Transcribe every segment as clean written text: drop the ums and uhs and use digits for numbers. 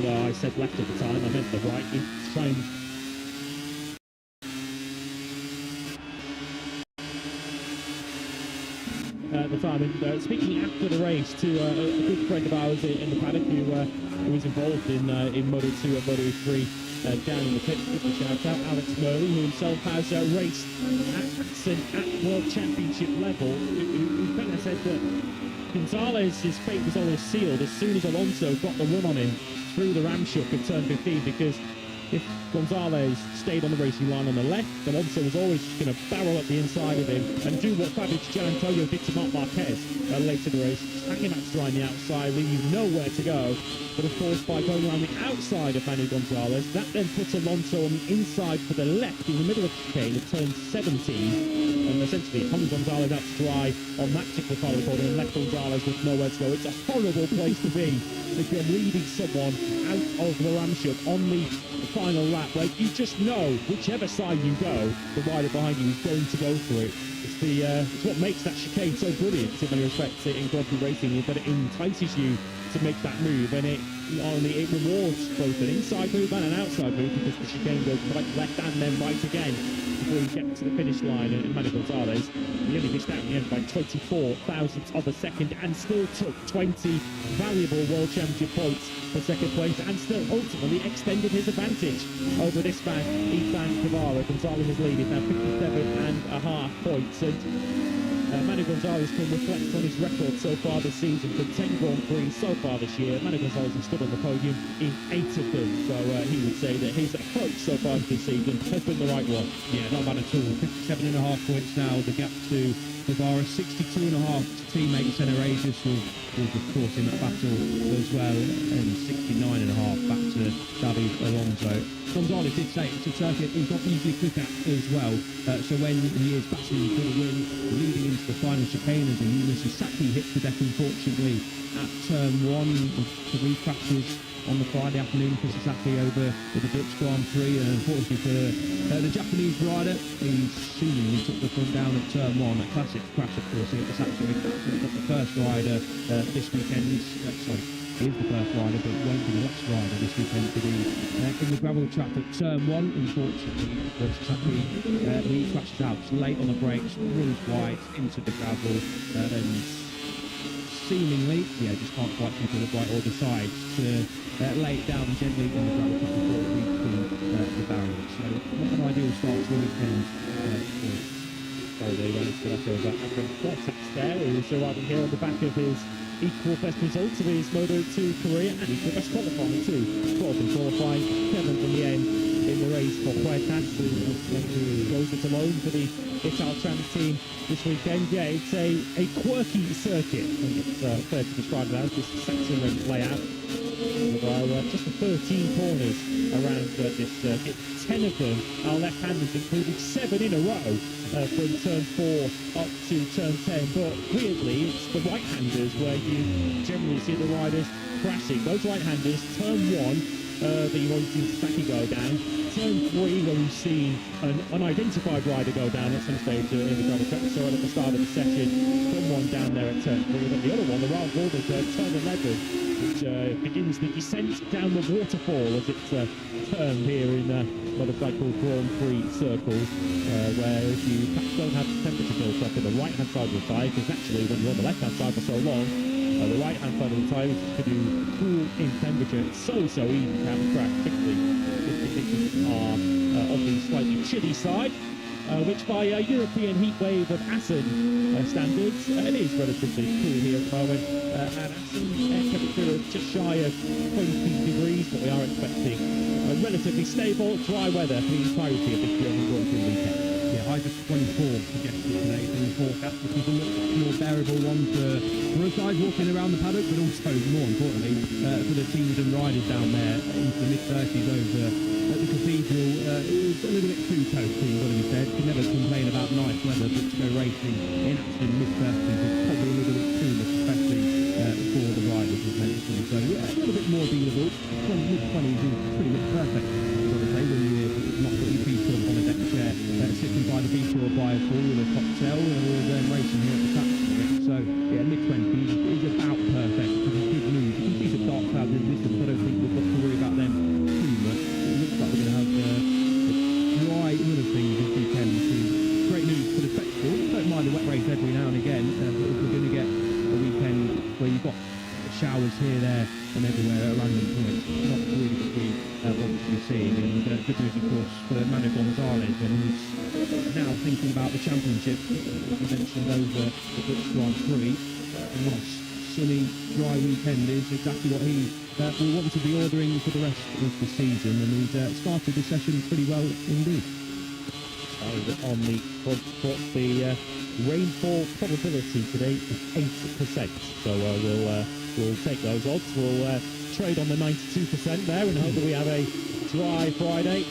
Well, I said left at the time, I meant the right. It's trying. At the time, and speaking after the race to a good friend of ours in the paddock who was involved in Moto2 and Moto3 down in the pit, give a shout out, Alex Murray, who himself has raced at World Championship level, who kind of said that Gonzalez's fate was always sealed as soon as Alonso got the run on him through the ramshook at turn 15, because if Gonzalez stayed on the racing line on the left, Alonso was always just going to barrel up the inside of him and do what Fabio Gian Antonio did to Marc Marquez later in the race, hanging that line the outside, leaving you nowhere to go. But of course, by going around the outside of Manuel Gonzalez, that then puts Alonso on the inside for the left in the middle of the chicane at turn 17, and essentially hung Gonzalez out to dry on that particular part of the corner and left Gonzalez with nowhere to go. It's a horrible place to be if you're leading someone out of the ramshook on the final lap, where you just know whichever side you go, the rider behind you is going to go for it. It's what makes that chicane so brilliant in many respects in Grand Prix racing, is that it entices you to make that move, and it rewards both an inside move and an outside move, because the chicane goes right, left and then right again before you get to the finish line. And Manuel Gonzalez, he only missed out in the end by 24 thousandths of a second, and still took 20 valuable World Championship points for second place, and still ultimately extended his advantage over this man, Ethan Guevara. Gonzalez's lead is now 57.5 points, and Manuel Gonzalez can reflect on his record so far this season for 10 Grand Prix so far this year. Manuel Gonzalez has stood on the podium in 8 of them, so he would say that his approach so far this season has been the right one. Yeah, not bad at all. 57.5 points now, the gap to Guevara, 62.5 to teammate Senna Regis, who was of course in that battle as well, and 69.5 back to David Alonso. Gonzalez did say it's a circuit he's not easily quick at as well, so when he is battling for the win, leading into the final chicane, as Ulysses Saki hits the deck unfortunately at turn 1, 3 crashes on the Friday afternoon for Sasaki over the Dutch Grand Prix, and unfortunately for the Japanese rider, he seemingly took the front down at turn 1. A classic crash, of course, at the Sachsenring. Not the first rider this weekend. Sorry, he is the first rider, but won't be the last rider this weekend to be in the gravel trap at turn 1. Unfortunately, for Sasaki, he crashes out late on the brakes, runs wide into the gravel, and seemingly, just can't quite keep it upright, or decides to lay it down gently in the gravel trap before reaching the barrier. So not an ideal start to the weekend for Friday, when it's going to have Aaron Bottas there, who's arriving here on the back of his equal best results of his Moto2 career, and equal best qualifying too. 12th in qualifying, 7th in the end in the race for Huertas, who goes it alone for the Untitled Chapter team this weekend. Yeah, it's a quirky circuit, I think it's fair to describe it as, this Sachsenring layout. Just the 13 corners around this circuit. 10 of them are left-handers, including 7 in a row from turn 4 up to turn 10. But weirdly, it's the right-handers where you generally see the riders crashing. Those right-handers, turn 1, that you've already seen Sasaki go down, turn 3, where we've seen an unidentified rider go down at some stage in the gravel track. So at the start of the session, someone down there at turn 3, but the other one, the Ralph Walden turn 11, which begins the descent down the waterfall, as it's termed here in what is called Grand Prix circles, where if you perhaps don't have the temperature built up on the right-hand side of the tyre, because naturally when you're on the left-hand side for so long, the right-hand side of the tyre, which is to do cool in temperature, it's so easy to have a crash, particularly if the conditions are on the slightly chilly side, which by European heatwave of Assen standards, it is relatively cool here at the moment. And Assen air temperature is just shy of 20 degrees, but we are expecting relatively stable, dry weather for the entirety of this German Grand Prix weekend. Yeah, high of 24 suggested today in the forecast, which is a much more bearable one for us guys walking around the paddock, but also, more importantly, for the teams and riders down there into the mid-30s over at the cathedral. It was a little bit too toasty, what have you said? Could never complain about nice weather, but to go racing in Aston mid-30s is probably a little bit too much, especially for the riders, as mentioned. So, yeah, a little bit more dealable. Mid-20s is pretty much perfect, I've got to say, when you're not putting your feet up on a deck chair, sitting by the beach or by a pool with a cocktail, and we're then racing here at the Sachsenring. So, yeah, mid-20s is about perfect, which is good news. You can see the dark clouds in the distance, but I don't think we've got to worry about them too much. It looks like we're going to have a dry run of things this weekend, which is great news for the spectacle. Don't mind a wet race every now and again, but if we're going to get a weekend where you've got showers here, there and everywhere at random points, not really what we want to be seeing. And good news, of course, for Manu Gonzalez, and he's now thinking about the championship. You mentioned over the Dutch Grand Prix. A nice, sunny, dry weekend is exactly what he will want to be ordering for the rest of the season, and he's started the session pretty well indeed. On the front foot, the rainfall probability today is 8%. So we'll take those odds. We'll trade on the 92% there and hope that we have a dry Friday.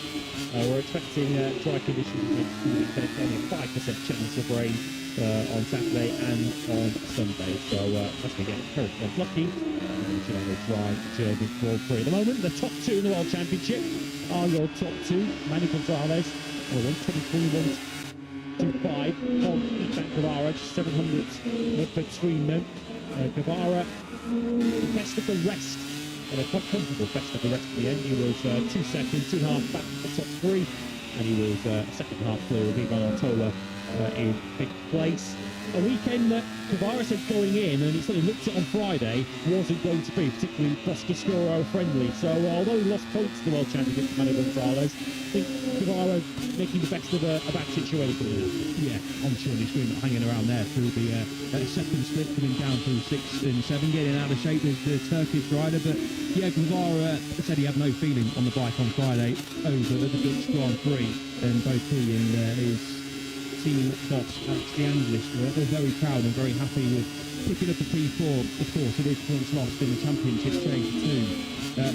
We're expecting dry conditions next weekend, only a 5% chance of rain on Saturday and on Sunday. So unless we get terribly unlucky, we should have a dry German Grand Prix. At the moment, the top two in the World Championship are your top two. Manu Gonzalez, 1:24.25 from Ethan Guevara, just 700 between them. Guevara, the best of the rest, and a quite comfortable best of the rest at the end. He was 2 seconds, 2.5 back to the top three, and he was second half clear of Ivan Artola in fifth place. A weekend that Guevara said going in, and he said he looked at it on Friday, wasn't going to be particularly Boscoscuro friendly. So although he lost points to the World Champion Manu Gonzalez, I think Guevara making the best of a bad situation. Yeah, on surely screen hanging around there through the second split, coming down through 6 and 7, getting out of shape as the Turkish rider. But yeah, Guevara said he had no feeling on the bike on Friday over at the Dutch Grand Prix, and both he and his team boss Alex De Angelis were very proud and very happy with picking up a P4. Of course, it is points lost in the championship change to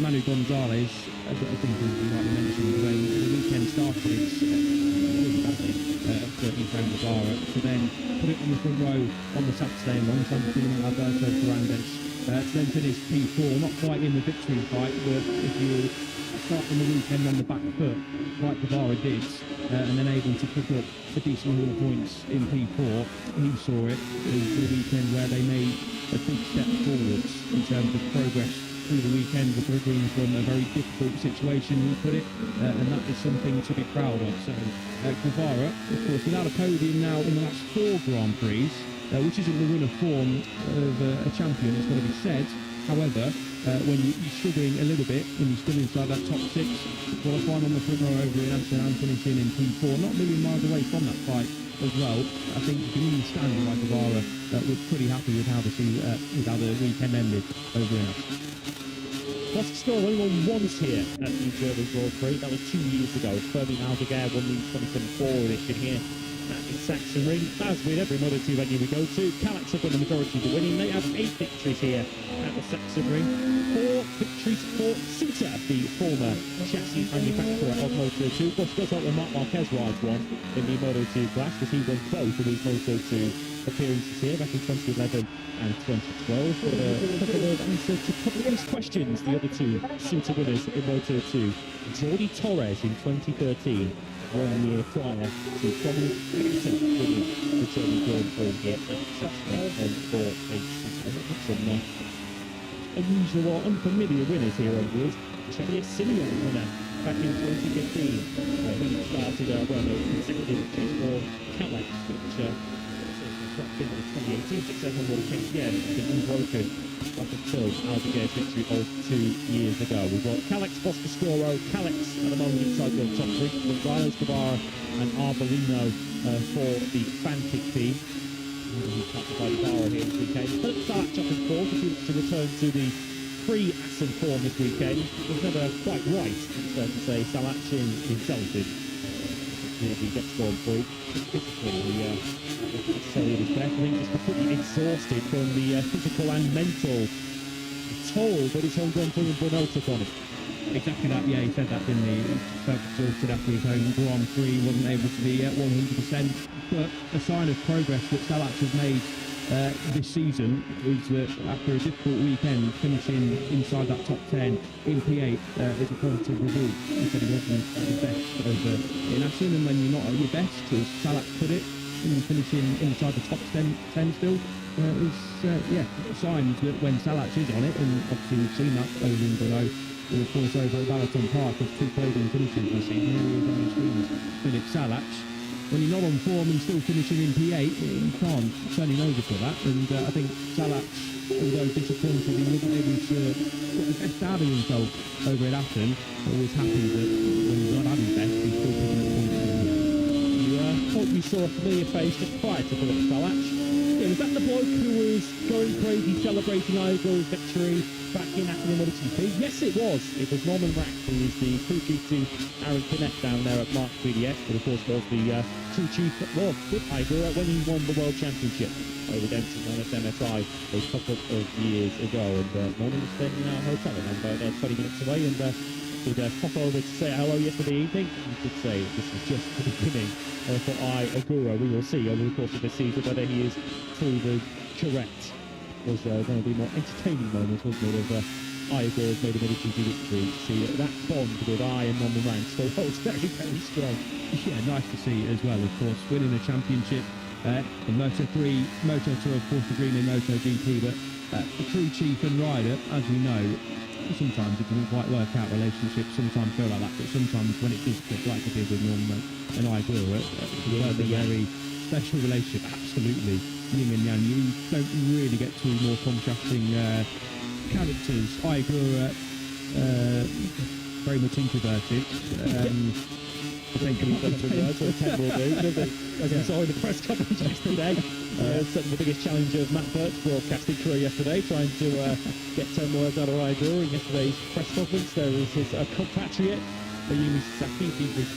Manu Gonzalez. I think you might have mentioned when the weekend started, it's really badly for Ivan Guevara to then put it on the front row on the Saturday alongside Alberto Ferrandez, to then finish P4, not quite in the victory fight, but if you start on the weekend on the back foot, like Guevara did, and then able to pick up a decent amount of points in P4, he saw it as the weekend where they made a big step forwards in terms of progress through the weekend, recovering from a very difficult situation, he put it, and that is something to be proud of. So Guevara, of course, without a podium now in the last 4 Grand Prix, which isn't the run of form of a champion, it's got to be said. However, when you're struggling a little bit, when you're still inside that top 6, qualifying on the front row over in Amsterdam, finishing in P4, not a million miles away from that fight as well. I think you can understand why Guevara was pretty happy with how the weekend ended over in Amsterdam. Boscoscuro only won once here at the German Grand Prix. That was 2 years ago. Fermin Aldeguer won the 2024 edition here at the Sachsenring. As with every Moto2 venue we go to, Calax have won the majority of the winning. They have 8 victories here at the Sachsenring. 4 victories for Suter, the former chassis manufacturer of Moto2. Of course, goes out with Marc Marquez rides one in the Moto2 class, because he won both of these Moto2 appearances here back in 2011 and 2012. But a couple of answers to a couple of these questions. The other two Suter winners in Moto2. Jordi Torres in 2013, 1 year prior to Dominic Peterson winning the German Grand Prix here at Sachsenring and for a some unusual or unfamiliar winners here on wheels. Chevrolet Simeon winner back in 2015. He started consecutive chase for Cadillac, which dropped in the 2018 successful MotoGP has been unbroken up until Aldeguer's victory of 2 years ago. We've got Calix Boscoscoro, Calix at the moment inside the top three, Gonzalez, Guevara and Arbolino for the Fantic team. Captured by Guevara here this weekend. Philip Sarch up in fourth, if he looks to return to the pre-Assen form this weekend. It was never quite right, it's fair to say. Salach insulted. He gets gone through. Physically, necessarily at his best. I think just completely exhausted from the physical and mental toll that his home Grand Prix in Brunel took on him. Exactly that, yeah, he said that, didn't he? He felt exhausted after his home Grand Prix, wasn't able to be at 100%. But a sign of progress that Salach has made this season is that after a difficult weekend, finishing inside that top 10 in P8 is a positive result. He said he wasn't at his best over in Assen, and when you're not at your best, as Salach put it, and finishing inside the top 10 still, is signs that when Salach is on it, and obviously we've seen that over in Brno, and of course over at Balaton Park with 2 podium finishes this season, here on your screens, Philip Salach. When you're not on form and still finishing in P8, you can't turn your nose up at that. And I think Salach, although disappointed he wasn't able to get the best out of himself over at Assen, always happy that when he's not at his best, he's still picking up points. You thought you saw a familiar face just prior to Philip Salach. Yeah, was that the bloke who was going crazy celebrating Igo's victory back in Assen MotoGP? Yes, it was. It was Norman Rack, who is the crew chief to Aaron Canet down there at Mark BDS, but of course was the crew chief with Igor when he won the World Championship over Dempsey on MSI a couple of years ago. And Norman was staying in our hotel and about 20 minutes away, and did pop over to say hello yesterday evening. You could say this is just the beginning for Igor. We will see over the course of the season whether he is proven correct. Was one of the more entertaining moments, wasn't it, of Igor's made a MotoGP victory. To see that bond with and Norman Rank still holds very, very strong. Yeah, nice to see as well, of course, winning a championship in Moto3, Moto2, of course, the green in MotoGP, but the crew chief and rider, as we know, sometimes it doesn't quite work out. Relationships sometimes go like that, but sometimes when it does click, like it did with Norman and Igor, it's a very special relationship, absolutely. Yin and Yang, you don't really get two more contrasting characters. Igor, very much introverted. Thinking of words or 10 will do. As we saw in the press coverage yesterday, certainly the biggest challenge of Matt Burt's broadcasting career yesterday, trying to get 10 words out of Igor. In yesterday's press conference, there was his compatriot, Yumi Sasaki. He was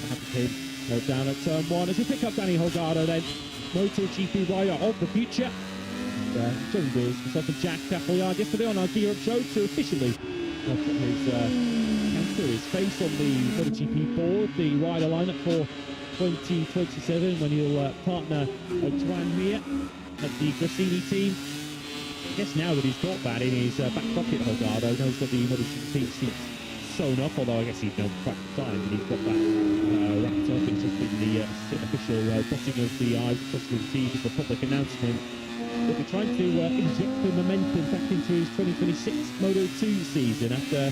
happy to him down at turn 1. As we pick up Danny Holgado then, MotoGP rider of the future. Joined with myself and Jack Appleyard yesterday on our Gear Up show to officially put his face on the MotoGP board, the rider lineup for 2027, when he'll partner Joan Mir at the Grassini team. I guess now that he's got that in his back pocket, Holgado knows that the MotoGP seat's sewn up, although I guess he'd know for the time that he's got that wrapped up. It's just been the official dotting of the I's, crossing the T's, with the public announcement. But we're trying to inject the momentum back into his 2026 Moto2 season after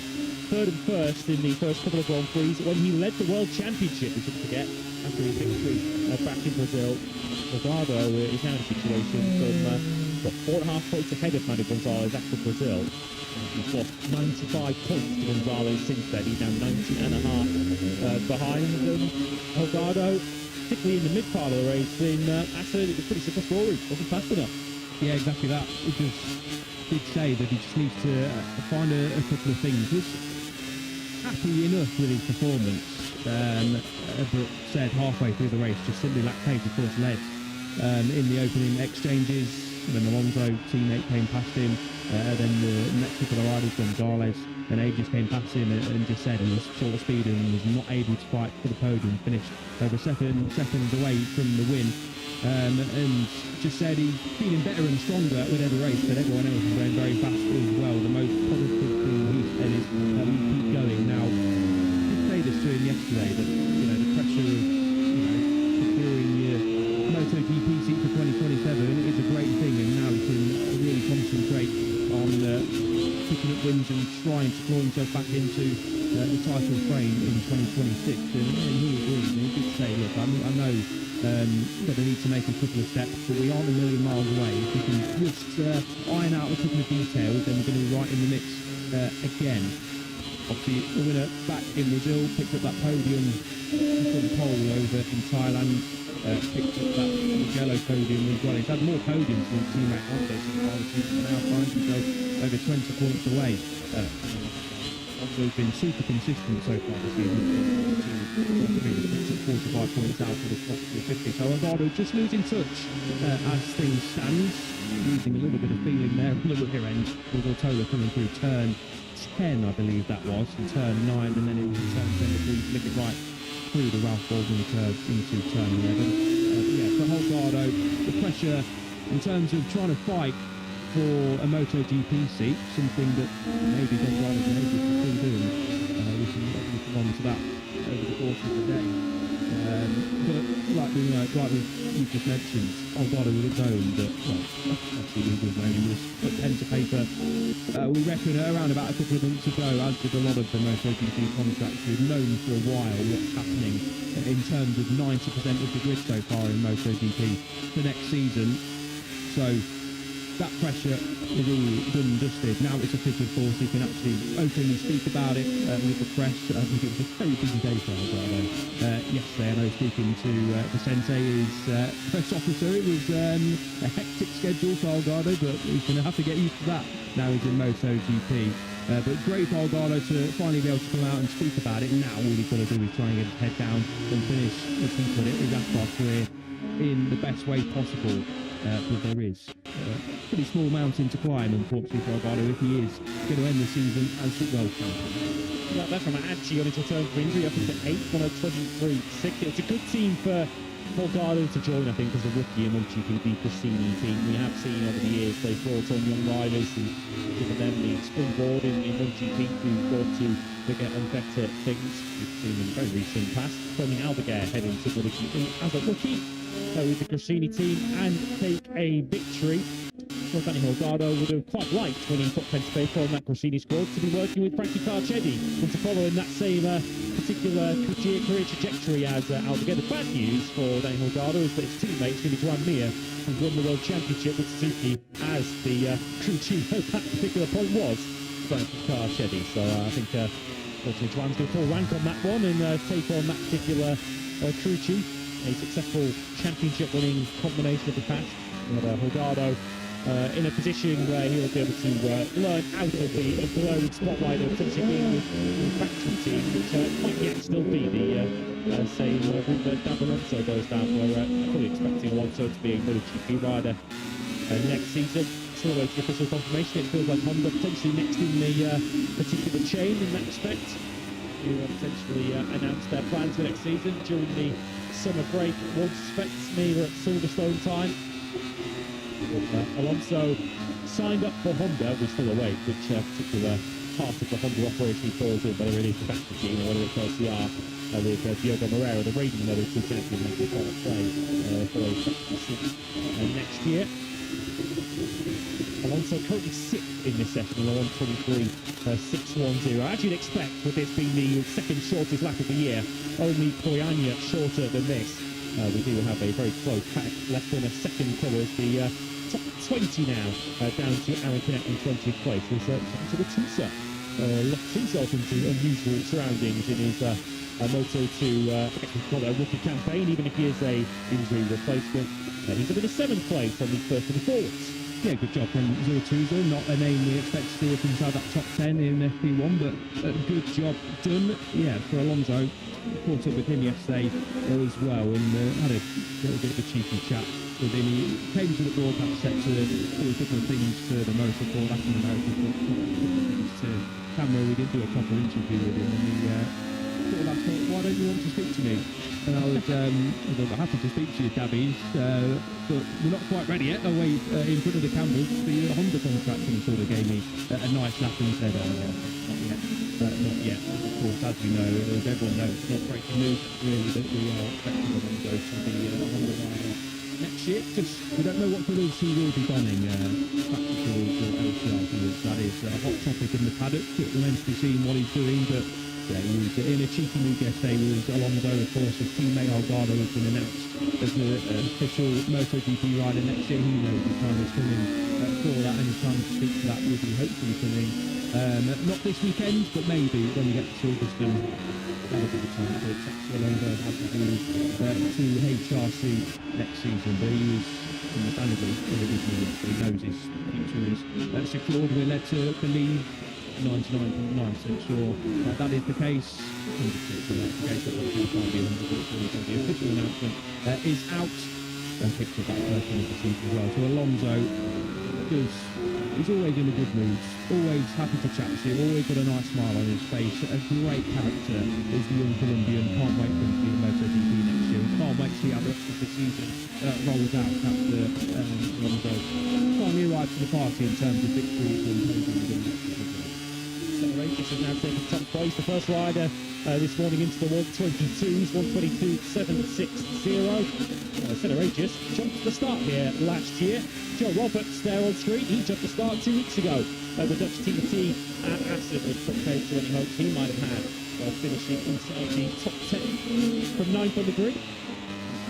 third and first in the first couple of Grand Prix when he led the World Championship, we shouldn't forget, after his victory back in Brazil. Holgado is now in a situation from 4.5 points ahead of Manuel Gonzalez after Brazil. He's lost 95 points to Gonzalez since then. He's now 90.5 behind Holgado, particularly in the mid part of the race. In Assen, it was pretty simple story. Wasn't fast enough. Yeah, exactly that. He just did say that he just needs to find a couple of things. He was happy enough with his performance, but said halfway through the race just simply lacked pace. Of course, led in the opening exchanges. when Alonso teammate came past him. Then the next couple of riders, Gonzalez and Aegis, came past him and just said he was short of speed and was not able to fight for the podium. Finished over seconds away from the win. And just said he's feeling better and stronger with every race, but everyone else is going very fast as well. The most positive thing he said is that we keep going. Now, I did say this to him yesterday, that, you know, the pressure of, you know, securing your MotoGP seat for 2027 is a great thing, and now he can really concentrate on picking up wins and trying to claw himself back into the title frame in 2026. And he agreed, and he did say, look, I know that I need to make a couple of steps, but we aren't a million miles away. If we can just iron out a couple of details, then we're going to be right in the mix again. Obviously, the winner back in Brazil picked up that podium from pole over in Thailand, picked up that yellow podium as well. He's had more podiums than teammate Honda since the season, now finds himself over 20 points away. Honda's been super consistent so far this season. 45 points out of the top of the 50. So Alvaro just losing touch as things stand, losing a little bit of feeling there on the rear end, with Ortola coming through turn 10, I believe that was, and turn 9, and then it was turn 10 before you flick it right through the Ralph Baldwin curve into turn 11. For Holgado, the pressure in terms of trying to fight for a MotoGP seat, something that maybe Gonzalez and Aegis are still doing. We can come on to that over the course of the day. But like we just mentioned, Holgado would have known that, well, actually we would have known, he was put pen to paper. We reckon around about a couple of months ago, as did a lot of the MotoGP contracts. We've known for a while what's happening in terms of 90% of the grid so far in MotoGP for next season. So that pressure is all done and dusted. Now it's official force. He can actually openly speak about it with the press. I think it was a very busy day for Alvaro. Yesterday, I know, speaking to Vicente, his press officer, it was a hectic schedule for Alvaro, but he's going to have to get used to that now he's in MotoGP. But great for Alvaro to finally be able to come out and speak about it. Now all he's got to do is try and get his head down and finish, as he put it, his ASPAR career in the best way possible. But there is a pretty small mountain to climb, unfortunately, for Alvaro, if he is going to end the season as the world champion. That from Achi on his return from injury, up into 8th on a 23.6. It's a good team for Holgado to join, I think, as a rookie in MotoGP, the Cassini team. We have seen over the years they've brought on young riders and given them the springboard in MotoGP to go to bigger and better things. We've seen in the very recent past, Tony Albuquerque heading to MotoGP as a rookie with the Cassini team and take a victory. Well, Danny Holgado would have quite liked, when he put pen to paper on that Cassini squad, to be working with Frankie Carcetti and to follow in that same particular career trajectory as Albuquerque. The bad news for Danny Holgado is that his teammates, Vinny Joan Mir, have won the World Championship with Suzuki, as the crew chief at that particular point was Frankie Carcetti. So I think unfortunately Joan's going to pull rank on that one and take on that particular crew chief. A successful championship-winning combination of the past. But Holgado in a position where he'll be able to learn out of the glowing spotlight of potentially being with the factory team, which might yet still be the same route that Dan Alonso goes down. We're fully expecting Alonso to be a MotoGP rider next season. Still waiting for official confirmation. It feels like Honda potentially next in the particular chain in that respect, to potentially announce their plans for next season during the summer break. One suspects near at Silverstone time. Alonso signed up for Honda, we're still awake, which particular part of the Honda operation he falls in, whether it is the factory team or whether it's LCR with Diogo Moreira, the reigning Moto2 champion, making a play for a factory seat next year. Alonso currently 6th in this session on 1:23.610. As you'd expect, with this being the second shortest lap of the year, only Koyanya shorter than this. We do have a very close pack. Less than a second covers the top 20 now, down to Aaron Canet in 20th place. There's to the Tusa, locked himself into unusual surroundings in his Moto2, I guess we call it a rookie campaign, even if he is a injury replacement. He's up in the 7th place on the 34th yeah, good job from Zuratuza. Not a name we expect to see up inside that top 10 in FP1, but a good job done. Yeah, for Alonso. Caught up with him yesterday as well, and had a little bit of a cheeky chat with him. He came to the broadcast set to do a couple of things to the motor report after the American to camera. We did do a proper interview with him, and he thought, why don't you want to speak to me? And I was happy to speak to you, Dabbies, but we're not quite ready yet. Away in front of the cameras, the Honda contract, and sort of gave me a nice laugh and said, oh, yeah, not yet. Not yet. Of course, as we know, as everyone knows, it's not breaking news really that we are expecting them to go to the Honda rider next year. Just we don't know what colours he will be donning, practicals or LCR colours. That is a hot topic in the paddock. It remains to be seen what he's doing, but yeah, he was in a cheeky mood yesterday. Was Alonso, of course, his teammate Algardo has been announced as the official MotoGP rider next year. He knows the time is coming for that, and he's trying to speak to that with you, hopefully coming. Not this weekend, but maybe when we get to Silverstone, that'll be the time to text Alonso and have to do to HRC next season. But he was understandably in a good mood. He knows his future is secured. We're led to believe 99.9% sure that is the case. 100% that's the case. That can't be 100%. The official announcement is out. And picks up that first one of the season as well. So Alonso, because he's always in a good mood, always happy to chat to you, always got a nice smile on his face, a great character is the young Colombian. Can't wait for him to be in MotoGP next year. Can't wait to see how the rest of the season rolls out after Alonso finally arrived to the party in terms of victories and podiums. Accelerators has now taken top place. The first rider this morning into the 122s, 122.760. Accelerators jumped the start here last year. Joe Roberts there on screen, he jumped the start 2 weeks ago. The Dutch TT at Assen had put paid to any hopes he might have had while finishing inside the top 10 from 9th on the grid.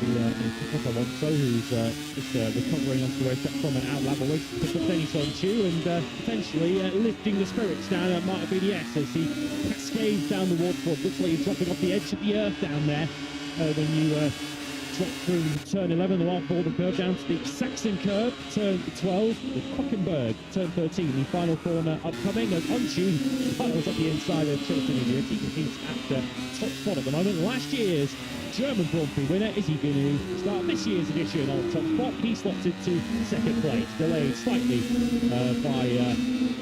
Alonso, who's just recovering off the racetrack from an out-level race, picked up Dennis on Chu and potentially lifting the spirits down at Marta BDS as he cascades down the waterfall. Looks like he's dropping off the edge of the earth down there when you drop through turn 11, the Lark Border curve, down to the Saxon curve, turn 12, the Krockenberg, turn 13, the final corner upcoming, and Onchu piles up the inside of Chilton Idiot. He competes at the top spot at the moment. Last year's German Grand Prix winner, is he going to start this year's edition on top spot? He slots into second place, delayed slightly by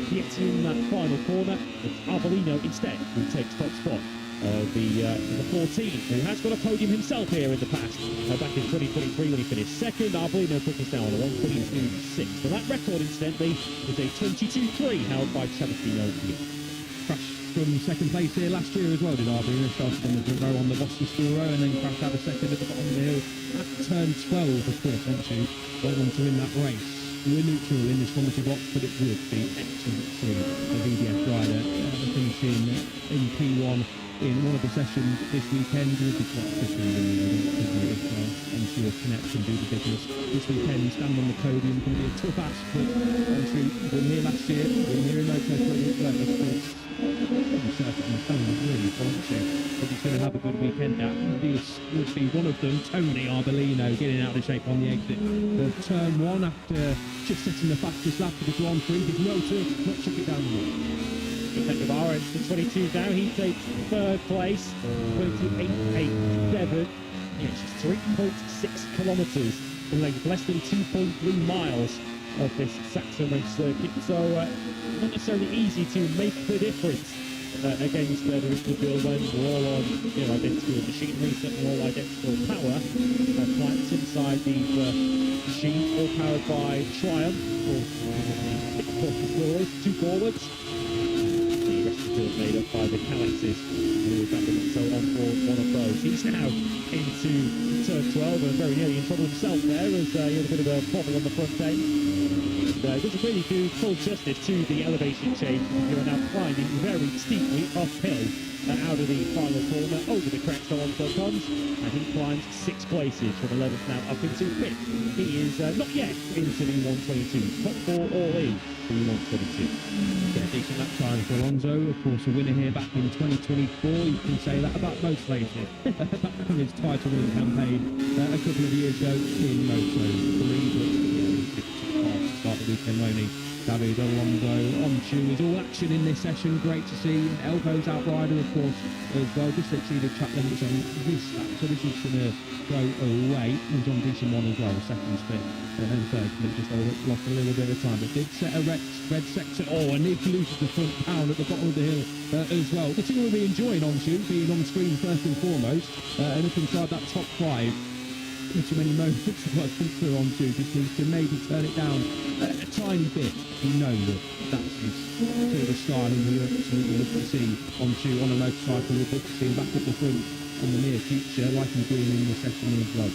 getting that final corner. It's Arbolino instead who takes top spot. The 14, who has got a podium himself here in the past, back in 2023 when he finished second. Arbolino took us down on a 122.6. So that record, incidentally, is a 22.3 held by Chavestino. Crashed from second place here last year as well, did Arbolino. Started on the row on the Boston School row and then crashed out a second at the bottom of the hill at turn 12, of course, went on to win that race. We're neutral in this formative box, but it would be excellent to see a VDF rider finishing in P1 in one of the sessions this weekend. Will be quite fitting if Anshul connect and do the business this weekend. Stand on the podium, going to be a tough ask, but Anshul won here last year, won here in Moto3 really promising that he's going to have a good weekend out. This would be one of them, Tony Arbolino, getting out of shape on the exit of turn 1 after just setting the fastest lap of the Grand Prix. Did Moto not chuck it down the wall. Guevara into the 22 now, he takes third place, 28.87. Yeah, it's just 3.6 kilometres in length, less than 2.3 miles of this Sachsenring circuit, so not necessarily easy to make the difference against the original build when we're all on identical machinery, certainly all identical power plants inside the machine, all powered by Triumph, two forwards. Made up by the Calixes, who have so on board one of those. He's now into turn 12 and very nearly in trouble himself there as he had a bit of a bobble on the front end. And doesn't really do full justice to the elevation change. You're now climbing very steeply uphill out of the final corner, over the cracks Alonso comes, and he climbs 6 places from 11th now up into 5th. He is not yet into the 122, top 4 all in for the 122. Yeah, decent lap time for Alonso, of course a winner here back in 2024. You can say that about most places. Back from his title winning campaign a couple of years ago in Moto3, but start of weekend, won't he? David Alonso on shoe is all action in this session. Great to see. Elbows out rider, of course, as well. Just exceeded track limits on this lap, so this is going to go away. He was on decent one as well, second spin. And third, just lost a little bit of time, but did set a red section. Oh, and Nick loses the front pound at the bottom of the hill as well. The two will be enjoying on shoe, being on screen first and foremost, and up inside that top five. Too many moments of working through on shoe, just needs to maybe turn it down a tiny bit. You know that's his sort of style, and we absolutely love to see on shoe on a motorcycle. We'd love to see him back at the front in the near future, like he's doing in the session as well.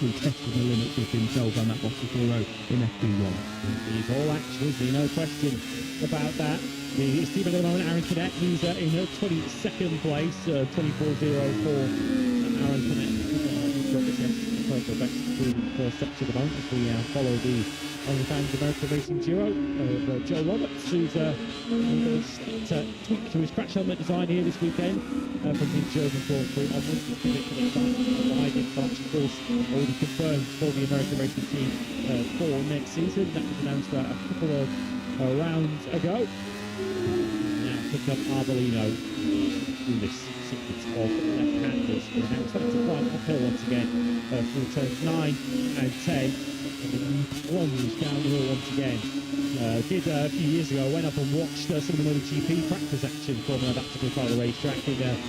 He's testing the limits of himself on that Moto2 row in FP1. He's all action, isn't he? No question about that. His teammate at the moment, Aaron Cadet, he's in 22nd place, 24.04. Aaron Cadet for best through the first section at the moment as we follow the OnlyFans American Racing duo of Joe Roberts, who's tweaked to his crash helmet design here this weekend from the German Grand Prix onwards. Behind him, of course, already confirmed for the American Racing team for next season. That was announced a couple of rounds ago. Now pick up Arbolino through this sequence of left-handers. Now it's starting to climb uphill once again through turns 9 and 10. And then plunge down the hill once again. Did a few years ago, went up and watched some of the MotoGP practice action from that particular part of the racetrack. And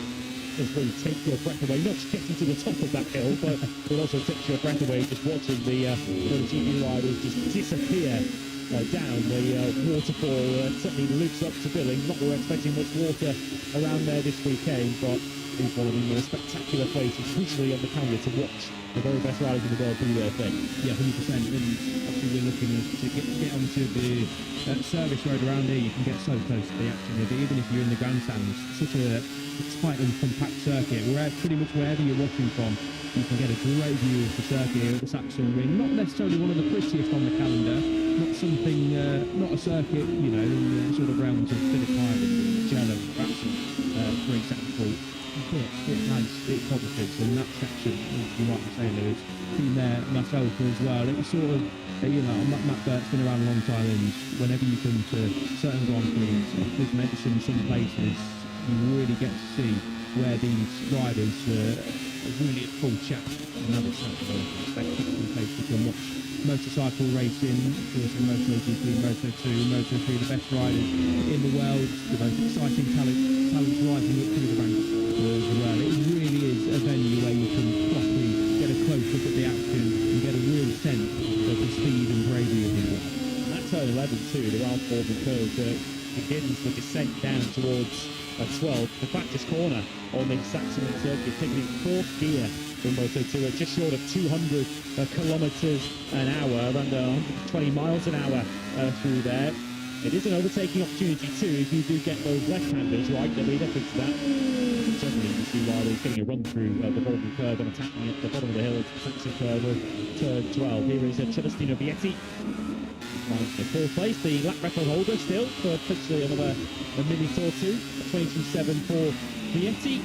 just really take your breath away, not just getting to the top of that hill, but it also takes your breath away just watching the MotoGP riders just disappear down the waterfall. Certainly loops up to Billing. Not that we're expecting much water around there this weekend, but it's one of the more spectacular places visually on the camera to watch the very best riders in the world do their thing. Yeah, 100%. And obviously we're looking to get onto the service road around here. You can get so close to the action here, even if you're in the grandstands. Such a tight and compact circuit. Pretty much wherever you're watching from, you can get a great view of the circuit here at the Sachsenring. Not necessarily one of the prettiest on the calendar. Not something, not a circuit, you know, in the sort of realms of Phillip Island and Jello, perhaps, for example. But it has its positives, and that section, as you might say, Lewis, been there myself as well. It was sort of, you know, Matt Burt's been around a long time, and whenever you come to certain Grand Prix, there's mentioned some places, you really get to see where these riders are really at full chat. And that is something a spectacular place to come watch motorcycle racing, of course, in MotoGP, Moto2, Moto3, the best riders in the world, the most exciting talents rising up through the ranks as well. It really is a venue where you can properly get a close look at the action and get a real sense of the speed and bravery of people. That turn 11 too, the Ralph Baldwin curve that begins the descent down towards 12, the practice corner on the Sachsenring circuit, taking it fourth gear from Moto2 at just short of 200 kilometres an hour, around 120 miles an hour through there. It is an overtaking opportunity too if you do get those left-handers right that lead up into that. Generally you see riders getting a run through the Baldwin curve and attacking at the bottom of the hill, the Saxon curve of turn 12. Here is Celestino Vietti. In fourth place, the lap record holder still for potentially another minute or two. 22.7 for Vietti,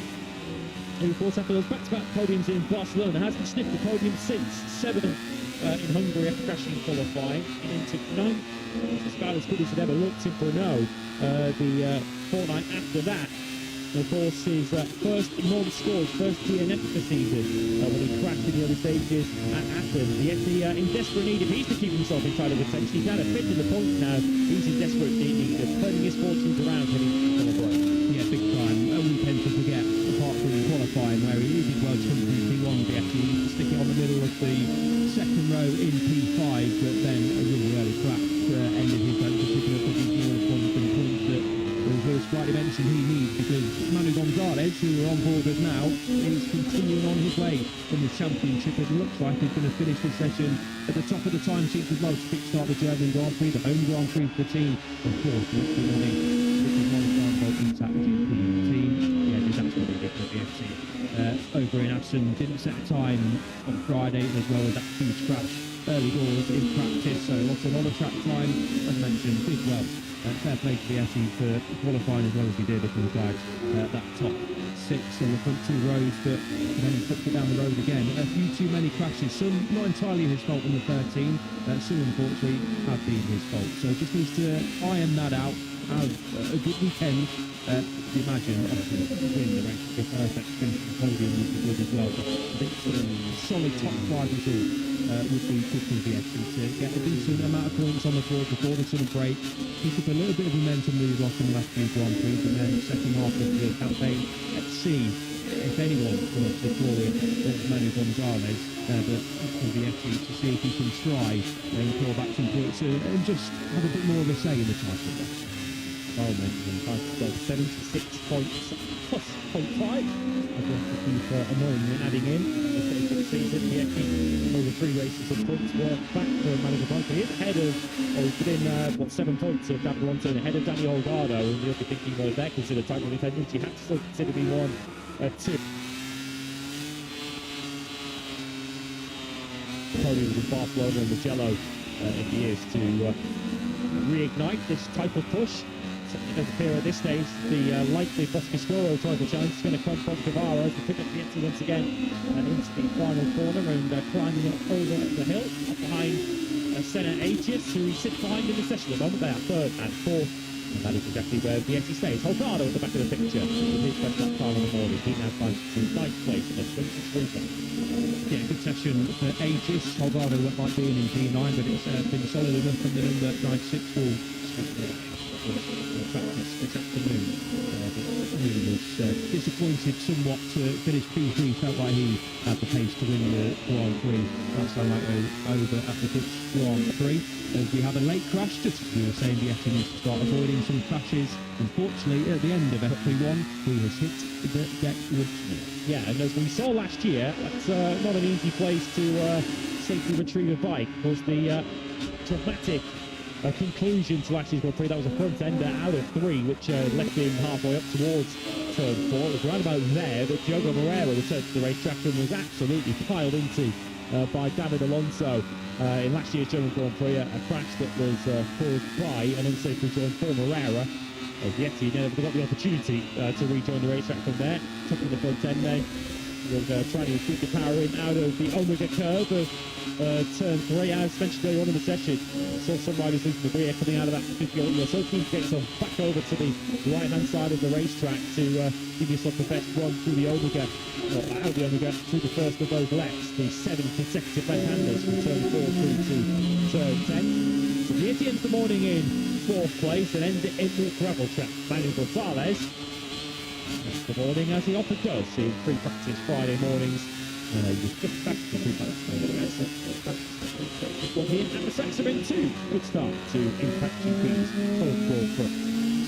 who of course after those back-to-back podiums in Barcelona hasn't sniffed the podium since. 7th in Hungary after crashing in qualifying, into 9th. It's about as good as it ever looked in Brno. The fortnight after that, of course, his first non-scored, first DNF of the season when he crashed in the early stages at Athens. Vietti in desperate need, if he's to keep himself in title contention, he's had a fifth in the points now. He's in desperate need of turning his fortunes around heading to the break. Yeah, big time. We tend to forget, apart from qualifying, where he did well to P1, Vietti, stick it on the middle of the second row in P5, but then a really early crash ended his vote to picking up these more confident points that, as Lewis rightly mentioned, he needs, because Manu Gonzalez, who we're on board with now, is continuing on his way from the championship. It looks like he's going to finish this session at the top of the time sheet as well to kickstart the German Grand Prix, the home Grand Prix for the team. Of course, this morning, this is Moto3 GP team. Yeah, disaster really for the FC. Over in Assen, didn't set a time on Friday, as well as that huge crash early doors in practice, so lots of on-track time, as mentioned, did well. Fair play to Vietti for qualifying as well as he did up in the flags. That top 6 on the front 2 rows, but then he flipped it down the road again. A few too many crashes, some not entirely his fault on the 13, some unfortunately have been his fault. So just needs to iron that out, have a good weekend. Imagine obviously winning the race would be perfect, finishing the podium would be good as well. But I think sort of solid top 5 result would be good for Vietti to get a decent amount of points on the board before the summer break, keep up a little bit of momentum that he's lost in the last few Grand Prix, and then second half of the campaign, let's see if anyone will deploy Manu Gonzalez, but for Vietti to see if he can try and claw back some points and just have a bit more of a say in the title race. Well mentioned, title 76 points plus 0.5. I've got to keep annoyingly adding in. The season, Vietti over 3 races of points were back for Manu Gonzalez. He is ahead of, or he's within 7 points of David Alonso, and ahead of Daniel Holgado, and you'll be thinking, well, if they're considered title contenders, you have to still consider being 1-2. Podiums with Barcelona and Mugello in the years to reignite this title push. It does appear at this stage the likely Boscoscuro title challenge is going to come from Guevara as we pick up Vietti once again into the final corner and climbing up over the hill up behind Senna Aegis, who sits behind in the session at the moment. They are 3rd and 4th, and that is exactly where Vietti stays. Holgado at the back of the picture with his first lap time on the morning. He now finds to 9th place in the 23rd. Yeah, good session for Aegis. Holgado might be in P9, but it's been solid enough from the number 96 will practice this afternoon. He was disappointed somewhat to finish P3. Felt like he had the pace to win the Grand Prix. Last time I go over at the Dutch Grand Prix. As we have a late crash, just as we were saying, Vietti needs to start avoiding some crashes. Unfortunately, at the end of FP1, he has hit the deck once more. Yeah, and as we saw last year, that's not an easy place to safely retrieve a bike. Of course, the dramatic conclusion to last year's Grand Prix, that was a front ender out of 3, which left him halfway up towards turn 4. It was right about there that Diogo Moreira returned to the racetrack and was absolutely piled into by David Alonso in last year's German Grand Prix, a crash that was caused by an unsafe return for Moreira. Vietti never got the opportunity to rejoin the racetrack from there. Top of the front end there. We'll try to keep the power in out of the Omega curve of turn 3. As mentioned earlier on in the session, saw some riders losing the rear coming out of that particular. You're so keen to get yourself back over to the right-hand side of the racetrack to give yourself the best run through the Omega, or out of the Omega, through the first of those lefts, the 7 consecutive left-handers from turn 4 through to turn 10. So Vietti ends the morning in 4th place and ends it in the gravel track. Manu Gonzalez the morning, as he often does in Prix practice Friday mornings. He was just back to Prix practice here at the Sachsenring 2. Good start to Impact GP's College World Cup.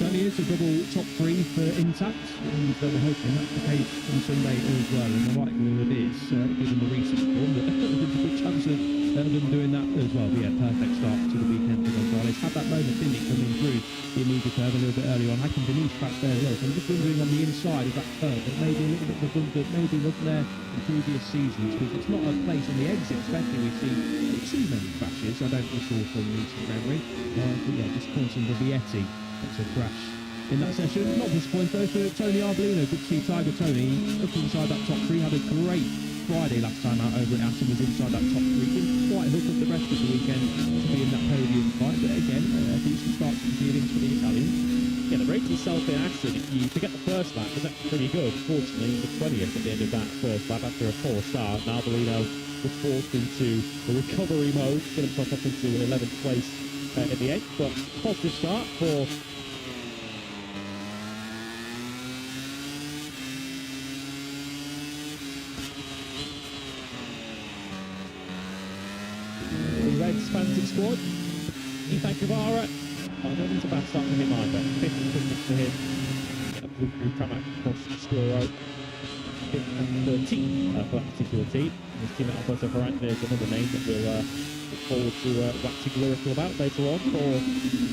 Certainly is a double top 3 for Intact, and we're hoping that's the case on Sunday as well. And the likelihood is, given the recent form, that there's a good chance of them doing that as well. But yeah, perfect start to the weekend for Gonzalez. Had that moment, didn't he, coming through the immediate curve a little bit earlier on. I can Denise back there as well. So I'm just wondering on the inside of that curve, that maybe a little bit of a bump that maybe wasn't there in previous seasons, because it's not a place on the exit, especially we see many crashes. I don't recall from recent memory. But yeah, disappointing for Vietti. It's a crash in that session. Not disappointing though for Tony Arbolino. Good to see Tiger Tony up inside that top 3. Had a great Friday last time out over at Aston, was inside that top 3. Didn't quite hook up the rest of the weekend to be in that podium fight, but again, a decent start to the feelings for the Italians. Yeah, the race itself in Aston, if you forget the first lap, was actually pretty good. Fortunately, the 20th at the end of that first lap after a poor start. And Arbolino was forced into the recovery mode, get himself up into 11th place at the end. But positive start for Fantasy squad. Ethan Guevara, I don't think it's a bad start for him either. 5th quickness for him. Get a blue crew Pramac across Scuro. 5th and 13th for that particular team. His team at Alberto Ferrante, there's another name that we'll look forward to waxing lyrical about later on for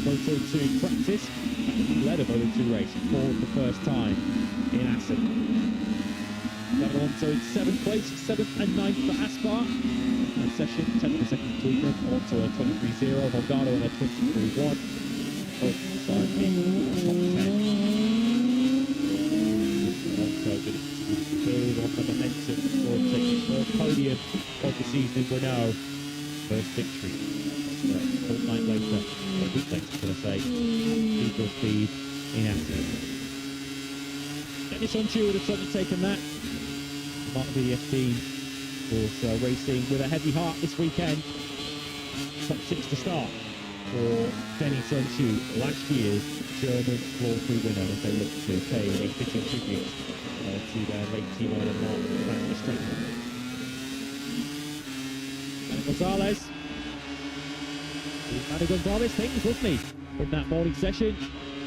Moto2 Practice. Led a Moto2 race for the first time in Assen. David Alonso in 7th place, 7th and 9th for Aspar. Session, 10th for second Tweedman, Alonso on a 23.0, Holgado on a 23.1. Both side being top 10. Alonso did it to build on the momentum for taking his first podium of the season in Renault. First victory. A fortnight later, a week later, should I say, Eagle Speed in Assen. Dennis Unchu would have certainly taken that. Mark VDS team was racing with a heavy heart this weekend. Top 6 to start for Dennis Unchu, last year's German Grand Prix winner, as they look to pay a fitting tribute to their late team owner Mark van der Strecken. And Gonzalez. Manny Gonzalez things, wasn't he, in that morning session?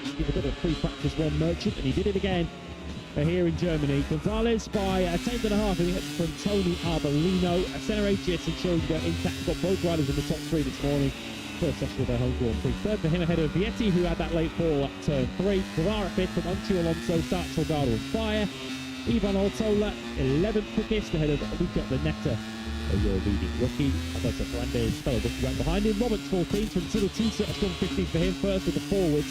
He did a bit of pre-practice run merchant, and he did it again here in Germany. Gonzalez by a tenth and a half from Tony Arbolino. Accelerated ensuring they're intact. Got both riders in the top 3 this morning. First session of their home Grand Prix. Third for him ahead of Vietti, who had that late fall at turn 3. Guevara fifth from Unchu Alonso, Start Salgado on fire. Ivan Ortola 11th quickest ahead of Luca Veneta, your leading rookie. Alberto Fernandez, fellow rookie right behind him. Roberts 14th from Cyril Tusa, a strong 15th for him. First with the forwards.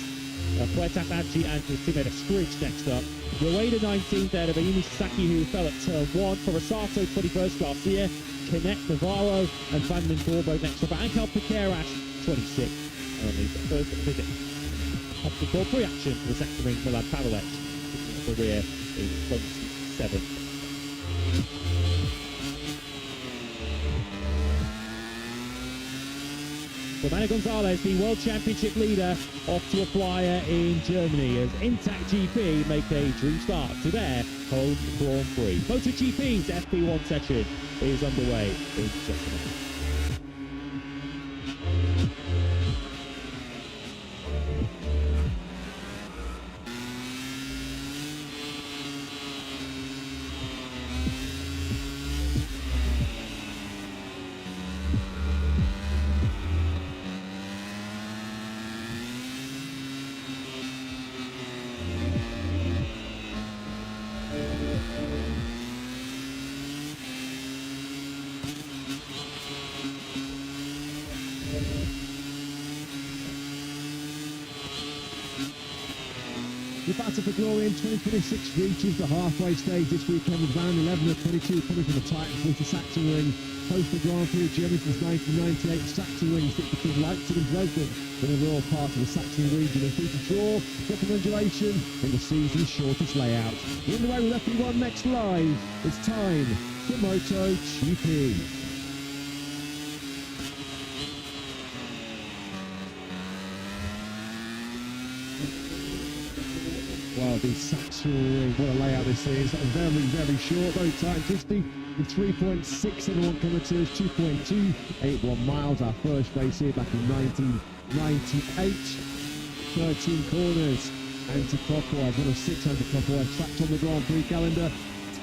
Puertas Adji and his teammate Stridge next up. Rueda 19th ahead of Ayumi Sasaki, who fell at turn 1. For Rosato 21st, Garcia, Canet, Navarro and Van den Gorbo next up. Angel Piqueras 26th. Only the first visit of the Grand Prix action for the Sachsenring Milan Pavelet. The rear is 27th. Manny Gonzalez, the World Championship leader, off to a flyer in Germany as Intact GP make a dream start to their home Grand Prix. MotoGP's FP1 session is underway in Sachsenring. The battle for glory in 2026 reaches the halfway stage this weekend with round 11 of 22 coming from the title for the Sachsenring. Host the Grand Prix of Germany since 1998, Sachsenring sits between Leipzig and Dresden, when they were all part of the Saxony region and feature draw, circumambulation in the season's shortest layout. We're underway with FP1 next live. It's time for MotoGP. Well, the Sachsenring, what a layout this is. Very, very short, very tight and twisty. With 3.671 kilometres, 2.281 miles. Our first race here back in 1998. 13 corners, anti-clockwise, 1 of 6 anti-clockwise. Tracked on the Grand Prix calendar,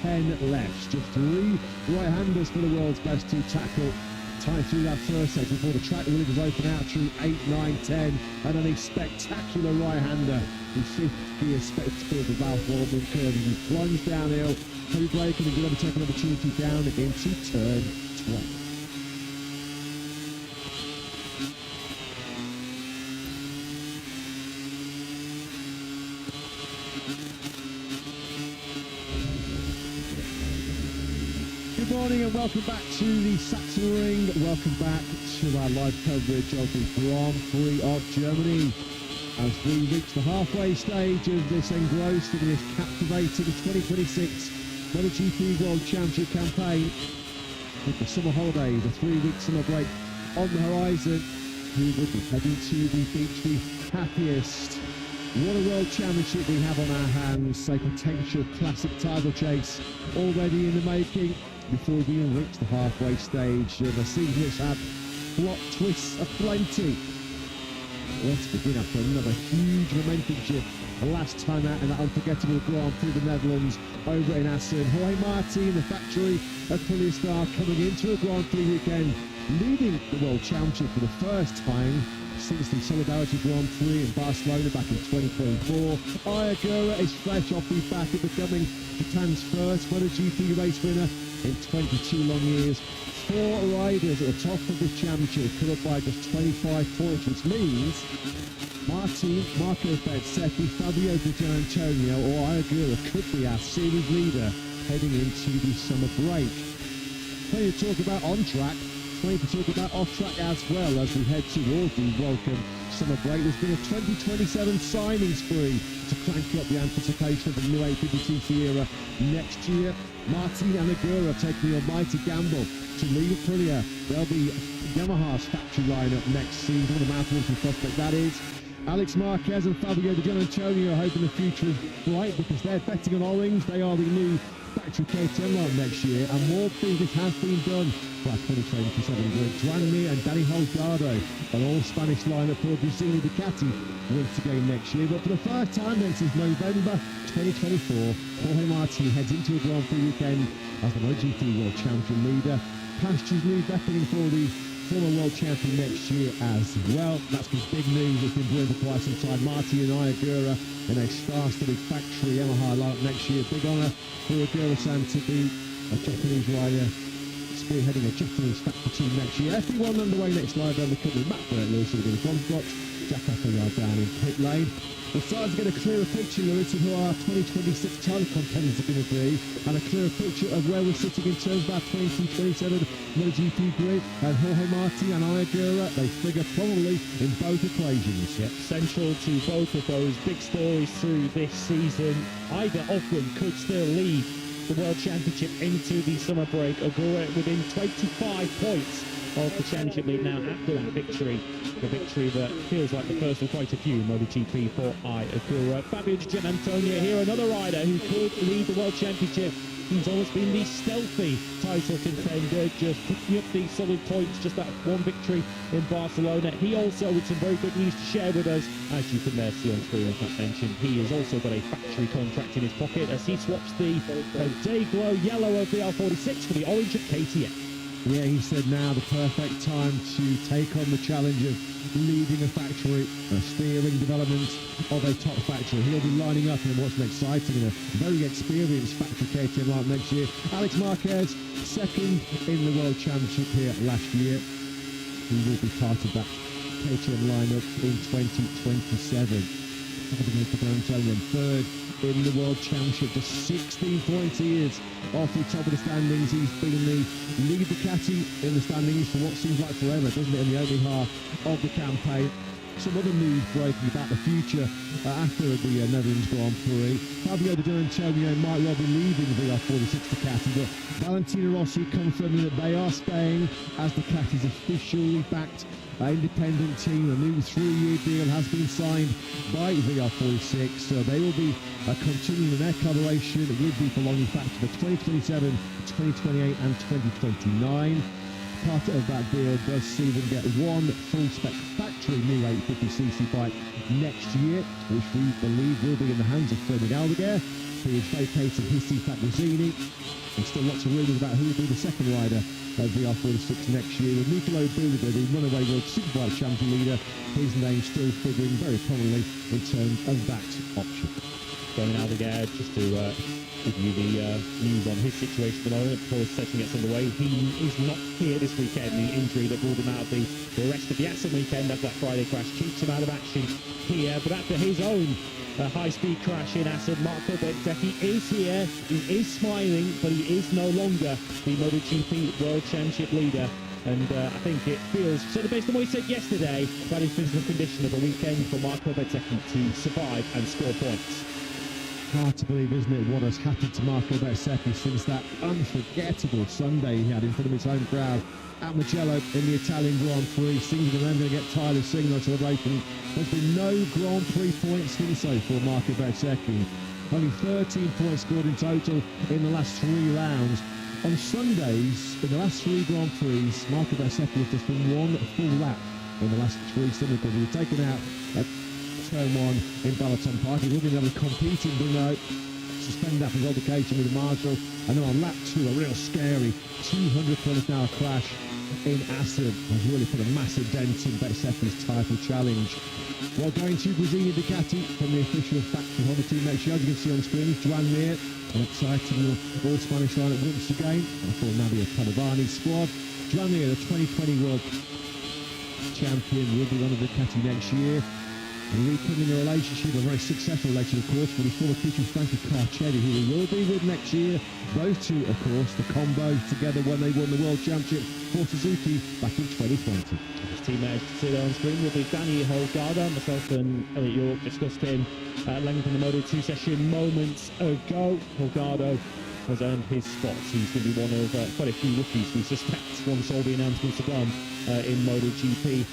10 left. Just 3 right-handers for the world's best to tackle. Time through that first set before the track really was open out through 8, 9, 10, and then a spectacular right-hander in 5th gear spectacle of the Ralph Walden curve. He plunged downhill, heavy braking, and did overtake an opportunity down into turn 12. Good morning and welcome back to the Sachsenring. Welcome back to our live coverage of the Grand Prix of Germany as we reach the halfway stage of this engrossed and this captivating 2026 MotoGP World Championship campaign. With the summer holidays, a 3-week summer break on the horizon, we will be heading to the beach the happiest. What a World Championship we have on our hands, a potential classic title chase already in the making. Before we even reach the halfway stage of a season that's had plot twists aplenty. Let's begin after another huge momentum shift. The last time out in that unforgettable Grand Prix of the Netherlands over in Assen. Jorge Martin, the factory of Prix coming into a Grand Prix weekend, leading the World Championship for the first time since the Solidarity Grand Prix in Barcelona back in 2024. Ayagura is fresh off the back of becoming Japan's first MotoGP race winner in 22 long years. 4 riders at the top of this championship, covered by just 25 points, which means Martin, Marco Bezzecchi, Fabio Di Gianantonio or Ayagura could be our series leader heading into the summer break. Plenty to talk about on track, plenty to talk about off track as well as we head towards the welcome summer break. There's been a 2027 signing spree to crank up the anticipation of the new 850cc era next year. Martin and Agura taking the almighty gamble to leave Aprilia. They'll be Yamaha's factory lineup next season. What a mouthful of prospect that is. Alex Marquez and Fabio Di Gianantonio are hoping the future is bright because they're betting on orange. They are the new factory KTM lineup next year, and more business has been done by 2027 grid. Joan Mir and Danny Holgado, an all-Spanish lineup for Gresini Ducati once again next year. But for the first time then since November 2024, Jorge Martin heads into a Grand Prix weekend as the MotoGP World Champion leader. Pastures new beckoning for the former world champion next year as well. That's been big news. It's been brewing for quite some time. Martin and Agura in a star-studded factory Yamaha lineup next year. Big honour for Agura-san to be a Japanese rider spearheading a Japanese factory team next year. FP1 underway next live around the country. Matt Burt Lewis will be the front spot. Jack Appleyard down in pit lane. We're starting to get a clearer picture, Lewis, of who our 2026 title contenders are going to be, and a clearer picture of where we're sitting in terms of our 2027 MotoGP grid. And Jorge Martin and Agura, they figure probably in both equations. Yep, central to both of those big stories through this season. Either of them could still lead the World Championship into the summer break. Agura within 25 points of the championship lead now after that victory. The victory that feels like the first of quite a few MotoGP for Agura. Fabio Di Gianantonio here, another rider who could lead the World Championship. He's always been the stealthy title contender, just picking up these solid points, just that one victory in Barcelona. He also, with some very good news to share with us, as you can see on screen, as Matt mentioned, he has also got a factory contract in his pocket as he swaps the day-glow yellow of the R46 for the orange of KTM. Yeah, he said now the perfect time to take on the challenge of leading a factory, steering development of a top factory. He'll be lining up in what's an exciting and a very experienced factory KTM lineup next year. Alex Marquez, second in the World Championship here last year. He will be part of that KTM lineup in 2027. Antonio third in the World Championship, just 16 points he is off the top of the standings. He's been the lead Ducati in the standings for what seems like forever, doesn't it, in the opening half of the campaign. Some other news breaking about the future after the Netherlands Grand Prix. Fabio Di Gianantonio might well be leaving the VR46 Ducati, but Valentino Rossi confirming that they are staying as Ducati's officially backed independent team. A new 3-year deal has been signed by VR46, so they will be continuing their collaboration with the belonging factor for 2027, 2028 and 2029. Part of that deal does see them get one full-spec factory new 850cc bike next year, which we believe will be in the hands of Ferdinand Aldeguer, who is vacating his seat at Gresini. There's still lots of rumours about who will be the second rider at VR46 next year. With Nicolo Buda, the runaway World Superbike champion leader, his name still figuring very prominently in terms of that option. Ferdinand Aldeguer, just to give you the news on his situation at the moment before the session gets underway. He is not here this weekend. The injury that ruled him out of the rest of the Assen weekend after that Friday crash keeps him out of action here. But after his own high-speed crash in Assen, Marco Bezzecchi is here. He is smiling, but he is no longer the MotoGP World Championship leader. And I think it feels, sort of based on what he said yesterday, that is physical condition of a weekend for Marco Bezzecchi to survive and score points. Hard to believe, isn't it, what has happened to Marco Bezzecchi since that unforgettable Sunday he had in front of his home crowd at Mugello in the Italian Grand Prix. Singing, and I'm going to get tired of singing that celebration. There's been no Grand Prix points since so for Marco Bezzecchi. Only 13 points scored in total in the last 3 rounds. On Sundays, in the last 3 Grand Prix, Marco Bezzecchi has just been one full lap in the last 3 Sundays. He was taken out at turn 1 in Balaton Park. He wasn't able to compete in Brno, suspended after his altercation with the marshal, and then on lap 2 a real scary 200 km/h crash in Assen has really put a massive dent in Bezzecchi's title challenge. While going to Gresini Ducati from the official factory Honda team next year, as you can see on screen, Joan Mir, an exciting all-Spanish lineup once again for Nadia Padovani's squad. Joan Mir, the 2020 World Champion, will be on the Ducati next year. rekindling a relationship, a very successful relationship, of course, with his former teacher Frankie Carcetti, who he will be with next year. Those two, of course, the combo together when they won the World Championship for Suzuki back in 2020. His teammate considered on screen will be Danny Holgado. Myself and Elliot York discussed him at length in the Moto2 session moments ago. Holgado has earned his spot. He's going to be one of quite a few rookies we suspect once all the announcements are done in MotoGP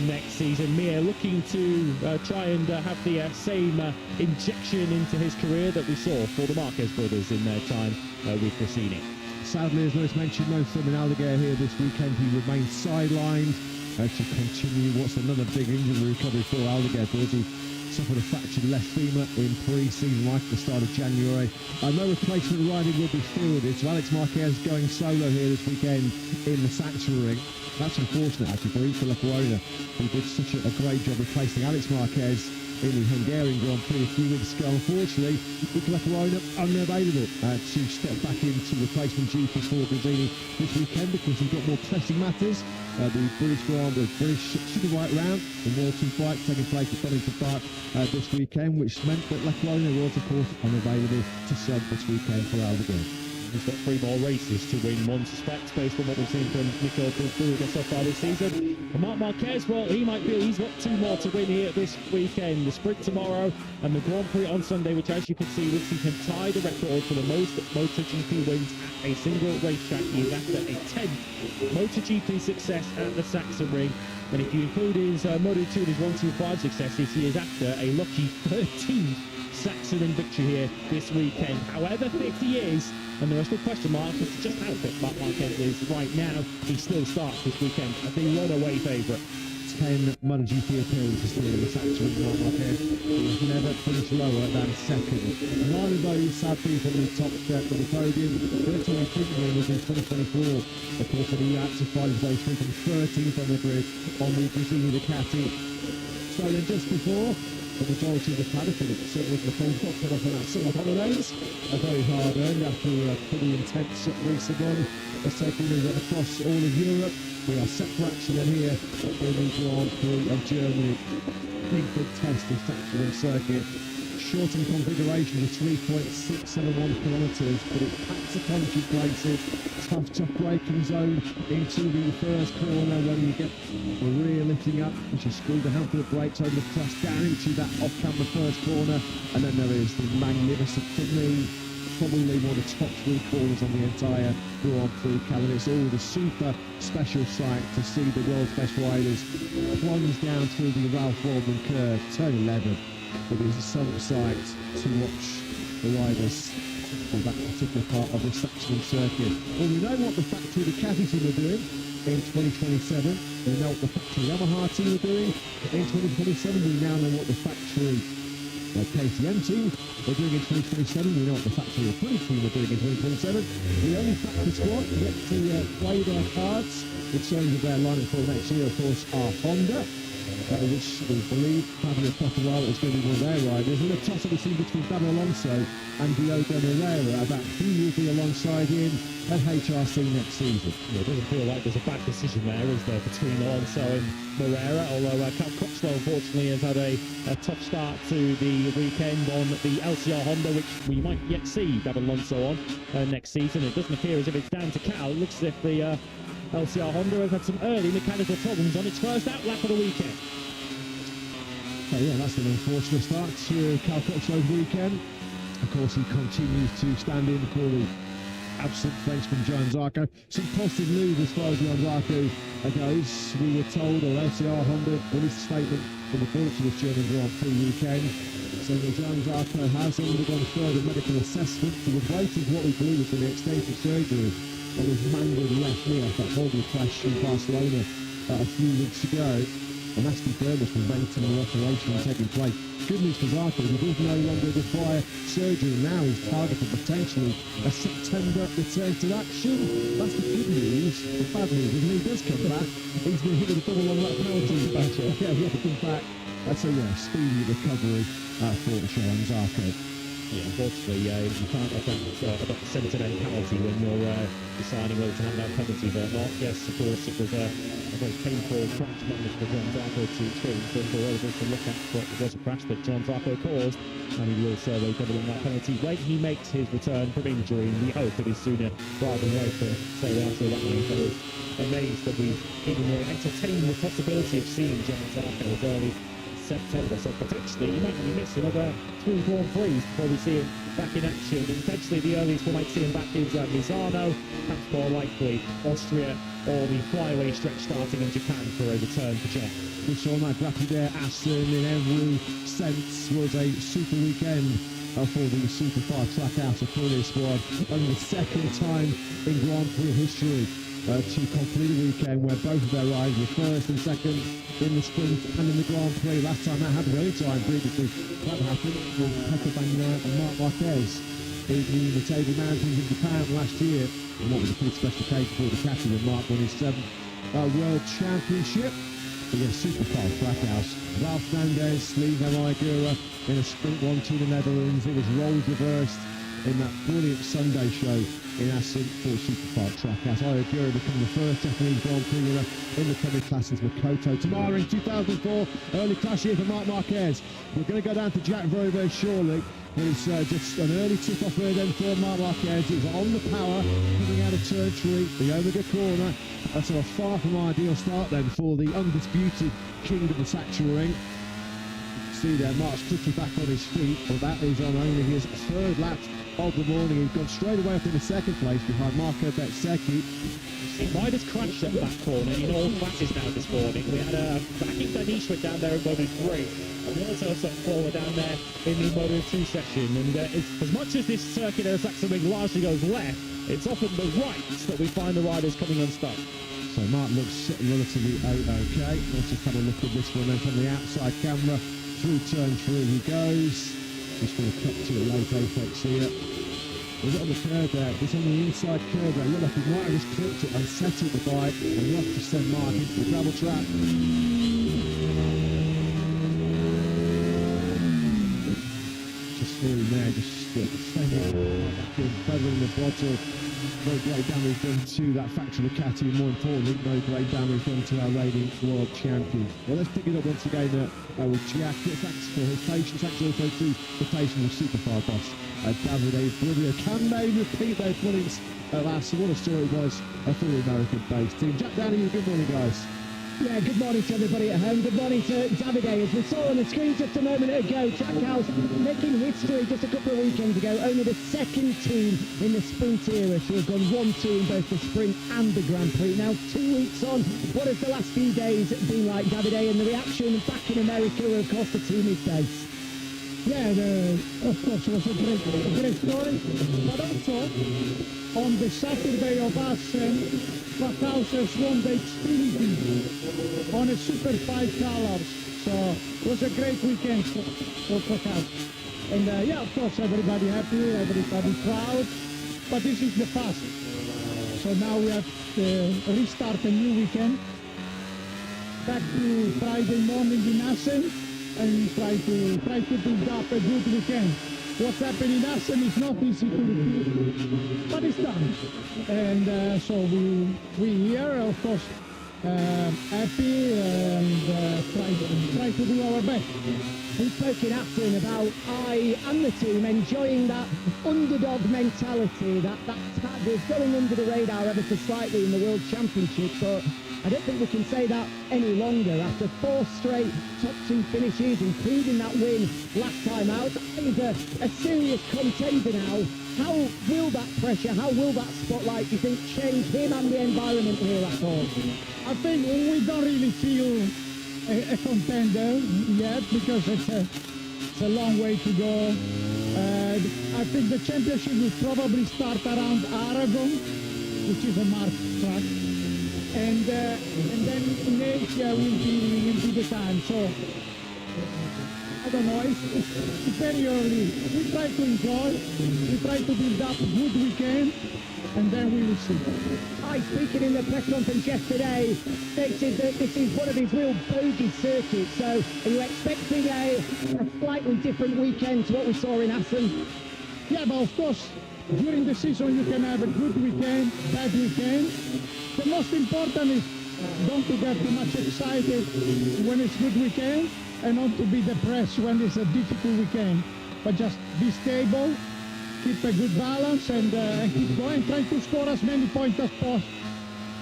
next season. Mir looking to try and have the same injection into his career that we saw for the Marquez brothers in their time with Rossini. Sadly, as Lewis mentioned, no Simon Aldeguer here this weekend. He remains sidelined to continue what's another big injury recovery for Aldeguer, because he suffered a fractured left femur in pre-season right at the start of January. No replacement riding will be fielded, so Alex Marquez going solo here this weekend in the Sachsenring. That's unfortunate actually for Ika Lecuona, who did such a great job replacing Alex Marquez in the Hungarian Grand Prix a few weeks ago. Unfortunately, Ika Lecuona unavailable to step back into replacement duties for Grazini this weekend because he's got more pressing matters. The British Superbike round, the Moto2 Practice taking place at Donington Park this weekend, which meant that Lecuona was, of course, unavailable to sub this weekend for Aldeguer. He's got 3 more races to win, one suspects, based on what we've seen from Nico Bulgaga so far this season. And Marc Marquez, well, he's got 2 more to win here this weekend. The sprint tomorrow and the Grand Prix on Sunday, which, as you can see, would see him tie the record for the most MotoGP wins at a single racetrack. He is after a 10th MotoGP success at the Sachsenring. And if you include his Moto2 and his 125 successes, he is after a lucky 13th Sachsenring victory here this weekend. However fit he is, and there are still question marks as to just how fit Marc Marquez is right now, he still starts this weekend as the runaway favourite. 10 MotoGP appearances here in the Sachsenring. Marc Marquez has never finished lower than second. 9 of those sadly from the top step of the podium. 13 frequently was in 2024. Of course, when he had to fight his way through from 13th on the grid on the Grazini Ducati. So then just before, the majority of the paddock, and certainly the full top cut off on our summer holidays, a very hard earned after a pretty intense recent one. Let's take it across all of Europe. We are set for action in here in the Grand Prix of Germany. Big test of Sachsenring circuit. Shortened configuration of 3.671 kilometres, but it packs a country places. Tough braking zone into the first corner when you get the rear lifting up, which is screwed a handful of brakes over the thrust down into that off-camber first corner, and then there is the magnificent, for me, probably one of the top 3 corners on the entire Grand Prix calendar. It's always a super special sight to see the world's best riders plunge down through the Ralph Waldman curve, turn 11. It is a summer sight to watch the riders for that particular part of the Sachsenring circuit. Well, we know what the factory Ducati team are doing in 2027. We know what the factory Yamaha team are doing in 2027. We now know what the factory KTM team are doing in 2027. We know what the factory Prix team are doing in 2027. The only factory squad yet to play their cards in terms of their lineup for next year, of course, are Honda, which we believe Fabio Quartararo is going to be one of their riders. And the toss-up we've seen between Fabio Alonso and Diogo Moreira about who will be alongside him at HRC next season. Yeah, it doesn't feel like there's a bad decision there, is there, between Alonso and Moreira, although Cal Crutchlow unfortunately has had a tough start to the weekend on the LCR Honda, which we might yet see David Alonso on next season. It doesn't appear as if it's down to Cal. It looks as if the LCR Honda has had some early mechanical problems on its first out lap of the weekend. Oh yeah, that's an unfortunate start to Cal Crutchlow's weekend. Of course, he continues to stand in for the absent Frenchman Joan Zarco. Some positive news as far as Joan Zarco goes. We were told, or LCR Honda released a statement from the build to this German Grand Prix weekend, saying that Joan Zarco has undergone further medical assessment. He was waiting for what we believe was an extensive surgery on his mangled left knee after that horrible crash in Barcelona a few weeks ago. And that's confirmed as preventing the operation taking place. Good news for Zarco, he does no longer require surgery. Now he's targeted potentially a September return to action. That's the good news. The bad news is when he does come back, he's been hit with a double on that penalty. Yeah, welcome back. That's a speedy recovery for Joan Zarco. Yeah, unfortunately, you can't adopt a centre-end penalty when you're deciding whether to hand out penalties or not. Yes, of course, it was a very painful crash moment for John Zarco to experience, but for all of us to look at what was a crash that John Zarco caused, and he will serve a double in that penalty when he makes his return from injury. And we hope it is sooner rather than later. So after that means I was amazed that we even entertained the possibility of seeing John Zarco as early September, so potentially you might be missing another 2 Grand Prix before we see him back in action. And potentially the earliest we might see him back is Misano, perhaps more likely Austria, or the flyaway stretch starting in Japan for a return for Jeff. We saw that graphic there. Aston in every sense was a super weekend for the Supercar Trackhouse Aprilia squad. Only the second time in Grand Prix history to complete a weekend where both of their riders were first and second in the sprint and in the Grand Prix. Last time that happened, the only time previously that happened was Pecco Bagnaia and Marc Marquez in the table mountains in Japan last year. And what was a pretty special occasion for the captain when Marc won his 7th World Championship against Supercar Trackhouse. Ralph Fernandez leading Aigura in a sprint 1-2 in the Netherlands. It was roles reversed in that brilliant Sunday show in Aston for Supercar Trackhouse. Aigura becoming the first Japanese Grand Prix winner in the Premier Class since Makoto Tamara in 2004. Early crash here for Marc Marquez. We're going to go down to Jack very, very shortly. But it's just an early tip-off there then for Marc Marquez. It was on the power coming out of turn 3, the Omega corner. That's a far from ideal start then for the undisputed king of the Sachsenring. See there, Mark's quickly back on his feet, but that is on only his 3rd lap of the morning. He's gone straight away up in the 2nd place behind Marco Bezzecchi. Riders crashed at that corner in all classes now this morning. We had I think Danish went down there in Moto3, and we also saw forward down there in the Moto2 session. And as much as this circuit of Sachsenring largely goes left, it's often the right that we find the riders coming unstuck. So Mark looks relatively okay. Let's just have a look at this one then from the outside camera. Through turn 3 he goes. Just going to cut to a late apex here. We've got on the curve there. It's on the inside curve there. Look like he might have just clipped it and settled the bike and rough to send Mark into the gravel track. Just through there, just sending it back in, feathering the bottle. No great damage done to that factory Ducati, and more importantly, no great damage done to our reigning world champion. Well, let's pick it up once again with Jack. Thanks for his patience. Thanks also to the patience of Supercar boss Davide Brivio. Can they repeat their brilliance at last? What a story it was for the American-based team. Jack Downey, good morning, guys. Yeah, good morning to everybody at home. Good morning to Davide. As we saw on the screen just a moment ago, Trackhouse making history just a couple of weekends ago. Only the 2nd team in the sprint era to have gone 1-2 in both the sprint and the Grand Prix. Now, 2 weeks on, what has the last few days been like, Davide? And the reaction back in America, of course, the team is based. Yeah, of course, it was a great story, but also on the Saturday of us, Trackhouse has won the Xfinity on a Super 5 colors, so it was a great weekend for Trackhouse. And yeah, of course, everybody happy, everybody proud, but this is the past. So now we have to restart a new weekend, back to Friday morning in Assen, and try to build up a good weekend. What's happened in Assen is not easy to repeat, but it's done. And so we here, of course, happy and try to do our best. We spoke in Assen about I and the team enjoying that underdog mentality, that tag of going under the radar ever so slightly in the World Championship, but I don't think we can say that any longer. After 4 straight top 2 finishes, including that win last time out, he's a serious contender now. How will that pressure, how will that spotlight, do you think, change him and the environment here at all? I think we don't really feel a contender yet because it's a long way to go. I think the championship will probably start around Aragon, which is a marked track. And then in Asia will be the time. So I don't know. It's very early. We try to enjoy. We try to build up a good weekend, and then we will see. I, speaking in the press conference yesterday, stated that this is one of his real bogey circuits. So are you expecting a slightly different weekend to what we saw in Assen? Yeah, but of course, during the season you can have a good weekend, bad weekend. The most important is don't to get too much excited when it's good weekend and not to be depressed when it's a difficult weekend. But just be stable, keep a good balance, and keep going, trying to score as many points as possible.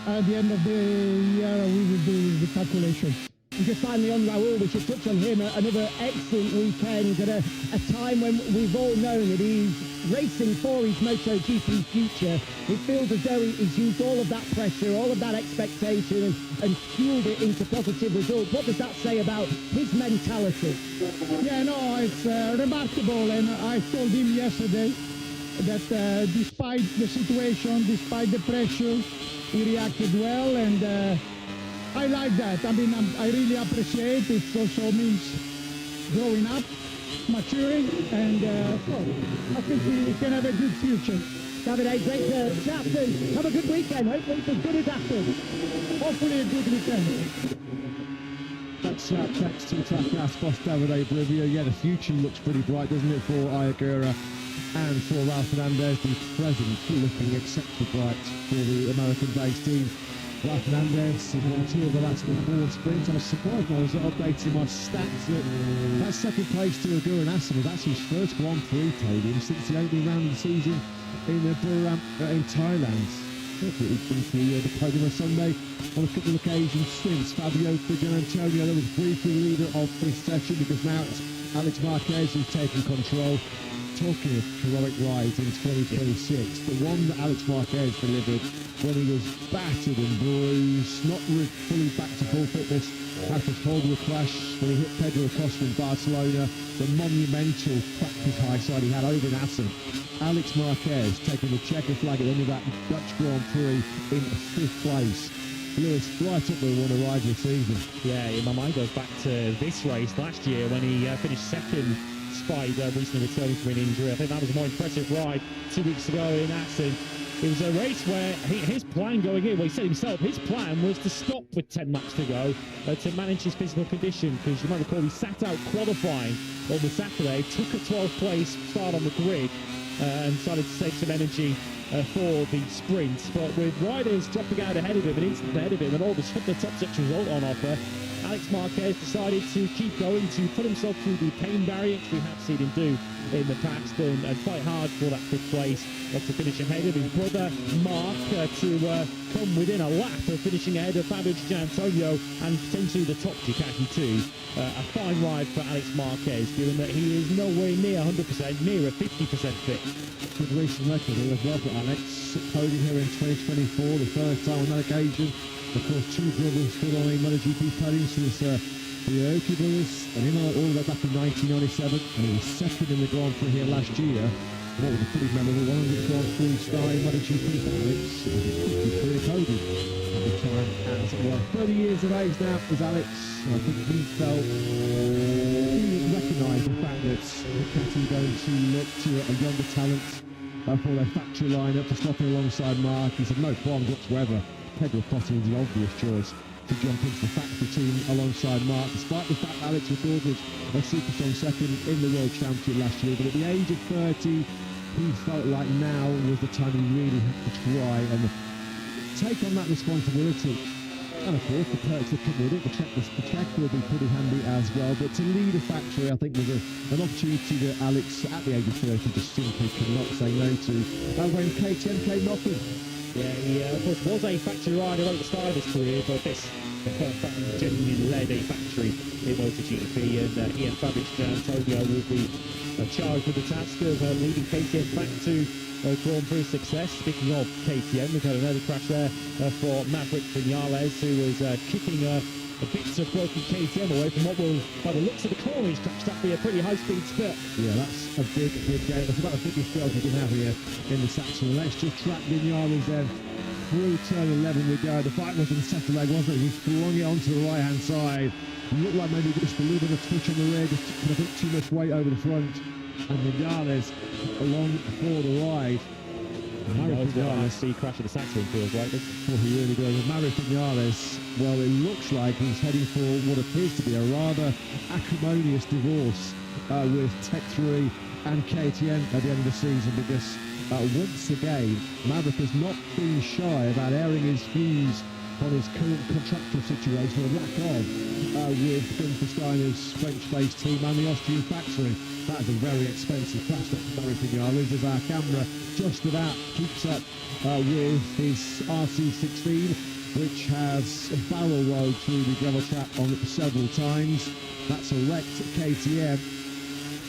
At the end of the year, we will do the calculation. And just finally on Raul, we should touch on him. Another excellent weekend at a time when we've all known that he's racing for his MotoGP future. It feels as though he's used all of that pressure, all of that expectation and fueled it into positive results. What does that say about his mentality? Yeah, no, it's remarkable, and I told him yesterday that despite the situation, despite the pressure, he reacted well, and I like that. I mean, I really appreciate it. It also means growing up, maturing, and I think we can have a good future. Davide, great chapter. Have a good weekend. Hopefully it's as good as Assen. Hopefully a good weekend. Thanks to Trackhouse boss Davide Brivio. Yeah, the future looks pretty bright, doesn't it, for Ayagura and for Ralph Fernandez. The present looking exceptionally bright for the American-based team. Ralph Fernandez won 2 of the last 4 sprints. I was surprised when I was updating my stats that second place to Ayagura and Assen was actually his first Grand Prix podium since the opening round of the season in Buram in Thailand. He's been to the podium on Sunday on a couple of occasions since. Fabio Di Gianantonio, that was briefly the leader of this session, because now it's Alex Marquez who's taking control. Talking of heroic rides in 2026, the one that Alex Marquez delivered when he was battered and bruised, not fully back to full fitness after his horrible crash when he hit Pedro Acosta in Barcelona, the monumental practice high side he had over in Assen. Alex Marquez taking the checker flag at the end of that Dutch Grand Prix in 5th place. Lewis, right up there, one of the rides of the season. Yeah, my mind goes back to this race last year when he finished second despite recently returning from an injury. I think that was a more impressive ride 2 weeks ago in Assen. It was a race where his plan going in, well, he said himself, his plan was to stop with 10 laps to go to manage his physical condition, because you might recall he sat out qualifying on the Saturday, took a 12th place start on the grid and decided to save some energy for the sprint. But with riders dropping out ahead of him and instant ahead of him and all the top section result on offer, Alex Marquez decided to keep going, to put himself through the pain barrier, which we have seen him do in the past, and fight hard for that 5th place, to finish ahead of his brother Mark, to come within a lap of finishing ahead of Fabio Di Gianantonio and potentially the top Ducati too. A fine ride for Alex Marquez, given that he is nowhere near 100%, near a 50% fit. Good recent record here as well for Alex. Podium here in 2024, the first time on that occasion. Of course, 2 brothers still on a MotoGP podium since the Aoki brothers, and him all the way back in 1997, and he was second in the Grand Prix here last year. What was a pretty memorable 100th Grand Prix start in MotoGP for Alex. It was a 50-3 podium at the time as well. 30 years of age now is Alex. I think he felt he recognised the fact that Ducati going to look to a younger talent for their factory lineup to slot in alongside Mark. He said no qualms whatsoever. Pedro Acosta was the obvious choice to jump into the factory team alongside Mark, despite the fact Alex recorded a super strong second in the World Championship last year. But at the age of 30, he felt like now was the time he really had to try and take on that responsibility. And of course, the perks that come with it, the check will be pretty handy as well. But to lead a factory, I think, was an opportunity that Alex, at the age of 30, just simply could not say no to. When KTM came knocking. Yeah, he of course was a factory rider at the start of his career, but this genuinely led a factory in MotoGP, and he and Fabio Di Gianantonio will be charged with the task of leading KTM back to Grand Prix success. Speaking of KTM, we've had another crash there for Maverick Vinales, who was kicking a bit of broken KTM away from what will, by the looks of the corner, he's tracked up be a pretty high-speed spurt. Yeah, that's a big game. That's about the biggest field you can have here in the Sachsenring. Let's just track Vinales then through turn 11 we go. The fight was in the second leg, wasn't it? He flung it onto the right-hand side. It looked like maybe just a little bit of twitch on the rear, just put a bit too much weight over the front. And Vinales along for the ride. That was a Vinales, high-speed crash at the Sachsenring feels like. well, he really does. Mario Vinales, well, it looks like he's heading for what appears to be a rather acrimonious divorce with Tech3 and KTM at the end of the season, because once again, Maverick has not been shy about airing his views on his current contractual situation, or lack of, with Gunther Steiner's French-based team and the Austrian factory. That is a very expensive crash that Maverick Vinales, as our camera just about keeps up with his RC16, which has barrel rolled through the gravel trap on it several times. That's a wrecked KTM.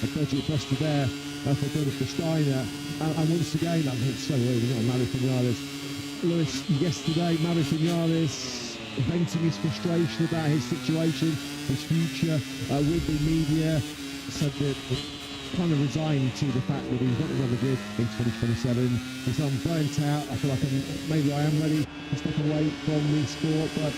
A budget buster there for Gunther Steiner. And once again, that hits so early, not Maverick Vinales. Lewis, yesterday, Maverick Vinales venting his frustration about his situation, his future with the media, said that kind of resigned to the fact that he's not going to be good in 2027. He said, I'm burnt out, I feel like maybe I am ready to step away from the sport, but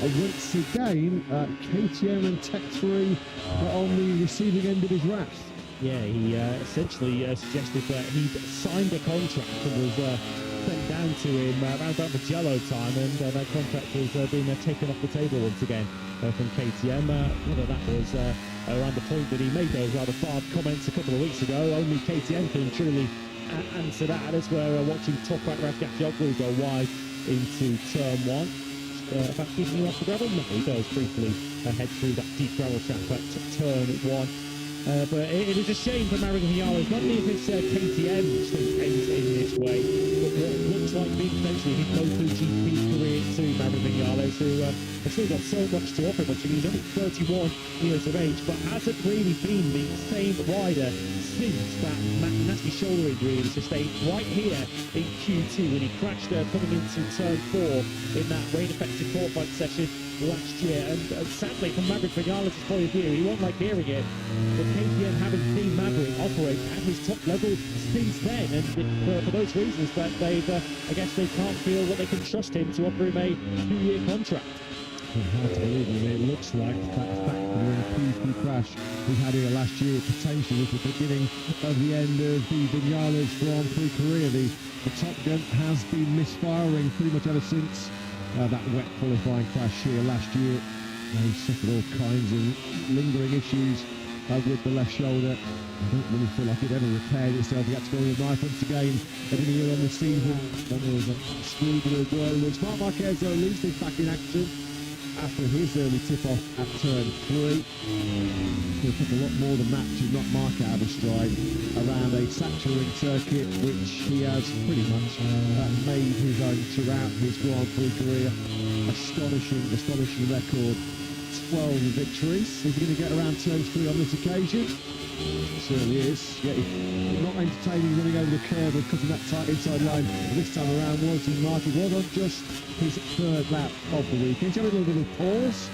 once again, KTM and Tech3 are on the receiving end of his wrath. Yeah, he essentially suggested that he'd signed a contract and was sent down to him around about Magello time, and that contract was being taken off the table once again from KTM. Whether that was around the point that he made those rather hard comments a couple of weeks ago, only KTM can truly answer that, as we're watching Toprak Razgatlioglu go wide into turn one. About keeping you off the gravel? No, he does briefly head through that deep gravel trap at turn one. But it is a shame for Maverick Vinales, not only if it's KTM still ends in this way, but what looks like being potentially his MotoGP career to Maverick Vinales, who has still got so much to offer, but he's only 31 years of age, but hasn't really been the same rider since that nasty shoulder injury he sustained right here in Q2 when he crashed coming into turn 4 in that rain-affected qualifying session last year. And sadly, from Maverick Vinales' point of view, he won't like hearing it, but KTM haven't seen Maverick operate at his top level since then, and for those reasons that they've, I guess they can't feel that they can trust him to offer him a 2-year contract. Hard to believe, it looks like that factory Prix crash we had here last year potentially was the beginning of the end of the Vinales Grand Prix career. The Top Gun has been misfiring pretty much ever since that wet qualifying crash here last year. He suffered all kinds of lingering issues with the left shoulder. I don't really feel like it ever repaired itself. He had to go on the knife once again every year on the season. Then there was a screamer as well, which Marc Marquez at least is back in action after his early tip-off at turn 3. He'll took a lot more than that to knock Mark out of his stride around a Sachsenring circuit, which he has pretty much made his own throughout his Grand Prix career. Astonishing record. 12 victories. Is he going to get around turn 3 on this occasion? Certainly is. Yeah, not entertaining running over the curve and cutting that tight inside line this time around, was he, Mark? It was on just his 3rd lap of the weekend. So a little bit of pause.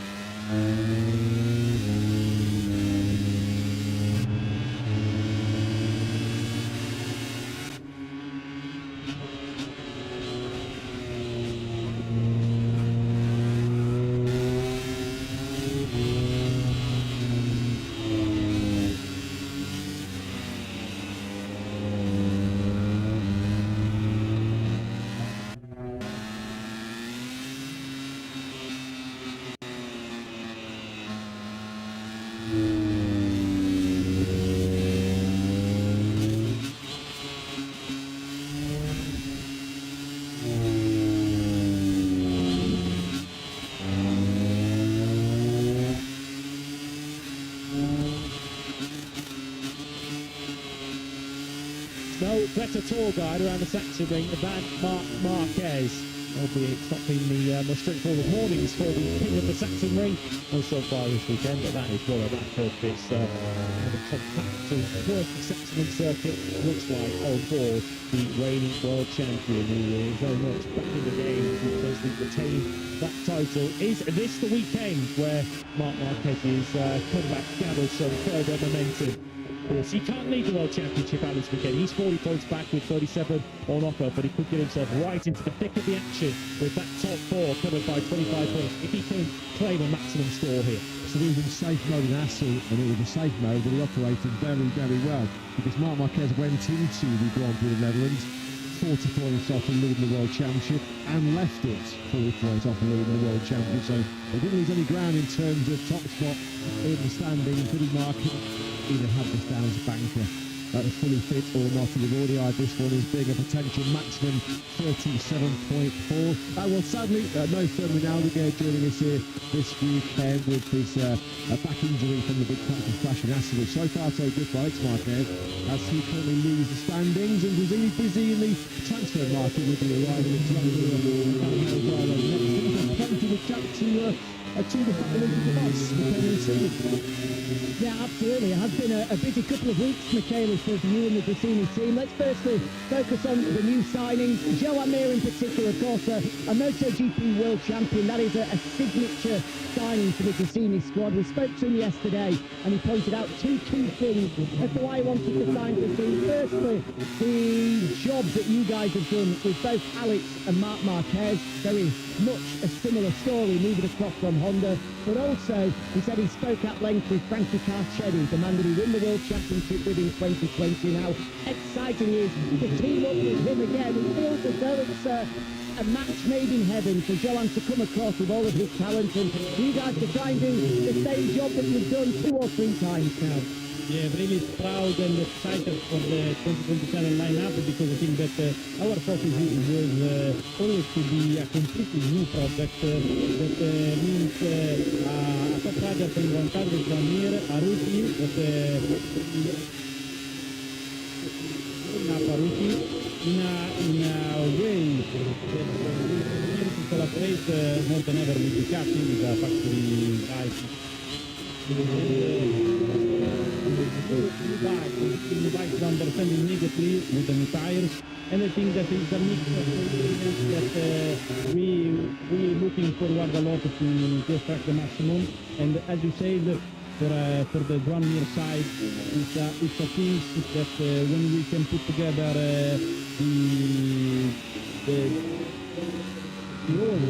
No better tour guide around the Sachsenring than Marc Marquez. Albeit it's not been the most straightforward mornings for the king of the Sachsenring so far this weekend, but that is one of that of this compact to work the Sachsenring circuit. Looks like on board the reigning world champion, who is very much back in the game because they retain that title. Is this the weekend where Marc Marquez is come back to gather some further momentum? Of course, he can't lead the World Championship out this weekend. He's 40 points back with 37 on offer, but he could get himself right into the thick of the action with that top 4 covered by 25 points if he can claim a maximum score here. So he was in safe mode in Assel, and it was a safe mode that he operated very, very well, because Marc Marquez went into the Grand Prix of the Netherlands 40 points off and leading the World Championship, and left it 40 points off and leading the World Championship. So they didn't lose any ground in terms of top spot in the standings. Didn't mark it, either had this down as a banker. Fully fit or not, and we've already eyed this one as being a potential maximum 37.4. Well, sadly, no Fermin Aldeguer joining us here this weekend with his back injury from the big practice crash in Assen. So far, so good for Alex Marquez, as he currently leads the standings, and Brazil is busy in the transfer market with the arrival of next. Plenty of chat to the fact that the boss, Yeah, absolutely. It has been a busy couple of weeks, Michele, for you and the Gresini team. Let's firstly focus on the new signings. Joan Mir in particular, of course, a MotoGP World Champion. That is a signature signing for the Gresini squad. We spoke to him yesterday, and he pointed out two key things as to why he wanted to sign for the team. Firstly, the job that you guys have done with both Alex and Marc Marquez. Very much a similar story, moving across from Honda. But also, he said he spoke at length with Frankie Carcetti, the man that he won the World Championship with in 2020. Now, exciting is to team up with him again. It feels as though it's a match made in heaven for Joan to come across with all of his talent, and you guys to try and do the same job that you've done 2 or 3 times now. Yeah, really proud and excited for the 2027 lineup, because I think that our focus was always to be a completely new project that means a top rider from Untitled Chapter, a rookie that a rookie in a way that will to collaborate more than ever with Ducati, with the factory guys. You bike to understand immediately with the new tires, and I think that it's a mix of ingredients that we looking forward a lot to extract the maximum. And as you said, for the Joan Mir side, it's a thing that when we can put together the old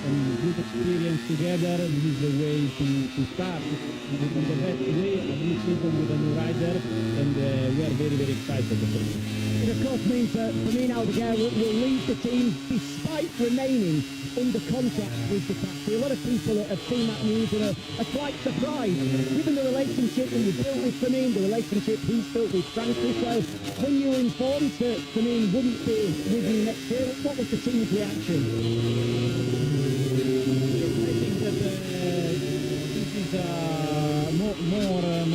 and good experience together, this is the way to start in the best way, a new season with a new rider, and we are very, very excited about it. It of course means that Fermin Aldeguer will leave the team despite remaining under contract with the factory. A lot of people have seen that news and are quite surprised, given the relationship that you built with Fermin, the relationship he's built with Frankie. So when you were informed that Fermin wouldn't be with you next year, what was the team's reaction? I think that this is more a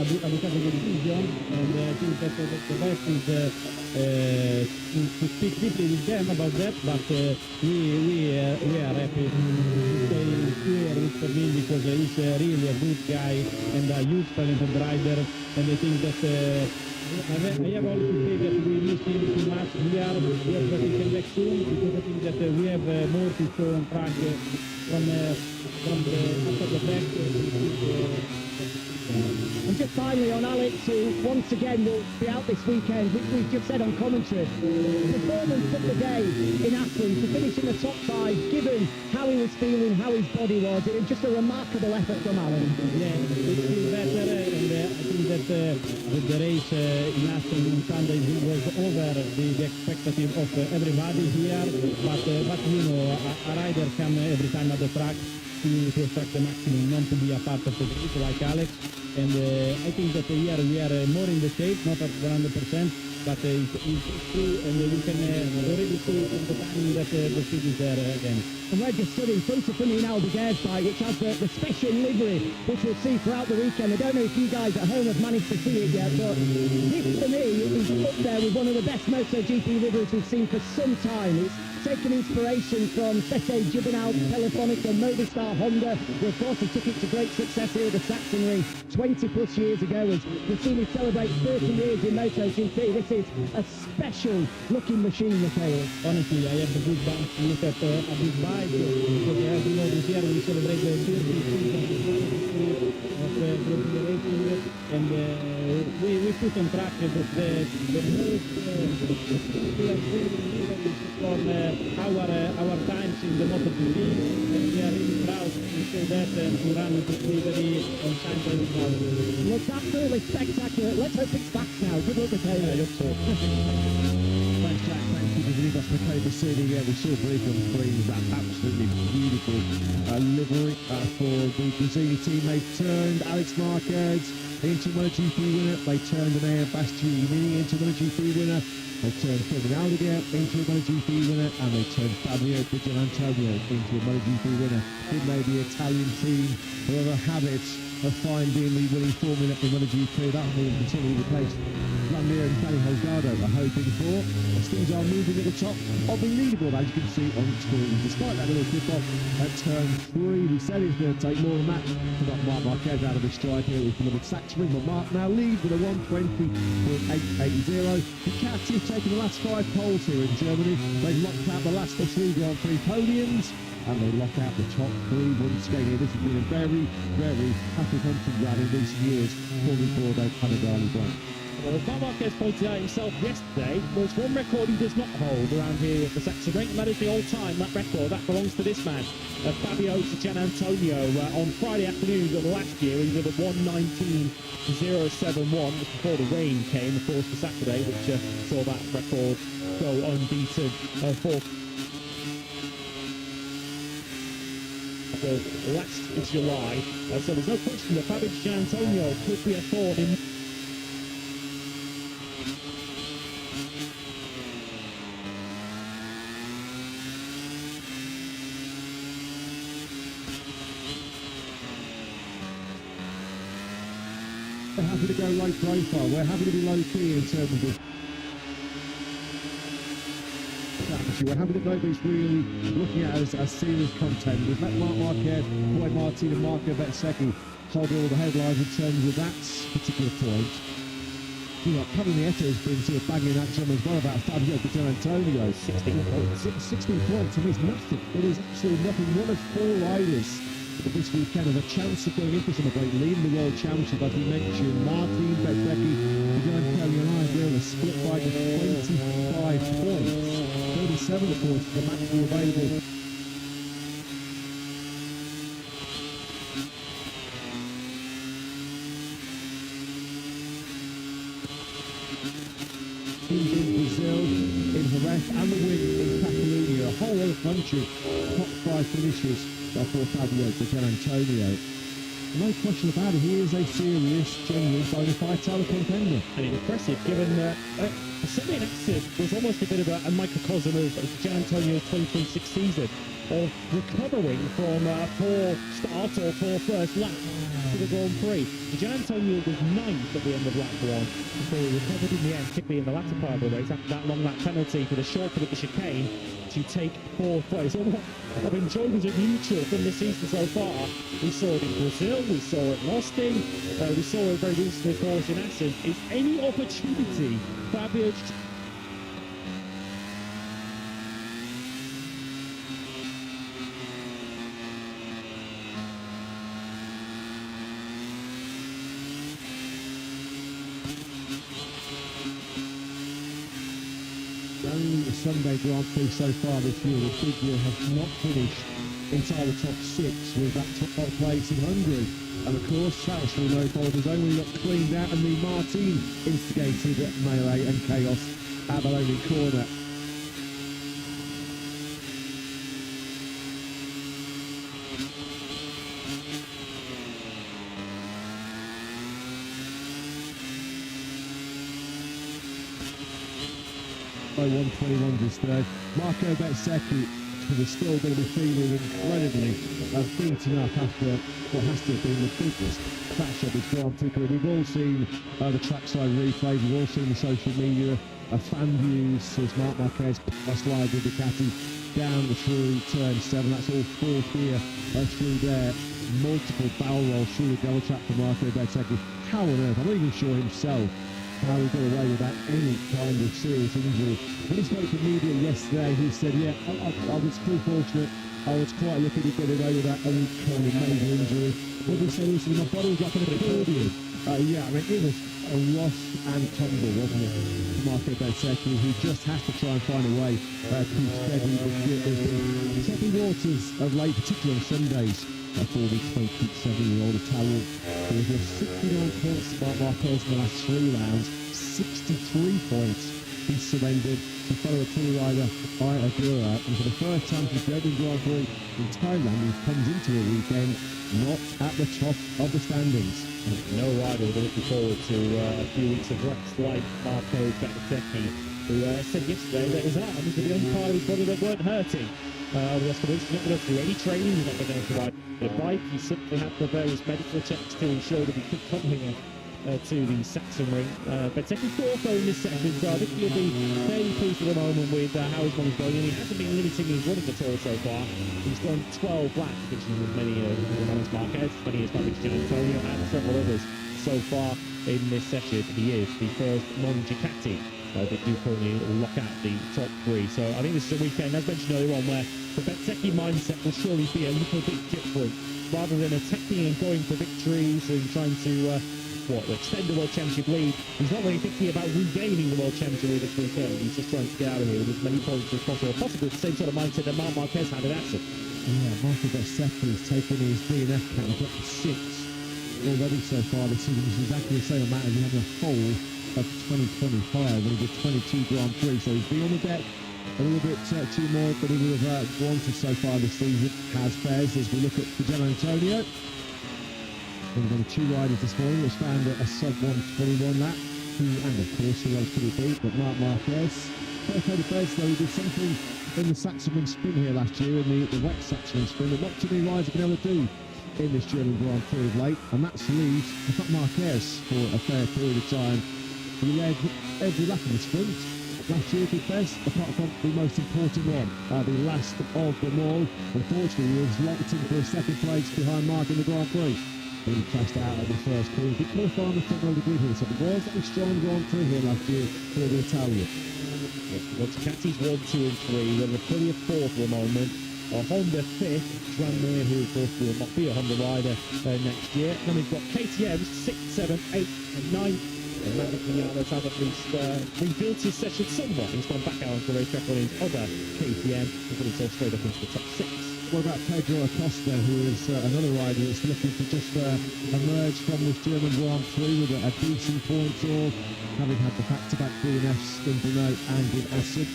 Ducati decision, and I think that the best is to speak deeply with them about that, but we are happy to stay here with Fermin, because he's really a good guy and a huge talented rider, and I think that I have always to say that we miss him too much. We are that he can back soon, because I think that we have more to show on track from the after the back. And just finally on Alex, who once again will be out this weekend, which we've just said on commentary. Performance of the day in Assen, to finish in the top 5, given how he was feeling, how his body was. It was just a remarkable effort from Alan. Yeah, it feels better, and I think that with the race in Assen on Sunday, it was over the expectation of everybody here, but you know, a rider come every time at the track to extract the maximum, not to be a part of the race like Alex. And I think that here we are more in the shape, not at 100%, but it's true, and we can already see the time that the speed is there again. And we're just stood in front of Fermin Aldeguer's bike, which has the special livery, which we'll see throughout the weekend. I don't know if you guys at home have managed to see it yet, but this for me is up there with one of the best MotoGP liveries we've seen for some time. It's taken inspiration from Sete Gibernau, Telefonica, Movistar, Honda, who of course took it to great success here at the Sachsenring 20 plus years ago, as we've seen it celebrate 30 years in MotoGP. This is a special looking machine, Michele. Honestly, I have the good chance to look at a big bike, because as you know, this year we celebrate the 30th of the racing, and we put on track the most from our times in the MotoGP, and we are really Bravo, scusate, saranno tutti liberi con sempre di nuovo. Looks absolutely spectacular. Let's hope it's back now. Good luck, Taylor. Thanks, Jack. Thank you. Did you leave us the code for CD? Yeah, we saw briefly on screen that absolutely beautiful livery for the Brazilian team. They turned Alex Marquez into MotoGP winner. They turned Anea Bastianini into MotoGP winner. They turned Kevin Aldiger into a MotoGP winner, and they turned Fabio Di Antonio into a MotoGP winner. It may be the Italian team who have a habit of finding the winning formula in MotoGP. That will continue to replace Landier and Danny Holgado are hoping for. As things are moving at the top of the leaderboard, as you can see on screen. Despite that little tip-off at turn 3, we said he's going to take more than that to knock Marc Marquez out of his stride here with the Sachsenring, but Marc now leads with a 1:20.880. Ducati have taken the last 5 poles here in Germany. They've locked out the last 3 Grand Prix podiums, and they lock out the top 3 once again. This has been a very, very happy hunting ground in recent years for the Bordeaux Panigale brand. Well, as Marc Marquez pointed out himself yesterday, there's one record he does not hold around here at the Sachsenring, and that is the all-time. That record, that belongs to this man, Fabio Di Antonio. On Friday afternoon of last year, he did a 1:19.071. Just before the rain came, of course, for Saturday, which saw that record go unbeaten for the last July. So there's no question that Fabio Di Antonio could be a thorn in. We're happy to go low profile. We're happy to be low key in terms of strategy. We're happy that nobody's really looking at us as serious content. We've let Marc Marquez, Boyd Martin and Marco Bezzecchi hold all the headlines in terms of that particular point. You know, Pablo Nieto has been sort of banging that drum as well about Fabio Di Antonio. 16 points. 16 points, and it's nothing. It is absolutely nothing. One of 4 riders this weekend have a chance of going into some great lead in the World Championship, as we mentioned. Martin, Bezzecchi, Di Antonio and Iron are split by 25 points. 37 of course, the maximum available. In Brazil, in Jerez, and the win in Catalonia, a whole other country, top 5 finishes for Fabio Di Antonio. No question about it, he is a serious, genuine, bona fide title contender. And impressive, given certainly Acid was almost a bit of a microcosm of Di Antonio's 2026 season, of recovering from a poor start or poor first lap to the Grand Prix. Di Antonio was 9th at the end of lap 1 before he recovered in the end, particularly in the latter part of the race after that long lap penalty for the shortcut at the chicane to take 4th place. All of enjoyment of neutral from the season so far. We saw it in Brazil, we saw it in Austin, we saw it very recently, of course, in Assen. Is any opportunity Fabio only the Sunday Grand Prix so far this year, the figure has not finished inside the top 6 with that top place in Hungary. And of course, Sachsenring no fault of his own when he got cleaned out and the Martin instigated melee and chaos at the only corner. By 1:21 just there. Marco Bezzecchi is still going to be feeling incredibly beaten up after what has to have been the biggest crash of his Grand Prix career. We've all seen the trackside replays, we've all seen the social media fan views as Marc Marquez slides with Ducati down through turn 7. That's all 4th here through there. Multiple barrel rolls through the double track for Marco Bezzecchi. How on earth? I'm not even sure himself how he got away without any kind of serious injury. When he spoke to media yesterday, he said, yeah, I was pretty fortunate I was quite lucky to get away with that kind of major injury. What we say recently, my body was like an accordion. Yeah, I mean, it was a rough and tumble, wasn't it? Marco Bezzecchi, who just has to try and find a way to keep steady. The choppy waters of late, particularly on Sundays, for the 27-year-old Italian. There was a 69 points by Marquez in the last 3 rounds, 63 points he surrendered to fellow Tour rider Aya Agura, and for the first time since the Open Grand Prix in Thailand, he comes into a weekend not at the top of the standings. No rider we're looking forward to a few weeks of rest like Marco Bezzecchi, who said yesterday that his arms were the only part of his body that weren't hurting. Over the rest of the week, he's not going to do any training, he's not going to ride a bike, he simply had the various medical checks to ensure that he could come here to the Sachsenring. Bezzecchi fourth though in this section, so I think he'll be fairly pleased at the moment with how his one is going, and he hasn't been limiting his running at all so far. He's done 12 laps, which is as many as Alex Marquez, as many as Gian Antonio, and several others so far in this session. He is the first non-Ducati that do currently lock out the top 3. So I think this is a weekend, as mentioned earlier on, where the Bezzecchi mindset will surely be a little bit different. Rather than attacking and going for victories and trying to extend the World Championship lead, he's not really thinking about regaining the World Championship lead this weekend. He's just trying to get out of here with as many points as possible. Possibly the same sort of mindset that Marc Marquez had at Assen. Yeah, Marco Bezzecchi has taken his DNF count up to 6 already so far this season, which is exactly the same amount as he had in the whole of 2025 when he did 22 Grand Prix. So he's been on the deck a little bit too more than he would have wanted so far this season, has Bez, as we look at Gian Antonio. We've got 2 riders this morning which found a sub-121 lap, and of course who else could it be but Marc Marquez. Coco de Bez, though, he did something in the Sachsenring sprint here last year, in the wet Sachsenring sprint, that not too many riders have been able to do in this German Grand Prix of late, and that's leads Marquez for a fair period of time. He led every lap in the sprint last year, did Bez, apart from the most important one, the last of them all. Unfortunately, he was locked in for a second place behind Marc in the Grand Prix. He crashed out at the first corner. He did qualify on the front row of the grid here, so it was a strong Grand Prix here last year for the Italian. Well, Ducati's 1, 2 and 3, with Aprilia 4th at the moment. Honda 5th, Tranmere, who of course will not be a Honda rider next year. Then we've got KTM's 6, 7, 8 and 9. And Maverick Vinales has at least rebuilt his session somewhat. He's gone back out onto the racetrack on his other KTM and put himself straight up into the top 6. What about Pedro Acosta, who is another rider that's looking to just emerge from this German Grand Prix with a decent point tour, having had the back-to-back DNFs in Brno and in Assen.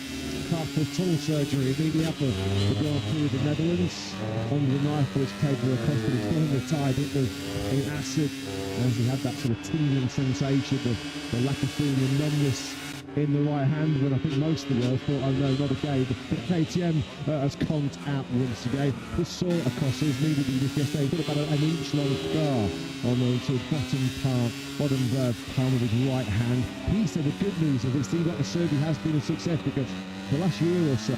Carpal tunnel surgery immediately after the Grand Prix of the Netherlands. Under the knife was Pedro Acosta, who's still retired in Assen, as he had that sort of tingling sensation of the lack of feeling and numbness in the right hand, when I think most of the world thought, oh no, not again. But KTM has conked out once again. We saw Acosta's needed this yesterday. He got about an inch-long scar on the sort of bottom palm of his right hand. He said the good news of it seems like the surgery has been a success, because the last year or so,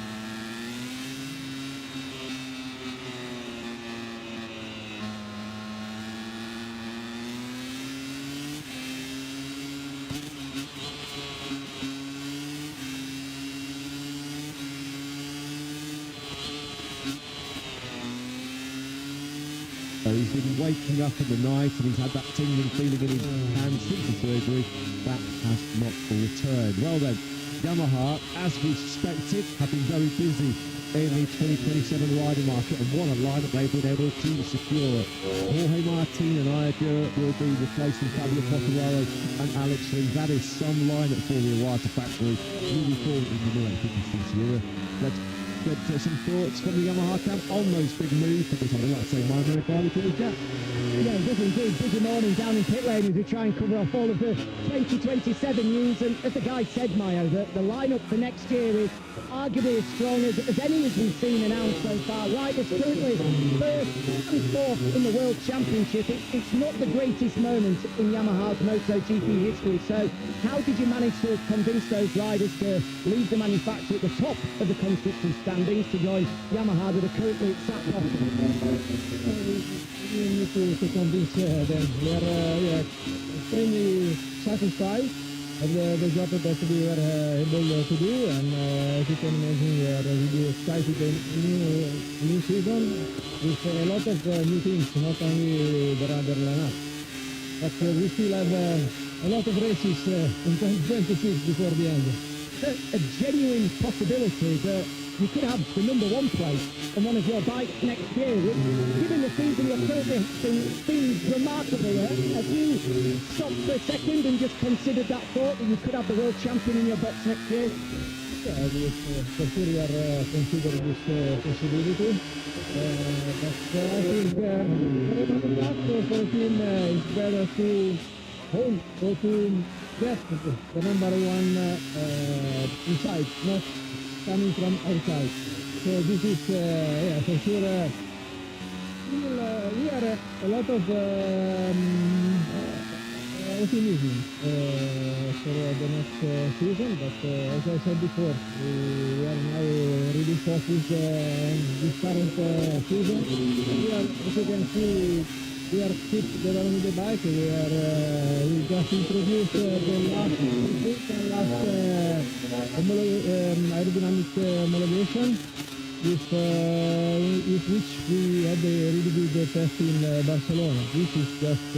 he's been waking up in the night and he's had that tingling feeling in his hand since the surgery. That has not returned. Well then, Yamaha, as we suspected, have been very busy in the 2027 rider market, and what a lineup they've been able to secure. Jorge Martin and Ayagura will be replacing Fabio Quartararo and Alex Ring. That is some lineup for the Iwata factory moving forward in the new this year. Let's get some thoughts from the Yamaha camp on those big moves, because I would like to say my very barbecue is Jack. Yeah, it does indeed. Busy morning down in pit lane as we try and cover off all of the 2027 news. And as the guy said, Mayo, the lineup for next year is arguably as strong as any as we've seen announced so far. Riders currently first and fourth in the World Championship. It's not the greatest moment in Yamaha's MotoGP history. So how did you manage to convince those riders to leave the manufacturer at the top of the constructors' standings to join Yamaha that are currently at Sackhoff? We need to convince them. We are extremely satisfied of the job that we were able to do, and as you can imagine, we are really excited in new season with a lot of new things, not only the rider lineup. But we still have a lot of races in 2026 before the end. A genuine possibility that you could have the #1 place on one of your bikes next year. Given the season you're currently seems remarkable, have you stopped for a second and just considered that thought that you could have the world champion in your box next year? Yeah, for sure we are considering this possibility. But I think for a team it's better to home or to get the #1 inside, not coming from outside. So this is, yeah, for sure, we are a lot of optimism for the next season, but as I said before, we are now really focused on this current season. We are, as you can see, we are keep developing the bike. We just introduced the last aerodynamic homologation, with which we had a really good test in Barcelona. This is just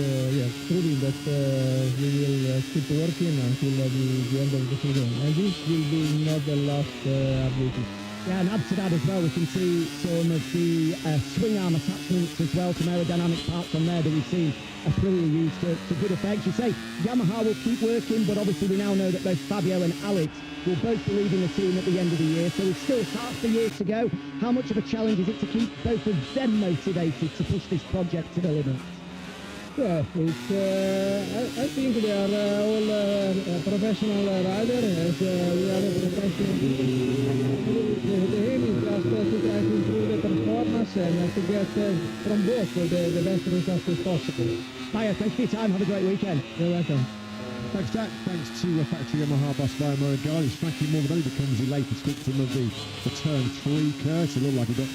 proving that we will keep working until the end of the season, and this will be not the last update. Yeah, and add to that as well, we can see some of the swing arm attachments as well, some aerodynamic parts on there that we've seen Aprilia used to good effect. You say Yamaha will keep working, but obviously we now know that both Fabio and Alex will both be leading the team at the end of the year, so there's still half the year to go. How much of a challenge is it to keep both of them motivated to push this project to the limit? Yeah, it's, I think they are all professional riders, as we are a professional. The aim is just to try to improve the performance and to get from both the best results as possible. Maya, thanks for your time. Have a great weekend. You're welcome. Thanks, Jack. Thanks to factory Yamaha boss by Morigani. Frankie Morgan becomes the latest victim of the turn 3 curse. It looked like he got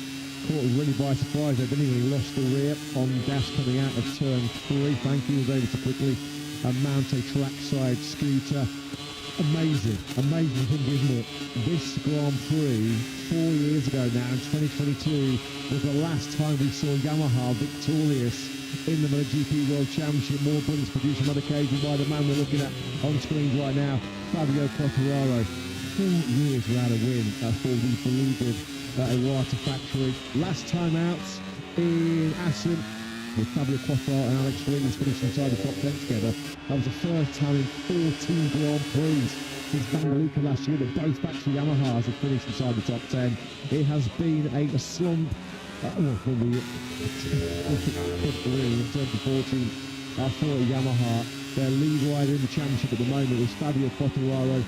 caught really by surprise. They didn't lost the rear on gas coming out of turn 3. Frankie was able to quickly mount a trackside scooter. Amazing thing, isn't it? This Grand Prix 4 years ago now, in 2022, was the last time we saw Yamaha victorious in the MotoGP World Championship. More points produced on that occasion by the man we're looking at on screens right now, Fabio Quartararo. 4 years without a win for the beleaguered Iwata factory. Last time out in Assen, with Fabio Quartararo and Alex Rins finished inside the top 10 together. That was the first time in 14 Grand Prix since Bangaloka last year that both factory Yamahas have finished inside the top 10. It has been a slump from the in terms of fortune for Yamaha. Their lead rider in the championship at the moment is Fabio Quartararo,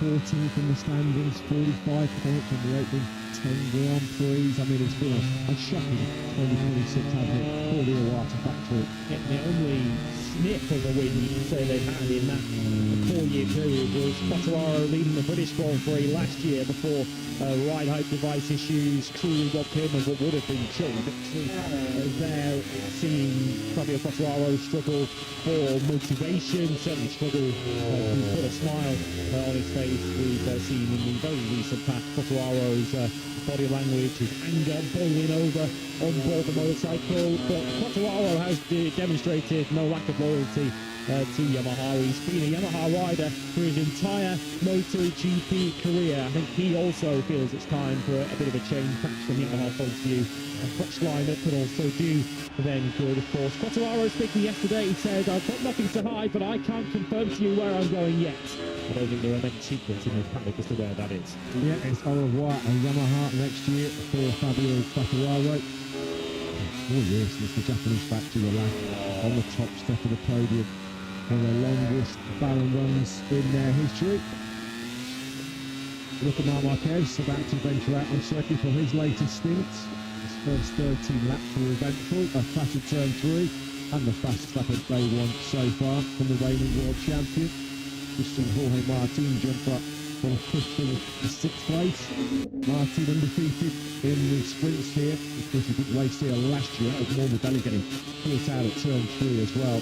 14th in the standings, 45 points on the opening 10 Grand Prix. I mean, it's been a shocking 2026, hasn't it, for the Iwata factory. The only sniff of a win you can say they've had in that 4-year period was Quartararo leading the British Grand Prix last year before ride height device issues truly robbed him of what would have been surely victory. There, seeing Fabio Quartararo struggle for motivation, certainly struggle to put a smile on his face. We've seen in the very recent past Quartararo's body language, his anger boiling over on board the motorcycle, but Quartararo has demonstrated no lack of loyalty to Yamaha. He's been a Yamaha rider for his entire MotoGP career. I think he also feels it's time for a bit of a change, perhaps from Yamaha point of view. A fresh lineup could also do then good, of course. Quartararo speaking yesterday, he said, I've got nothing to hide, but I can't confirm to you where I'm going yet. I don't think there are many secrets in this paddock as to where that is. Yeah, it's au revoir and Yamaha next year for Fabio Quartararo. 4 years since the Japanese factory were left on the top step of the podium in the longest Baron runs in their history. Look at Marc Marquez about to venture out on circuit for his latest stint. His first 13 laps were eventful, a fast turn 3 and the fastest lap of day 1 so far from the reigning world champion. We've seen Jorge Martin jump up from 5th to 6th place. Martin undefeated in the sprints here. Of course, he didn't race here last year. That was Morbidelli getting caught out at turn 3 as well.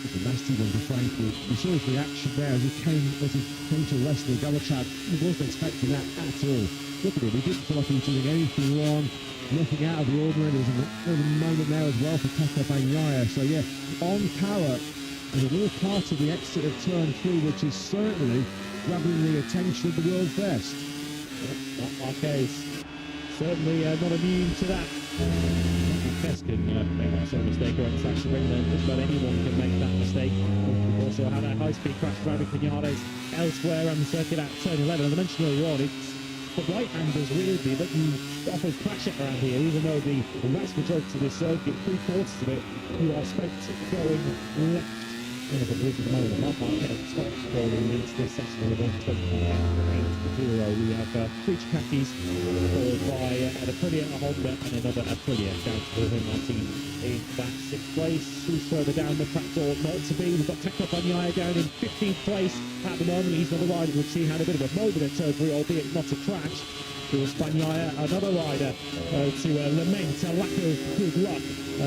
a nasty one to Frankie. You saw his reaction there as he came to wrestling. Galachad wasn't expecting that at all. Look at him, he didn't feel like he was doing anything wrong, nothing out of the ordinary. There was a moment there as well for Pekka Bagnaia. So yeah, on power, and a real part of the exit of turn 3, which is certainly grabbing the attention of the world's best. Marquez certainly not immune to that. Marquez can make that sort of mistake around Sachsenring, then just about anyone can make that mistake. We've also had a high-speed crash driving Pinata's elsewhere on the circuit at turn 11. As I mentioned earlier on, it's the right-handers weirdly that you often crash it around here, even though the vast majority of this circuit, 3/4 of it, you are spent going left. And if it was at the moment, Marquez stops falling into this session with 1:28.0. We have 3 Ducatis followed by an Aprilia, a Honda, and another Aprilia down to Jorge Martin in that 6th place. Who's further down the track or not to be? We've got Pekka Bagnaia down in 15th place at the moment. He's not a rider which he had a bit of a moment at turn 3, albeit not a crash. It was Bagnaia, another rider, to lament a lack of good luck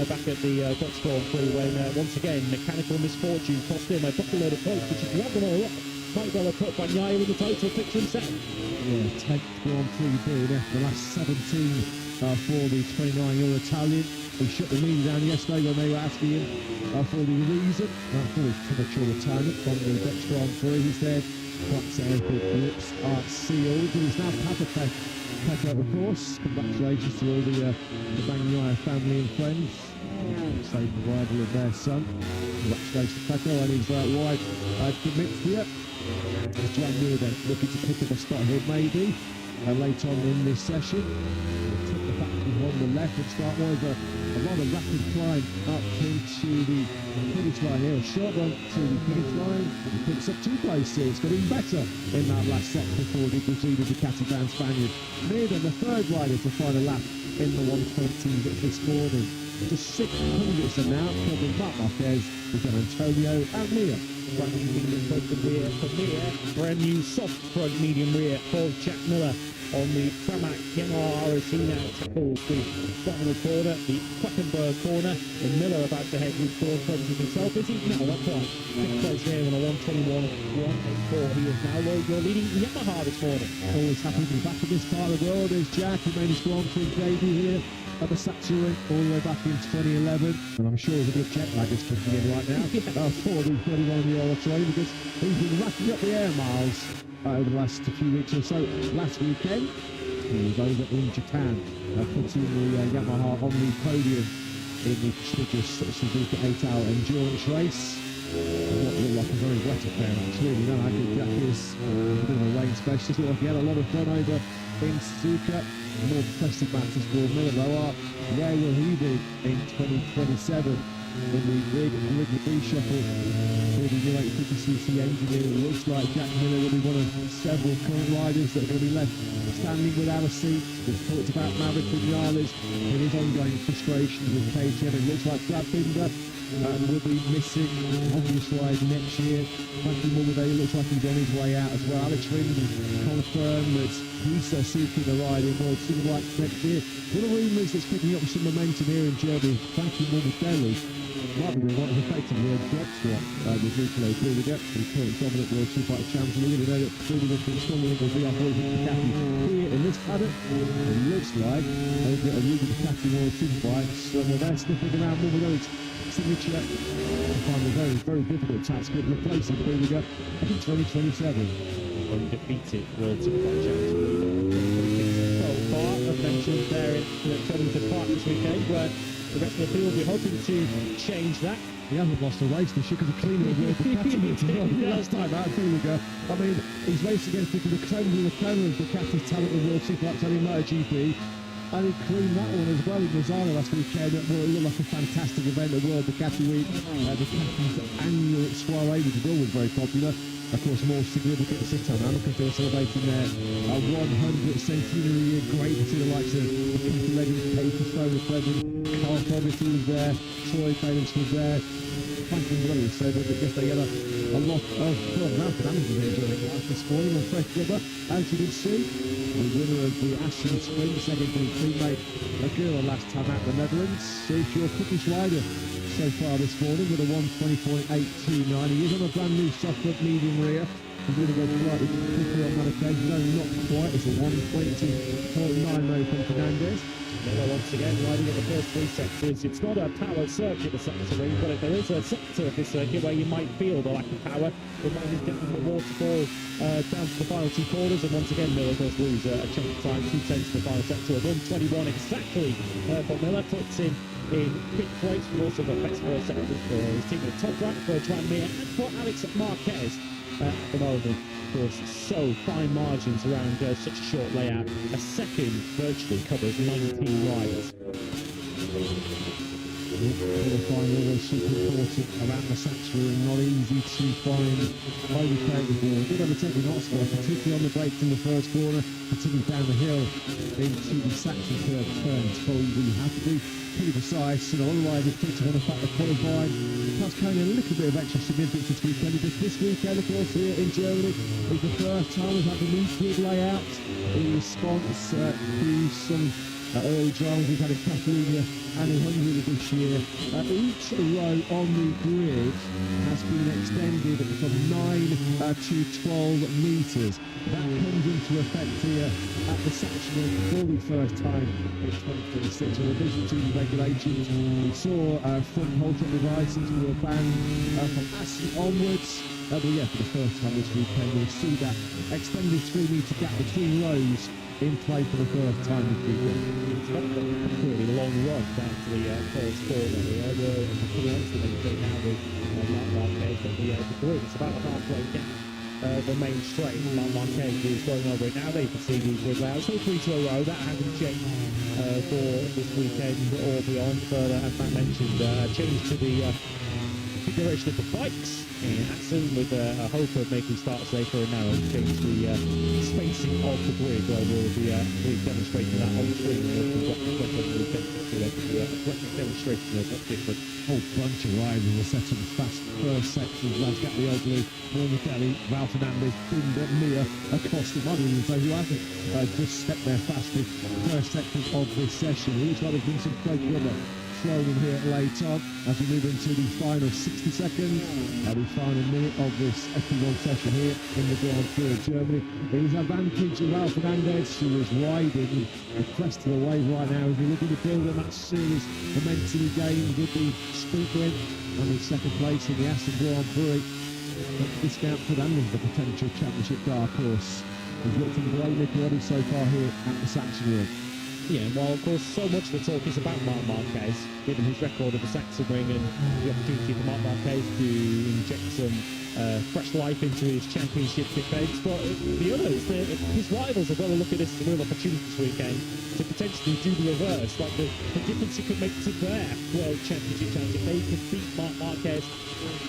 back at the Dutch Grand Prix when, once again, mechanical misfortune cost him a bucketload of points, which if you have them all up, might well have put Bagnaia in the title picture himself. Yeah, 10th Grand Prix being after the last 17 for the 29-year-old Italian. He shut the media down yesterday when they were asking him for the reason for his premature retirement from the Dutch Grand Prix. He said, perhaps the lips are sealed. He's now Pekka, of course. Congratulations to all the Bagnaia family and friends. Save the rival of their son. Congratulations to Pekka and his wife, Dimitria. John Muir then looking to pick up a spot here maybe late on in this session. Took the back on the left and start with a rather rapid climb up into the finish line here. A short run to the finish line. He picks up 2 places. It's got even better in that last set before he preceded the Ducati-bound Spaniard. Near then the 3rd rider to find a lap in the 120 this morning. Just 600s are now covering Marc Marquez, Miguel Antonio and Mia. Front medium front the rear for Mia. Brand new soft front medium rear for Jack Miller on the Pramac Yamaha as he now tackles the bottom of the corner, the Quackenberg corner, and Miller about to head with full front of himself. Is he? No, not quite. 5th place here on a 121.184. He is now your leading Yamaha this morning. Always happy to be back in this part of the world. There's Jack, who made his Grand Prix debut here at the Sachsenring all the way back in 2011, and I'm sure there's a bit of jet lag is kicking in right now for the 31-year-old Australian, because he's been racking up the air miles over the last few weeks or so. Last weekend he was over in Japan putting the Yamaha on the podium in the prestigious Suzuka 8-hour endurance race. What looked like a very wet affair actually. We know how good Jack is, a bit of a rain specialist. Looked like he had a lot of fun over in Suzuka. More impressive matters for Miller though are, where will he be in 2027 in the big Wrigley Free Shuffle for the new 850cc engine here? It looks like Jack Miller will be one of several current riders that are going to be left standing without a seat. We've talked about Maverick Vinales and his ongoing frustrations with KTM. It looks like Brad Binder will be missing obvious ride next year. Frankie Mulliday looks like he's on his way out as well. Alex Rins confirmed that he's seeking a ride in World Superbikes next year. One of the rumours that's picking up some momentum here in Germany, Frankie Mulliday might be what is effectively a drop swap with Nicola Brudiger, the current dominant World Superbike champion. We know that Brudiger can strongly will be on board with Ducati here in this paddock. It looks like over at a new Ducati World Superbikes, well, they're sniffing around Mulliday signature. I find a very, very difficult task of replacing Brudiger in 2027. Undefeated World Superbike champion. So far, I've mentioned there in coming to Park this weekend, where the rest of the field we're hoping to change that. He hasn't lost a race. The Shook of the cleaner of World Ducati last time out. Brudiger. I mean, he's raced against the creme of Ducati's talent in World Superbikes and in MotoGP. And he cleaned that one as well in Misano last weekend. It looked like a fantastic event at World Ducati Week. Ducati's annual soiree, which is always very popular. Of course, more significant this time around because they're celebrating their 100th centenary year. Great to see the likes of Peter Legends, Katie Stone, Carl Fogarty was there, Troy Valence was there. Franklin Williams said that they had a lot of fun. Malcolm Anderson was enjoying life this morning on fresh rubber. As you can see, the winner of the Ashen Sprint, second to his teammate Aguila last time out the Netherlands. If your quickest rider so far this morning with a 1:20.829. He is on a brand new soft front medium rear. He's going to go slightly quicker on that occasion, no, not quite. It's a 1:20.90 from Fernandez. Miller once again riding in the first three sectors. It's not a power circuit, the Sachsenring, but if there is a sector of this circuit where you might feel the lack of power, we might need getting the waterfall down to the final two corners, and once again Miller does lose a chunk of time, 2/10 to the final sector, a 1:21 exactly for Miller, puts in quick place, but also the best first sector for his team at the top rank for Joan Mir and for Alex Marquez at the moment. Of course, so fine margins around such a short layout. A second virtually covers 19 rides. Qualifying always super important around the Sachsenring, not easy to find overtaking ball. Good overtaking Oscar, particularly on the brakes in the first corner, continuing down the hill into the Saxon third turn. So you have to be pretty precise, and otherwise it's picked up on the fact that qualifying has kind of a little bit of extra significance this weekend, because this weekend, of course, here in Germany is the first time we've had the new grid layout in response to some early dramas we've had in Catalonia and in Hungary this year. Each row on the grid has been extended from 9 to 12 metres. That comes into effect here at the Sachsenring for the first time in 2026. In addition to the regulations, we saw front whole truck devices were banned from Assen onwards. But yeah, for the first time this weekend, we'll see that extended 3-metre gap between rows in play for the first time this weekend. It's got a pretty long run down to the first corner here. We're coming on to the main now with Marc Marquez at the grid. It's about halfway down the main straight. Marc Marquez is going over it now. They can see the grid layout. So 3 to a row. That hasn't changed for this weekend or beyond. But as Matt mentioned, change to the configuration of the bikes in Assen with a hope of making starts later, and now change the spacing of the grid. We'll be demonstrating that on the screen. Demonstration of what's different. Whole bunch of riders were set up fast first sections. Lads Gaglioglu, Morbidelli, Ralph Fernandez, Binder, Mir, Acosta. I don't even say who hasn't just stepped there fastest first sections of this session. It looks like there's been some great rubber thrown in here late on as we move into the final 60 seconds, the final minute of this FP1 session here in the Grand Prix of Germany. It is advantage of Ralph Fernandez, who is riding the crest of the wave right now. He's looking to build on that serious momentum he gained with the sprint win and the second place in the Assen Grand Prix. Discount Fernandez, the potential championship dark horse. He's looked in great nick already so far here at the Sachsenring. Yeah, well, of course, so much of the talk is about Marc Marquez, given his record of the Sachsenring and the opportunity for Marc Marquez to inject some fresh life into his championship defence. But the others, his rivals have got to look at this as a real opportunity this weekend to potentially do the reverse, like the difference it could make to their World Championship chance if they could beat Marc Marquez.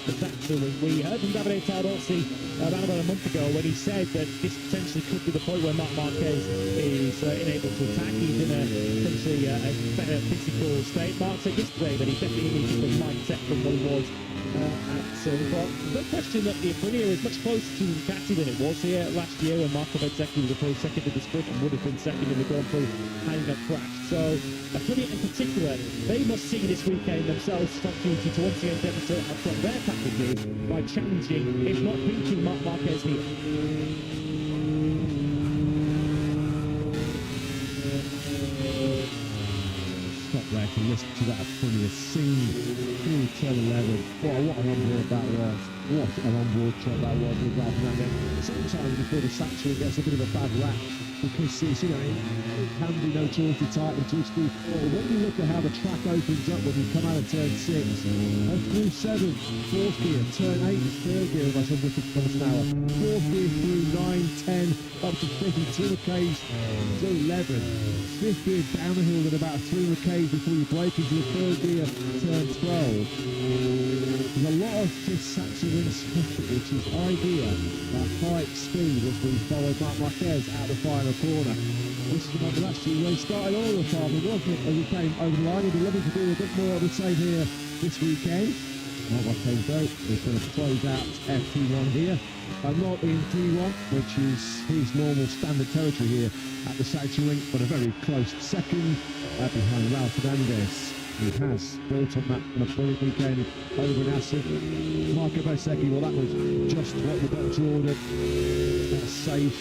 The Sachsenring. We heard from Davide Tardozzi around about a month ago when he said that this potentially could be the point where Marc Marquez is unable to attack. He's in a potentially a better physical state. Marc said yesterday that he definitely needs a different mindset from what he was at Silvercross. No question that the Aprilia is much closer to Ducati than it was here last year when Marco Bezzecchi was approached second in the sprint and would have been second in the Grand Prix had he not crashed. So Aprilia in particular, they must see this weekend themselves as an opportunity to once again demonstrate how strong their package is by challenging, if not beating, Marc Marquez here. Stop there to listen to that Aprilia sing through turn 11. What an onboard that was. What an onboard shot that was with Ralph Fernandez. Sometimes before the Sachsenring gets a bit of a bad rap because it's, it can be notoriously tight and twisty. But when you look at how the track opens up when you come out of turn 6, through 7, 4th gear, turn 8, 3rd gear of 150 kilometers an hour, 4th gear through 9, 10, up to 52 Ks to 11. 5th gear down the hill at about 300 Ks before you break into the 3rd gear, turn 12. There's a lot of this Sachsenring circuit, which is idea at high speed as we follow Marc Marquez out the final corner. This is another actually where he started all the time, wasn't it? As he came over the line, he'd be looking to do a bit more of the same here this weekend. Marc Marquez though is going to close out FP1 here. Not in P1, which is his normal standard territory here at the Sachsenring, but a very close second behind Ralph Fernandez. He has built on that on a brilliant weekend over in Assen. Marco Bezzecchi, well, that was just what the doctor ordered. A safe,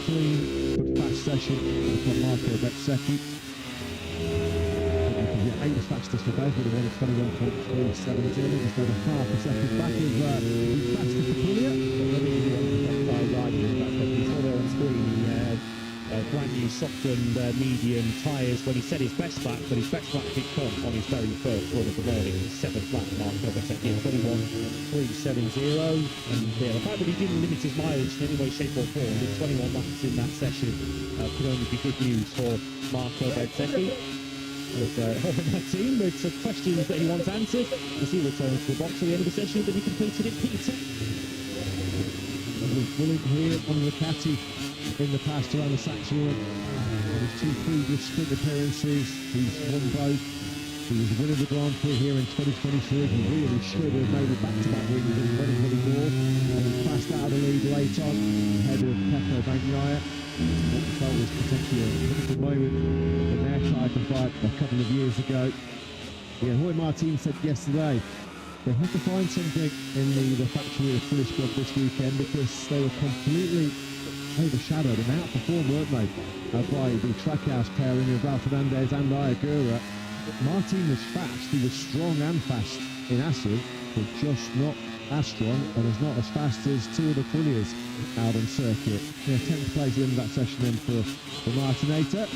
clean but fast session from Marco Bezzecchi. The 8th fastest for both with a 1:21.317, just over half a second back of the fastest Aprilia. You saw there on screen, he had brand new soft and medium tyres when he set his best lap, but his best lap did come on his very first run of the morning, his 7th lap, Marco Bezzecchi, 21.370, and the fact that he didn't limit his mileage in any way, shape or form with 21 laps in that session could only be good news for Marco Bezzecchi. With all of my team, with some questions that he wants answered as he returns to the box at the end of the session that he completed in P10. Willing here on Ducati in the past around the Sachsenring. His 2 previous sprint appearances, he's won both. He was winning the Grand Prix here in 2023. He really should have made it back-to-back wins in 2024. And he passed out of the lead late on, ahead of Pecco Bagnaia. What we felt was potentially a critical moment in their title fight a couple of years ago. Yeah, Roy Martin said yesterday they had to find something in the factory of Finnish club this weekend because they were completely overshadowed and outperformed, weren't they, by the Trackhouse pairing of Ralph Fernandez and Ayagura. Martin was fast, he was strong and fast in Assen, but just not as strong and as not as fast as 2 of the Aprilias out on circuit. Yeah, 10th place in that session then for Martinator.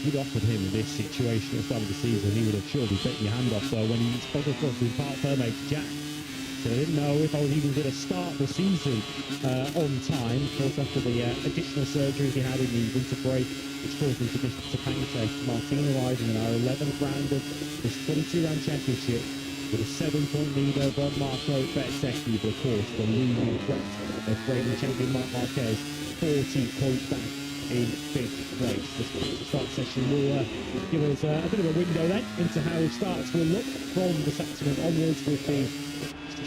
You'd offered him this situation at the start of the season, he would have surely bitten your hand off though when he spoke across his partner mate Jack. So I didn't know if I was even going to start the season on time, of course after the additional surgery he had in the winter break, which caused him to pain test. Martin arriving in our 11th round of this 22-round championship with a 7-point lead over Marco Bezzecchi, but of course the looming threat of reigning champion Marc Marquez 40 points back in 5th place. The start session will give us a bit of a window then into how starts will look from the Sachsenring onwards, with the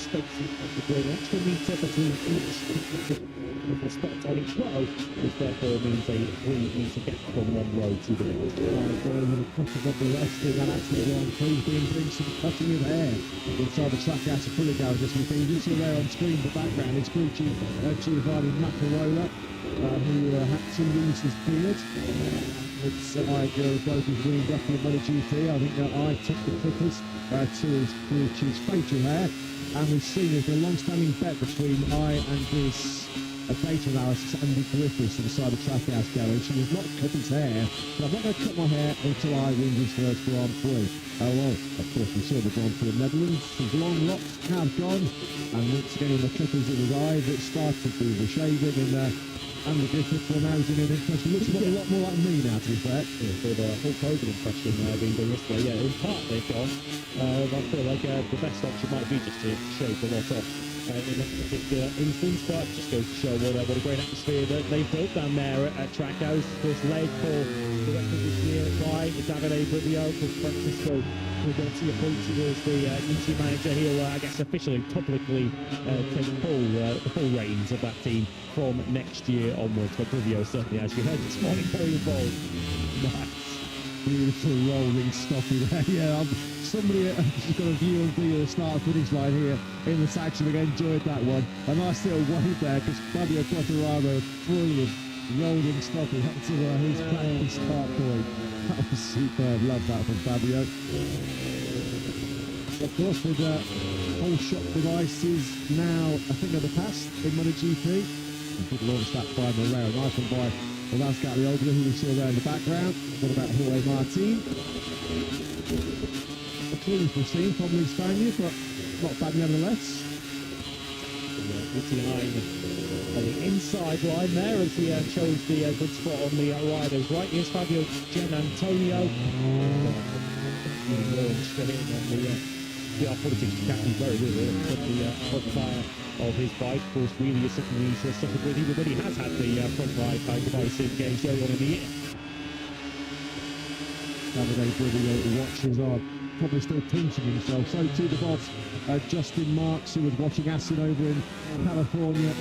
space of the extra metre between each the spots on each row, which therefore means a 3-metre gap from one row to the next. With a couple of the rest in that actually Grand Prix doing some cutting of hair inside the Trackhouse of Aprilia garage this weekend. You see there on screen the background, it's Gucci Giovanni Maccarola, who had to lose his beard. It's Ayagura broke his wing up in MotoGP. I think that I took the clippers to his Gucci's facial hair, and we've seen there's a long-standing bet between I and his data analysis Andy Griffiths inside the Trackhouse garage. He was not cut his hair, but I'm not going to cut my hair until I win his first Grand Prix. Well, of course we saw the Grand Prix of Netherlands. His long locks have gone, and once again in the clippers it was I that started the shaving, and Andy Griffiths will now in an impression. Looks a lot more like me now, to be fair. Yeah, so the Hulk Hogan impression being done yesterday. Yeah, in part they've gone. I feel like the best option might be just to shave the lot off in this particular instance, but just goes to show what a great atmosphere that they've built down there at Trackhouse. Of course, led for the rest of this year by Davide Brivio, because Francisco Garcia Ponte was the new team manager. He'll, I guess, officially, publicly take the full reins of that team from next year onwards. But Brivio certainly, as you heard this morning, very involved. Nice. Beautiful rolling stoppy there. Yeah, somebody has got a view of the start finish line here in the Sachsenring. Enjoyed that one. A nice little wave there because Fabio Quartararo, brilliant rolling stoppy. That's his practice start point. That was superb. Love that from Fabio. Of course, with whole shot devices now a thing of the past in MotoGP. Good launch that by Morero. Nice one by Milan Scalioglu, who we saw there in the background. What about Jorge Martin? A clean for scene from the Spaniard, but not bad nevertheless. 89 on the inside line there as he chose the good spot on the riders. Right, here's Fabio Gianantonio. Launched in on the R46 captain, very good at the front tyre of his bike. Of course, really is something he's suffered with, even when he has had the front ride bike device engaged early on in the year. Davide Brivio, the watchers are probably still pinching himself. So too the boss, Justin Marks, who was watching Assen over in California,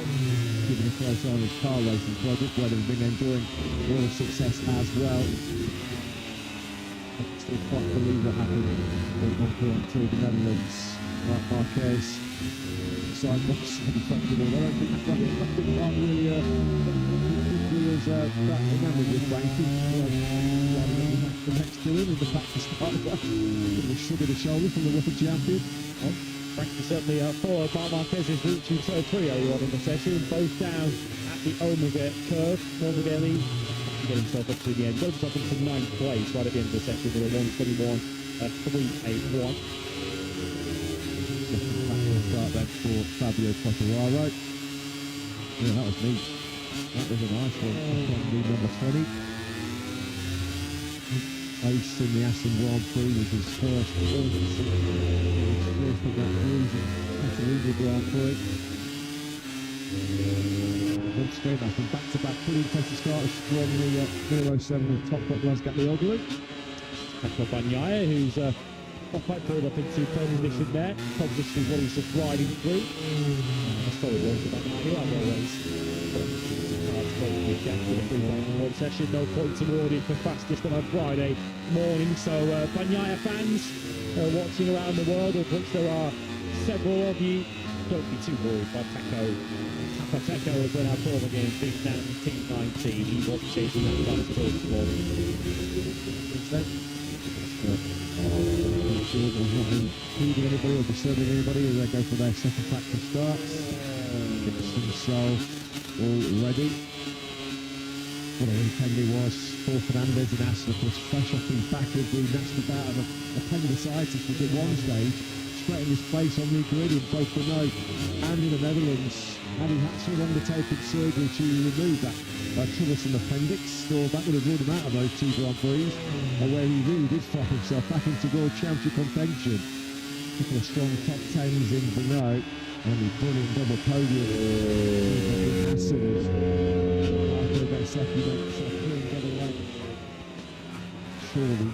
giving a close eye on his car racing project, where they've been enjoying all the success as well. still quite believe what happened in Grand Prix the Netherlands. Marquez, side box, effectively. I don't think can't really as that remember with Frankie. The next to him in the practice starter. With a shrug of the shoulder from the world champion. Well, Frankie certainly followed Marc Marquez's route to turn 3 earlier on in the session, both down at the Omega curve. Morbidelli get himself up to the end, goes up into 9th place right at the end of the session with a 1:21.381. Start then for Fabio Quartararo. Yeah, that was neat. That was a nice one from the number 20. Ace in the Aston Grand Prix was his first win from that bruising Catalunya Grand Prix. Once again, I think back-to-back pretty impressive starters from the 007 and top up was Gatlioglu. Pecco Bagnaia, who's not quite pulled up into pole position there. Pole position is what he's just riding through. That's probably one for Bagnaia, as always. One session, no points awarded for fastest on a Friday morning. So Bagnaia fans watching around the world, of which there are several of you, don't be too worried by Pecco. Pecco has been our form again, beaten out in Team 19. He was chasing that last tour this morning. Sure there's not impeding anybody or disturbing anybody as they go for their second practice starts. Gets themselves all ready. What a weekend it was for Fernandez and Aston, of course, fresh off the back of the nasty bout of appendicitis was at one stage, straight in his place on the grid in both the Renault and in the Netherlands, having had to undertake surgery to remove that troublesome appendix, or that would have ruled him out of those 2 Grand Prix, where he really did find himself back into World Championship contention. A couple of strong top 10s in Renault, and the brilliant double podium in Aston.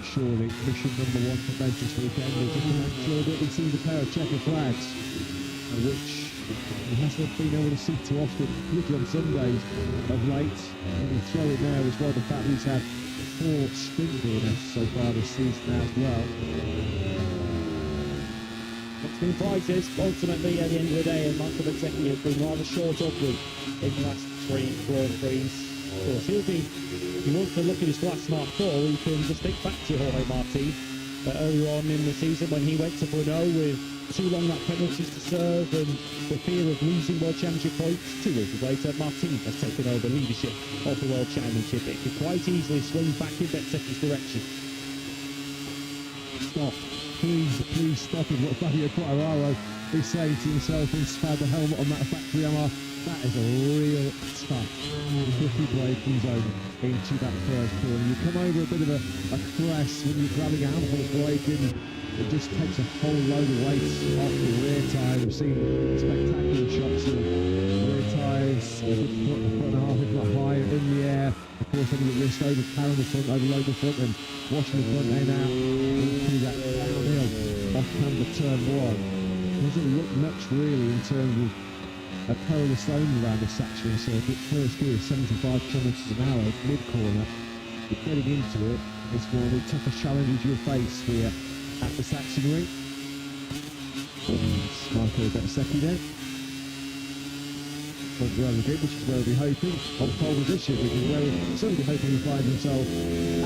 Surely, mission number 1 for Ben this weekend is just to make sure that he sees a pair of checker flags, which he hasn't been able to see too often, particularly on Sundays of late. And you throw in there as well the fact he's had 4 sprint winners so far this season as well. It's been prizes, ultimately, at the end of the day, and Marco Bezzecchi has been rather short upward in the last 3 Grand Prix. Of course, if he wants to look at his glass Mark 4, he can just think back to Jorge Martin earlier on in the season when he went to Renault with 2 long lap penalties to serve and the fear of losing World Championship points. 2 races later, Martin has taken over leadership of the World Championship. It could quite easily swing back in Bezzecchi's direction. Stop. Please stop is what Fabio Quartararo is saying to himself inside the helmet on that factory Yamaha. That is a real tough tricky braking zone into that first corner. You come over a bit of a crest when you're grabbing a handful braking. It just takes a whole load of weight off the rear tyre. We've seen spectacular shots of rear tyres, a foot and a half, if not higher, in the air. Of course, having the wrist over carrying the front, overload the front, and washing the front end out into that downhill off camber turn 1. Doesn't look much really in terms of a perilous zone around the Sachsenring circuit. First gear 75 kilometres an hour mid-corner. But getting into it is one of the toughest challenges you'll face here at the Sachsenring. Marco Bezzecchi then. Front row of the grid, which is where we'll be hoping. On pole position, which is where we'll certainly be hoping he finds himself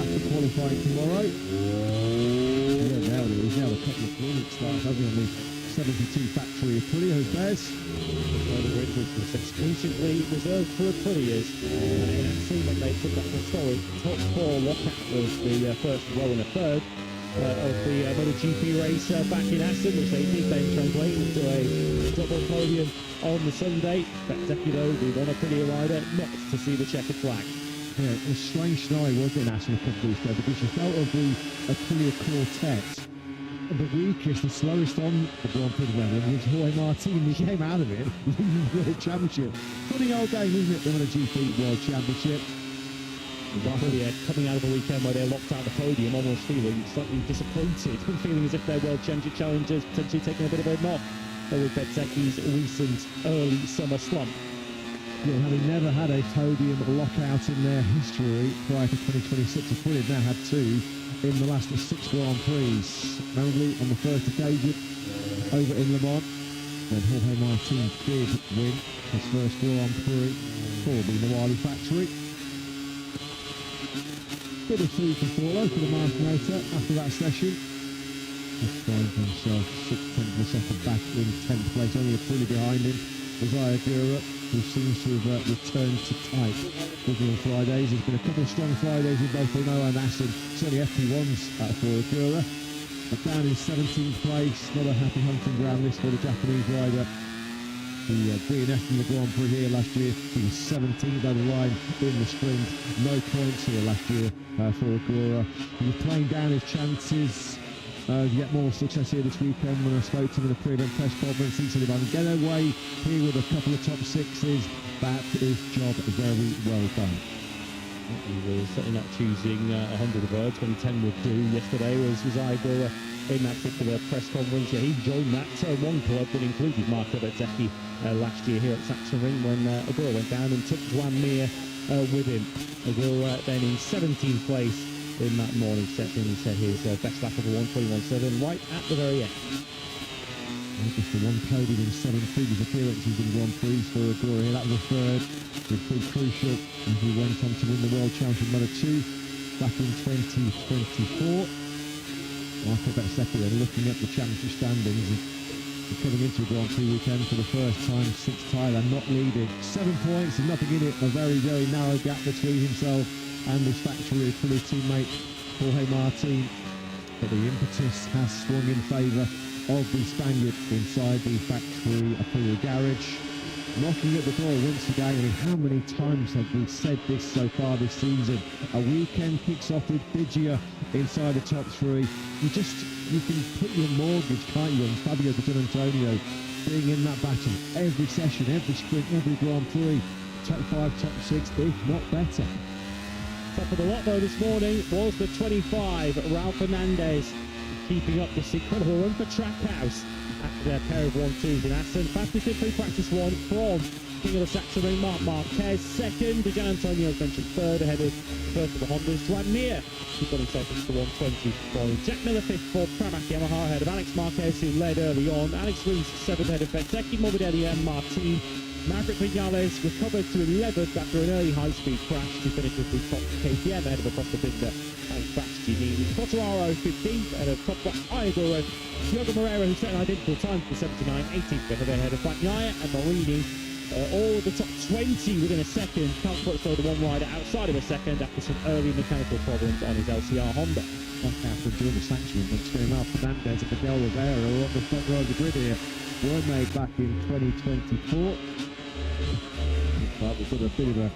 after qualifying tomorrow. Yeah, now he's now a couple of brilliant starts, hasn't he, on the 72 factory Aprilia who bears. The grid was exclusively reserved for Aprilias. In Aston, when they took that historic top 4 lockout of the first row and a third of the MotoGP race back in Aston, which they did then translate into a double podium on the Sunday. Bezzecchi, though, the one Aprilia rider, not to see the checkered flag. Yeah, it was a strange scenario, wasn't it, in Aston a couple of weeks ago, because you felt of the Aprilia quartet, the weakest, the slowest on the Grand Prix was Jorge Martin. He came out of it leading the World Championship. Funny old game, isn't it, the MotoGP World Championship? Aprilia coming out of a weekend where they're locked out the podium, almost feeling slightly disappointed, feeling as if their World Championship challengers potentially taking a bit of a knock with Bezzecchi's recent early summer slump. Yeah, having never had a podium lockout in their history prior to 2026, Aprilia now had 2. in the last 6 Grand Prix. Memorably, on the first occasion, over in Le Mans, when Jorge Martin did win his first Grand Prix for the Wally factory. Bit of food for follow for the Martinator after that session. Just finds himself 6/10 of a second back in 10th place, only a Prix behind him. Isaiah Gura, who seems to have returned to type with the Fridays. There's been a couple of strong Fridays in both Renault and Aston, certainly FP1s for Gura. But down in 17th place, not a happy hunting ground this for the Japanese rider. The DNF in the Grand Prix here last year, he was 17th over the line in the sprint. No points here last year for Agura. He was playing down his chances. Get more success here this weekend. When I spoke to him in a pre-event press conference, he said if I can get away here with a couple of top sixes, that is job very well done. He was certainly not choosing 100 words when 10 would do. Yesterday was Igor in that particular press conference. Yeah, he joined that one club that included Marco Bezzecchi last year here at Sachsenring when Agura went down and took Juan Mir with him. Agura then in 17th place in that morning session. He said his best lap of a 1:21.7 right at the very end. Just the one podium in 7 previous appearances in Grand Prix for Agura here. That was a third. It was pretty crucial as he went on to win the World Championship Moto2 back in 2024. Marco Bezzecchi then looking at the championship standings and coming into a Grand Prix weekend for the first time since Thailand, not leading. 7 points and nothing in it. A very, very narrow gap between himself and his factory Prix teammate Jorge Martin. But the impetus has swung in favour of the Spaniard inside the factory Aprilia garage. Knocking at the door once again. I mean, how many times have we said this so far this season? A weekend kicks off with Bigia inside the top 3. You can put your mortgage, can't you, on Fabio Di Giannantonio being in that battle every session, every sprint, every Grand Prix, top 5, top 6, if not better. Top of the lot though this morning was the 25, Raul Fernandez, keeping up this incredible run for Trackhouse after their pair of 1-2s in Aston. Fastest in pre-practice one from King of the Sachsenring, Marc Marquez. Second, Di Giannantonio, as mentioned, third ahead of first of the Hondas. Juan Mir, who got himself into the 120 point. Jack Miller fifth for Pramac Yamaha ahead of Alex Marquez, who led early on. Alex Rees seventh ahead of Bezzecchi, Morbidelli and Martin. Maverick Vinales recovered to 11th after an early high-speed crash to finish with the top KTM ahead of Acosta Binder and Bastianini. Quartararo 15th ahead of Top Black Iagoro. Diogo Moreira, who set an identical time for 79, 18th ahead of Bagnaia and Marini. All the top 20 within a second. Cal Crutchlow, the one rider outside of a second after some early mechanical problems on his LCR Honda. Knockout from Dorna Sports and Raul Fernandez and Miguel Rivera are on the front row of the grid here. Were made back in 2024. But we've got a bit of a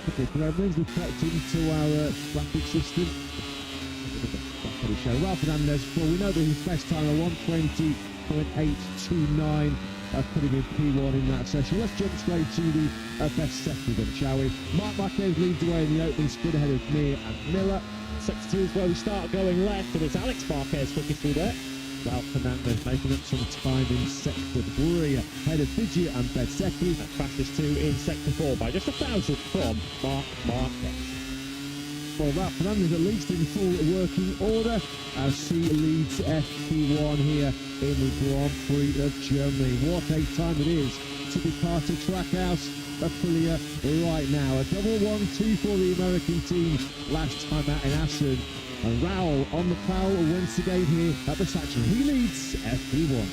couple of gremlins. We've crept into our graphic system. Show. Raul Fernandez, well, we know that his best time of 1:20.829 put him in P1 in that session. Let's jump straight to the best sector then, shall we? Marc Marquez leads the way in the opening sprint ahead of Mir and Miller. Sector 2 is where we start going left, and it's Alex Marquez quickest through there. Raul Fernandez making up some time in sector 3 ahead of Bigia and Bezzecchi. And fastest 2 in sector 4 by just 1,000 from Marc Marquez. Well, Raul Fernandez at least in full working order as he leads FP1 here in the Grand Prix of Germany. What a time it is to be part of Trackhouse Aprilia right now. A double 1-2 for the American team last time out in Aston. And Raul on the prowl once again here at the Sachsenring. He leads FP1.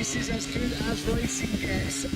This is as good as racing gets.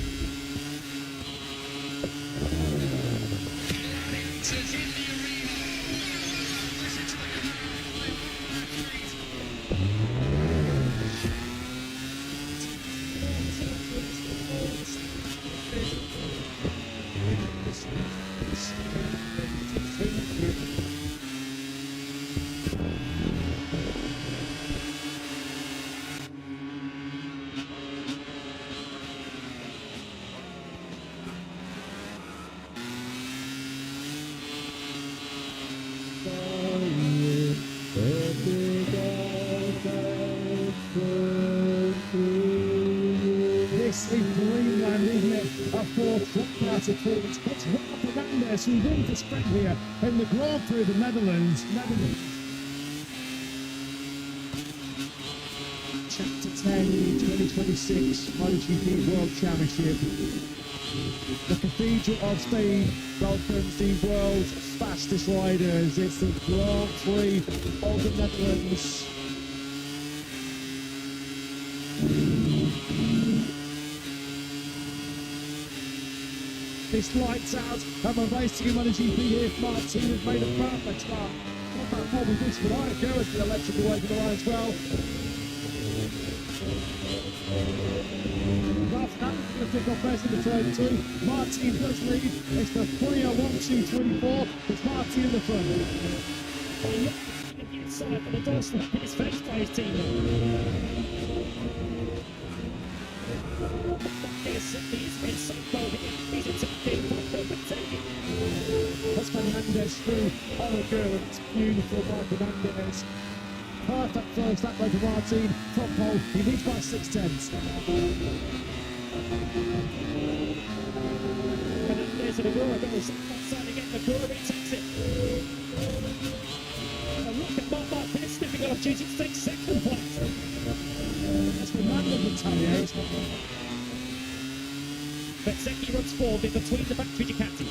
This is Dreamland, isn't it? A fourth-class performance. It's Rafa Fernandez who wins the sprint here in the Grand Prix of the Netherlands. Chapter 10, 2026 MotoGP World Championship. The Cathedral of Speed welcomes the world's fastest riders. It's the Grand Prix of the Netherlands. This lights out, and we're racing in MotoGP here. Martin has made a perfect start. Not that far with this, but I go as the electric away from the line as well. Ralph Fernandez is going to pick off first in the turn two. Martin does lead. It's the Prix 1, 2, 3, 4. It's Martin in the front. Inside for the doorstep, his face by his team. That's Fernandez through Oliver. It's beautiful by Fernandez. Perfect first lap by Martin. Top pole. He leads by 6/10. Fernandez and Agura goes outside again. Agura retakes it. And look at Mark sniffing off duty to take second place. That's Fernandez retaliates. Bezzecchi runs forward in between the factory Ducati.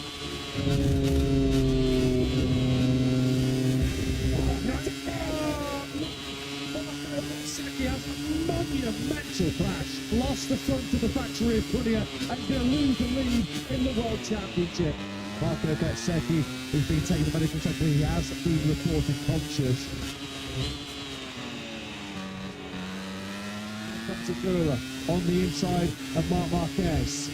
Bezzecchi has a monumental crash. Lost the front of the factory of Prix and going to lose the lead in the World Championship. Marco Bezzecchi, who's been taking the medical attention, he has been reported conscious. Comes Agura on the inside of Marc Marquez.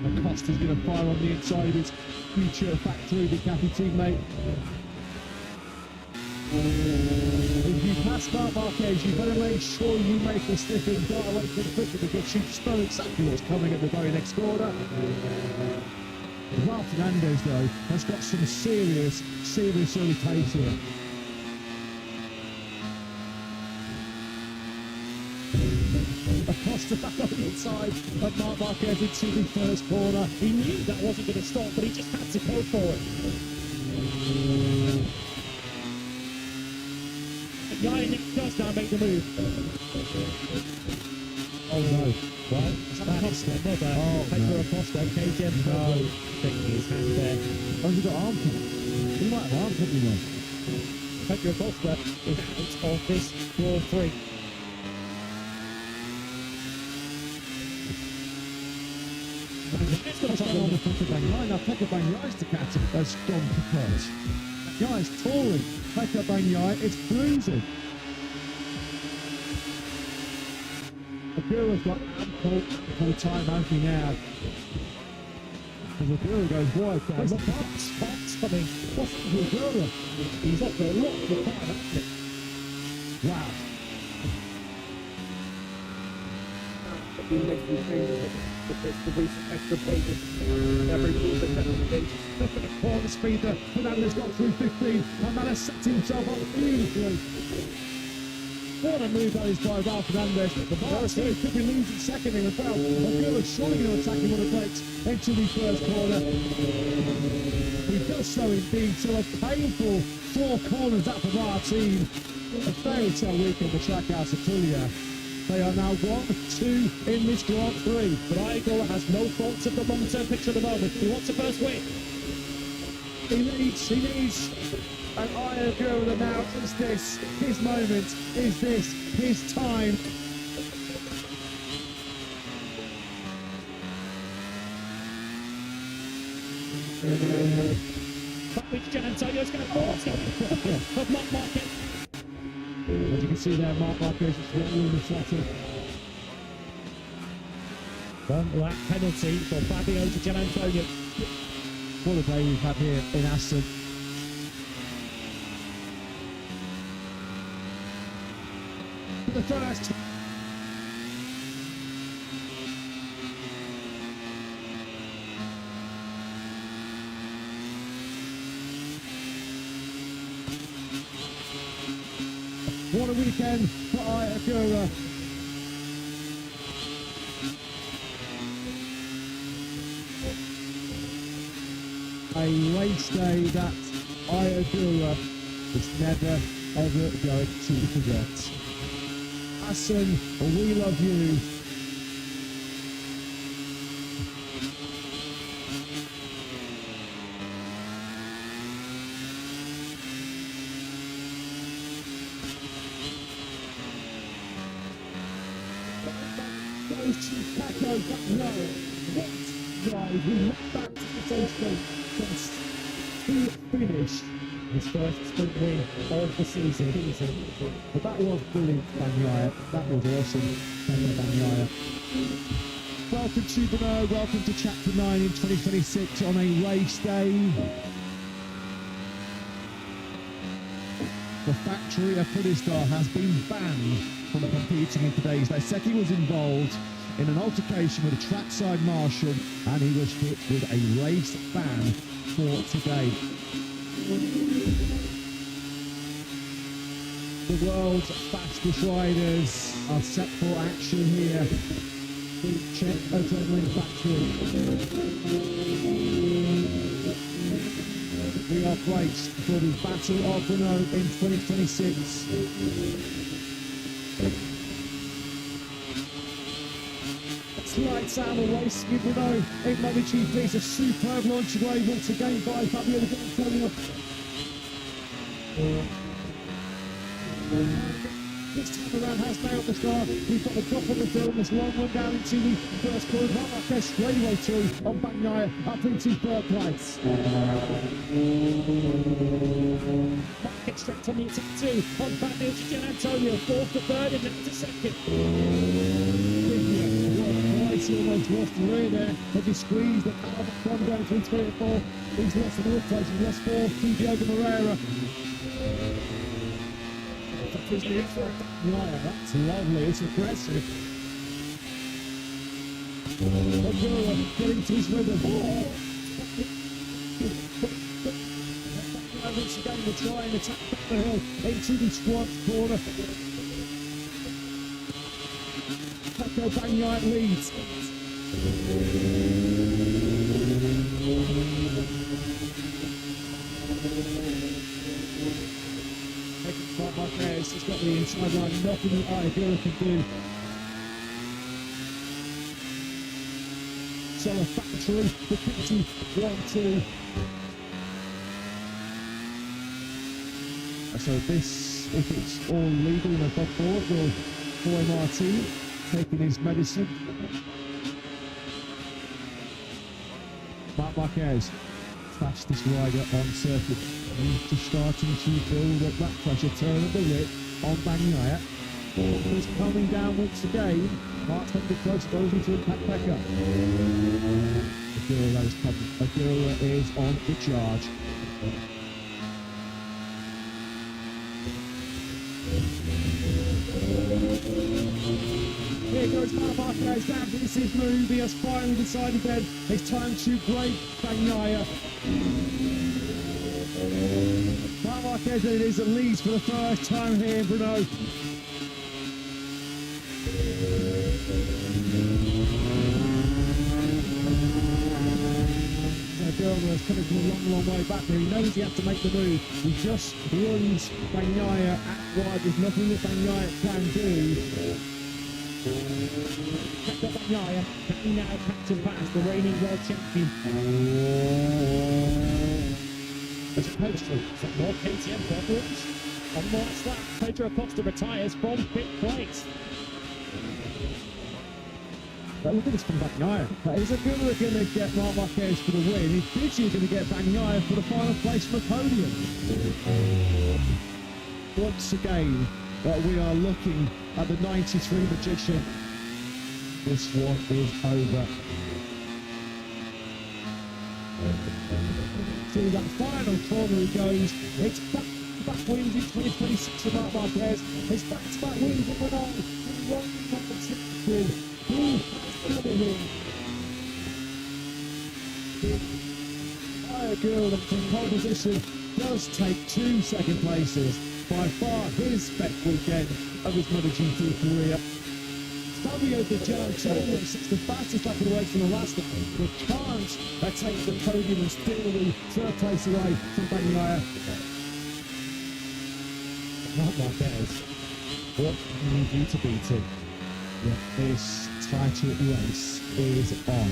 Acosta's going to fire on the inside of his future factory Ducati teammate. If you pass Marc Marquez, you better make sure you make the stick and dart away from quickly because you just know exactly what's coming at the very next corner. Ralph Fernandez, though, has got some serious early pace here. Acosta back on the inside of Marc Marquez into the first corner. He knew that wasn't going to stop, but he just had to go for it. And Yannick does now make the move. Oh no. Well, that is another Pedro Acosta, KTM no. Taking his hand there. Oh, he's got arm pump. He might have arm pump, you know. Pedro Acosta is out of this Grand Prix. It's got to on the front of Bagnaia. Now Pekka Bagnaia's Ducati has gone prepared. Bagnaia's touring. Pekka Bagnaia is cruising. Agura's got ample time opening out. As Agura goes wide down. Look at spots coming. What's Agura? He's up for a lot of the time, hasn't he? Wow. Corner speed there. Fernandez got through 15 and that has set himself up beautifully. What a move that is by Ralph Fernandez. The Martin could be losing second here as well. Agura surely going to attack him on the brakes into the first corner. He does so indeed. So a painful 4 corners that for Martin. A fairy tale week on the track out of Puglia. They are now 1-2 in this Grand Prix. But Igor has no faults of the long-term picture at the moment. He wants a first win. He needs And Iron Girl now, is this his moment? Is this his time? But which Gian Antonio's going to force it of Marc Marquez. As you can see there, Marc Marquez is getting in the setting. Well, that penalty for Fabio to Gian Antonio. What a day we've had here in Aston. For the first. What a weekend for Iagura. A race day that Iagura is never ever going to forget. Hassan, we love you. Goes to Paco Bagnaia. What drive? We look back to the station to finish His first sprint win of the season. But that was brilliant, Bagnaia. That was awesome, Bagnaia. Welcome to Dorna, welcome to Chapter 9 in 2026 on a race day. The factory of Prudistar has been banned from competing in today's day. Seki was involved in an altercation with a trackside marshal and he was hit with a race ban for today. The world's fastest riders are set for action here. The Czech Adrenaline Factory. We are placed for the Battle of Renault in 2026. Lights out the race with Renault in MotoGP. It's a superb launch away once again by Fabio Di Antonio. This time around has nailed the start. We've got the drop on the film, this long one down into the first corner. Marquez straight away through on Bagnaia up into third place. Marquez straight on the attack too. On Fabio to Gian Antonio. Fourth to third and now to second. He almost lost the rear there as he squeezed the car from down between 3 and 4. He's lost the north place, he's lost 4 to Diogo Moreira. That's lovely, it's impressive. Agura getting to his rhythm. Once again, we'll try and attack back the hill into the squad corner. Paco Bagnaia leads. Marquez has got the inside line, nothing that Iagura can do. So a factory, the 51-2. So this, if it's all legal and above board, will Boy Martin taking his medicine. Marc Marquez, fastest rider on circuit, just starting to build up that pressure, turn of the whip on Bagnaia. Is coming down once again. Mark's under close, goes into impact Pekka. Agura is coming. Agura is on the charge. Here goes Marc Marquez down to his move. He has finally decided then it's time to break Bagnaia. Marc Marquez it is at least for the first time here in Brno. Dorna is coming from a long way back there. He knows he has to make the move. He just runs Bagnaia at wide. There's nothing that Bagnaia can do. Bagnaia can now pack to pass the reigning world champion. as opposed to some more KTM problems. On the last lap, Pedro Acosta retires from fifth place. But look at this from Bagnaia. Is Aguila going to get Marc Marquez for the win? Is Biggio going to get Bagnaia for the final place from the podium? Once again, we are looking at the 93 Magician. This one is over. To that final corner he goes. It's back-to-back wins in 2026 for Marc Marquez. It's back-to-back wins in Renault. Aguila in pole position does take 2 second places. By far his best weekend of his MotoGP career. Fabio Di Gianantonio, it's the fastest lap of the race from the last one. We can't take the podium and steal the third place away from Bagnaia. Marc Marquez, what can you do to beat him? This title race is on.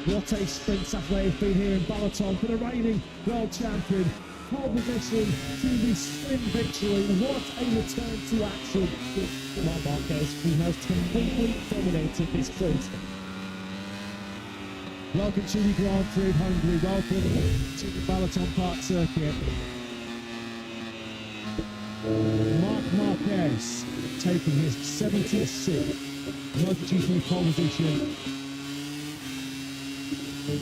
What a sprint Saturday has been here in Balaton for the reigning world champion. Pole position to the sprint victory. What a return to action. Marc Marquez, who has completely dominated this sprint. Welcome to the Grand Prix of Hungary. Welcome to the Balaton Park circuit. Marc Marquez taking his 76th MotoGP pole position. The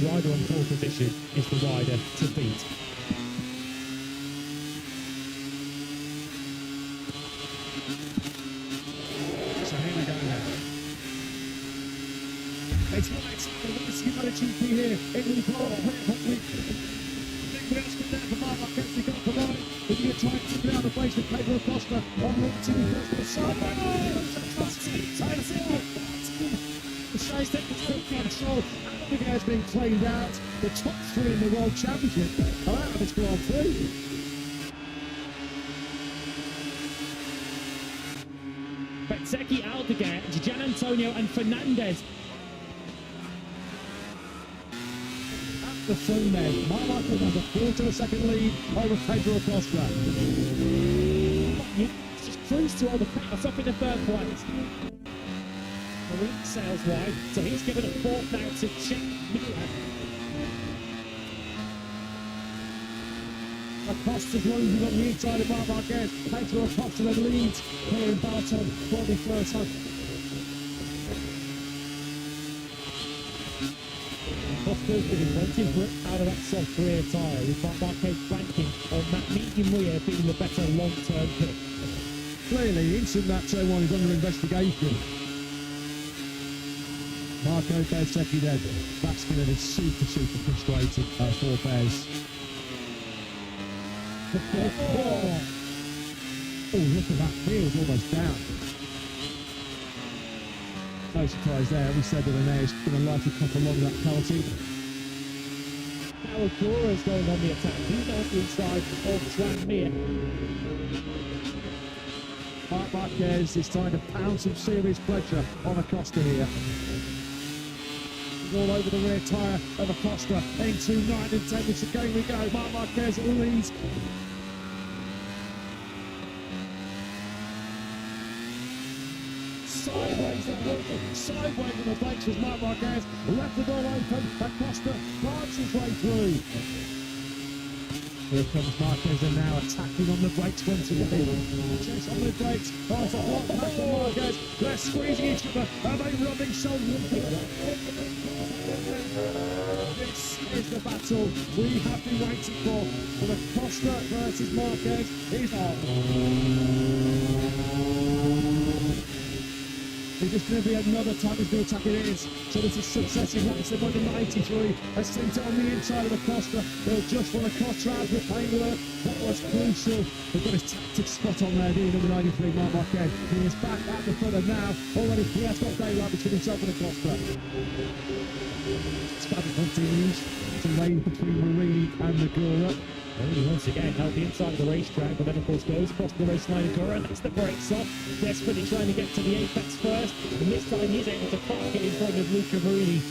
rider on pole position is the rider to beat. So here we go now. It's the MotoGP here in the Grand Prix of Hungary. Big wheels from there for Marc Marquez. He got the line. If you try to get out of place with Pedro Acosta on route to the first the size that was good control. Big has been cleaned out. The top 3 in the World Championship are out of its Grand Prix. Bezzecchi, Aldeguer, Gianantonio and Fernandez. At the front there, Marc Marquez has a 4 to a second lead over Pedro Acosta. Just cruise to all the pass up in the third place. Marine sails wide, so he's given a fourth now to Jack Miller. Acosta's losing on the inside of Marc Marquez. Pedro Acosta then leads here in Balaton for the first time. Acosta's been wanting for it out of that soft rear tyre, with Marc Marquez banking on that medium rear being the better long-term pick. Clearly, instant that turn 1 is under investigation. Marco Bezzecchi then, basking in is super frustrated for Bez. Oh, look at that field, almost down. No surprise there, we said that Anea's going to likely cut along that penalty. Now Agoura's going on the attack, he's on the inside of Juan Mir. Marc Marquez is trying to pound some serious pressure on Acosta here. All over the rear tyre of Acosta into 9 and 10. It's again we go. Marc Marquez leads. Sideways on the brakes was Marc Marquez. Left the door open. Acosta finds his way through. Here comes Marquez and now attacking on the brakes once again. Chase on the brakes. Oh, it's a block back from Marquez. They're squeezing each other. Are they rubbing shoulders? This is the battle we have been waiting for. The Acosta versus Marquez is on. Is this going to be another time he's going to attack? It is. So this is successive laps. They've won the 93. Has sent it on the inside of Acosta. They'll just want Acosta out with paintwork. That was crucial. They've got his tactics spot on there, the number 93, Marc Marquez. He is back at the front, and now already he has got daylight between himself and Acosta. It's battle continues. It's a race between Marini and Agoura. Only once again held the inside of the racetrack, but then of course goes across the race line and that's the brakes off. Desperately trying to get to the apex first, and this time he's able to park it in front of Luca Marini.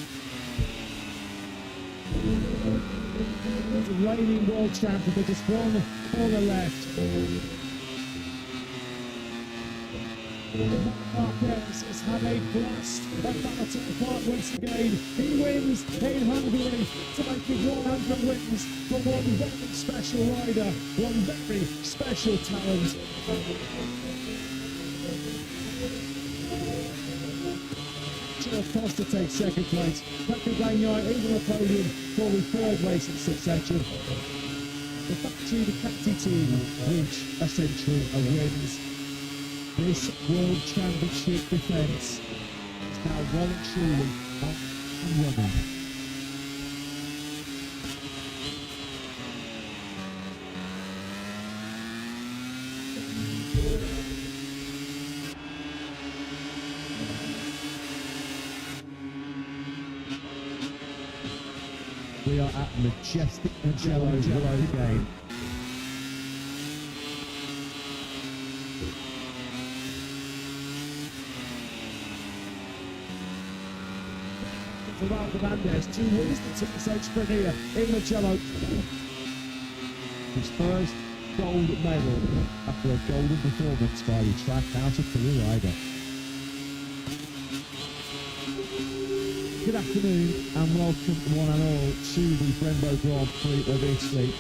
The reigning world champion, but just one corner left. Marquez has had a blast at Battle Park once again. He wins in Hungary to make it 100 wins for one very special rider, one very special talent. Costa takes second place. Patrick Bagnaia is on the podium for the third race in succession. The Factory Ducati team reach essentially a wins. This World Championship defence is now well and truly up and running. We are at majestic Mugello again. For Ralph Hernandez, 2 wins the TSH sprint here in Mugello. His first gold medal after a golden performance by the track out of Peru rider. Good afternoon and welcome one and all to the Brembo Grand Prix of Italy.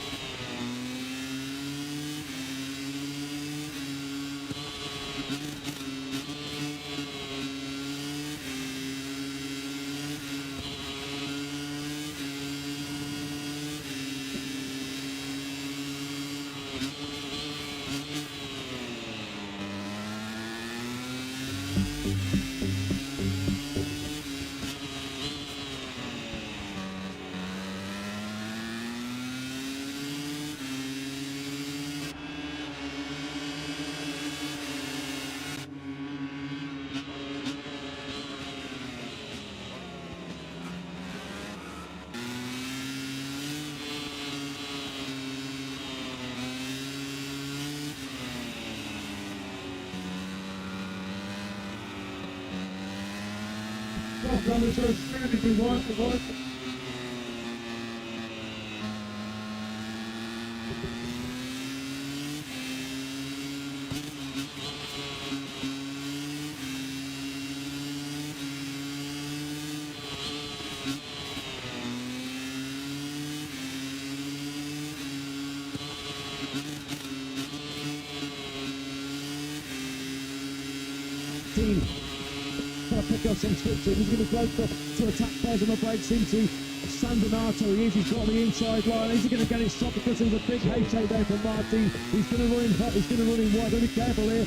Trying to pick up some scripture. He's going to go to attack players on the brakes into San Donato. He's got the inside line. Is he going to get it stopped because there's a big hate there for Martin? He's going to run in hot. He's going to run in wide. Be careful here.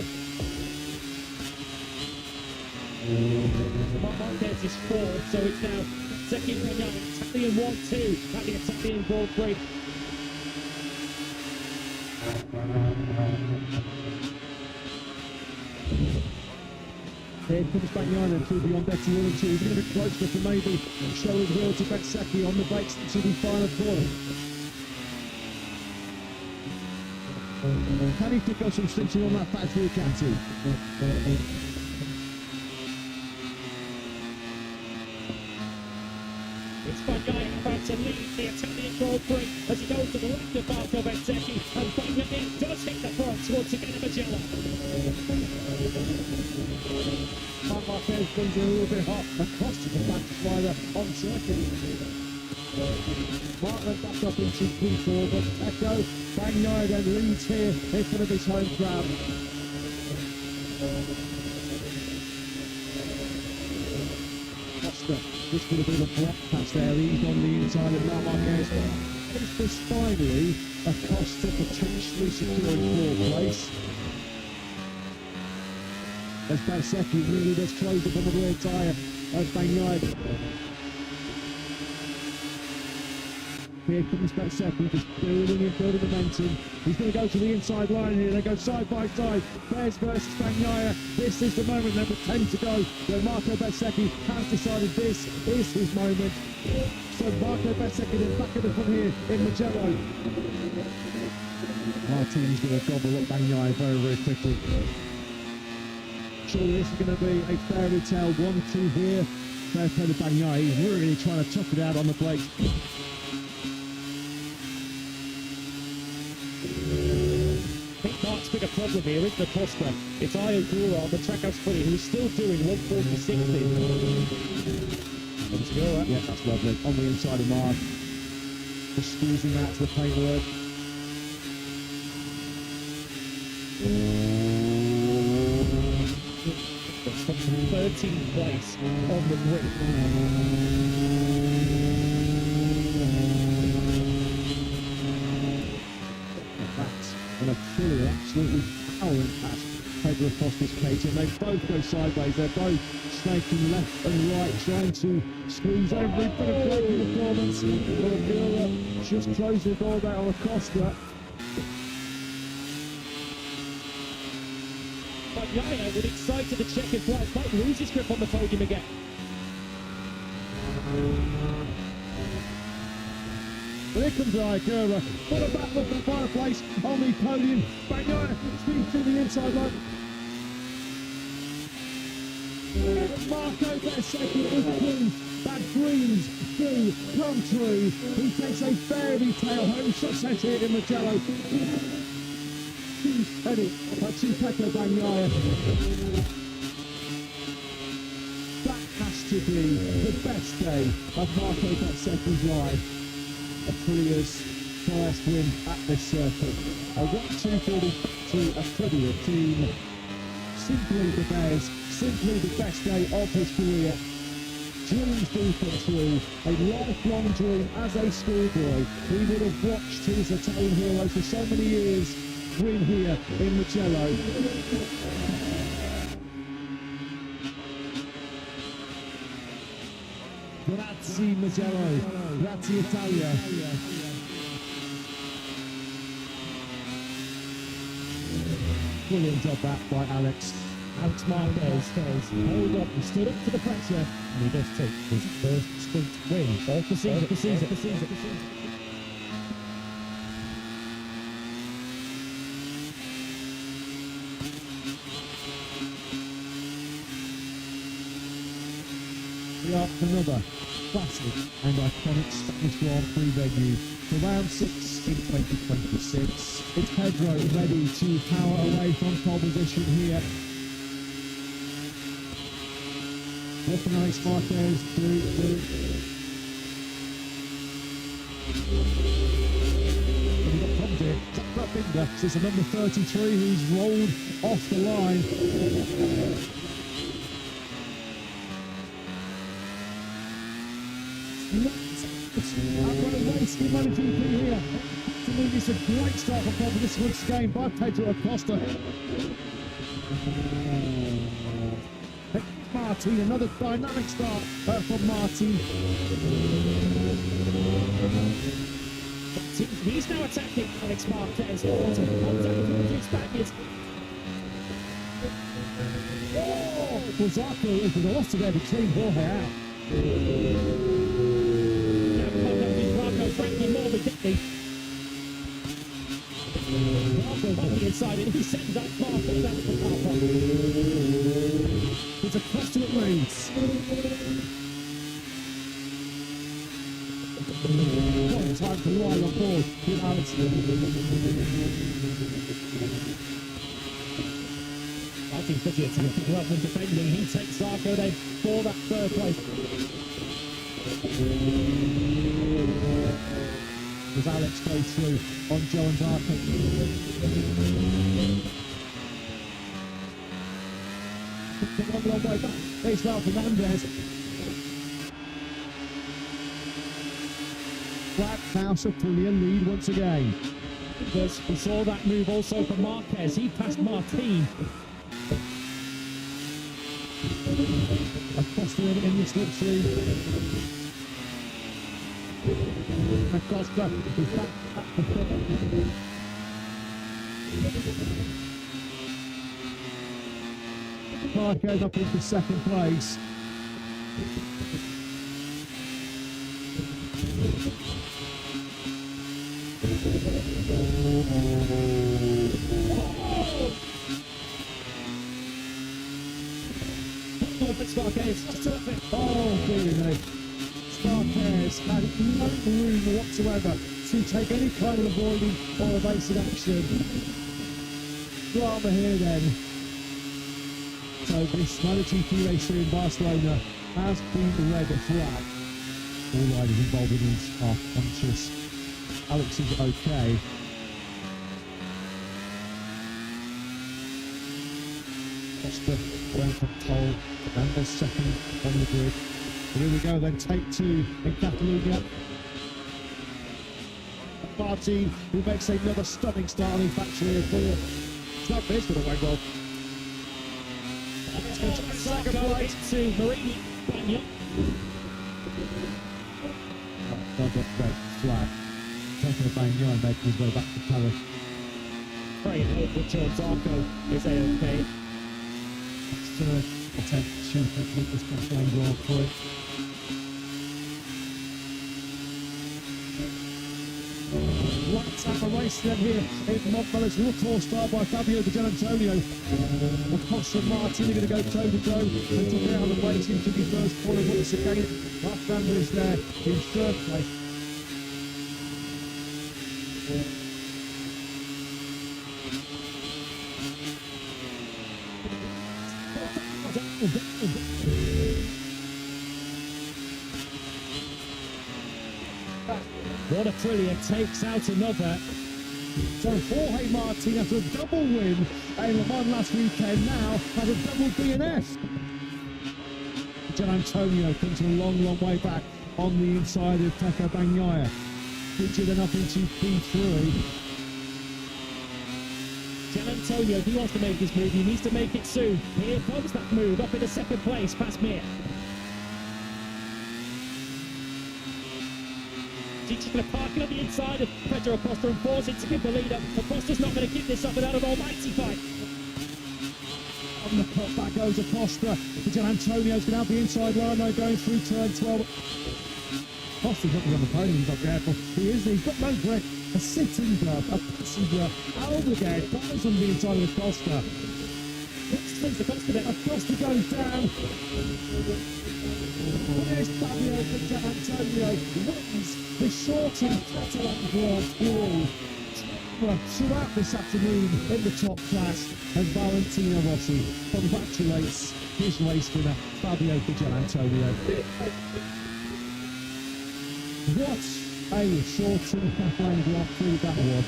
Marquez is 4th, so it's now second Bagnaia, Italian 1-2 at the Italian Grand Prix. Here comes Bagnaia and through beyond Betty 1 and 2. He's going to be close enough to maybe show his will to Bezzecchi on the brakes into the final corner. Can he pick up some stitching on that factory Ducati? It's Bagnaia about to lead the Italian Grand Prix as he goes to the left of Marco Bezzecchi, and Bagnaia does hit the front once again in Mugello. Marquez brings in a little bit hot across to the back rider on second. Martin back up into P4, but Echo Bagnaia then leads here in front of his home crowd. Costa, this could have been a block pass there. He's on the inside of now Marquez. Is this finally a Costa potentially securing 4th place? As Bezzecchi really does close up on the rear tyre as Bagnaia. Here comes Bezzecchi, just building momentum. He's going to go to the inside line here. They go side by side. Bears versus Bagnaia. This is the moment, number 10 to go, where Marco Bezzecchi has decided this is his moment. So Marco Bezzecchi then back at the front here in Mugello. Martin's going to gobble up Bagnaia very, very quickly. Surely this is going to be a fairy tale 1-2 here. Fair play to Bagnaia. He's really trying to tough it out on the brakes. I think Mark's bigger problem here is the Costa. It's Iogura on the trackhouse 20 who's still doing 140-60. Yeah, that's lovely. On the inside of Mark. Just squeezing that to the paintwork. From 13th place on the grid. And a fully, absolutely powering past Pedro Acosta's Katie, and they both go sideways. They're both snaking left and right, trying to squeeze every bit of braking performance. Iogura just closed the door there on Acosta. Bagnaia would excited to check his flight, might lose his grip on the podium again. But here comes Iogura. What a battle for the final place on the podium. Bagnaia speeds to the inside line. Marco their second with Prix. That dreams do come true. He takes a fairy tale home success here in Mugello. Huge credit to Pecco Bagnaia. That has to be the best day of Marco Bezzecchi's life. Aprilia's first win at this circuit. A 1-2 to Aprilia team. Simply the best, simply the best day of his career. Dreams do come true. A lifelong dream as a schoolboy. He would have watched his Italian heroes for so many years win here in Mugello. Grazie Mugello, grazie Italia. Brilliant job that by Alex. Alex Marquez held up and stood up to the pressure, and he does take his first sprint win of the season. We are another classic and iconic Spanish Grand Prix venue for round 6 in 2026. It's Pedro ready to power away from pole position here. What can Alex Marquez do? We've got problems here. Tucker Binder, this is the number 33 who's rolled off the line. I'm going to race in MotoGP here. To me, it's a great start for Bob this week's game by Pedro Acosta. Martin, another dynamic start from Martin. He's now attacking Alex Marquez. Contact with the two Spaniards. Well, Zarco is with a loss there between Jorge out. Frankie more ridiculous. Marco on the inside and he sends that Marco down to the car park. It's across to it lanes. One time to ride on board with Alex. Martin's busy attacking rather than defending. He takes Zarco then for that third place. As Alex goes through on Joe and Zarco. Long way back. There's Raul Fernandez. Black House of Aprilia lead once again. Because we saw that move also for Marquez. He passed Martin. Acosta in the slipstream. Acosta is back at the front. Marquez up into second place. Marquez. Just to it. Oh, dear me. Marquez had no room whatsoever to take any kind of avoiding or evasive action. Drama here then. So this MotoGP race here in Barcelona has been red flag. All riders involved in these are conscious. Alex is okay. Costa went from pole, Fernandez second on the grid. Here we go then, take two in Catalunya. Martin, who makes another stunning start on the factory of four. It's not this for the wing well. Second place to Marini Bagnon. Another red flag. Taking a Bagnon and making his way back to Paris. Very hopeful John Zarco is A-OK. Third attempt to complete this Grand Grand Prix. Lights out the race then here in Montmello's Rotor start by Fabio Di Gianantonio. Acosta and Martin are going to go toe-to-toe and took out the race into the first corner once again. Fernandez is there in third place. What a Aprilia takes out another. So Jorge Martin, after a double win in Le Mans last weekend, now has a double DNF. Gianantonio comes a long, long way back on the inside of Pecco Bagnaia. Featured enough into P3. Gianantonio, if he wants to make his move, he needs to make it soon. Here comes that move, up in the second place, past Mir. He's going to park it on the inside of Pedro Acosta and force it to give the lead up. Acosta's not going to keep this up without an almighty fight. On the cut, back goes Acosta. Gianantonio's going to have the inside line now going through turn 12. Acosta's not on the podium, he's not careful. He's got no grip. A sitting glove, a passenger, Aldeguer, dives on the inside of Acosta. Acosta goes down. There's Fabio Di Gianantonio, wins the shortened Catalan Grand Prix. Throughout this afternoon in the top class, and Valentino Rossi congratulates his race winner, Fabio Di Gianantonio. What a shortened Catalan Grand Prix that was.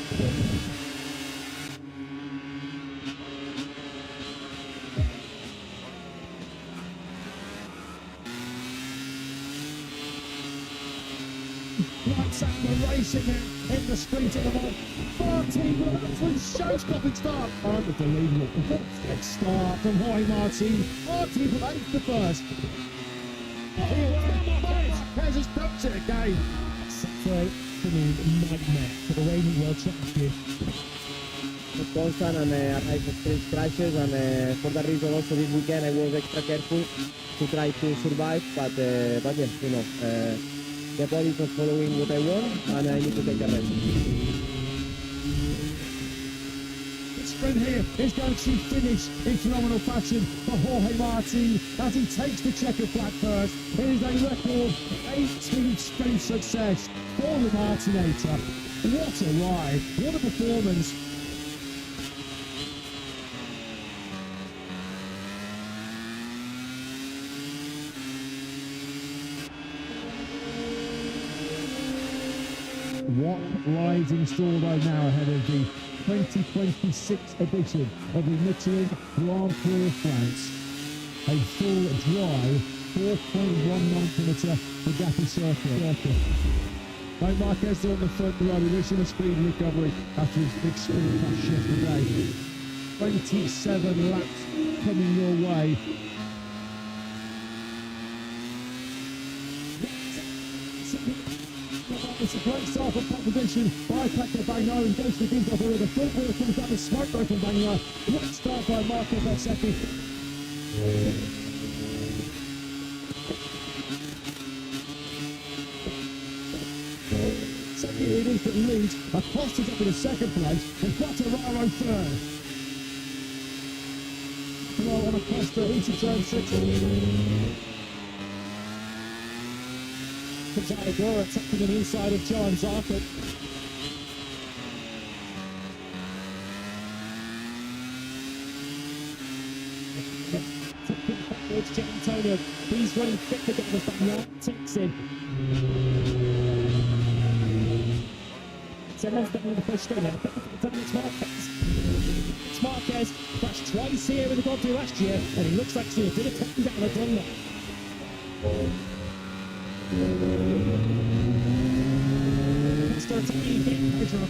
Lights out the racing now in the sprint at the moment. Martin with an absolute show-stopping start. Unbelievable. Perfect start from Jorge Martin. Martin from 8th to 1st. Marquez has dumped it again. Such an absolute nightmare for the reigning world champion. Constant and I faced crashes, and for that reason also this weekend I was extra careful to try to survive, but yeah, you know, the body is not following what I want and I need to take a rest. The sprint here is going to finish in phenomenal fashion for Jorge Martin as he takes the checkered flag first. It is a record 18th sprint success for the Martinator. What a ride, what a performance. What rides in store though now ahead of the 2026 edition of the Michelin Grand Prix of France. A full dry 4.19 kilometre Bugatti circuit. Mike Marquez on the front row. We wish him a speedy recovery after his big sprint crash yesterday. 27 laps coming your way. It's a great start from pole position by Pecco Bagnaia and goes to the off with the front wheel comes down the smoke break from Bagnaia. Great start by Marquez at second. Second it is that leads. Acosta's up in the second place and Quartararo third. Low on a Costa into turn 6. Comes out of Gora, attacking on the inside of John Zarko. Towards Jeff Antonio. He's running thick again as that Mark takes in. Someone's getting the first string now. It's Marquez. It's Marquez. Crashed twice here in the Grand Prix last year, and he looks like he's going to do it taking down a Dorna.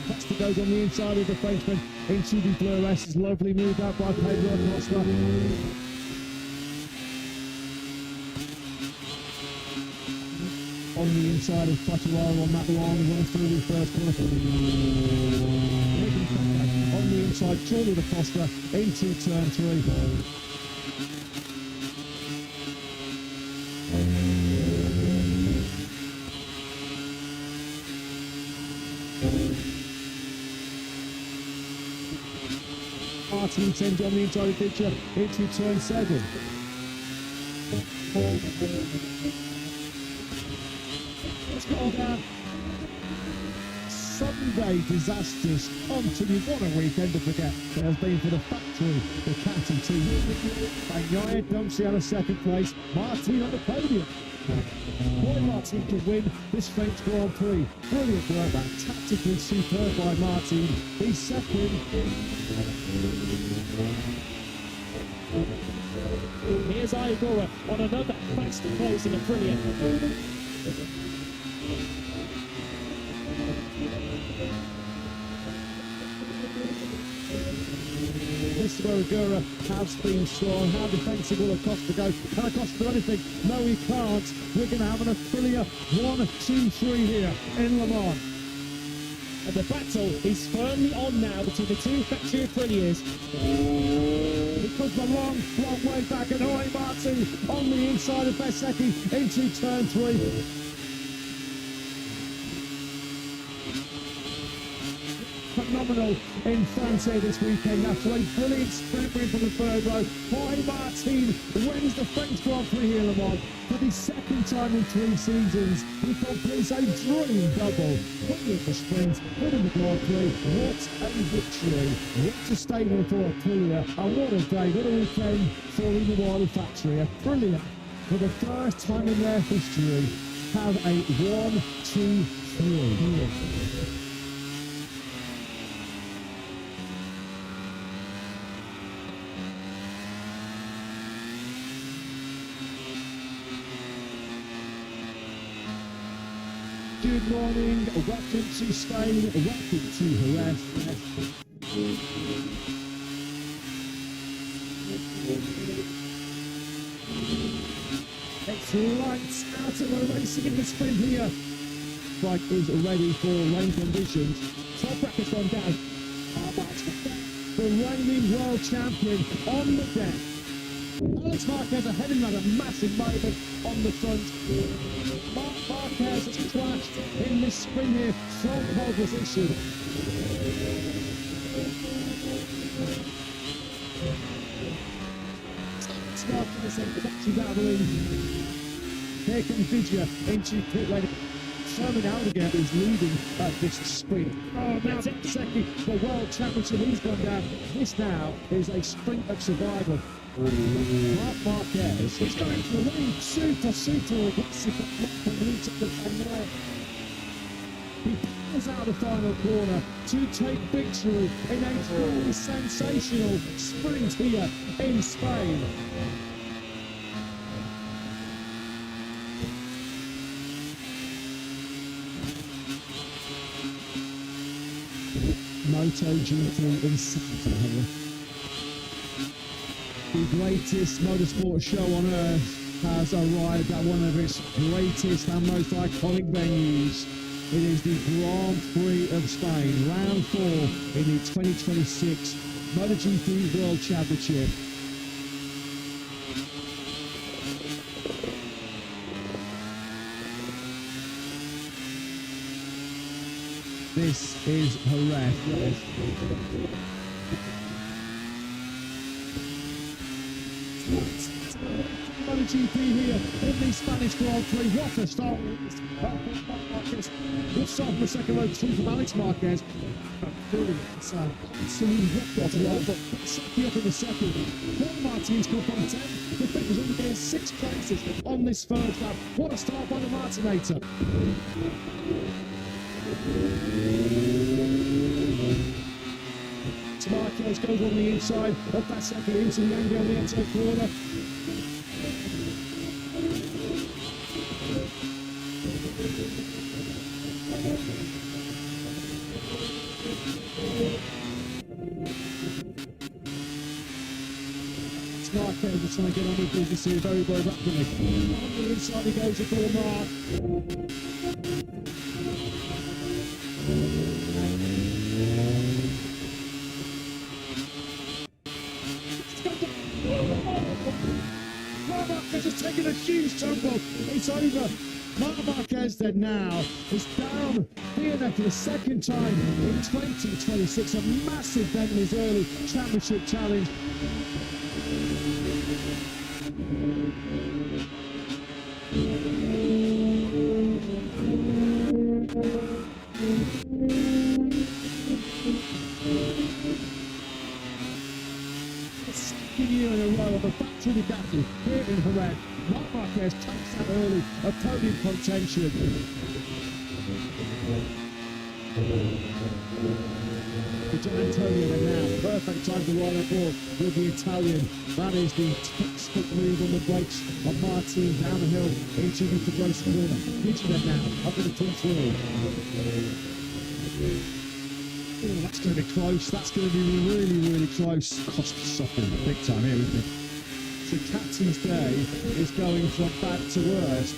Costa goes on the inside of the Frenchman into the blue S. Is lovely moved out by Pedro Costa. On the inside of Patuaro on that line, running through the first corner. On the inside, Jordan da Costa into turn 3. Martin sends on the inside of picture into turn 7. Let's go down. Sunday disasters onto the what a weekend to forget. It has been for the factory, the Catty team. Bagnaia dumps out of second place. Martin on the podium. Boy, Martin can win this French Grand Prix. Brilliant work, that tactically superb by Martin. He's second. Here's Iagora on another fast close in a brilliant. Mr. Iagora has been strong. How defensive will Acosta go? Can Acosta do anything? No, he can't. We're going to have an Aprilia 1, 2, 3 here in Le Mans. And the battle is firmly on now between the two factory Aprilias. Because the long way back and Oi Martin on the inside of Bezzecchi into turn 3. Phenomenal in France here this weekend after a brilliant sprint win from the third row. Oi Martin wins the French Grand Prix here in Le Mans for the second time in 3 seasons. He completes a dream double, winning the sprint, winning the Grand Prix. What a victory! What a statement for Aprilia, and what a day, what a weekend for the Moto factory. Aprilia, for the first time in their history, have a 1, 2, 3. Good morning, welcome to Spain, welcome to Jerez. It's lights out of the racing in the sprint here. Bike is ready for rain conditions. Top bracket's gone down. The reigning world champion on the deck. Alex Marquez ahead of another massive moment on the front. Marquez has crashed in this sprint here from pole position. Marquez and catches out of the lead. Here comes Vidya into pit lane. Simon Aldeguer is leading this sprint. Oh, now Bezzecchi, the world championship, he's gone down. This now is a sprint of survival. Marc Marquez is going for the lead. Super aggressive at the route of the Bagnaia. He pulls out the final corner to take victory in a truly sensational sprint here in Spain. MotoGP in Sachsenring. The greatest motorsport show on earth has arrived at one of its greatest and most iconic venues. It is the Grand Prix of Spain, round 4 in the 2026 MotoGP World Championship. This is Jerez. MotoGP here in the Spanish Grand Prix. What a start! Marquez. Good start from the second row, two from Alex Marquez. Absolutely record. Saki up in the second. Paul Martins come from 10 to finish only getting 6 places on this first lap. What a start by the Martinator. Marquez goes on the inside of that second into the angle on the outside corner. Marquez is trying to get on with business here very, very rapidly. On the inside he goes to Dorna. Marquez has taken a huge tumble. It's over. Marc Marquez then now is down here now for the second time in 2026. A massive dent in his early championship challenge. Second year in a row of a factory battle here in Jerez. Marc Marquez takes that early a podium contention. For Gian Antonio then now, perfect time to ride aboard with the Italian. That is the textbook move on the brakes of Martin down the hill into the race corner. Into them now, up in the top three. Oh, that's going to be close. That's going to be really, really close. Cost suffering big time here, isn't it? So Captain's Day is going from bad to worse.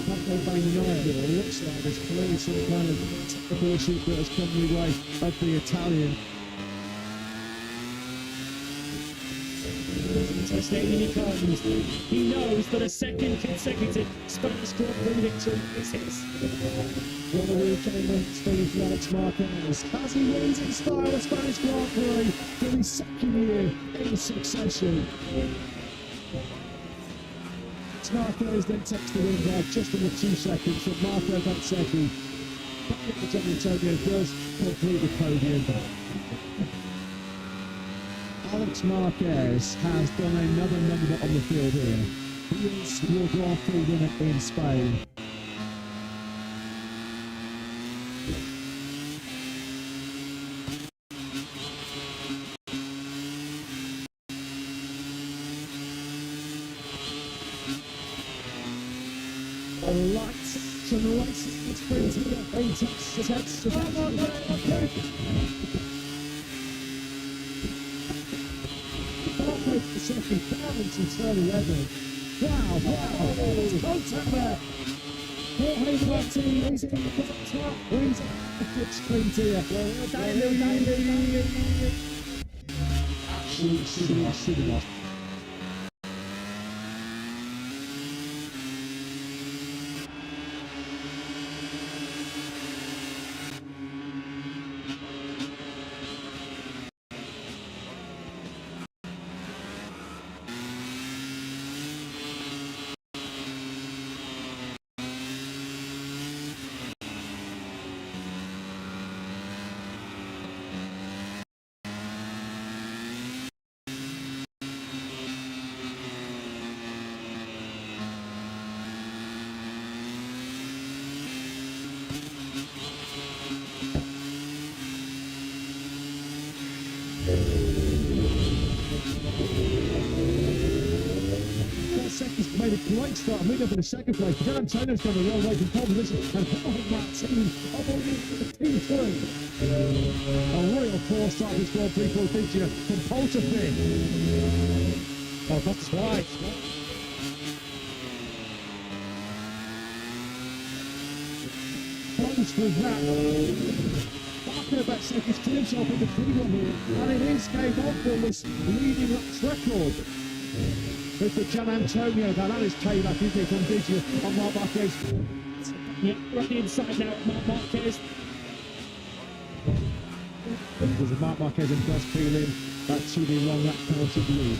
Not undeniable. It looks like there's clearly some kind of technical issue that has come the way of the Italian. Fantastic, and he comes. He knows that a second consecutive Spanish Grand Prix victory is his. What a weekend it's been for Alex Marquez as he wins in style the Spanish Grand Prix for his second year in succession. Marquez then takes the win by just under 2 seconds from Marco Vanzetti. Gian Antonio does complete the podium. Alex Marquez has done another number on the field here. He is your Grand Prix winner in Spain. Some lights sprint to the Apex attempts to the second down into turn 11. Wow. Contact there. Jorge Martin is in the top. He's at the sprint here. Absolutely should have lost. Seconds made a great start, moving up in the second place. Gian Antonio's done a well away from pole position, and Jorge Martin up on the team three. A real poor start this Grand Prix for Figure from pole to fifth. Oh, that's wide. Close with that. Marco about seconds to himself in the freedom here, and it is game on for this leading laps record. With the Gian Antonio, now that is payback, isn't it, from Digio on Marc Marquez. Yeah, right the inside now, Marc Marquez. There's a Marc Marquez and does feel in that 2D long lap penalty lead.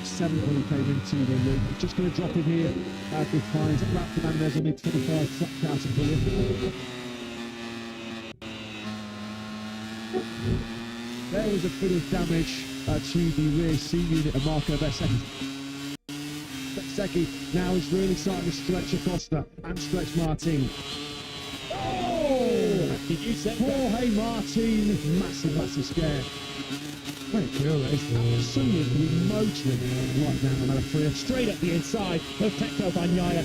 Seventh when he came into the league. Just going to drop in here as we find Rap Fernandez on the 25 truck category. There was a bit of damage to the rear C unit of Marco Bezzecchi. Bezzecchi now is really starting to stretch Acosta and stretch Martin. Oh! Did you set Jorge Martin, massive scare. Very cool, that is absolutely motoring right now, no matter three. straight up the inside of Pecco Bagnaia?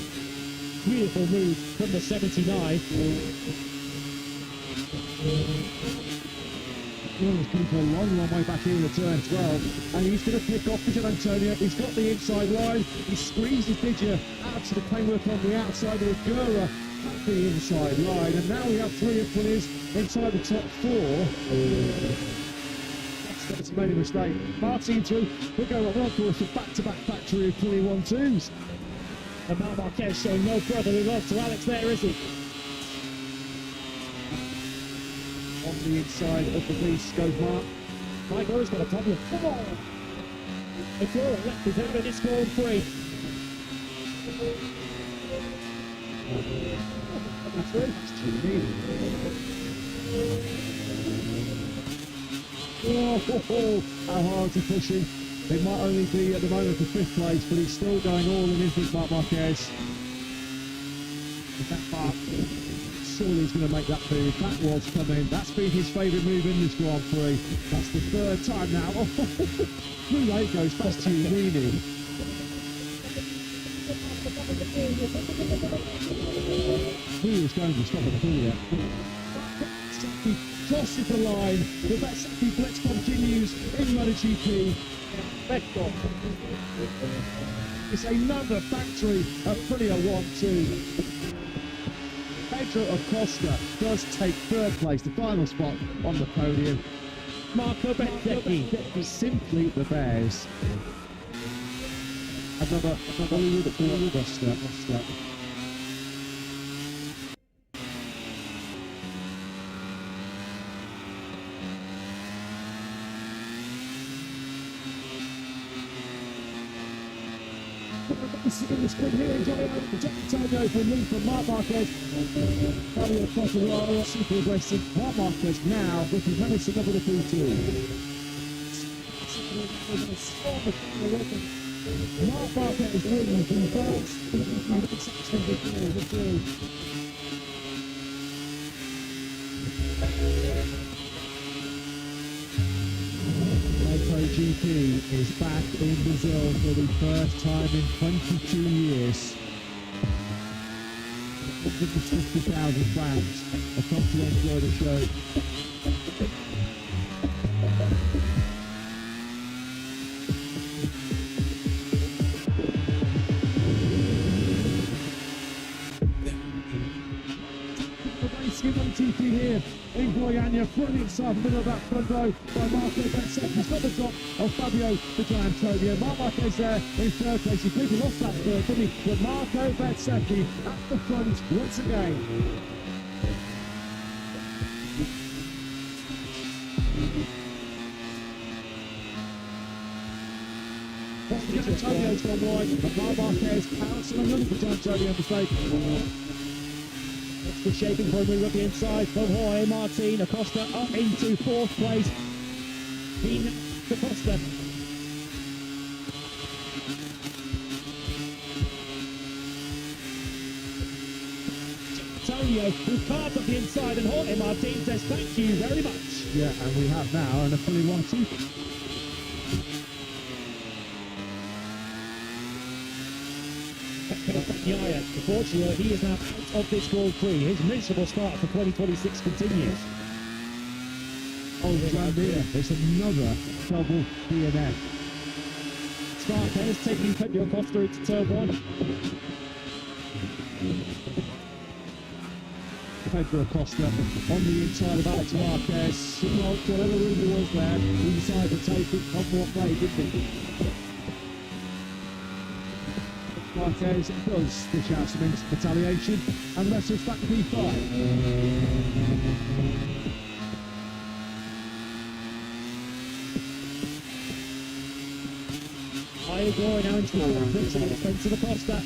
Beautiful move from the 79. He's going for a long way back here in the turn 12, and he's going to pick off Vigil Antonio. He's got the inside line. He squeezes Vigil out to the paintwork on the outside of Gura at the inside line, and now we have three Aprilias inside the top four. That's made a mistake. Martin through. We'll go on course for back-to-back factory Aprilia 1-2s. And Marc Marquez showing no brotherly love to Alex there, is he? On the inside of the beast goes Mark. Michael's got a problem. Come on! If you're a representative, it's Grand Prix. That's very much too neat. Oh, how hard is he pushing? It might only be at the moment for fifth place, but he's still going all in, isn't it, Marc Marquez? With that Mark, surely he's going to make that move. That was coming. That's been his favourite move in this Grand Prix. That's the third time now. Oh, blue light goes past Giannini. Who is going to stop at Aprilia? He crosses the line. The Bezzecchi blitz continues in MotoGP. It's another factory Aprilia 1-2. Pedro Acosta does take third place, the final spot on the podium. Marco Bezzecchi. Simply the Bears. Another Acosta. In the sprint here, Antonio from lead from Marc Marquez. Fabio Quartararo, super aggressive. Marc Marquez now looking very similar to the P2. Marc Marquez wins in first. MotoGP is back in Brazil for the first time in 22 years. 150,000 fans have come to enjoy the show. MotoGP here in Goiânia, brilliant start, middle of that front row by Marco Bezzecchi. He's got the drop of Fabio Di Antonio. Marc Marquez there in third place. He completely lost that third, didn't he? But Marco Bezzecchi at the front once again. Antonio's gone wide, but Marc Marquez pouncing on another Di Antonio mistake. It's shaping for a move up the inside from Jorge Martin. Acosta up into fourth place. Pina Acosta. Antonio, who carves up the inside, and Jorge Martin says thank you very much. Yeah, and we have now an Aprilia 1-2. Unfortunately, he is now out of this Grand Prix. His miserable start for 2026 continues. Oh, Jandir, it's another double DNF. Spartan taking Pedro Acosta into turn one. Pedro Acosta on the inside of Alex Marquez. Well, whatever room there was there, he decided to take it on what way, didn't he? Marquez does dish out some retaliation, and lets us back to P5. going now into the front pitch at the expense of Acosta.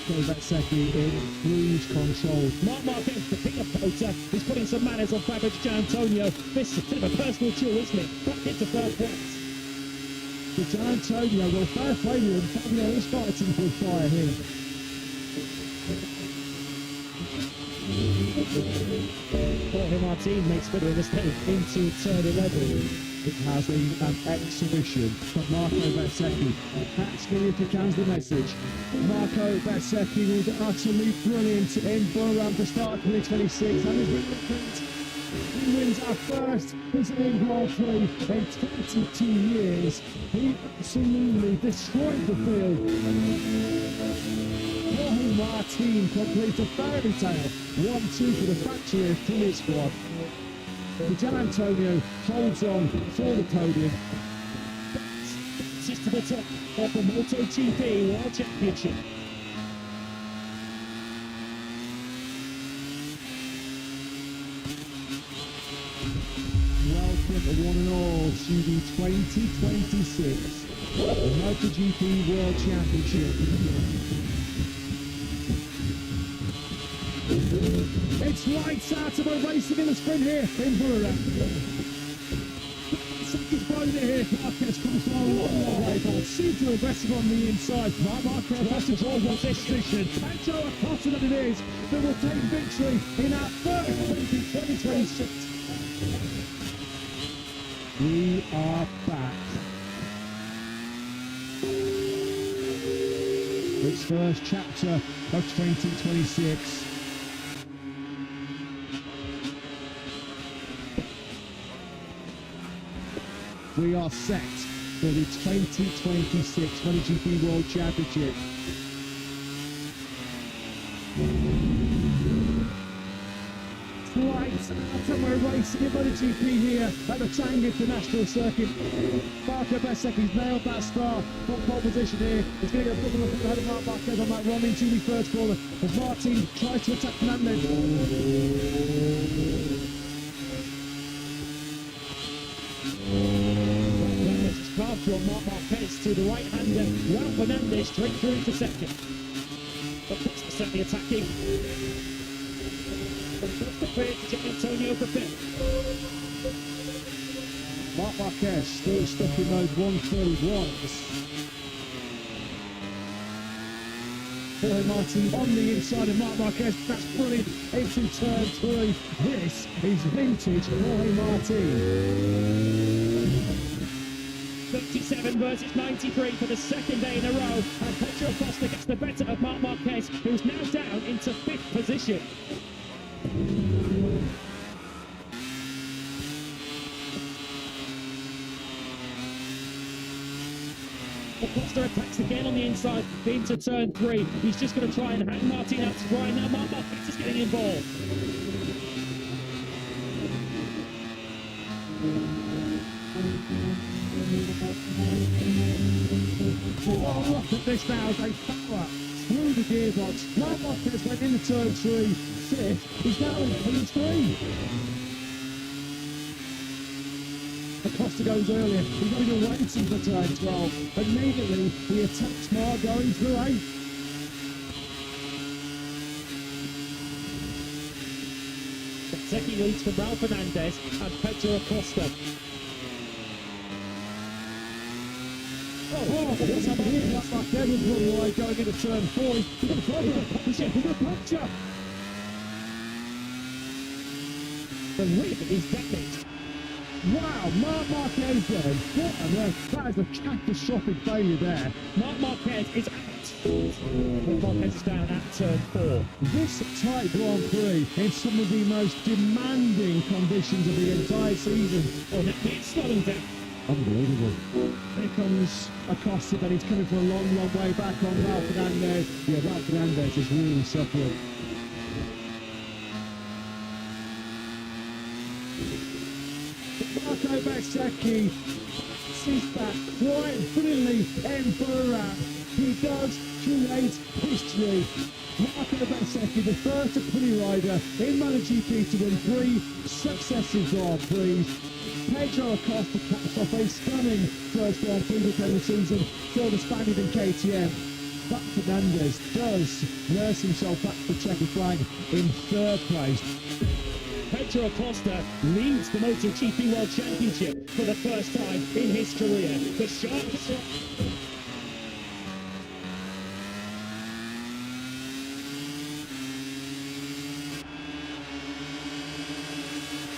Bezzecchi in cruise control. Marc Marquez, the king of Kota, he's putting some manners on Fabio Di Antonio. This is a bit of a personal duel, isn't it? Back into third place. Di Antonio, well, fair play to him. Fabio is fighting for fire here. Jorge Martin makes good of a mistake into turn 11. It has been an exhibition from Marco Bezzecchi. That's if you can the message. Marco Bezzecchi was utterly brilliant in Burram to start 2026 and is reluctant. He wins our first Brazilian Grand Prix in 22 years. He absolutely destroyed the field. Jorge Martin completes a fairy tale. 1-2 for the factory of Prix squad. Di Antonio holds on for the podium. This is to the top of the MotoGP World Championship. Welcome one and all to the 2026 MotoGP World Championship. It's lights out and we're racing in the sprint here in Burra. Second's blown it here. Marquez comes from a long way, but seems to aggressive on the inside. Marquez has to draw one position. And Joe Acosta that it is that will take victory in our first 2026. We are back. Its first chapter of 2026. We are set for the 2026 MotoGP World Championship. Lights out and we're racing in MotoGP here at the Chang International Circuit. Marco Bezzecchi's nailed that start from pole position here. He's going to get a couple of foot ahead of Marc Marquez on that run into the first corner as Martin tries to attack Fernandez. From Marc Marquez to the right-hander, Juan Fernandez straight through into second. But Costa certainly attacking. From first to fifth, Di Antonio for fifth. Marc Marquez still stuck in those 131s. Jorge Martin on the inside of Marc Marquez. That's brilliant. Into turn 3. This is vintage Jorge Martin. 37 versus 93 for the second day in a row, and Pedro Acosta gets the better of Marc Marquez, who's now down into 5th position. Acosta attacks again on the inside into turn 3. He's just going to try and hang Martin out to dry. Now Marc Marquez is getting involved. Oh, look at this now as they power through the gearbox. Marc Marquez went into turn 3, 5th. He's now in P3. Acosta goes earlier. He's only been waiting for turn 12. Immediately, he attacks Marc going through 8th. Bezzecchi leads from Raul Fernandez and Pedro Acosta. Oh, what's happening here? Marc Marquez is one wide going into turn 4. He's got a problem. He's got a puncture. The rim is damaged. Wow, Marc Marquez then. What on earth? That is a catastrophic failure there. Marc Marquez is out. Marquez is down at turn 4. This tight Grand Prix in some of the most demanding conditions of the entire season. Oh, now it's slowing down. Unbelievable. Here comes Acosta, then he's coming from a long, long way back on Raul Fernandez. Yeah, Raul Fernandez is really suffering. Marco Bezzecchi sees that quite brilliantly in Burra. He does create history. Marco Bezzecchi, the first Prix rider in MotoGP to win 3 successive Grand Prix. Pedro Acosta caps off a stunning first Grand Prix of the season for the Spaniard in KTM. But Fernandez does nurse himself back to the checkered flag in 3rd place. Pedro Acosta leads the MotoGP World Championship for the first time in his career. The sharpest...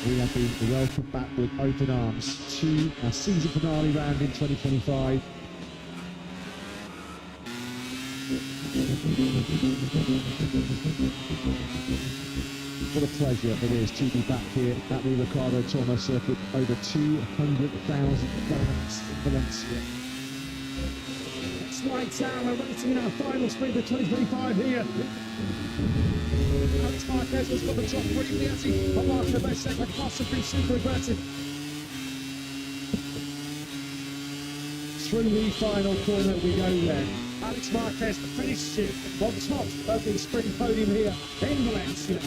We have been welcomed back with open arms to our season finale round in 2025. What a pleasure it is to be back here at the Ricardo Tormo circuit. Over 200,000 fans in Valencia. It's lights out, we're racing in our final sprint of 2025 here. Alex Marquez has got the top briefly as he Marco Bezzecchi possibly super aggressive. Through the final corner we go then. Alex Marquez finishes on top of the sprint podium here in Valencia.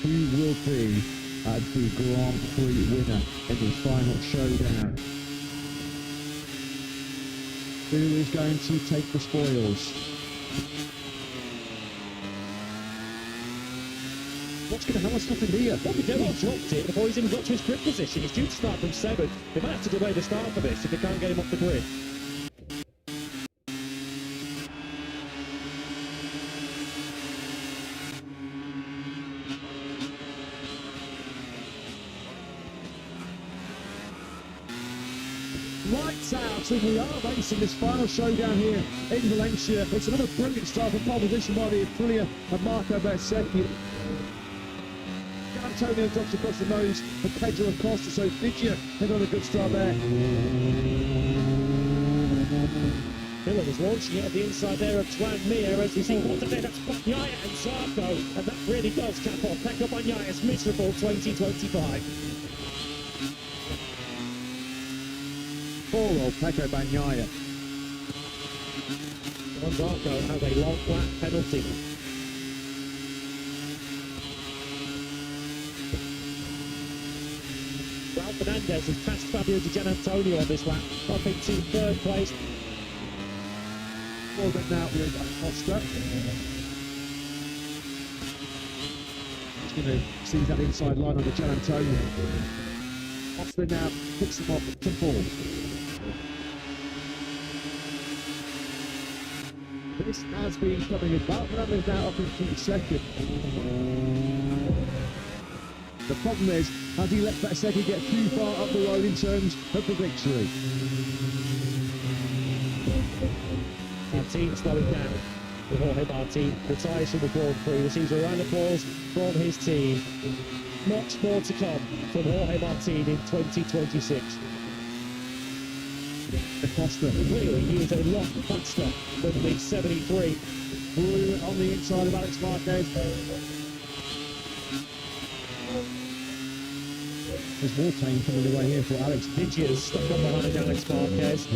Who will be the Grand Prix winner in the final showdown? Who is going to take the spoils? What's going to happen? What's happened here? What we do? He dropped it before he's even got to his grid position. He's due to start from 7th. They might have to delay the start for this if they can't get him off the grid. Lights out, and we are racing this final showdown here in Valencia. It's another brilliant start for pole position by the Aprilia of Marco Bezzecchi. Antonio drops across the nose of Pedro Acosta, so Digia had on a good start there. Miller is launching it at the inside there of Twan Mir as we see what today that's Bagnaia and Zarco, and that really does cap off Pecco Bagnaia's miserable 2025. Poor old Pecco Bagnaia. Zarco has a long lap penalty. Raul Fernandez has passed Fabio Di Giannantonio on this lap, up into 3rd place. Well done now with Acosta. He's going to seize that inside line on the Giannantonio. Acosta now picks him off to 4th. This has been coming about. Fernandez now up into 2nd. The problem is, has he let Bezzecchi get too far up the road in terms of the victory? Martin slowing down with Jorge Martin retires from the Grand Prix, receives a round of applause from his team. Much more to come from Jorge Martin in 2026. Acosta. Clearly, he is a lot faster than the 73. Blue on the inside of Alex Marquez. There's more time coming away here for Alex. Digia's stuck up behind Alex Marquez.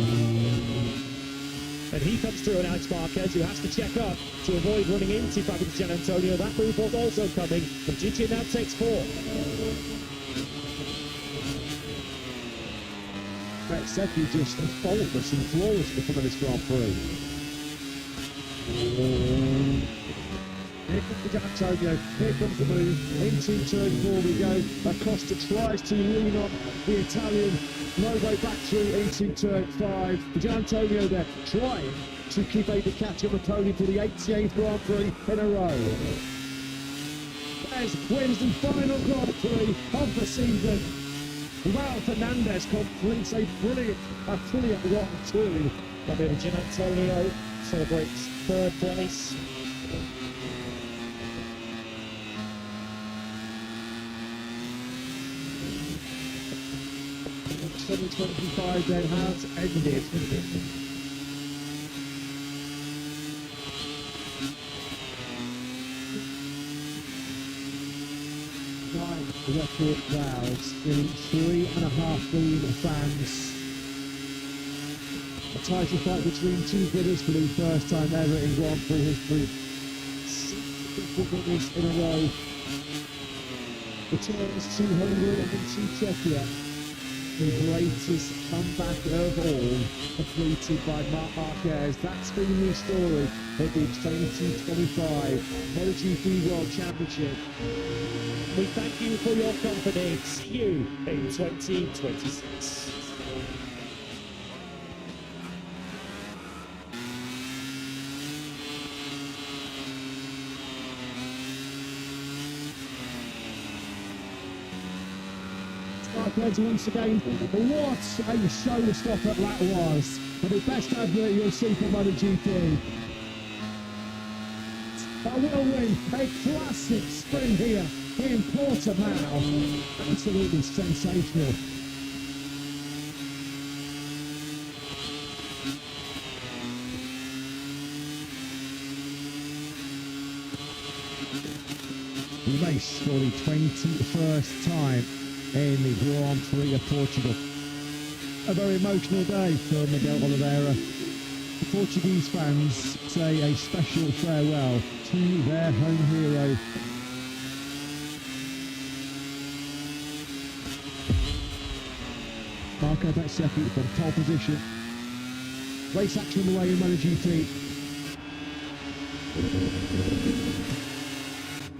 And he comes through on Alex Marquez, who has to check up to avoid running into Fabio Di Giannantonio. That move was also coming, but Digia now takes 4th. Bezzecchi just faultless and flawless at the front of this Grand Prix. Here comes the Giannantonio, here comes the move, into turn 4 we go. Acosta tries to lean on the Italian, no way back through into turn 5. The Giannantonio there trying to keep a Ducati on the podium for the 88th Grand Prix in a row. There's wins the final Grand Prix of the season. Raul Fernandez completes a brilliant Aprilia 1-2. Fabio Di Giannantonio celebrates 3rd place. The 2025 then has ended. Record crowds, nearly 3.5 million fans A title fight between two brothers for the first time ever in Grand Prix history. 6 winners in a row. Returns to Hungary and to Czechia. The greatest comeback of all, completed by Marc Marquez. That's been the story of the 2025 MotoGP World Championship. We thank you for your company. See you in 2026. Marquez once again. What a showstopper that was. And the best advert you'll see for MotoGP. A whirlwind, a classic sprint here in Portimao. Absolutely sensational. Race for the 21st time in the Grand Prix of Portugal. A very emotional day for Miguel Oliveira. The Portuguese fans say a special farewell to their home hero. Marco Bezzecchi from pole position. Race action underway in MotoGP.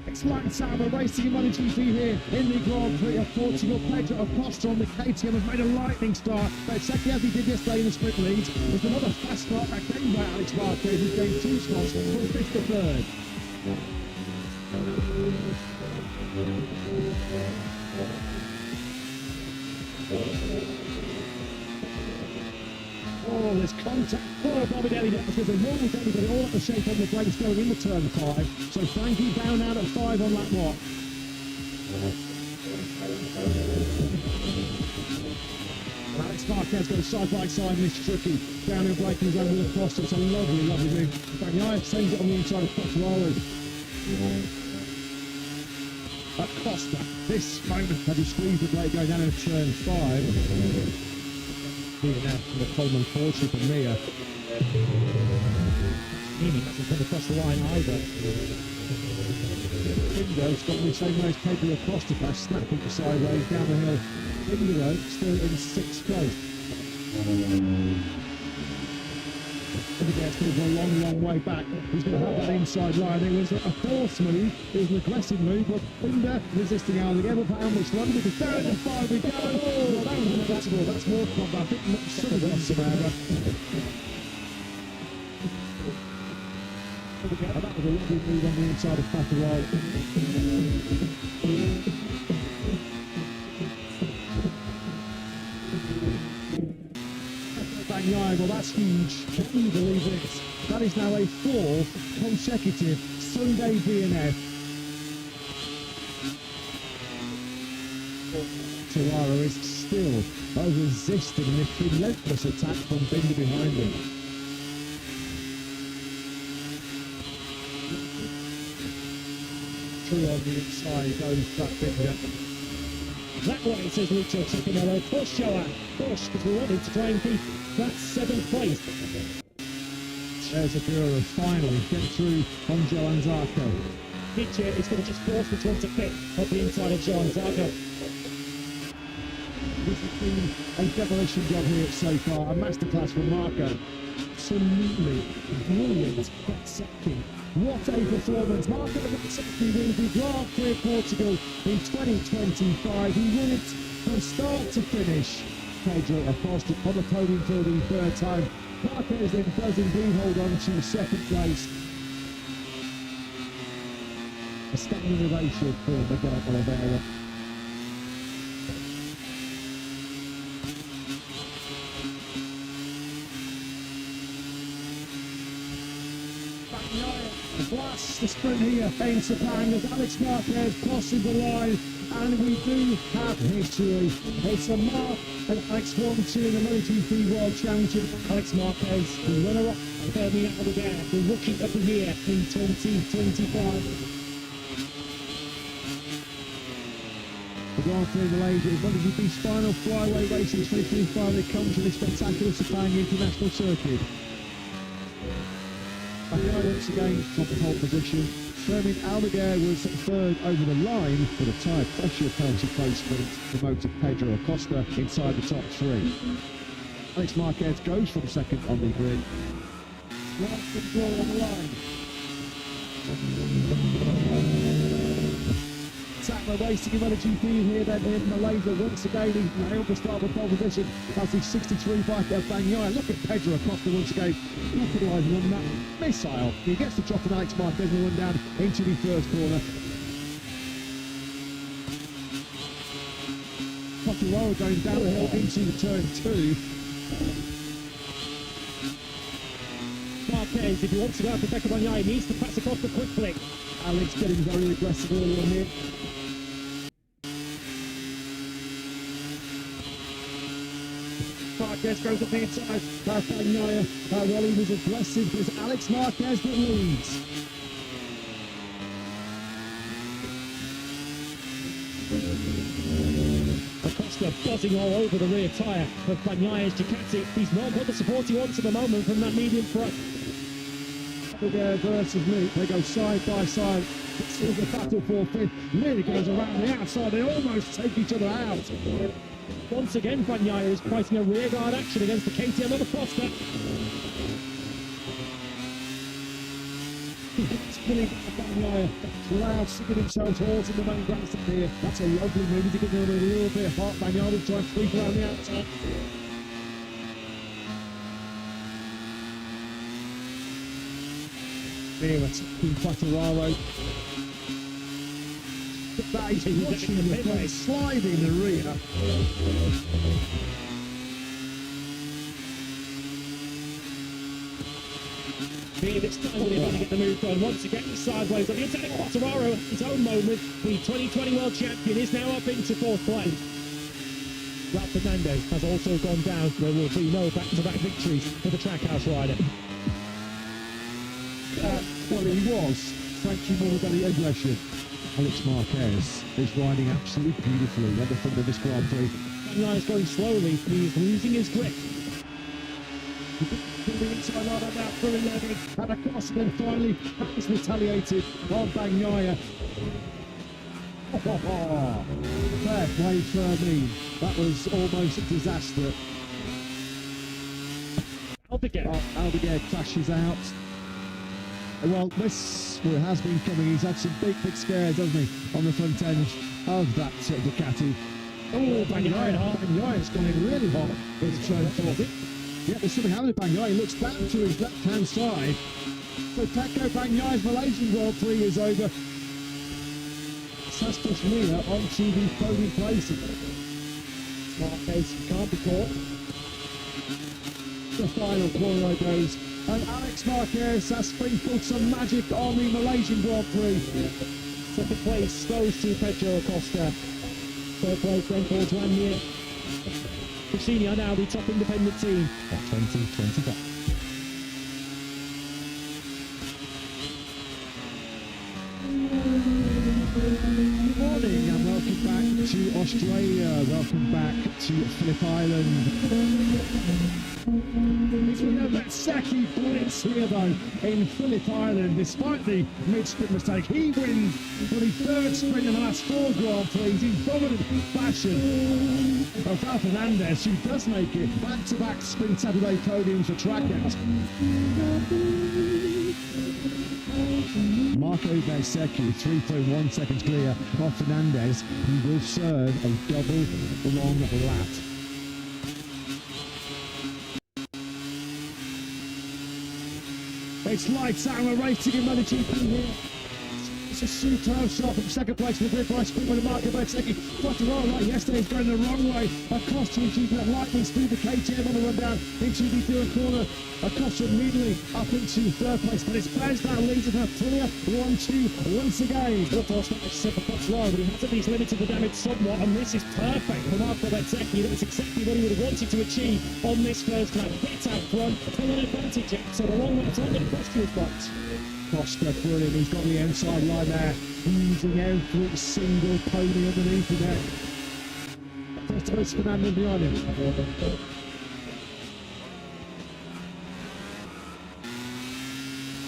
Excellent Sauber racing in MotoGP here in the Grand Prix of Portugal. Pedro Acosta on the KTM has made a lightning start. Bezzecchi, as he did yesterday in the sprint leads, with another fast start back gained by Alex Marquez, who gained 2 spots from 5th to 3rd. Oh, there's contact. Oh, Morbidelli now because the Morbidelli got it all up the shape on the brakes going into turn 5. So Frankie down out at 5 on that lot. Alex Marquez goes side by side in this tricky downhill braking zone with a cross. It's a lovely, lovely move. Bagnaia sends it on the inside of Quattararo. Acosta, this moment as he squeezed the brake going down into turn 5. Even now from the Coleman fortune for Mia. Meaning hasn't come across the line either. Ingo's got the same race taking across the pass, snapping for sideways down the hill. Ingo still in 6th place. Ingo's going to go a long, long way back. He's going to have that inside line. It was a force move, it was an aggressive move, but Ingo resisting out again. But how much run with the third and 5 we go. Oh, that's more combat. I think some of them Samara. That was a lovely move on the inside of Quattararo. Bagnaia, well that's huge. Can you believe it? That is now a 4th consecutive Sunday DNF. Quattararo is still resisting this relentless attack from Binder behind him. True on the inside goes that Binder. That way, says Lucio Cicchinello. Push, Johan. Push, because we wanted to try and keep that 7th place. There's a Bureau finally get through on Johan Zarco. Nietzsche is going to just force this one to fit up the inside of Johan Zarco. This has been a demolition job here so far. A masterclass from Marco. Absolutely brilliant Bezzecchi. What a performance. Marco Bezzecchi wins the Grand Prix of Portugal in 2025. He won it from start to finish. Pedro Acosta on the podium for the 3rd time. Marquez then does indeed hold on to 2nd place. A standing ovation for Miguel Oliveira. Blasts the sprint here in Sepang as Alex Marquez crosses the line, and we do have history. It's a Mark and Alex 1-2 in the MotoGP World Championship. Alex Marquez, the runner-up, firmly out of the gap, the rookie of the year in 2025. The Grand Prix in Malaysia is MotoGP's final flyweight race in 2025. They come to this spectacular Sepang international circuit. Bakai once again top pole position. Fermin Almaguer was third over the line with a tyre pressure penalty placement promoted Pedro Acosta inside the top three. Alex Marquez goes from second on the grid. Last control on the line. Sachsenring racing in MotoGP here then in Malaysia. Once again, he nailed the start of pole position as the 63 by Bagnaia. Look at Pedro Acosta once again, capitalising on that missile. He gets the drop and Alex Marquez will run down into the first corner. Potiraro going down the hill into the turn two. Marquez, if he wants to go after Pecco Bagnaia, he needs to pass across the quick flick. Alex getting very aggressive early on here. Marquez goes up the inside. Bagnaia, well, he was aggressive. It's Alex Marquez that leads. Acosta buzzing all over the rear tyre of Bagnaia's Ducati. He's not got the support he wants at the moment from that medium front. Versus me, they go side by side. This is a battle for fifth. Nearly goes around the outside. They almost take each other out. Once again, Bagnaia is fighting a rearguard action against the KTM of Acosta. Spinning Bagnaia. Loud singing himself hoarse in the main grandstand here. That's a lovely move to get them a little bit hot. Bagnaia will try and sweep around the outside. Here it's Potiraro. That is watching the front slide in the rear. Being this time when he's going to get the move done. Once again, he's sideways on the inside. Potiraro at his own moment. The 2020 World Champion is now up into fourth place. Ralph Fernandez has also gone down. There will be no back-to-back victories for the Trackhouse rider. Well, he was. Thank you more than the aggression. Alex Marquez is riding absolutely beautifully at the front of this Grand Prix. Bagnaia's going slowly. He's losing his grip. The inside rider now through 11 and across, and then finally has retaliated on Bagnaia. Fair play for me. That was almost a disaster. Almaguer crashes out. Well, this has been coming. He's had some big scares, hasn't he, on the front end of that Ducati. Oh, Bagnaia's gone in really hot into turn 4. Yeah, there's something happening to Bagnaia. He looks back to his left-hand side. So Pecco Bagnaia's Malaysian Grand Prix is over. Sastas Mia onto the podium place. Marquez can't be caught. The final corner goes. And Alex Marquez has sprinkled some magic on the Malaysian Grand Prix. Second place goes to Pedro Acosta. Third place then for Juan Mir. Prix are now the top independent team of 2025. Good morning and welcome back to Australia. Welcome back to Phillip Island. It's been a Bezzecchi blitz here though in Phillip Island. Despite the mid-sprint mistake, he wins for the third sprint in the last 4 Grand Prix in dominant fashion. Ralph Fernandez, who does make it back-to-back sprint Saturday podiums for Trackhouse. Marco Bezzecchi, 3.1 seconds clear of Fernandez, who will serve a double long lap. It's lights out and we're racing in MotoGP here. It's a superb shot from second place for the grid by sprint with Marco Bezzecchi. Potiraro, like yesterday, is going the wrong way. Acosta is keeping at lightning speed. The KTM on the run down into the third corner. Acosta immediately up into third place, but it's Bez that leads in a clear 1-2 once again. Of course, that is for Potiraro, but he has at least limited the damage somewhat, and this is perfect for Marco Bezzecchi. That's exactly what he would have wanted to achieve on this first lap. Get out front, pull an advantage out, so the long lap's not going to cost you as much. Costa, brilliant. He's got the inside line there, using every single pony underneath him there. Costa is Fernando behind him.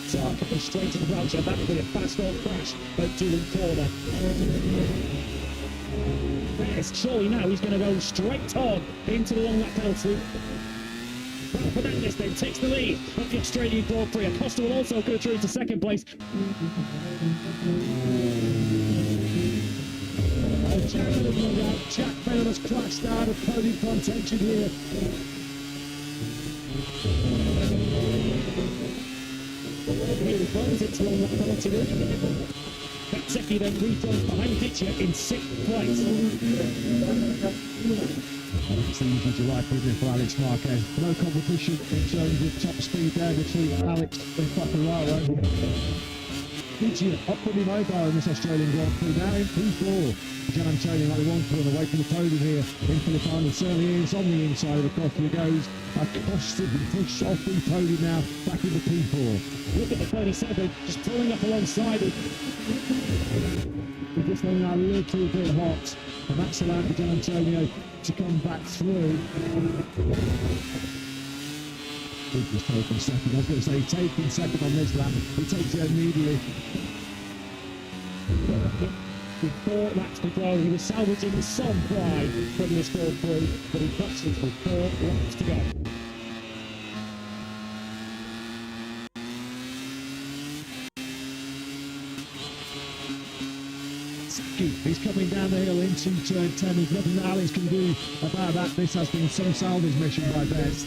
So coming straight to the branch, and that will be a fast-on crash at Doolin corner. Yes, surely now he's going to go straight on into the long lap penalty. Fernandez then takes the lead of the Australian Grand Prix. Acosta will also go through to second place. Jack Miller has crashed out of podium contention here. Here he comes into long lap penalty. Bezzecchi then rejoins behind Ditcher in 6th place. It's easy to like, isn't it, for Alex Marquez? No competition in terms of top speed there between Alex and Quartararo. Ditcher up pretty mobile in this Australian Grand Prix now in P4. Gian Antonio like one corner away from the podium here in Filipino. Certainly is on the inside of the Costa. He goes Acosta pushed off the podium now back into P4. Look at the 37 just pulling up alongside him. We're just running out a little bit hot, and that's allowed for Gian Antonio to come back through. He's taken second. I was going to say taking second on this lap. He takes it immediately. With 4 laps to go, he was salvaging some pride from this Grand Prix, but he crashes with 4 laps to go. He's coming down the hill into turn 10. There's nothing that Alex can do about that. This has been some salvage mission by Best.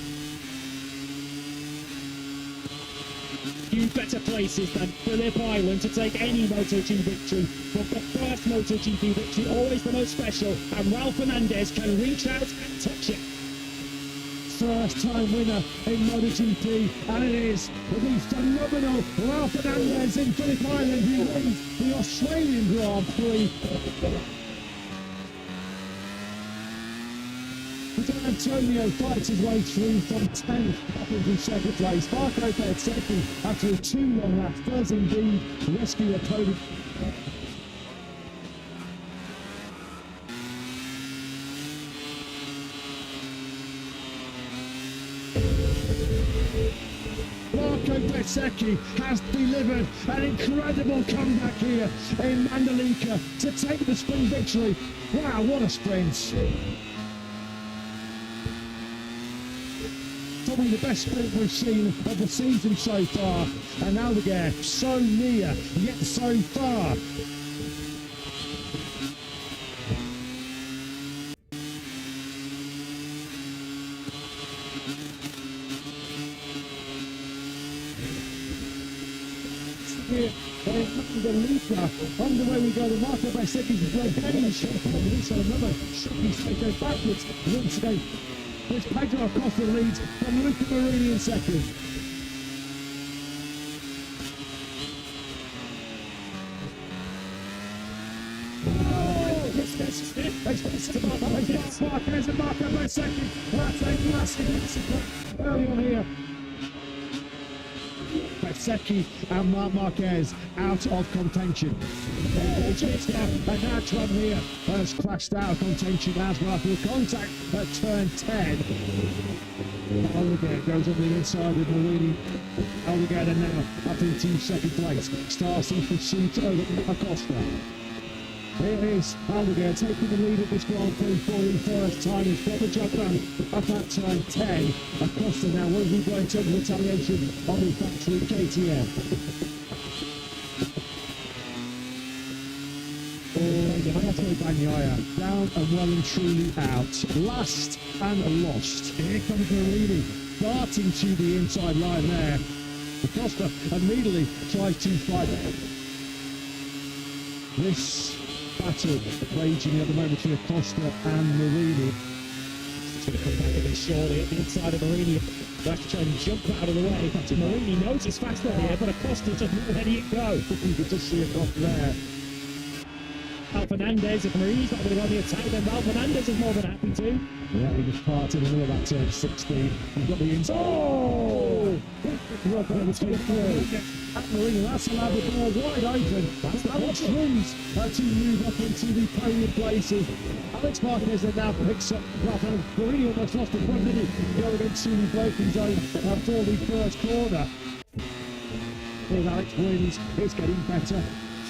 Few better places than Phillip Island to take any MotoGP victory. But the first MotoGP victory, always the most special, and Ralph Fernandez can reach out and touch it. First time winner in MotoGP, and it is the phenomenal Ralph Fernandez in Phillip Island who wins the Australian Grand Prix. Gian Antonio fights his way through from 10th up into second place. Marco Bezzecchi, after 2 long laps, does indeed rescue a podium. Marco Bezzecchi has delivered an incredible comeback here in Mandalika to take the sprint victory. Wow, what a sprint! Probably the best sprint we've seen of the season so far, and Aldeguer so near, yet so far. Here in Mandalika, underway we go. The Marco Bezzecchi's getting shot from this on another shocking straight goes backwards once again. It's Pedro Acosta leads from Luca Marini in second. Marquez and Marco Bezzecchi. That's a massive incident early on here. Bezzecchi and Marc Marquez out of contention. And now Trump here has crashed out of contention as well through contact at turn 10. Aldeguer goes on the inside with Marini. Aldeguer now up into second place. Starts in pursuit over Acosta. Here is Aldeguer taking the lead at this Grand Prix for the first time. He's got the job done up at turn 10. Acosta now, what have we got in terms of retaliation on the factory KTM? Bagnaia down and well and truly out. Last and lost. Here comes Marini, darting to the inside line there. Acosta immediately tries to fight this battle raging at the moment between Acosta and Marini. It's going to come back a bit shortly at the inside of Marini. That's to try and jump out of the way. Marini knows it's faster here, but Acosta just not letting it go. You could just see it off there. Val Fernandez, if Marie's not going to go on the attack, then Val Fernandez is more than happy to. Yeah, he just parted in the middle of that turn 16. He's got the inside. Oh! That's allowed the ball wide open. That's Alex Rins to move up into the podium places. Alex Marquez then now picks up Rafael. Marini almost lost the front, didn't he? Going into the braking zone for the first corner. Here's Alex Rins. It's getting better.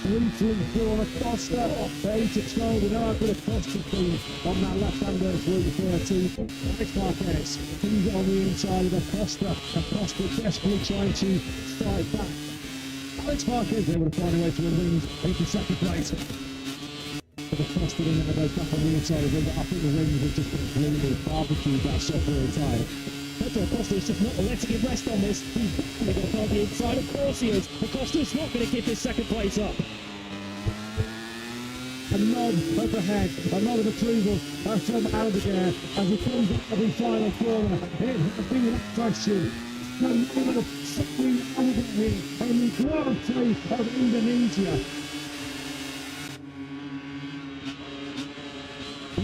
Briefly through on Acosta, 8 to 12, now I've got Acosta through on that left-hander through the 13. Alex Marquez, he's on the inside of Acosta. Acosta desperately trying to fight back. Alex Marquez able to find a way to win rings into second place. But Acosta then goes back on the inside of the ring, but I think the rings have just completely barbecued that software entire. Pedro Acosta is just not letting him rest on this. He's going to go on the inside. Of course he is. Acosta's not going to give his second place up. A nod of the head, a nod of approval from Aldeguer as he comes up to the final corner. It has been that question. Something over here in the Grand Prix of Indonesia.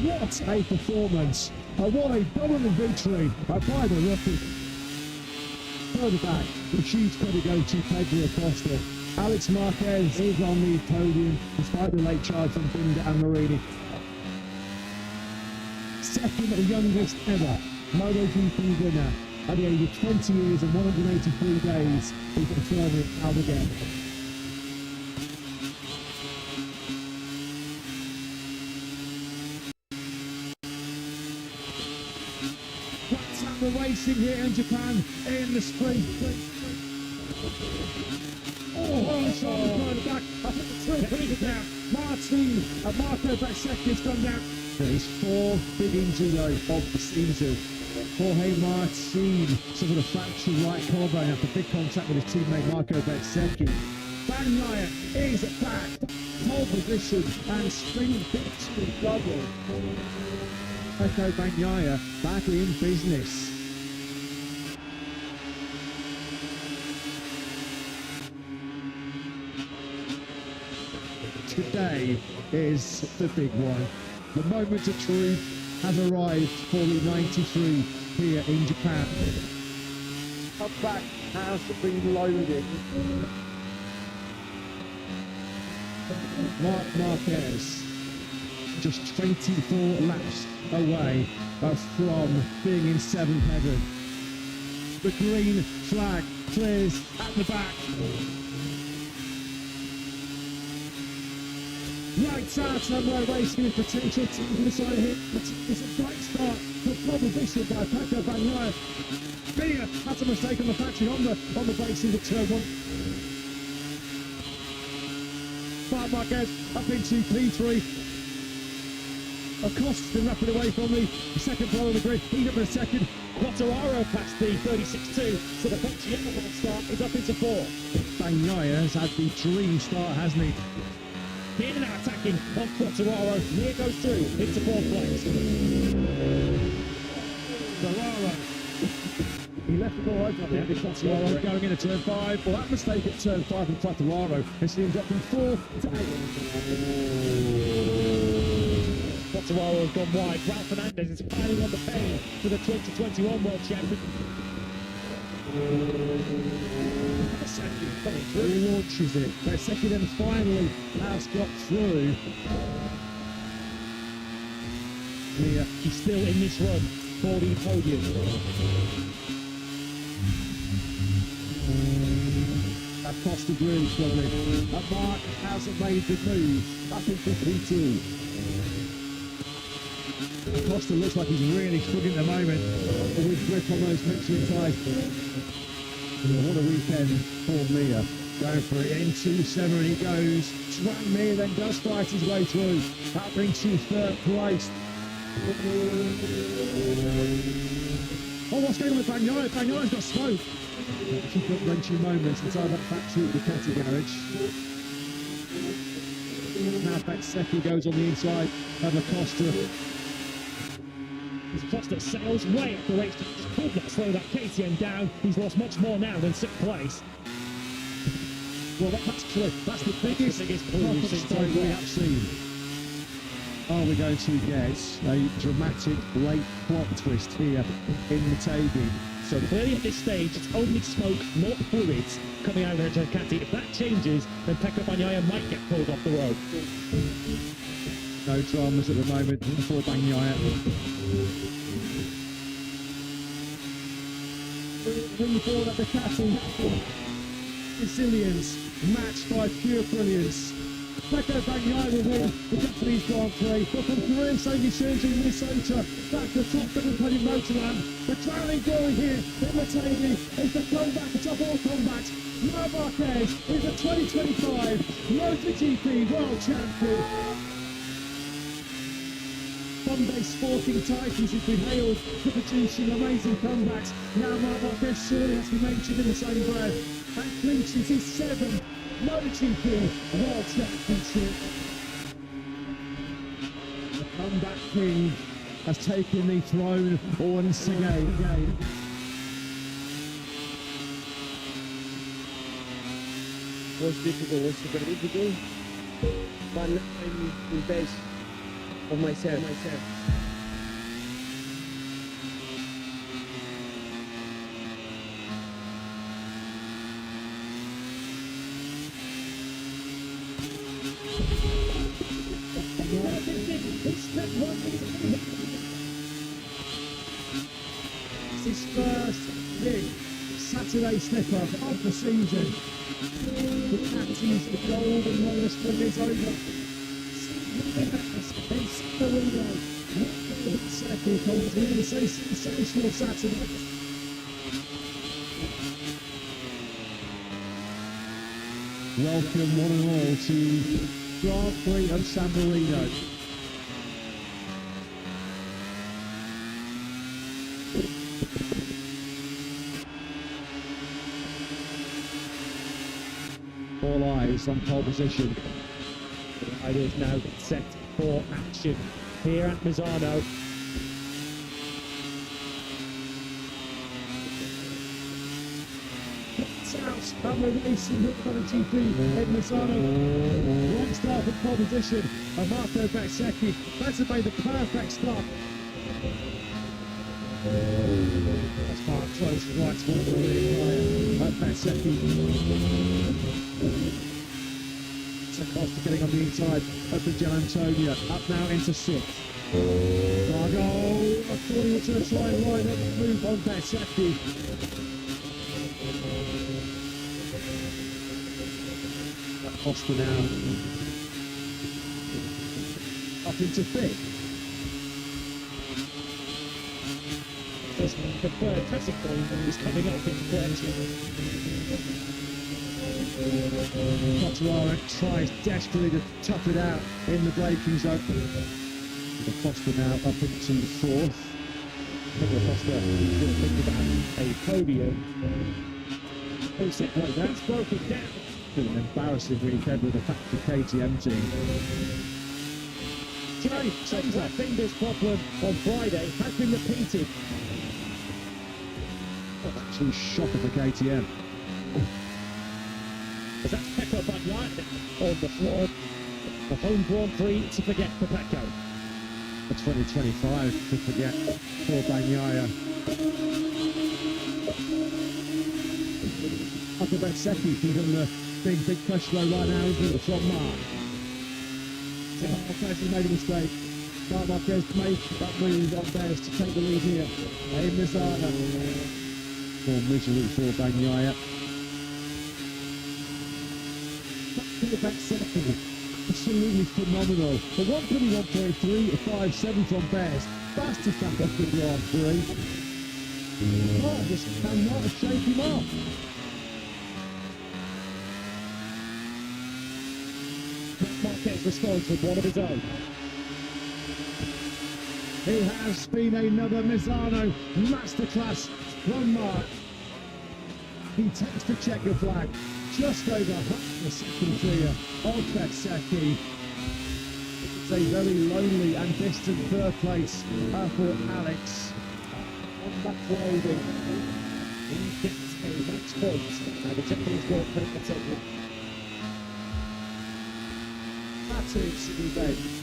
What a performance! What a dominant victory by the rookie. Further back, the shoes got to go to Pedro Acosta. Alex Marquez is on the podium despite the late charge from Binder and Marini. Second youngest ever MotoGP winner at the age of 20 years and 183 days. He's confirmed it out again. The racing here in Japan in the spring. Oh, shot the back. I think the trip is down. Marco Bezzecchi's gone down. There's 4 big injuries though of the season. Jorge Martin suffered a fractured right collarbone after big contact with his teammate Marco Bezzecchi. Bagnaia is back, pole position and spring victory double. Pecco Bagnaia back in business. Today is the big one. The moment of truth has arrived for the 93 here in Japan. Up back has been loaded. Marc Marquez just 24 laps away from being in 7th heaven. The green flag clears at the back. Lights out, and we're racing in potential to the side here. It's a great start for proposition by Pecco Bagnaia. Beer had a mistake on the factory on the braces of turn 1. Marc Marquez up into P3. Acosta's been rapid away from the second pole of the grid. He's up in second. Quartararo past the 36.2, so the Vecchietta start is up into 4. Bagnaia has had the dream start, hasn't he? In and out attacking on Quartararo. Here goes through into 4th place. Ferraro. He left the ball open. I think it's Quartararo going into turn 5. Well, that mistake at turn 5 from Quartararo has seen him drop from 4 to 8. Quartararo has gone wide. Ralph Fernandez is piling on the pain for the 2021 World Champion. Coming through. Launches it. Bezzecchi then finally has got through. He's still in this run for the podium. Acosta really struggling. Mark hasn't made the move up into P2. Acosta looks like he's really struggling at the moment with grip on those Michelin tyres. What a weekend for Mia. Going for it into 7 and he goes. Joan Mir then does fight his way through. That brings you 3rd place. Oh, what's going on with Bagnaia? Bagnaia's got smoke. She's got wrenching moments inside that factory at the Ducati garage. Now Bezzecchi goes on the inside of Acosta. Acosta sails way up the race. Just could not slow that KTM down. He's lost much more now than 6th place. Well, that's the biggest clue we've seen so we have seen. Are we going to get a dramatic late plot twist here in the Tabi? So clearly at this stage, it's only smoke, not fluids, coming out of the Ducati. If that changes, then Pecco Bagnaia might get pulled off the road. No dramas at the moment for Bagnaia. Reborn at the Ducati. Resilience, matched by pure brilliance. Pecco Bagnaia will win the Japanese Grand Prix, but from career saving surge in Minnesota, back to top double-penny Motorland. The crowning glory here in the Tabi is the comeback atop all combats. Marc Marquez is the 2025 MotoGP World Champion. Sunday Sporting Titans has been hailed for producing amazing comebacks. Now Marc Marquez surely has to be mentioned in the same breath and clinches his 7th MotoGP World Championship. The comeback king has taken the throne once again. Was difficult, was super difficult, but now I'm in best of myself. It's his first big Saturday slipper of the season. The Ducati's the golden roller sprint is over. It's Ferrino. Second comes in, so sensational Saturday. Welcome one and all to Grand Prix of San Marino. All eyes on pole position. It is now set for action here at Misano. South and we're racing with MotoGP in Misano. Right start for pole position of Marco Bezzecchi. That's made the perfect start. That's far close right towards the lead at Bezzecchi. Costa getting on the inside of the Gian Antonio. Up now into 6th. Margot, according to the try and line up the move on Bezzecchi. Costa now up into 5th. The third pressing point is coming up into collection. Quartararo tries desperately to tough it out in the braking zone. The Costa now up into 4th. Costa didn't think about a podium. Oh, set like that's broken down. An embarrassing weekend with the factory KTM team. Jerry says that fingers problem on Friday has been repeated. Actually shocker for KTM. As that's Pecco Bagnaia on the floor. The home Grand Prix to forget for Pecco. For 2025 to forget for Bagnaia. Marco Bezzecchi given the big pressure though right now, isn't it, from Marc? Marquez has made a mistake. Marc Marquez made that move on Bez to take the lead here in Misano. More misery for Bagnaia. Absolutely phenomenal. The 121.357 from Bez. Fastest lap of the Grand Prix. Marc just cannot shake him off. Marquez responds with one of his own. It has been another Misano masterclass from Marc. He takes the checker flag just over half the second clear of Bezzecchi. It's a very lonely and distant third place for Alex. On that riding, he gets a match point, and the Japanese Grand Prix gets over. battered, Roubaix.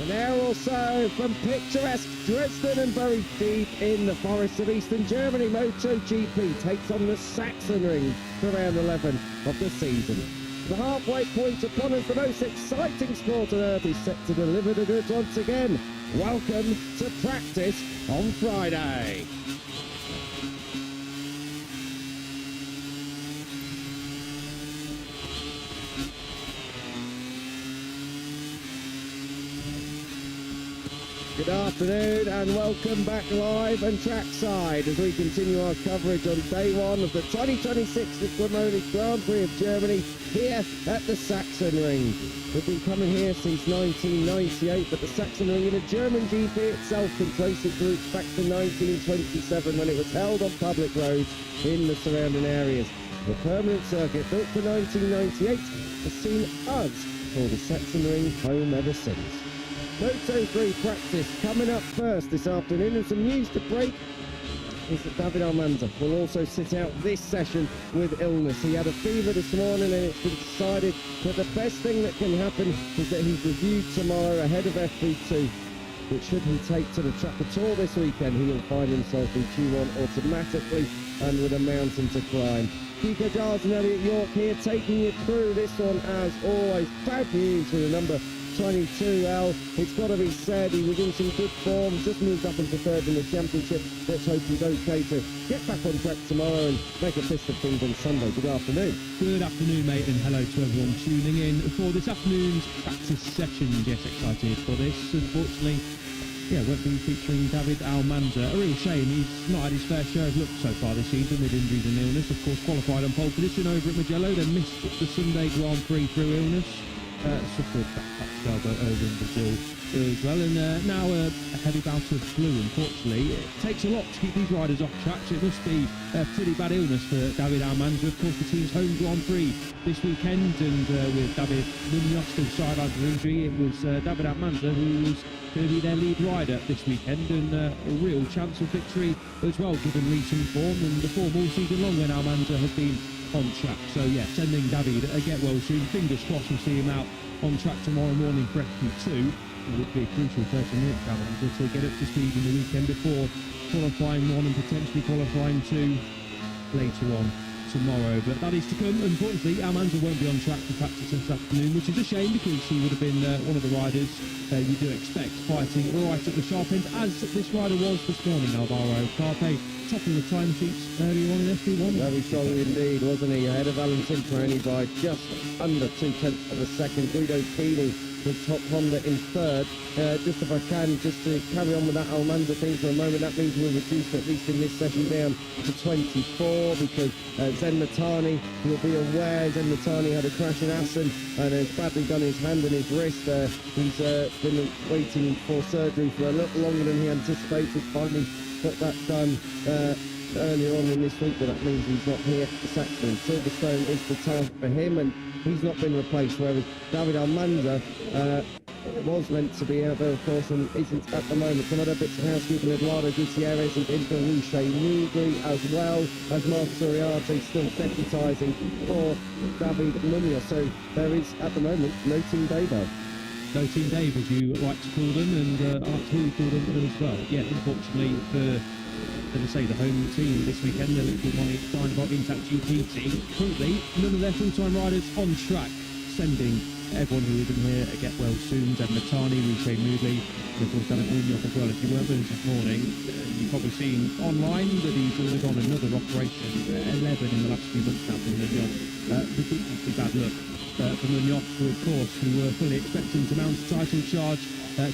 An hour or so from picturesque Dresden and buried deep in the forests of eastern Germany, MotoGP takes on the Sachsenring for round 11 of the season. The halfway point upon us, the most exciting sport on earth is set to deliver the goods once again. Welcome to practice on Friday. Good afternoon and welcome back live and trackside as we continue our coverage on day one of the 2026 Automotive Grand Prix of Germany here at the Sachsenring. We've been coming here since 1998, but the Sachsenring in a German GP itself can trace its roots back to 1927 when it was held on public roads in the surrounding areas. The permanent circuit built for 1998 has seen us call the Sachsenring home ever since. Moto3 Practice coming up first this afternoon, and some news to break is that David Almanza will also sit out this session with illness. He had a fever this morning and it's been decided that the best thing that can happen is that he's reviewed tomorrow ahead of FP2, which should he take to the track at all this weekend, he will find himself in Q1 automatically and with a mountain to climb. Kiko Giles and Elliot York here taking you through this one as always. Bad news with the number 22L. It's got to be said, he was in some good form, just moved up into third in the championship. Let's hope he's okay to get back on track tomorrow and make a fist of things on Sunday. Good afternoon. Good afternoon, mate, and hello to everyone tuning in for this afternoon's practice session. Yes, excited for this. Unfortunately, won't be featuring David Almanza. A real shame, he's not had his fair share of luck so far this season with injuries and illness. Of course, qualified on pole position over at Mugello, then missed the Sunday Grand Prix through illness. Suffered that elbow over in Brazil as well, and now a heavy bout of flu, unfortunately. It takes a lot to keep these riders off track, so it must be a pretty bad illness for David Almanza. Of course, the team's home Grand Prix this weekend, and with David Munoz still sidelined for injury, it was David Almanza who was going to be their lead rider this weekend, and a real chance of victory as well, given recent form and the form all season long when Almanza has been on track. So yeah, sending David a get well soon. Fingers crossed we'll see him out on track tomorrow morning for FP2. It would be a crucial 30 minutes for Almanza to get up to speed in the weekend before qualifying 1 and potentially qualifying 2 later on tomorrow. But that is to come. Unfortunately, Almanza won't be on track for practice this afternoon, which is a shame because he would have been one of the riders you do expect fighting right at the sharp end, as this rider was this morning. Alvaro Carpe topping the timesheets earlier on in FP1. Very strong indeed, wasn't he? Ahead of Valentin Peroni by just under 0.2 of a second. Guido Pini with top Honda in third. Just if I can, just to carry on with that Almanza thing for a moment, that means we'll reduce at least in this session down to 24 because Zen Matani, you'll be aware, Zen Matani had a crash in Assen and has badly done his hand and his wrist. He's been waiting for surgery for a little longer than he anticipated. Finally got that done earlier on in this week, but that means he's not here for Saxon. Silverstone is the task for him, and he's not been replaced, whereas David Almanza was meant to be out there, of course, and isn't at the moment. Some other bits of housekeeping: Eduardo Gutierrez and Inter Nugri, as well as Marcus Uriarte still deputising for David Munoz. So there is, at the moment, no Team Davo. No Team Dave, as you like to call them, and I like to call them as well. Yeah, unfortunately for, as I say, the home team this weekend, the Liquid Money Dynabot Intact GP team, currently none of their full-time riders on track, sending everyone who isn't here a get well soon. Zen Matani, Ruche Moodley, and of course David Munoz as well. If you weren't with us this morning, you've probably seen online that he's undergone another operation, 11 in the last few months now for Munoz. Ridiculously bad luck for Munoz, who of course we were fully expecting to mount a title charge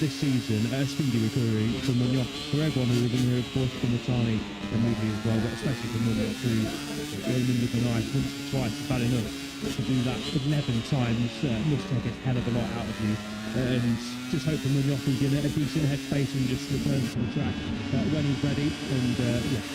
this season. A speedy recovery for Munoz, for everyone who was in here, of course, for Matani and Moodley as well, but especially for Munoz, who came under the knife once or twice is bad enough. To do that 11 times must take a hell of a lot out of you, and just hope that Munoz is in a decent headspace and just returns to the track when he's ready, and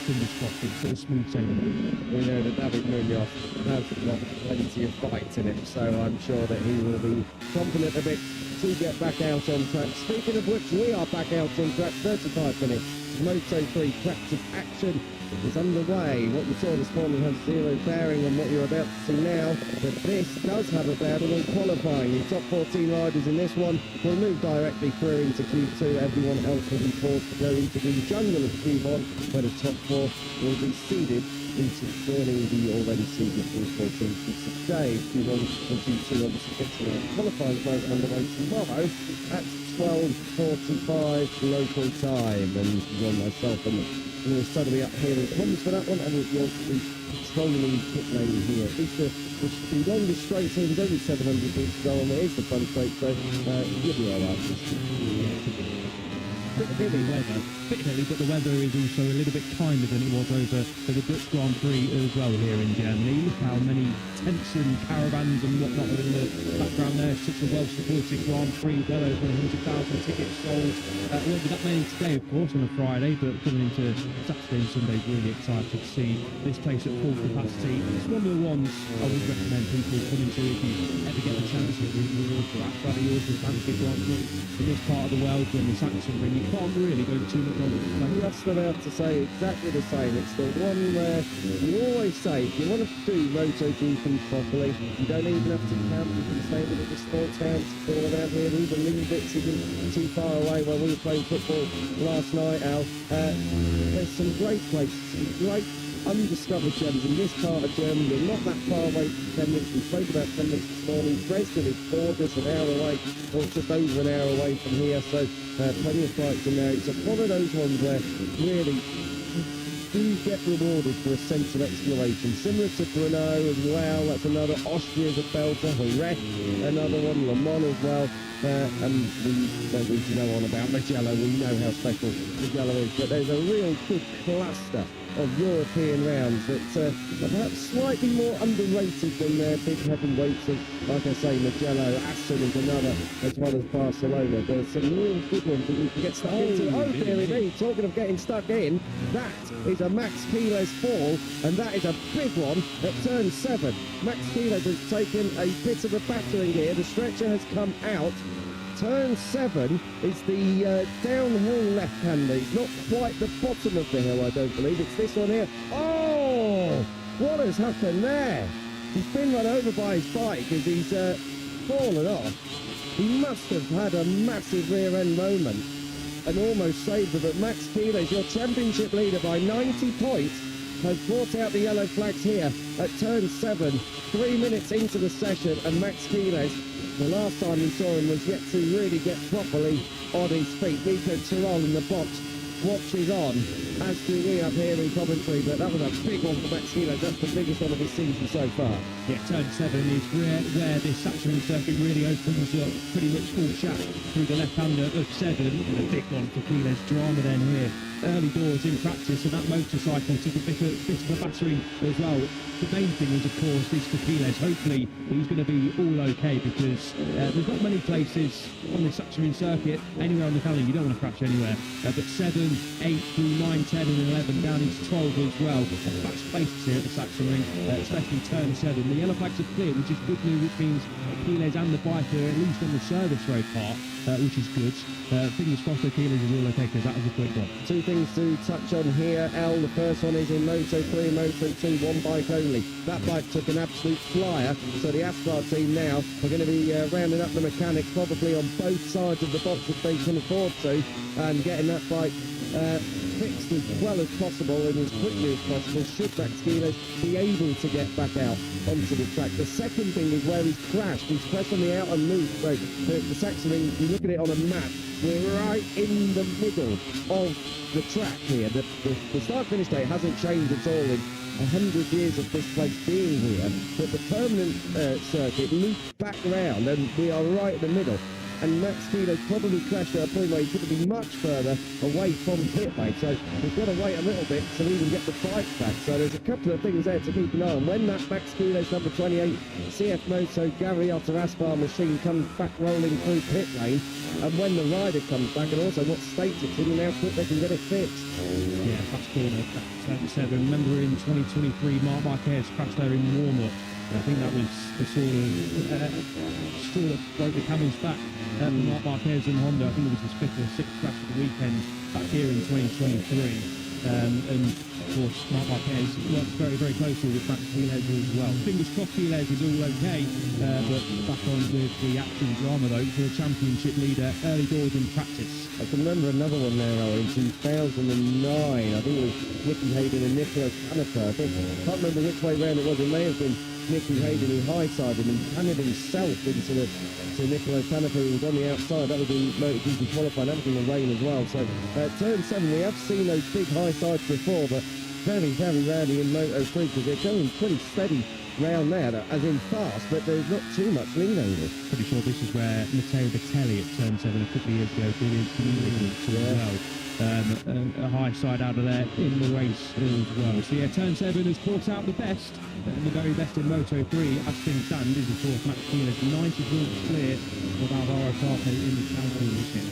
fingers crossed it's a smooth sailing. We know that David Munoz has got plenty of fight in him, so I'm sure that he will be confident a bit to get back out on track. Speaking of which, we are back out on track. 35 minutes Moto3 Practice action is underway. What you saw this morning has zero bearing on what you're about to see now, but this does have a bearing on qualifying. The top 14 riders in this one will move directly through into Q2. Everyone else will be forced to go into the jungle of Q1, where the top 4 will be seeded into joining the already seeded full 14 seats of day. Q1 and Q2 obviously getting a qualifying program underway tomorrow at 12:45 local time, and John, myself and we'll suddenly up here in comms for that one, and we'll be controlling pit lane here. It's the longest straight here, there's only 700 feet to go on. It is the front straight, so you'll be alright. bit hilly. Bit hilly, but the weather is also a little bit kinder than it was over for the Dutch Grand Prix as well here in Germany. Look how many tents and caravans and whatnot are in the background there. Such a well-supported Grand Prix, well over 100,000 tickets sold. Won't be that many today, of course, on a Friday, but coming into Saturday and Sunday, really excited to see this place at full capacity. It's one of the ones I would recommend people coming to if you ever get the chance to reward for that. Friday yours was fancy Grand Prix in this part of the world when the Sachsenring. You can't really go too much on this place. Just about to say exactly the same. It's the one where you always say if you want to do MotoGP properly, you don't even have to camp. You can stay with the sports camps all around here. Even little bits isn't too far away where we were playing football last night, Al. There's some great places, some great undiscovered gems in this part of Germany. You're not that far away from 10 minutes. We spoke about 10 minutes this morning. Dresden is gorgeous, an hour away, or just over an hour away from here, so plenty of flights in there. It's one of those ones where really do get rewarded for a sense of exploration. Similar to Brno as well, that's another. Austria's a belter, Jerez, another one, Le Mans as well. And we don't need to know on about Mugello, we know how special Mugello is, but there's a real good cluster of European rounds that are perhaps slightly more underrated than their big heavyweights of, like I say, Mugello. Assen is another, as well as Barcelona. There's some real good ones that we can get stuck into. Oh, dearie me, talking of getting stuck in, that is a Max Kiles fall, and that is a big one at turn 7. Max Kiles has taken a bit of a battering here. The stretcher has come out. Turn 7 is the downhill left-hander. It's not quite the bottom of the hill, I don't believe. It's this one here. Oh! What has happened there? He's been run over by his bike as he's fallen off. He must have had a massive rear-end moment and almost saved it. But Max Kiles, your championship leader by 90 points, has brought out the yellow flags here at turn 7, 3 minutes into the session, and Max Kiles, the last time we saw him was yet to really get properly on his feet. Nico Tirol in the box watches on, as do we up here in Coventry, but that was a big one for Max Kiles. That's the biggest one of his season so far. Yeah, turn 7 is where this Sachsenring circuit really opens up pretty much full shaft through the left-hander of 7, and a big one for Kiles. Drama then here. Early doors in practice, and that motorcycle took a bit of a battering as well. The main thing is, of course, is for Kiles. Hopefully, he's going to be all okay, because there's not many places on the Sachsenring circuit, anywhere on the calendar, you don't want to crash anywhere. But 7, 8 through 9, 10 and 11 down into 12 as well. Fast places here at the Sachsenring, especially turn 7. The yellow flags are clear, which is good news, which means Kiles and the bike are at least on the service road part, which is good. Fingers crossed that Kiles is all okay, because that was a quick one. Two things to touch on here, Al. The first one is in Moto3 and Moto2, one bike only. That bike took an absolute flyer, so the Aspar team now are going to be rounding up the mechanics probably on both sides of the box if they can afford to, and getting that bike fixed as well as possible and as quickly as possible should Max Kiles be able to get back out onto the track. The second thing is where he's crashed. He's crashed on the outer loop. So the Sachsenring, if you look at it on a map, we're right in the middle of the track here. The start-finish date hasn't changed at all in 100 years of this place being here, but the permanent circuit looped back round and we are right in the middle. And Max Kiles probably crashed at a point where he could be much further away from pit lane. So we've got to wait a little bit to even get the bike back. So there's a couple of things there to keep an eye on. When that Max Kiles number 28 CF Moto Gaviota Aspar machine comes back rolling through pit lane, and when the rider comes back, and also what state it's in and how quick they can get it fixed. Yeah, fast corner, turn 7. Remember in 2023, Marc Marquez crashed there in warm-up. I think that was the sort of straw that broke the camel's back for Marc Marquez and Honda. I think it was his 5th or 6th crash of the weekend back here in 2023. And of course, Marc Marquez works very, very closely with Max Kiles as well. Fingers crossed Kiles is all okay, but back on with the action drama though for the championship leader, early doors in practice. I can remember another one there, in 2009. I think it was Nicky Hayden and Nicola Canepa. I can't remember which way round it was. It may have been Nicky Hayden who high-sided and handed himself into Nicola Canepa, who was on the outside. That was in MotoGP qualifying. That was in the rain as well. So turn 7, we have seen those big high sides before, but very, very rarely in Moto3 because they're going pretty steady round there, as in fast, but there's not too much lean over. Pretty sure this is where Matteo Battelli at turn 7 a couple of years ago did his as well. a high side out of there in the race as well. So yeah, turn 7 has brought out the best, the very best in Moto3. As things stand, is of course Max Keeler's 90 points clear of Alvaro Parque in the championship.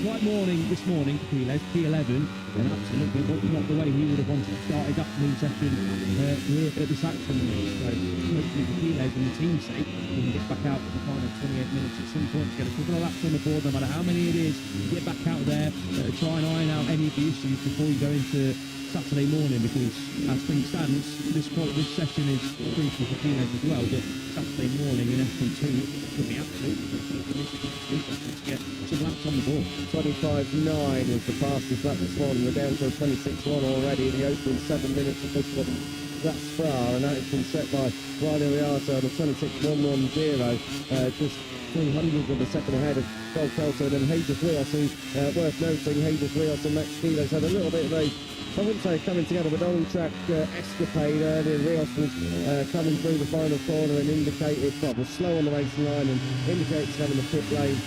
Quite this morning for Keeler's P11, and absolutely not the way he would have wanted to start his afternoon session here at the Sachsenring. So hopefully for Keeler's and the team's sake, he can get back out for the final 28 minutes at some point to get a couple of laps on the board, no matter how many it is, get back out there, try and iron out any of the issues before you go into Saturday morning, because as things stand, this session is crucial for Keeler's as well, but Saturday morning in FP2 could be absolutely to get some laps on the board. 25.9 is the fastest lap this morning. We're down to a 26.1 already. The opening 7 minutes of this one. That's far, and that has been set by Riley Riata on a 26.110, just 300 of a second ahead of Goldfelter, and then Jesus Rios, who's worth noting. Jesus Rios and Max Keeler's had a little bit of a, I wouldn't say coming together, but on-track escapade earlier. Rios was coming through the final corner and indicated, well, was slow on the racing line and indicated having the pit lane.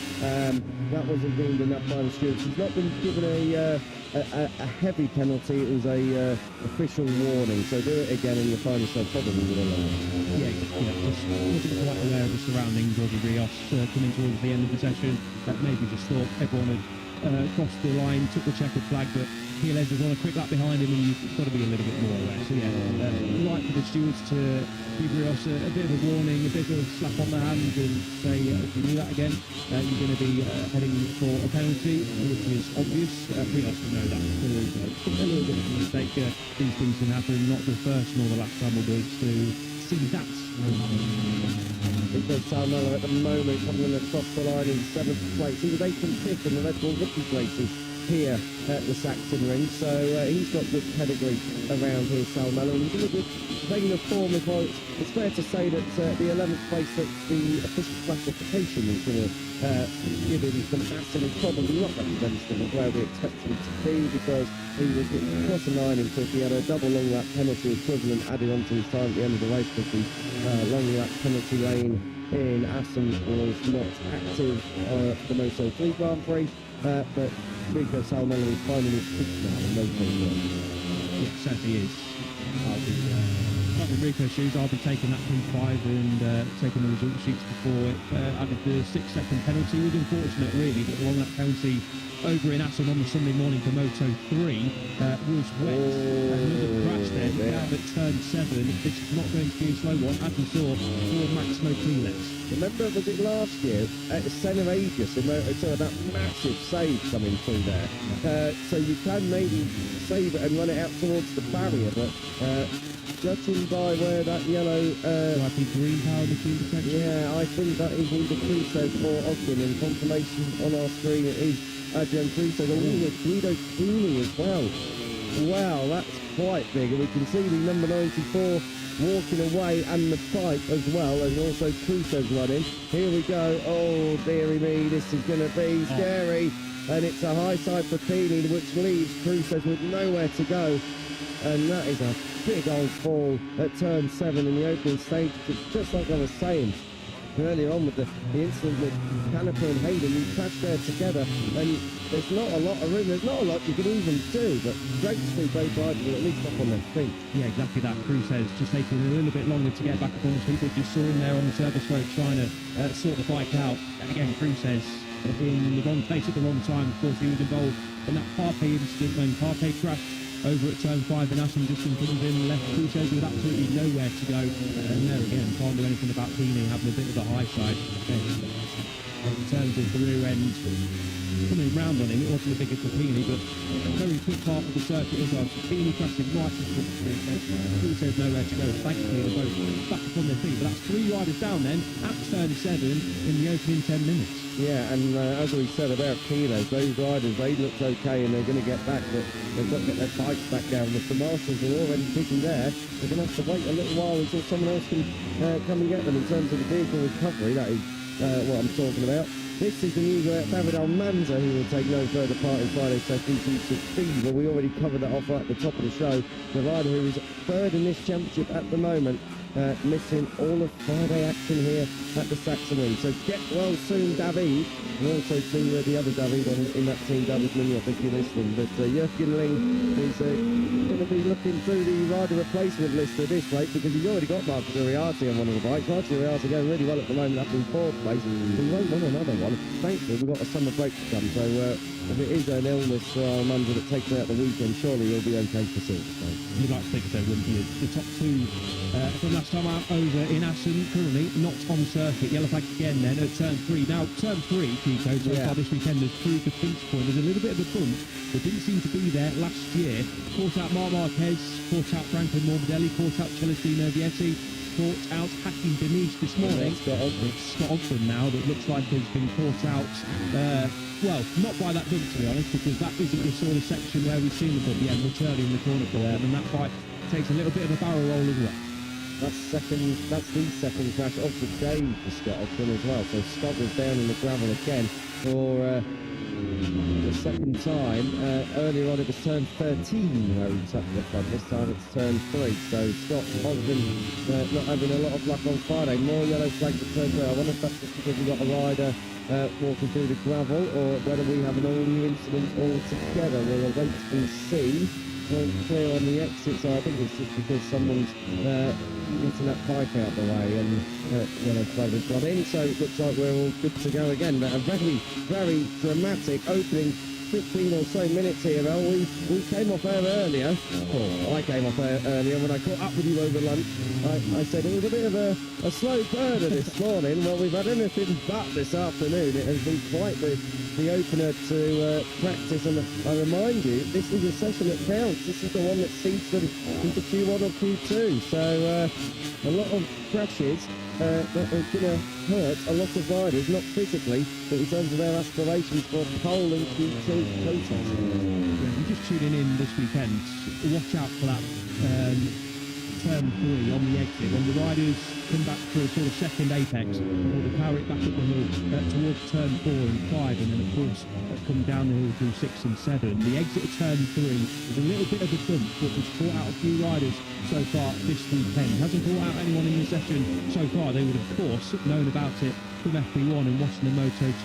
That wasn't deemed enough by the stewards. He's not been given a heavy penalty. It was a official warning. So do it again and your final sub probably would allow. Yeah, just wasn't quite aware of the surroundings of Rios coming towards the end of the session. Maybe just thought everyone had crossed the line, took the checkered flag, but Keeler's was on a quick lap behind him, and you've got to be a little bit more aware. So yeah, right for the stewards to give Rios a bit of a warning, a bit of a slap on the hand, and say if you do that again, you're going to be heading for a penalty, which is obvious. Rios will know that. A little bit of a mistake. These things can happen. Not the first nor the last time we'll go to see that. Because Salmello at the moment coming across the line in 7th place. He was 8th and 5th in the Red Bull rookie places here at the Sachsenring, so he's got good pedigree around here, Salmello, and he's in a good vein of form as well. It's fair to say that the 11th place that the official classification is going to give him some Aston is probably not representative of where we expect him to be, because he was across the line in 5th. He had a double long lap penalty equivalent added onto his time at the end of the race, because the long lap penalty lane in Aston was not active for the Moto3 Grand Prix, but Rico Salmello is finding his feet now in Moto3. It certainly is. I'll be Rico's shoes, I'll be taking that P5 and taking the result sheets before it added the 6-second penalty. It was unfortunate really that the long lap penalty over in Aston on the Sunday morning for Moto3 was wet. Another crash then down at turn 7. This is not going to be a slow one, as we saw for Maximo Keeler's. Remember, was it last year at Senna Aegis in Moto2, that massive save coming through there? So you can maybe save it and run it out towards the barrier, but judging by where that yellow might be green power machine potentially. Yeah, I think that is either Prix says for Ogden, and confirmation on our screen it is Adrian Prix says, with Guido Cooney as well. Wow, that's quite big, and we can see the number 94 walking away, and the bike as well, and also Crusoe's running. Here we go. Oh dearie me, this is going to be scary, and it's a high side for Pini, which leaves Crusoe's with nowhere to go, and that is a big old fall at turn 7 in the opening stage. It's just like I was saying earlier on with the incident with Canepa and Hayden. You crash there together, and there's not a lot of room, there's not a lot you can even do, but great to see both riders at least up on their feet. Yeah, exactly that. Crusoe's just taking a little bit longer to get back up on his feet, but just saw him there on the service road trying to sort the bike out. And again, Crusoe's in the wrong place at the wrong time. Of course, he was involved in that Parque incident when Parque crashed over at turn 5 and Aston just in front of him, left Crusoe with absolutely nowhere to go, and there again, can't do anything about Pini having a bit of a high side. In terms of the rear end coming round on him, it wasn't the biggest for Pini, but a very quick part of the circuit as well. So Pini crashing right in front of Crusoe. Crusoe's nowhere to go. Thankfully, they're both back up on their feet, but that's 3 riders down then at turn 7 in the opening 10 minutes. Yeah, and as we said about Keeler's, those riders, they looked okay and they're going to get back, but they've got to get their bikes back down. If the marshals are already busy there, they're going to have to wait a little while until someone else can come and get them. In terms of the vehicle recovery, that is what I'm talking about. This is the new David Almanza, who will take no further part in Friday's session due to fever. We already covered that off right at the top of the show. The rider who is 3rd in this championship at the moment missing all of Friday action here at the Sachsenring. So get well soon, David, and also to the other David in that team, David Munoz, if you're listening. But Jürgen Ling is going to be looking through the rider replacement list for this race, because he's already got Marcus Uriarte on one of the bikes. Marcus Uriarte going really well at the moment, up in 4th place. He won't want another one. Thankfully, we've got a summer break to come, so if it is an illness for our manager that takes me out the weekend, surely he'll be okay for Silverstone. You'd like to think so, wouldn't you? The top two from last time out over in Assen, currently not on circuit. Yellow flag again then at turn 3. Now, turn 3, Chico, so far this weekend has proved the pinch point. There's a little bit of a bump that didn't seem to be there last year. Caught out Marc Marquez, caught out Franklin Morbidelli, caught out Celestino Vietti, caught out Hakim Denise this morning. It's Scott Ogden now that looks like has been caught out. Well, not by that bump, to be honest, because that isn't the sort of section where we've seen the bump yet, returning the corner for them, and that bike takes a little bit of a barrel roll as well. That's the second crash of the day for Scott Ogden as well. So Scott was down in the gravel again for the second time. Earlier on it was turn 13 where he took the front. This time it's turn 3. So Scott Ogden not having a lot of luck on Friday. More yellow flags at turn 3. I wonder if that's just because we've got a rider walking through the gravel, or whether we have an all-new incident altogether. We'll wait and see. Well, clear on the exit, so I think it's just because someone's getting that bike out the way, and yellow flag has got in, so it looks like we're all good to go again. But a very, very dramatic opening 15 or so minutes here, Al. We came off air earlier, or I came off air earlier when I caught up with you over lunch. I said it was a bit of a slow burner this morning. Well, we've had anything but this afternoon. It has been quite the opener to practice, and I remind you, this is a session that counts. This is the one that seeds them into Q1 or Q2, so a lot of crashes that are going to hurt a lot of riders, not physically, but in terms of their aspirations for pole and Q2 contest. Yeah, you're just tuning in this weekend. Watch out for that turn 3 on the exit, when the riders come back for a sort of second apex, or they power it back up the hill towards turn 4 and 5, and then of course come down the hill through 6 and 7. The exit of turn 3 is a little bit of a bump, but it's brought out a few riders so far this weekend. Hasn't brought out anyone in the session so far. They would of course known about it from FP1 and watching the Moto2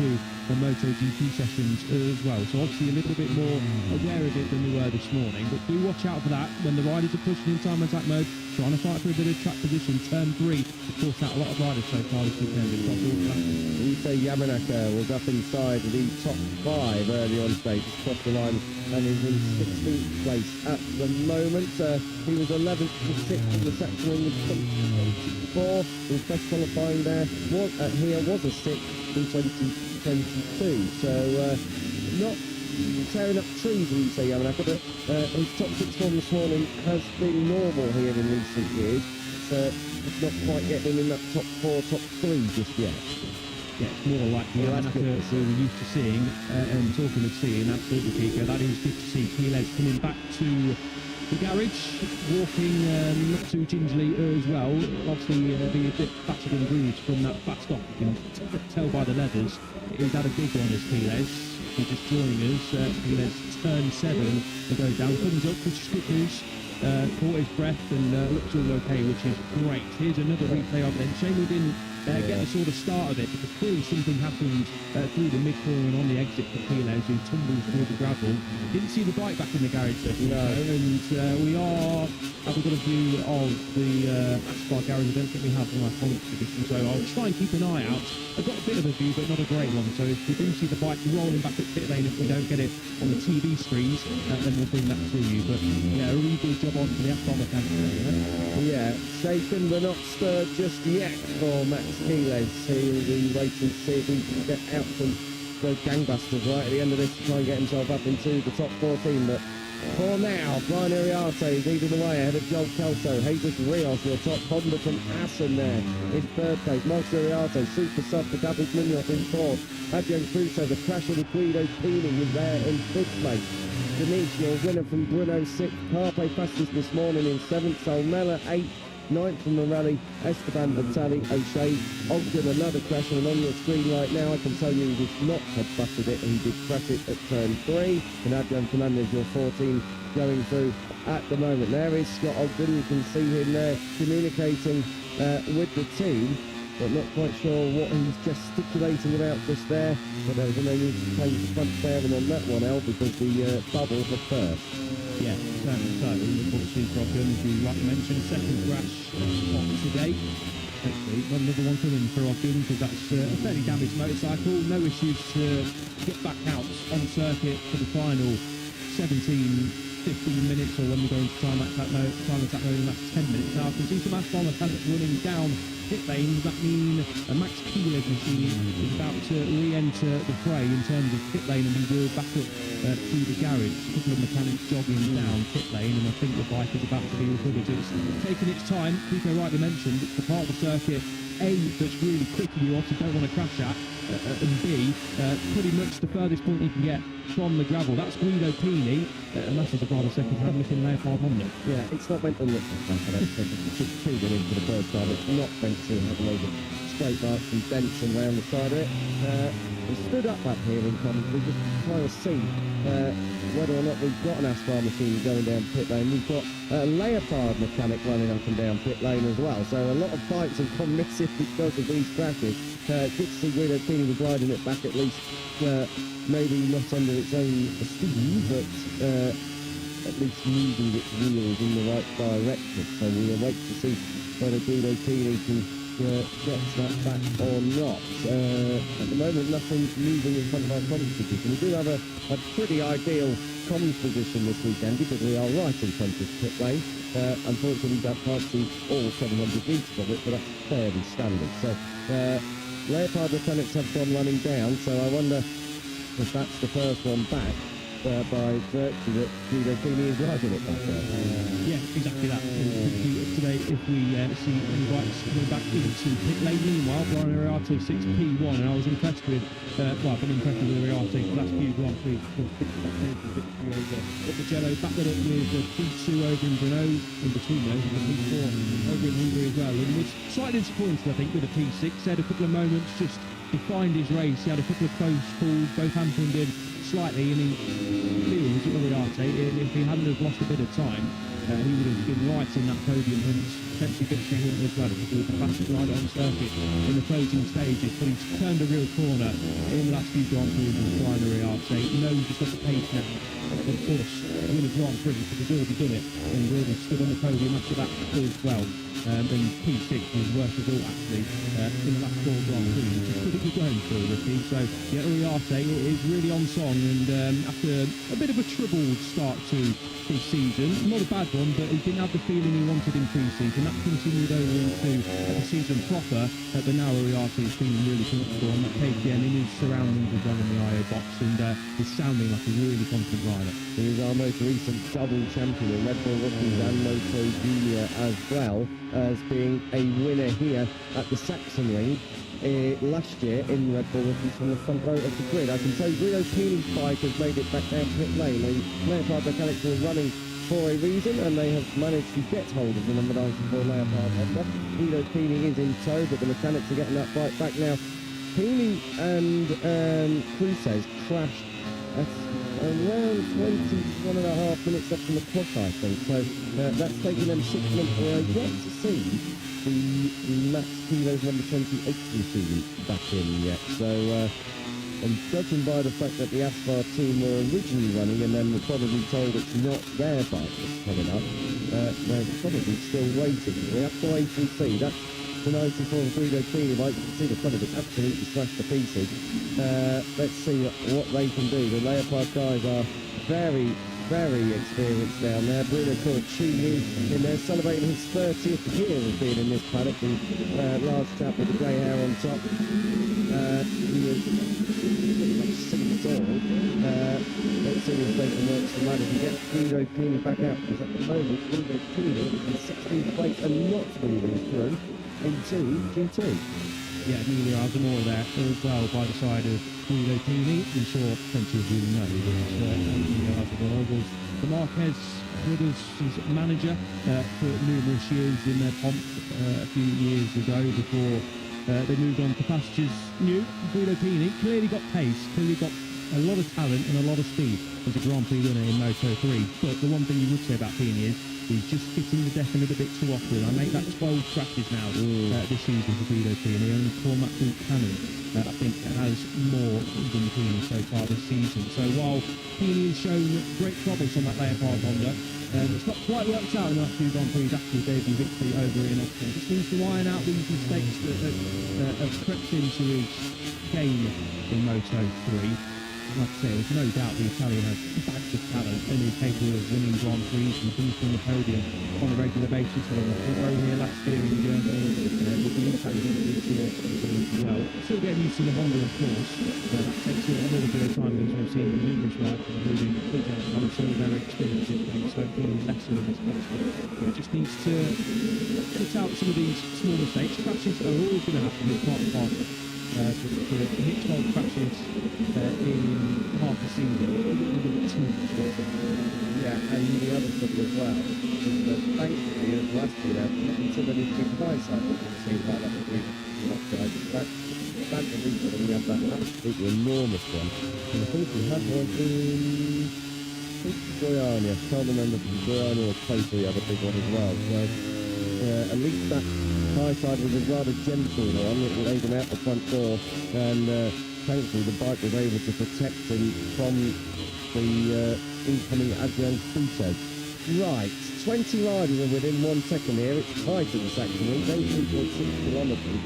and MotoGP sessions as well. So obviously a little bit more aware of it than we were this morning. But do watch out for that when the riders are pushing in time attack mode, trying to fight for a bit of track position. Turn 3, of course, out a lot of riders so far this weekend across all classes. Yuta Yamanaka was up inside the top 5 early on stage, just crossed the line and is in 16th place at the moment. He was 11th to 6th in the Sachsenring in 2024. His best qualifying there was a 6th in 2022. So not tearing up trees, when you say Yamanaka, but his top 6 form this morning has been normal here in recent years. It's not quite getting him in that top 4, top 3 just yet. Yeah, it's more like the Yamanaka we were used to seeing, and talking of seeing, absolutely, Kiko, that is good to see. Quiles coming back to the garage, walking not too gingerly as well. Obviously, being a bit battered and bruised from that fat stop. You can tell by the leathers. He's had a big one as Quiles. He's just joining us. Quiles turn 7 and goes down. Thumbs up, which is good news. Caught his breath and looks all okay, which is great. Here's another replay of it. Shame we didn't get the sort of start of it, because clearly something happened through the mid-corner and on the exit for Quiles, who tumbles through the gravel. Didn't see the bike back in the garage session, and we are having got a view of the Aspar garage. I don't think we have from our comments edition, so I'll try and keep an eye out. I've got a bit of a view, but not a great one, so if we do see the bike rolling back at pit lane, if we don't get it on the TV screens, then we'll bring that to you. But yeah, a really good job on for the Aspar mechanic. Yeah, shaken but not stirred just yet for Max Quiles. He'll be waiting to see if he can get out from the gangbusters right at the end of this to try and get himself up into the top 14. But for now, Brian Iriarte is leading the way ahead of Joel Kelso. Jesus Rios, your top Honda from Assen there in 3rd place. Marcus Iriarte, super soft for David Munoz in 4th. Adrian Crusoe, the crash of the Guido Peeling is there in 5th place. Denise, your winner from Brno 6th. Carpe fastest this morning in 7th. Solmella 8th. Ninth in the rally, Esteban Vitali, O'Shea, Ogden, another crash, and on your screen right now, I can tell you he did not have butted it, he did crash it at turn 3, and Adrian Fernandez, your 14, going through at the moment. There is Scott Ogden, you can see him there communicating with the team, but not quite sure what he's gesticulating about just there, but there was no need to change the front fairing on that one, Al, because the bubble had burst. Yeah, certainly so. Unfortunately for Ogden, as you rightly mentioned, second crash of today. Hopefully, another one coming for Ogden, because that's a fairly damaged motorcycle. No issues to get back out on circuit for the final 15 minutes, or when we go into time attack mode, that's 10 minutes. Now I can see some Aston mechanics running down pit lane. Does that mean a Max Keeler's machine is about to re-enter the fray in terms of pit lane and be wheeled back up to the garage? A couple of mechanics jogging down pit lane, and I think the bike is about to be recovered. So it's taking its time. Pico rightly mentioned it's the part of the circuit, A, that's really quick and you obviously don't want to crash at, and B, pretty much the furthest point you can get from the gravel. That's Guido Pini, and that is a rather second-hand looking Leopard Honda. Yeah, it's not meant to look like that, I don't think. It's feeding into the first time. It's not meant to have a load of straight marks and dents around the side of it. We stood up here in Coventry just trying to see whether or not we've got an Aspar machine going down pit lane. We've got a Leopard mechanic running up and down pit lane as well. So a lot of bikes have gone missing because of these crashes. Good to see Guido Pini was riding it back at least, maybe not under its own steam, but at least moving its wheels in the right direction. So we await to see whether Guido Pini can get that back or not. At the moment, nothing moving in front of our comms position. We do have a pretty ideal comms position this weekend because we are right in front of pit lane. Unfortunately, we can't see all 700 metres of it, but that's fairly standard. So Leopard mechanics have gone running down, so I wonder if that's the first one back by virtue that Guido Pini is riding it back there. Yeah, exactly that. Today, if we see any bikes coming back into pit lane, meanwhile, Brian Ariato 6P1, and I was impressed with, I've been impressed with Ariato for the last few Grand Prix. Victory over Mugello, backed it up with the P2 over in Brno, in between those, and the P4 over in Hungary as well. And was slightly disappointed, I think, with the P6. He had a couple of moments, just defined his race. He had a couple of close calls, both hampered him slightly, and he feels at Ariate, if he hadn't have lost a bit of time, he would have been right in that podium hunt, potentially victory hunt as well. He was a fastest rider on circuit in the closing stages, but he's turned a real corner in the last few Grand Prix with Brian Ariate. Knows he's got the pace now, of course, to win a Grand Prix, because he's already done it, and he's already stood on the podium after that as well. And P6 was the worst result actually in the last 4 Grand Prix, which is pretty good going for a rookie. So yeah, Ariate is really on song, and after a bit of a troubled start to his season, not a bad one, but he didn't have the feeling he wanted in pre-season. That continued over into the season proper, but now Ariate is feeling really comfortable on that KTM in his surroundings as well in the IO box, and is sounding like a really confident rider. He is our most recent double champion in Red Bull Rookies and Moto Junior as well as being a winner here at the Sachsenring last year in Red Bull Rookies from the front row of the grid. I can tell you Guido Pini's bike has made it back down pit lane. The Leopard mechanics were running for a reason, and they have managed to get hold of the number 94 Leopard Honda. Guido Pini is in tow, but the mechanics are getting that bike back now. Pini and Cruces crashed at around 21.5 minutes up from the clock, I think. So that's taken them 6 minutes. We are yet to see the Max Kilos number 28 machine back in yet. So, and judging by the fact that the Aspar team were originally running and then were probably told it's not their bike that's coming up, they're probably still waiting. We have to wait and see. That's the 94 Guido Pini bike. You can see the front of it's absolutely smashed to pieces. Let's see what they can do. The Leopard guys are very, very experienced down there. Bruno Corricini in there, celebrating his 30th year of being in this paddock. The large chap with the grey hair on top. He has seen it all. Let's see if they can work some magic and get Guido Pini back out, because at the moment Guido Pini is 16th place and not moving through into G2. Yeah, Emilio Azamora there as well by the side of Guido Pini. I'm sure plenty of you know that Emilio Azamora was the Marquez brothers' manager for numerous years in their pomp a few years ago before they moved on to pastures new. Guido Pini clearly got pace, clearly got a lot of talent and a lot of speed as a Grand Prix winner in Moto3. But the one thing you would say about Pini is he's just hitting the deck a little bit too often. I make that 12 practice now this season for Guido Pini, and Cormac Buchanan I think has more than Pini so far this season. So while Pini has shown great troubles on that Leopard Honda, it's not quite worked out enough to Grand Prix after the debut victory over in Austin. Just needs to iron out these mistakes that have crept into his game in Moto3. Like I say, there's no doubt the Italian has bags of talent and is capable of winning Grand Prix and finishing on the podium on a regular basis. On the front row here last year in Germany, with the impact of this year as well. Still getting used to the Honda, of course. That takes a little bit of time, as we've seen with numerous riders, including I'm so very experienced in things, so feeling lesser in this case. But just needs to cut out some of these small mistakes. Crashes are always going to happen, it's part of part. To hit 12 crashes in half a season, Yeah, and the other stuff as well is that thankfully as last year there wasn't so many big prize cycles it seems like that was really not good. That's the reason we have that absolutely enormous one. And I think we had one in Guyana. Can't remember if it was Guyana or Prix we had a big one as well. So at least that high side was a rather gentle one. It laid him out the front door, and thankfully the bike was able to protect him from the incoming Adrian Futo. Right, 20 riders are within 1 second here. It's tight at the Sachsenring, 18.6 kilometres.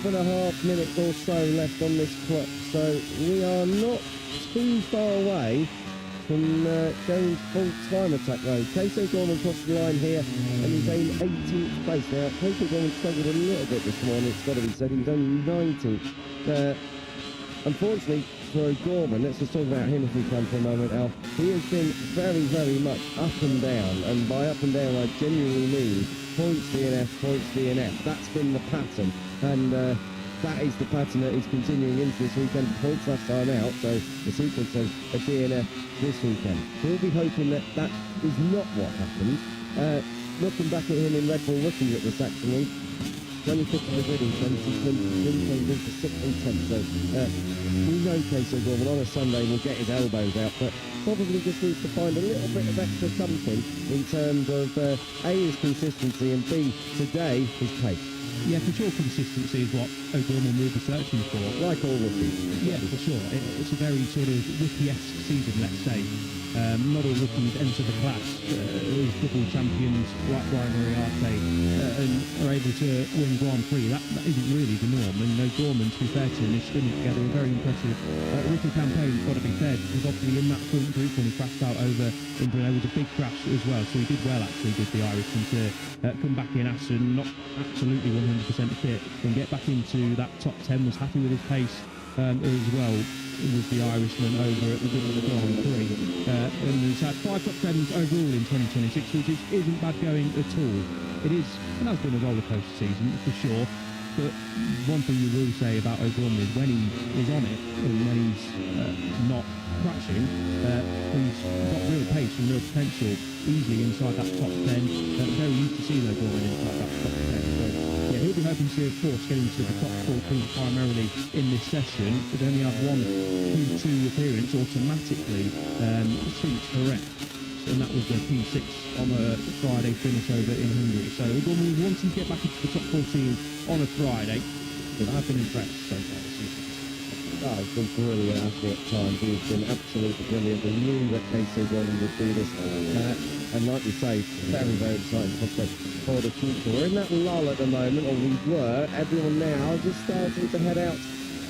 12.5 minutes or so left on this clock, so we are not too far away from going full time attack mode. Casey Gorman crossed the line here and he's in 18th place. Now, Casey Gorman struggled a little bit this morning, it's got to be said. He was only 19th. Unfortunately for O'Gorman, let's just talk about him if we can for a moment, Al. He has been very, very much up and down, and by up and down I genuinely mean points DNF, points DNF. That's been the pattern, and that is the pattern that is continuing into this weekend. Points last time out, so the sequence of a DNF this weekend. We'll be hoping that that is not what happened. Looking back at him in Red Bull Rookies at the Sachsenring, 25th of the grid in 2020, came into 6th and 10th. So we know Casey Gorman on a Sunday will get his elbows out, but probably just needs to find a little bit of extra something in terms of A, his consistency, and B, today, his pace. Yeah, for sure, consistency is what O'Gorman will be searching for. Like all rookies. Yeah, for sure. It's a very sort of rookie-esque season, let's say. Not all rookies enter the class as double champions like Brian Moriarty and are able to win Grand Prix. That isn't really the norm. And O'Gorman, to be fair to him, is stringing together a very impressive rookie campaign, got to be said. He was obviously in that front group when he crashed out over in Brunei. It was a big crash as well, so he did well, actually, did the Irishman, to come back in Aston, not absolutely 100% fit, and get back into that top 10, was happy with his pace as well. Was the Irishman over at the Grand Prix, and he's had 5 top 10s overall in 2026, which isn't bad going at all. It is, and has been a roller coaster season for sure. But one thing you will say about O'Gorman is when he is on it and when he's not crashing, he's got real pace and real potential, easily inside that top 10. Very used to seeing O'Gorman inside that top 10. So, yeah, he'll be hoping to, of course, get into the top 14 primarily in this session, but only have one Q2 appearance automatically since correct. And that was the P6 on a Friday finish over in Hungary. So O'Gorman was wanting to get back into the top 14 on a Friday, but I've been impressed so far this season. Oh, he's been brilliant at times. He's been absolutely brilliant. We knew that Casey Gorman would do this. And like you say, very, very exciting prospect for the future. We're in that lull at the moment, or we were. Everyone now just starting to head out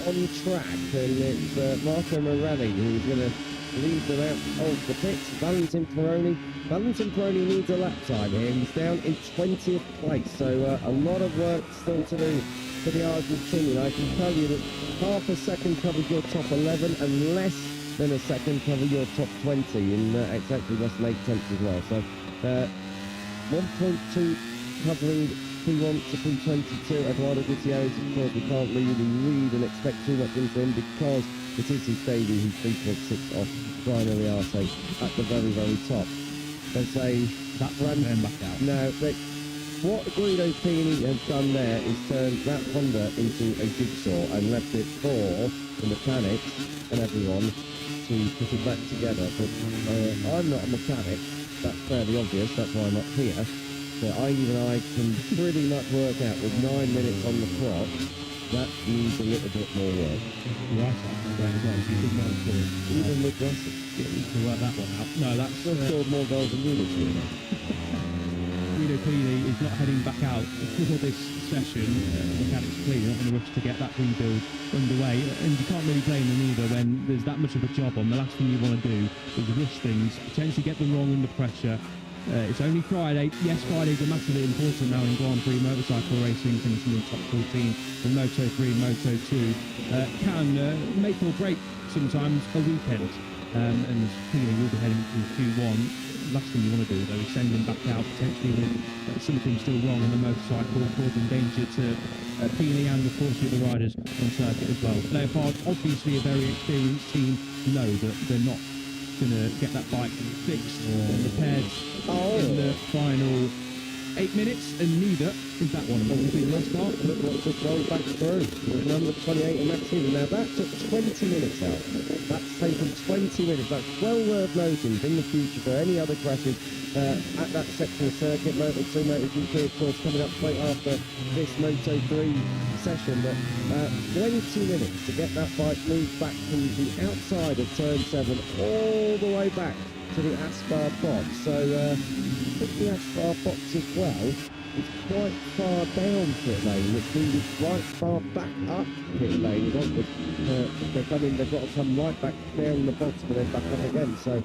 on track. And it's Marco Morelli who's going to lead them out of the pits. Valentin Peroni needs a lap time here. He's down in 20th place, so a lot of work still to do for the Argentinian. I can tell you that half a second covers your top 11 and less than a second covers your top 20 in exactly less than 8/10 as well. So 1.2 covering P1 to P22. Eduardo Gutierrez, of course, we can't really read and expect too much into him because it is his debut. He's 3.6 off Brian Eliarte at the very, very top. let's say, That's not going back out. no, but what Guido Pini has done there is turned that Honda into a jigsaw and left it for the mechanics and everyone to put it back together. But I'm not a mechanic, that's fairly obvious, that's why I'm up here. So even I can pretty much work out with 9 minutes on the clock, that needs a little bit more work. Right, that's great as well. So you did manage to, Even with Russell. to work that one out. No, that's Still scored more goals than you this year. Guido Pini is not heading back out for this session. Mechanics clearly not in a rush to get that rebuild underway, and you can't really blame them either when there's that much of a job on. The last thing you want to do is rush things, potentially get them wrong under pressure. It's only Friday. Yes, Fridays are massively important now in Grand Prix motorcycle racing, finishing in top 14 in Moto3 and Moto2 can make or break sometimes a weekend. And Pini will be heading to Q1. Last thing you want to do though is send him back out potentially with something still wrong on the motorcycle, causing danger to Pini and of course the other riders on circuit as well. Leopard, obviously a very experienced team, know that they're not going to get that bike fixed and repaired in the final 8 minutes, and neither is that one of them. Let's start. Look what's just rolled back through. With number 28 and Max Healy. Now that took 20 minutes out. That's taken 20 minutes. That's well worth noting in the future for any other crashes at that section of circuit. Moto2, MotoGP, of course, coming up straight after this Moto3 session. But 20 minutes to get that bike moved back from the outside of turn 7 all the way back to the Aspar box. So the Aspar box as well is quite far down pit lane, which means it's quite far back up pit lane. They've got to come right back down the bottom and then back up again. So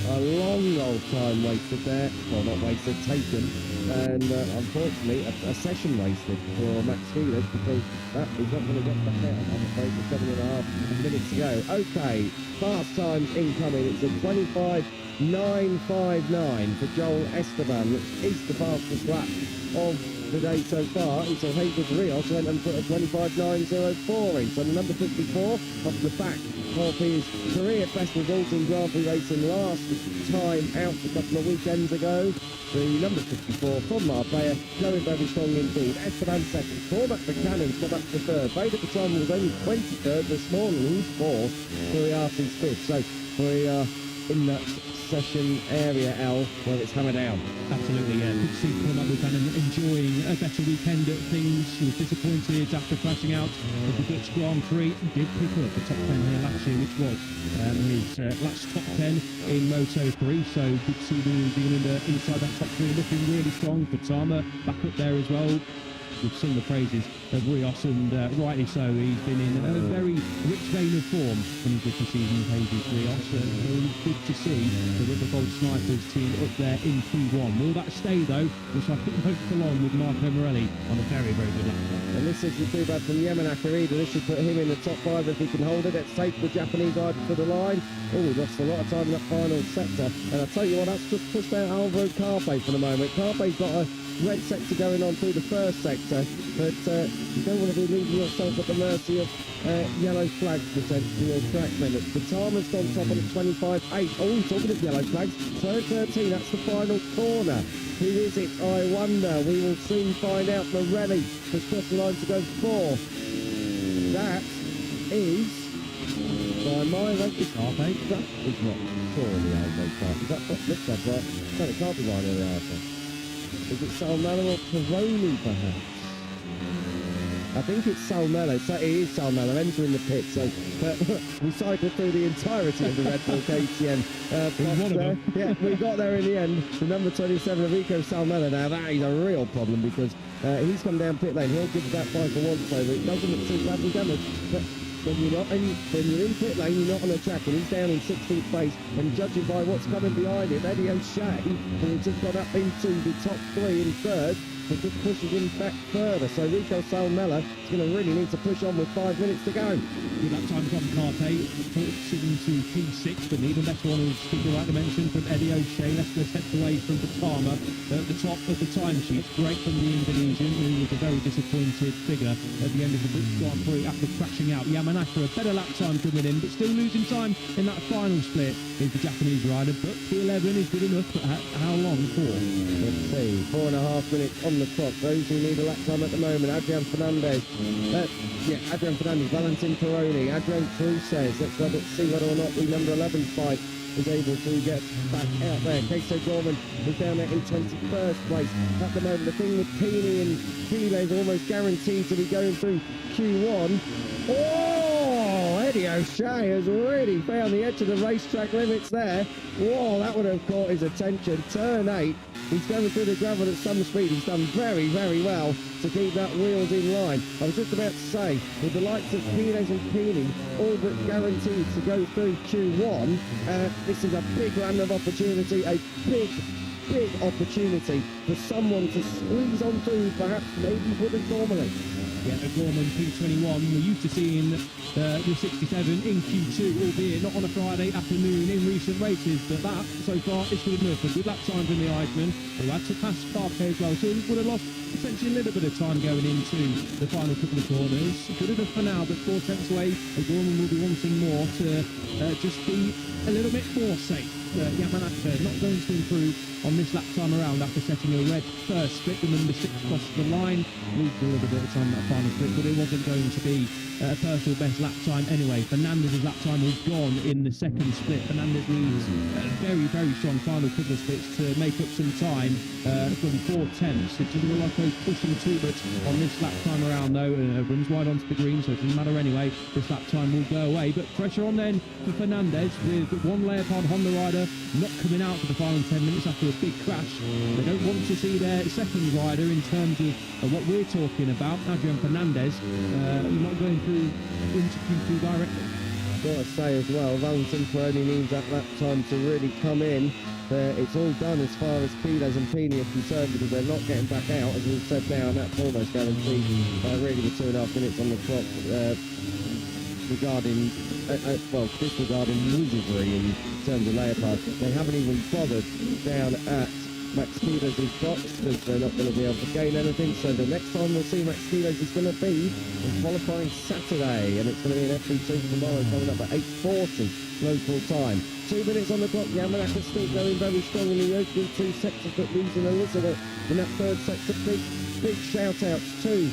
a long old time wasted there. Well, not wasted, taken. And unfortunately, a session wasted for Max Healy because that is not going to get back out, I'm afraid, with 7.5 minutes to go. Okay, fast times incoming. It's a 25.959 for Joel Esteban, which is the fastest lap of the day so far. Until Jesus Rios went and put a 25.904 in. So the number 54 off the back of his career best results in Grand Prix racing last time out a couple of weekends ago. The number 54 from Marbella, going very strong indeed. Esteban second, Cormac Buchanan's got up to third. Vader Patron was only 23rd this morning, he's fourth. Moriarty's fifth. So we are in that session area, L, where it's hammered down. Absolutely, yeah. Good to see Cormac Buchanan enjoying a better weekend at things. He was disappointed after crashing out of the Dutch Grand Prix. He did pick up the top 10 here last year, which was his last top 10 in Moto3. So good to see the New Zealander inside that top 3 looking really strong. Fatama back up there as well. We've sung the praises of Rios, and rightly so. He's been in a very rich vein of form in his rookie season with Hayes Rios. Good to see the River Gold Snipers team up there in Q1. Will that stay though? Which I think won't for long with Marco Morelli on a very, very good lap. And this is the feedback from Yamanaka Ida. This should put him in the top 5 if he can hold it. Let's take the Japanese rider to the line. Oh, we lost a lot of time in that final sector. And I'll tell you what, that's just pushed out Alvaro Carpe for the moment. Carpe's got a red sector going on through the first sector, but you don't want to be leaving yourself at the mercy of yellow flags potentially or track minutes. The Tama's gone top on at 25.8. Oh, talking of yellow flags, turn 13, that's the final corner. Who is it? I wonder. We will soon find out. Morelli has crossed the line to go fourth. That is, by my record, that is not surely Alvaro Carpe. Is that what looks like? Right? No, it can't be Ryan Ariata. Is it Salmello or Peroni, perhaps? I think it's Salmello. So it is Salmello entering the pit. So we cycled through the entirety of the Red Bull KTM. Yeah, we got there in the end. The number 27, Enrico Salmello. Now that is a real problem because he's come down pit lane. He'll give that bike a once over. It doesn't look too badly damaged. But when you're in pit lane, you're not on a track, and he's down in 16th place. And judging by what's coming behind him, Eddie O'Shea, who has just got up into the top 3 in third, but just pushes him back further. So Rico Salmella is going to really need to push on with 5 minutes to go. Good lap time from Carpe, puts into P6, but even better one is speaking like I mentioned from Eddie O'Shea, less than a tenth away from Batama at the top of the timesheet. Great from the Indonesian, who was a very disappointed figure at the end of the Grand Prix after crashing out. Yamanaka, a better lap time coming in, but still losing time in that final split is the Japanese rider, but P11 is good enough, but how long for? Let's see, 4.5 minutes on the clock. Those who need a lap time at the moment, Adrian Fernandez, Valentin Peroni, Adrian Truces. Let's see whether or not the number 11 fight is able to get back out there. Casey Gorman is down there in 21st place. At the moment, the thing with Pini and Chile is almost guaranteed to be going through Q1. Oh, Eddie O'Shea has really found the edge of the racetrack limits there. Whoa, that would have caught his attention. Turn 8. He's going through the gravel at some speed. He's done very, very well to keep that wheels in line. I was just about to say, with the likes of Pines and Pini all but guaranteed to go through Q1, this is a big round of opportunity, a big opportunity for someone to squeeze on through, perhaps maybe wouldn't normally. Yeah, a Gorman P21. We're used to seeing the 67 in Q2, albeit not on a Friday afternoon in recent races, but that, so far, is good enough. A good lap time from the Iceman, who had to pass Parquet as well, so he would have lost essentially a little bit of time going into the final couple of corners. Good enough for now, but 4 tenths away, Gorman will be wanting more to just be a little bit more safe. Yamanaka not going to improve on this lap time around after setting a red first split. The number 6 crossed the line, losing a little bit of time in that final split, but it wasn't going to be a personal best lap time anyway. Fernandez's lap time was gone in the second split. Fernandez needs a very, very strong final couple of splits to make up some time from 4 tenths. It doesn't look like he's pushing too much on this lap time around though. Runs wide onto the green, so it doesn't matter anyway. This lap time will go away, but pressure on then for Fernandez with one Leopard Honda rider not coming out for the final 10 minutes after a big crash. They don't want to see their second rider in terms of what we're talking about, Adrian Fernandez, not going through into Q2 directly. Got to say as well, Valentin Peroni needs that lap time to really come in. It's all done as far as Piles and Pini are concerned, because they're not getting back out, as we've said now, and that's almost guaranteed. Really with 2.5 minutes on the clock. Regarding disregarding wizardry in terms of Leopard, they haven't even bothered down at Max Kilos' box, because they're not going to be able to gain anything. So the next time we'll see Max Kilos is going to be on qualifying Saturday, and it's going to be an FP2 tomorrow coming up at 8:40 local time. 2 minutes on the clock. Yamanaka still going very strong in the opening 2 sectors, but losing a little bit in that third sector. Big shout outs to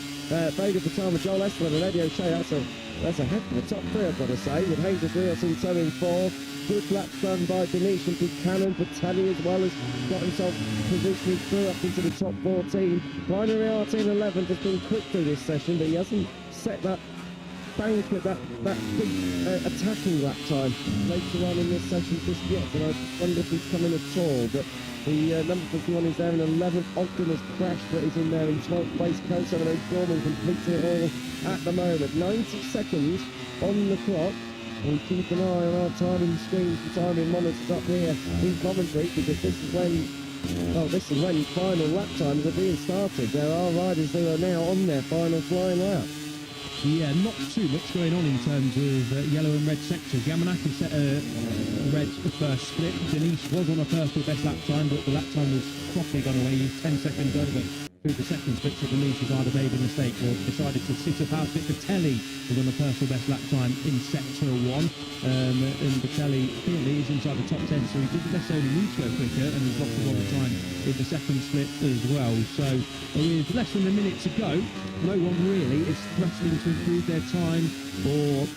Vader Batama, Joel Estler and Eddie O'Shea. That's a heck of a top 3, I've got to say, with Jesus Rios in tow in 4. Good laps done by Venetian Buchanan. Vitelli as well has got himself positioning through up into the top 14. Binary RT in 11th has been quick through this session, but he hasn't set that bank at that big attacking lap time later on in this session just yet, and I wonder if he's coming at all. But the number 51 is there in 11th. Ogden has crashed, but is in there in 12th place. Koso and O'Gorman completing it all at the moment. 90 seconds on the clock. We keep an eye on our timing screens and timing monitors up here in commentary, because this is when final lap times are being started. There are riders who are now on their final flying lap. Yeah, not too much going on in terms of yellow and red sectors. Yamanaka set a red first split. Denise was on a personal best lap time, but the lap time was properly gone away 10 seconds over through the second split. So Denise has either made a mistake or decided to sit up out of it. Vitelli was on a personal best lap time in sector 1. And Vitelli currently is inside the top 10, so he doesn't necessarily need to go quicker, and he's lost a lot of time in the second split as well. So with less than a minute to go, no one really is threatening to improve their time or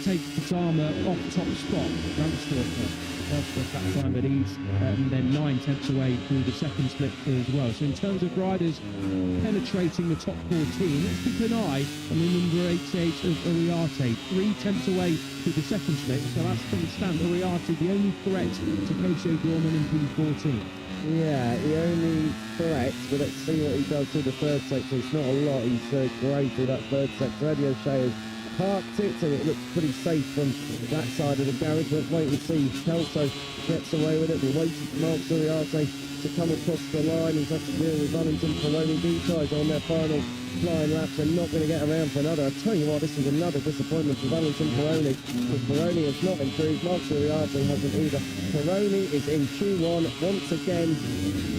take Batama off top spot. Ransdorfer first that time, but he's then 9 tenths away through the second split as well. So in terms of riders penetrating the top 14, let's keep an eye on the number 88 of Uriarte, 3 tenths away through the second split. So as things stand, Uriarte the only threat to Kocho Gorman in P14. Yeah, the only threat, but let's see what he does through the third sector. It's not a lot. He's great through that third sector. Eddie O'Shea has parked it, so it looks pretty safe from that side of the garage. Let's wait and see. Kelso gets away with it. We're waiting for Mark Suriarte to come across the line. He's had to deal with Valentin Peroni. These guys on their final flying laps are not going to get around for another. I tell you what, this is another disappointment for Valentin Peroni, because Peroni has not improved. Mark Suriarte hasn't either. Peroni is in Q1 once again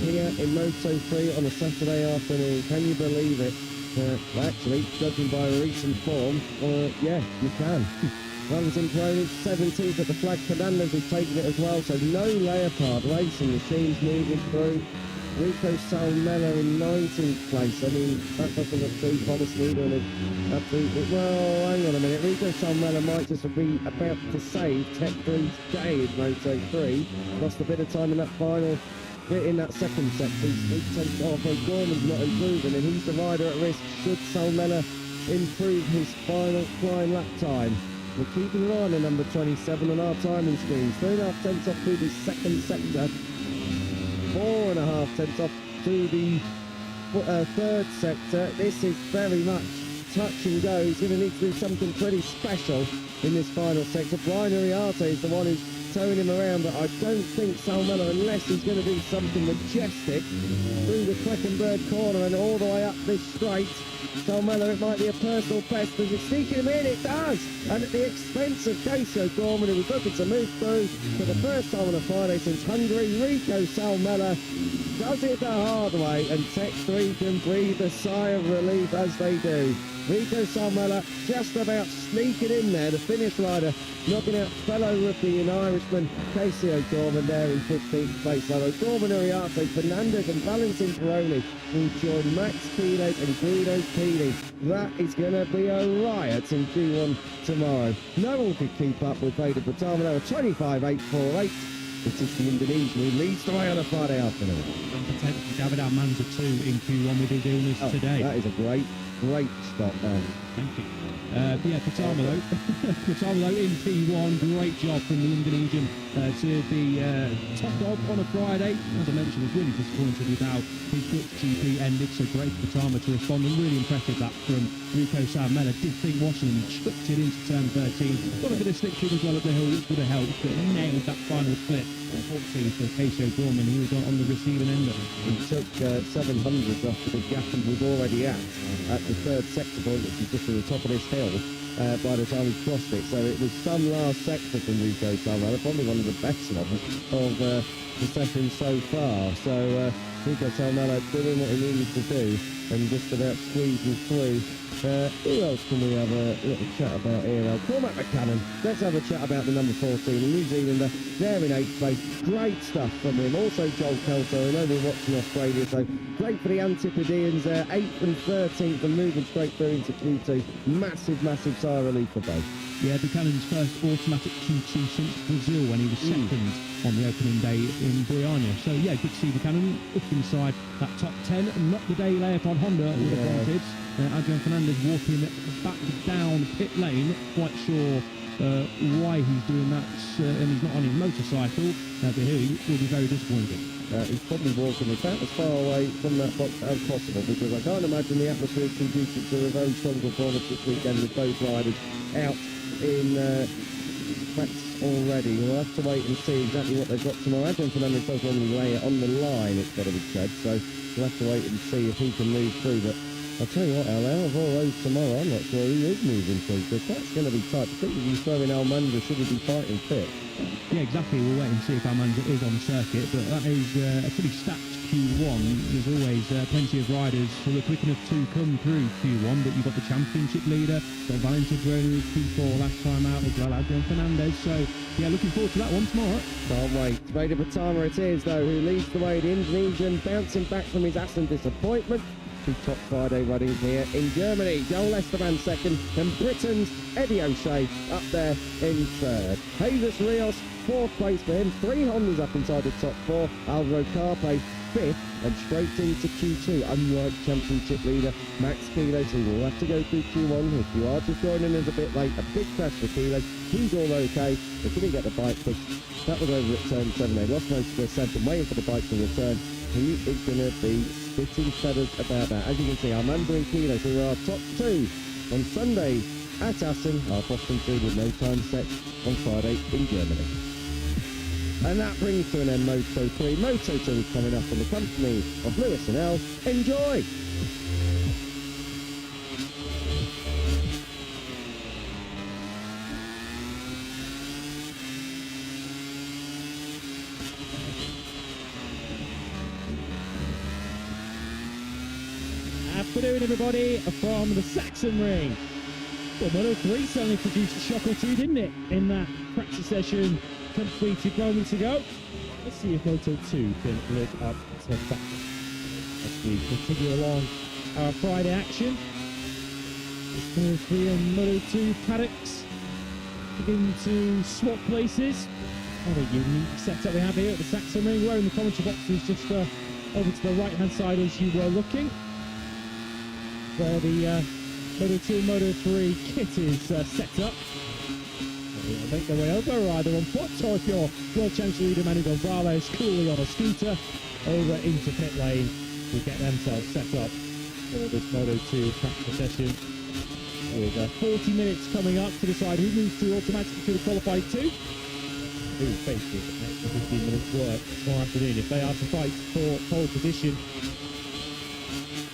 here in Moto3 on a Saturday afternoon. Can you believe it? Well, actually, judging by recent form, yeah, you can. Valentin Peroni 17th at the flag. Fernandez is taking it as well, so no Leopard racing machines moving through. Rico Salmella in 19th place. I mean, that doesn't look too promising either. And absolutely, well, hang on a minute. Rico Salmella might just be about to save Tech 3's day in Moto3. Lost a bit of time in that final bit in that second sector. He's taken off. Gorman's not improving, and he's the rider at risk should Salmella improve his final flying lap time. We're keeping an eye on the number 27 on our timing screens. 3.5 tenths off through the second sector. 4.5 tenths off to the third sector. This is very much touch and go. He's going to need to do something pretty special in this final sector. Brian Uriarte is the one who's towing him around, but I don't think Salmella, unless he's going to do something majestic through the Queckenberg corner and all the way up this straight. Salmella, it might be a personal best. Does it sneaking him in? It does! And at the expense of Casey Gorman, who was looking to move through for the first time on a Friday since Hungary. Rico Salmella does it the hard way, and Tech 3 can breathe a sigh of relief as they do. Rico Salmella just about sneaking in there, the Finnish rider, knocking out fellow rookie and Irishman Casey O'Gorman there in 15th place. So O'Gorman, Uriarte, Fernandez and Valentin Peroni will join Max Kilo and Guido Pini. That is going to be a riot in Q1 tomorrow. No one could keep up with Vader Batamano, 25.848. It is the Indonesian who leads the way on a Friday afternoon. And potentially David Almanza too in Q1 with his illness today. That is a great spot there. Thank you. Yeah, Patamo in P1, great job from the Indonesian to be top dog on a Friday. As I mentioned, was really disappointed with how his Dutch GP ended, so great for Patamo to respond, and really impressive that from Rico Salmella. Did think Washington chucked it into turn 13. Got a bit of slipstream as well at the hill, which would have helped, but nailed that final split. 14 for Casey O'Gorman, he was on the receiving end of it. He took 700 off the gap he was already at the third sector point, which is just at the top of this hill, by the time he crossed it. So it was some last sector from Rico Salmella, probably one of the best ones of the session so far. So Rico Salmella doing what he needed to do and just about squeezing through. Who else can we have a little chat about here? Cormac McCannon. Let's have a chat about the number 14, the New Zealander. They're in 8th place. Great stuff from him. Also Joel Kelso. I know we're watching Australia, so great for the Antipodeans there. 8th and 13th and moving straight through into Q2. Massive sigh of relief for both. Yeah, Buchanan's first automatic Q2 since Brazil when he was second on the opening day in Goiânia. So yeah, good to see Buchanan up inside that top 10. Not the day Leopard Honda would have wanted. Adrian Fernandez walking back down pit lane. Not quite sure why he's doing that, and he's not on his motorcycle. But here he will be very disappointed. He's probably walking about as far away from that box as possible, because I can't imagine the atmosphere is conducive to a very strong performance this weekend with both riders out in practice already. We'll have to wait and see exactly what they've got tomorrow. Adrian Fernandez does normally lay it on the line, it's got to be said, so we'll have to wait and see if he can move through. But I'll tell you what, Al, out of all those tomorrow, I'm not sure he is moving through, because that's going to be tight. Particularly if you throw in Almanza, should he be fighting fit? Yeah, exactly. We'll wait and see if Almanza is on circuit, but that is a pretty stacked Q1. There's always plenty of riders who are quick enough to come through Q1, but you've got the championship leader, got Valentin Peroni Q4 last time out as well, Adrian Fernandez. So yeah, looking forward to that one tomorrow. Can't wait. Vader Batama it is, though, who leads the way. The Indonesian bouncing back from his Aston disappointment. Two top Friday runnings here in Germany. Joel Esteban second, and Britain's Eddie O'Shea up there in third. Jesus Rios, fourth place for him. 3 Hondas up inside the top 4. Alvaro Carpe fifth, and straight into Q2. Unlike championship leader Max Kilos, who will have to go through Q1. If you are just joining us a bit late, a big crash for Kilos. He's all okay, but didn't get the bike pushed. That was over at turn 7. They lost most of their second, waiting for the bike to return. He is going to be spitting feathers about that. As you can see, Armando and Kilos, who are top 2 on Sunday at Assen, half off country with no time set on Friday in Germany. And that brings to an end Moto3. Moto2 coming up in the company of Lewis and El. Enjoy! Afternoon, everybody, from the Sachsenring. Well, Moto3 certainly produced a shock or two, didn't it, in that practice session completed moments ago. Let's see if Moto2 can live up to that as we continue along our Friday action. It's Moto3 and Moto2 Practice begin to swap places. What a unique setup we have here at the Sachsenring. We're in the commentary boxes just over to the right-hand side as you were looking, where the Moto2 and Moto3 kit is set up. They'll make their way over either on foot or if you're World Championship leader Manu Gonzalez coolly on a scooter over into pit lane to get themselves set up for this Moto2 practice session. With 40 minutes coming up to decide who moves through automatically to the qualified two. Who basically the next 15 minutes work tomorrow afternoon if they are to fight for pole position.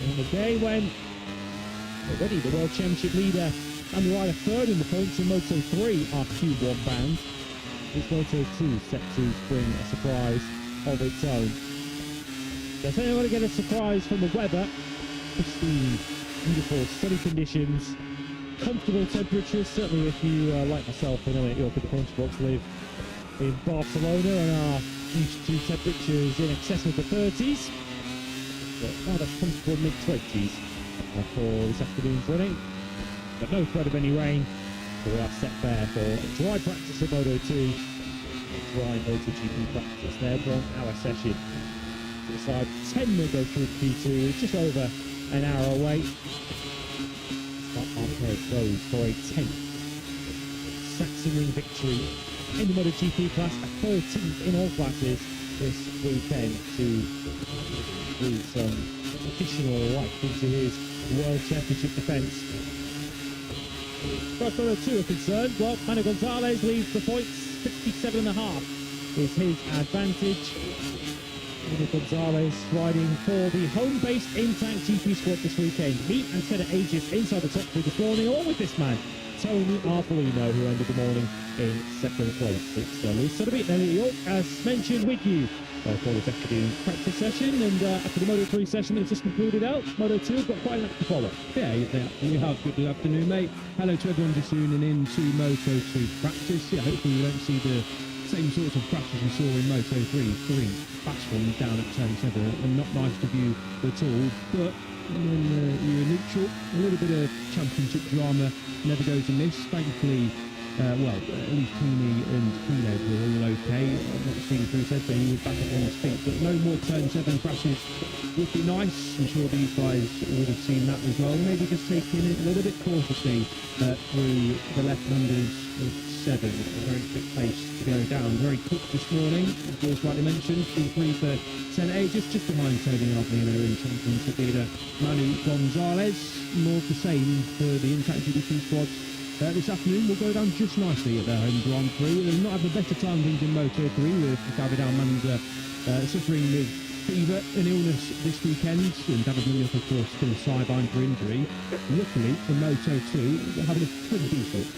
On the day when already the World Championship leader and the rider third in the points in Moto3 are Q1 bound. This Moto2 set to bring a surprise of its own. They're certainly going to get a surprise from the weather. Pristine, beautiful, sunny conditions, comfortable temperatures. Certainly if you, like myself, I know at your Punch Box live in Barcelona and are used to temperatures in excess of the 30s. But rather comfortable mid-20s. For this afternoon's running, but no threat of any rain. So we are set there for a dry practice of Moto2, a dry MotoGP practice. Their 1 hour session to decide 10 will go through Q2. It's just over an hour away. Marquez goes for a 10th Sachsenring victory in the MotoGP class, a 13th in all classes this weekend to breathe some additional life into his World Championship defence. As far as Moto2 are concerned, well, Manu Gonzalez leads the points. 57.5 is his advantage. Manu Gonzalez riding for the home-based in-tank GP squad this weekend. He and Tedder Aegis inside the top three this morning, along with this man, Tony Arbolino, who ended the morning in second place. It's Luis Soderby and Elliot York, as mentioned, with you for this afternoon practice session. And after the Moto3 session that's just concluded out, Moto2 have got quite a lot to follow. Yeah, we have. Good afternoon, mate. Hello to everyone just tuning in to Moto2 Practice. Yeah, hopefully we don't see the same sorts of crashes we saw in Moto3. 3 fast ones down at turn 7 and not nice to view at all. But when you're neutral, a little bit of championship drama never goes amiss. Thankfully, well, at least Heaney and Kino were all okay. I'm not seeing through said, but he was back up on his feet. But no more turn 7 crashes would be nice. I'm sure these guys would have seen that as well. Maybe just taking it a little bit cautiously through the left numbers of 7. A very quick pace to go down. Very quick this morning, as was rightly mentioned. P3 for Senna just behind Tony Arbolino and championship leader Manu Gonzalez. More of the same for the intact GP squads. This afternoon will go down just nicely at their home Grand Prix. They'll not have the better time things in Moto3 with David Almanza suffering with fever and illness this weekend, and David Munoz, of course, still sidelined for injury. Luckily for Moto2, they're having a pretty decent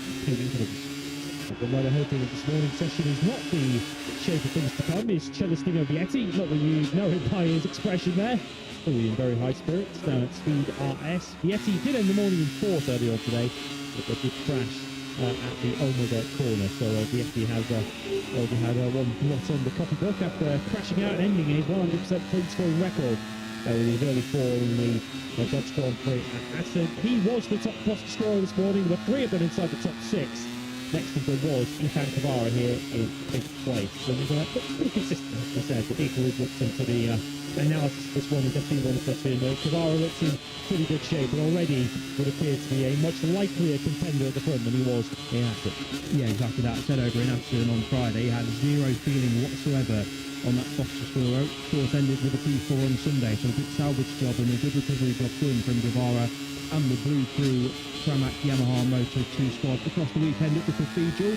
The rider hoping that this morning's session is not the shape of things to come is Celestino Vietti. Not that you know him by his expression there. Probably in very high spirits down at Speed RS. Vietti did end the morning in 4th earlier on today, but they did crash at the Omega corner. So Vietti has already had one blot on the copybook after crashing out and ending his 100% point scoring record with his early fall in the Dutch Grand Prix at Assen. He was the top plus scorer this morning. There were 3 of them inside the top 6. Next of them was Ethan Cavara here in 5th place. And pretty consistent, as I said. The people who've looked into the analysis this morning, definitely one session. Cavara looks in pretty good shape and already would appear to be a much likelier contender at the front than he was in Assen. Yeah, exactly that. I said over in Assen on Friday, he had zero feeling whatsoever on that Foster score. Of course, ended with a P4 on Sunday, so a good salvage job and a good recovery job going from Guevara and the Blue Crew Pramac Yamaha Moto2 squad across the weekend at the Cathedral.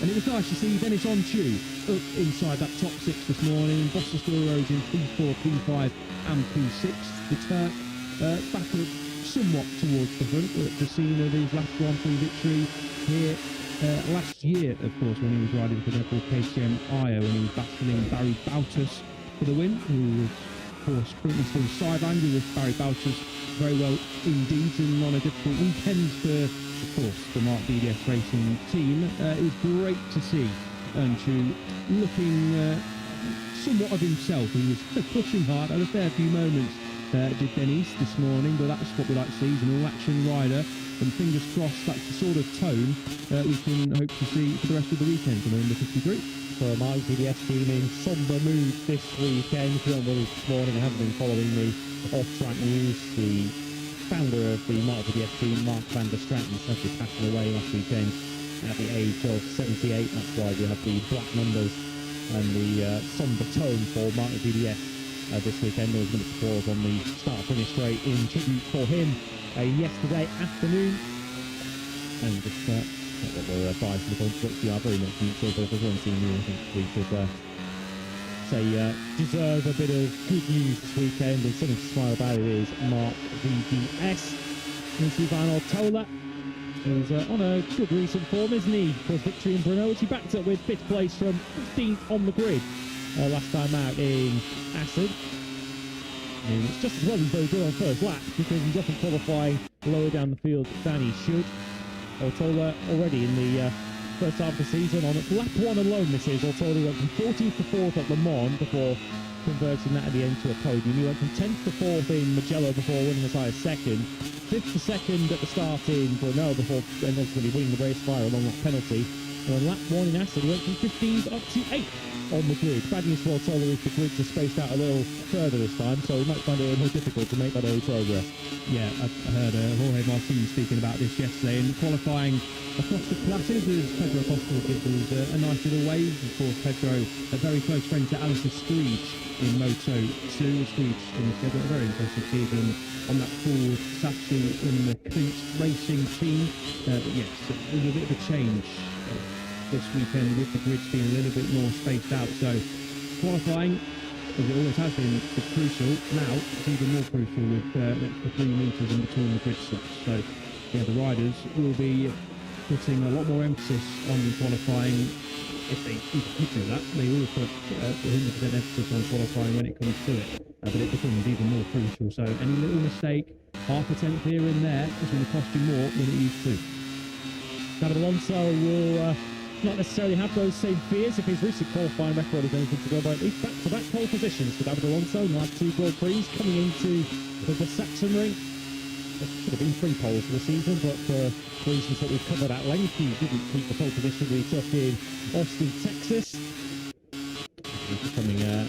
And it was nice to see Dennis Onchu up inside that top six this morning. Boston Rose in P4, P5 and P6. The Turk back up somewhat towards the front at the scene of his last Grand Prix victory here last year, of course, when he was riding for Red Bull KTM Io and he was battling Barry Bautas for the win, who was, of course, currently still sidelined. He was Barry Bautas very well indeed and on a difficult weekend for, of course, the Mark BDS Racing team. It was great to see Unchu looking somewhat of himself. He was pushing hard at a fair few moments. Did Dennis this morning, but that's what we like to see. He's an all-action rider, and fingers crossed that's the sort of tone we can hope to see for the rest of the weekend for the number 53. For Mark BDS team in sombre mood this weekend. If you don't believe this morning, I haven't been following the off-track news. The founder of the Mark BDS team, Mark van der Straten, sadly passing away last weekend at the age of 78. That's why we have the black numbers and the sombre tone for Mark BDS. This weekend there was going to be applause on the start-finish straight in tribute for him yesterday afternoon. And just what we're advised to the you are very much neutral, but if there's one team who I think we could say deserve a bit of good news this weekend and something to smile about it is Mark VDS. It's Ivan Ortola, who's on a good recent form, isn't he? Of course, victory in Brno, which he backed up with 5th place from 15th on the grid. Last time out in Assen. I mean, it's just as well he's very good on first lap because he's often qualifying lower down the field than he should. Ortola already in the first half of the season on lap 1 alone, this is. Ortola went from 14th to 4th at Le Mans before converting that at the end to a podium. He went from 10th to 4th in Mugello before winning as high as 2nd. 5th to 2nd at the start in Brno before ultimately winning the race fire along that penalty. And on lap 1 in Assen, he went from 15th up to 8th on the grid. Bad news for Ortola is the grids are spaced out a little further this time, so he might find it more difficult to make that early progress. Yeah, I heard Jorge Martin speaking about this yesterday, and qualifying across the classes as Pedro Apostol gives us a nice little wave. Of course, Pedro, a very close friend to Alistair Screech in Moto2. Screech had a very impressive season on that Ford Satchel in the Clint Racing team. But yes, a little bit of a change this weekend with the grids being a little bit more spaced out. So qualifying, as it always has been, is crucial. Now it's even more crucial with the 3 metres in between the grid slots. So yeah, the riders will be putting a lot more emphasis on qualifying. If they could do that, they will put 100% emphasis on qualifying when it comes to it. But it becomes even more crucial. So any little mistake, half a tenth here and there, is going to cost you more than it used to. David Alonso will not necessarily have those same fears if his recent qualifying record is anything to go by. At least back-to-back pole positions for David Alonso in the last 2 Grand Prix coming into the Sachsenring. There should have been 3 poles for the season, but for reasons that we've covered at length, he didn't keep the pole position that he took in Austin, Texas. He's becoming an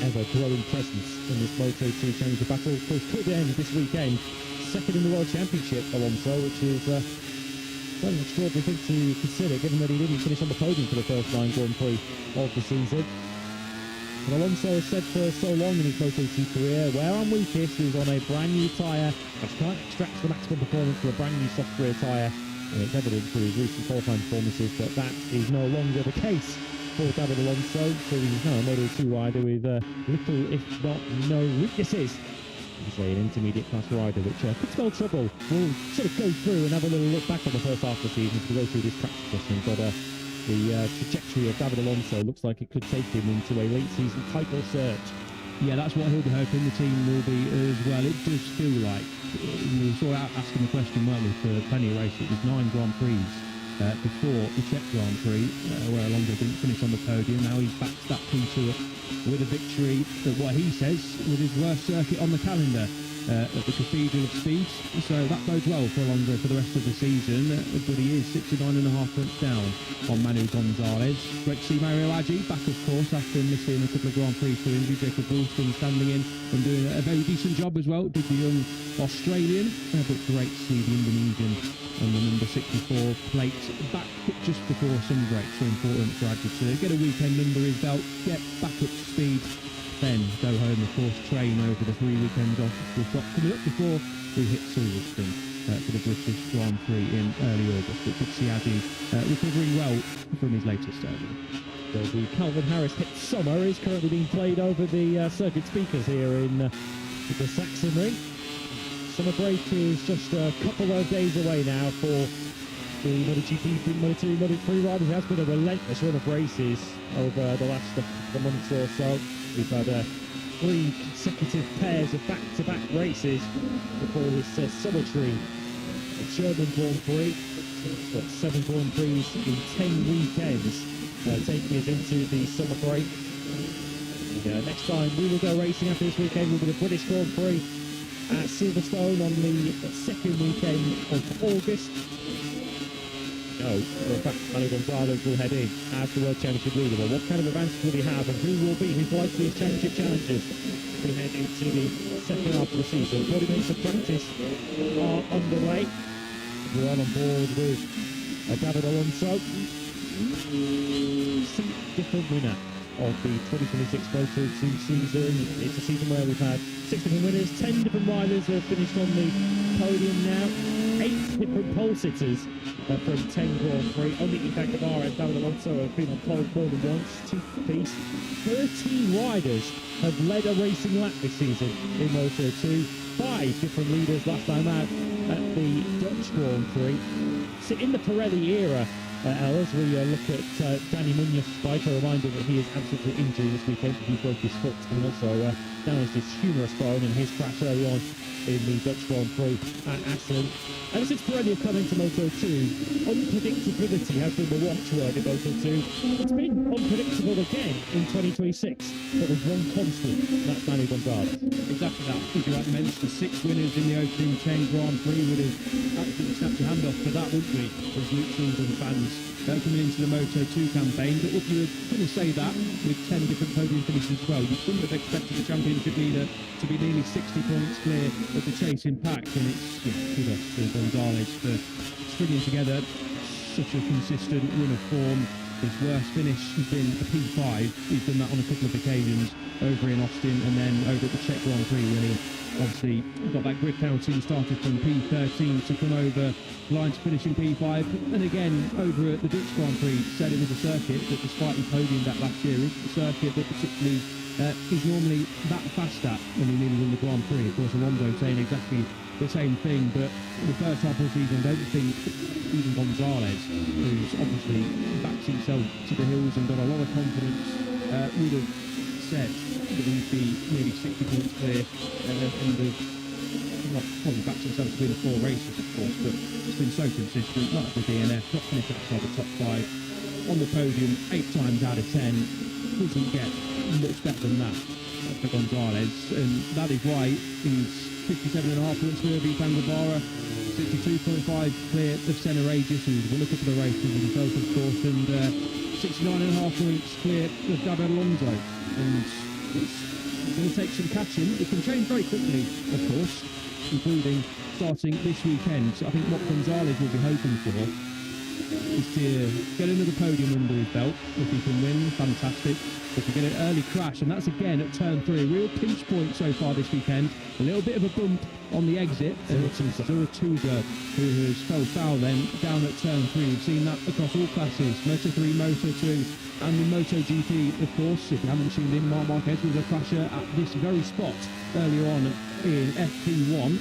ever-growing presence in this Moto2 Challenger battle. Of course, could end this weekend 2nd in the World Championship, Alonso, which is quite an extraordinary thing to consider, given that he didn't finish on the podium for the first 9 Grand Prix of the season. And Alonso has said for so long in his Moto2 career, where I'm weakest is on a brand new tyre. I just can't extract the maximum performance from a brand new soft rear tyre. And it's evident through his recent qualifying performances that that is no longer the case for David Alonso. So he's now a Moto2 rider with little, if not no, weaknesses. He's an intermediate class rider, which could spell trouble. We'll sort of go through and have a little look back on the first half of the season as we go through this practice session. But the trajectory of David Alonso looks like it could take him into a late season title search. Yeah, that's what he'll be hoping. The team will be as well. It does feel like we saw asking the question, weren't we, for plenty of races. It was 9 Grand Prix before the Czech Grand Prix, where Alonso didn't finish on the podium. Now he's backed that P2 up with a victory at what he says was his worst circuit on the calendar at the Cathedral of Speed. So that bodes well for Alonso for the rest of the season, but he is 69.5 points down on Manu Gonzalez. Great to see Mario Aggi back, of course, after missing a couple of Grand Prix to injury. Jacob Wilson standing in and doing a very decent job as well. Did the young Australian, but great to see the Indonesian on the number 64 plate back just before some break. So important for Aggi to get a weekend under his belt, get back up to speed then go home, of course, train over the 3 weekends off we've got coming up before we hit Silverstone for the British Grand Prix in early August. But good to see Addy recovering well from his latest surgery. So the Calvin Harris hit summer is currently being played over the circuit speakers here in the Sachsenring. Summer break is just a couple of days away now for the MotoGP, Moto2, Moto3 riders. It has been a relentless run of races over the last couple of months or so. We've had 3 consecutive pairs of back-to-back races before this summer tree. The German Grand Prix, got 7 Grand Prix in 10 weekends, taking us into the summer break. Next time we will go racing after this weekend will be the British Grand Prix at Silverstone on the second weekend of August. For a fact, Manu Gonzalez will head in as the World Championship leader. But what kind of advantage will he have, and who will be his likeliest championship challengers to head into the second half of the season? 40 minutes of practice are underway. We're on board with David Alonso, different winner of the 2026 Moto2 season. It's a season where we've had 6 different winners, 10 different riders have finished on the podium now, 8 different pole sitters from 10 Grand Prix. Only Ethan Guevara and David Alonso have been on pole more than once, 2 apiece. 13 riders have led a racing lap this season in Moto2. 5 different leaders last time out at the Dutch Grand Prix. So in the Pirelli era, as we look at Danny Munoz's bike, a reminder that he is absolutely injured this weekend. He broke his foot and also damaged his humerus bone in his crash early on in the Dutch Grand Prix at Assen. Ever since Pirelli have come into Moto2, unpredictability has been the watchword in Moto2. It's been unpredictable again in 2026, but with one constant, and that's Manu Gonzalez. Exactly that. As you had mentioned, 6 winners in the opening 10 Grand Prix would have absolutely snapped your hand off for that, wouldn't we, as neutrals and fans coming into the Moto2 campaign. But if you were going to say that with 10 different podium finishes as well, you couldn't have expected the championship leader to be nearly 60 points clear of the chasing pack. And it's kudos to Gonzalez for stringing together such a consistent run of form. His worst finish has been a P5. He's done that on a couple of occasions over in Austin and then over at the Czech Grand Prix when he obviously got that grid penalty and started from P13 to come over line to finishing P5. And again, over at the Dutch Grand Prix, said it was a circuit that, despite he podiumed that last year, is a circuit that particularly he's normally that fast at when he nearly won the Grand Prix. Of course, Alonso saying exactly the same thing, but the first half of the season, I don't think even Gonzalez, who's obviously backed himself to the hills and got a lot of confidence, would have said that he'd be nearly 60 points clear and not probably backed himself to win 4 races, of course, but it's been so consistent, not at the DNF, not finished outside the top 5, on the podium 8 times out of 10, doesn't get much better than that for Gonzalez, and that is why he's 57.5 points clear of Ethan Guevara, 62.5 clear of Senna Regis, who's won a couple of races himself, of course, and 69.5 points clear of David Alonso. And it's going to take some catching. It can change very quickly, of course, including starting this weekend. So I think what Gonzalez will be hoping for is to get another podium under his belt. If he can win, fantastic. If he get an early crash, and that's again at turn 3, a real pinch point so far this weekend. A little bit of a bump on the exit. Zuratuza, who has fell foul then down at turn 3. We've seen that across all classes, Moto3, Moto2, and the MotoGP, of course. If you haven't tuned in, Marc Marquez was a crasher at this very spot earlier on in FP1.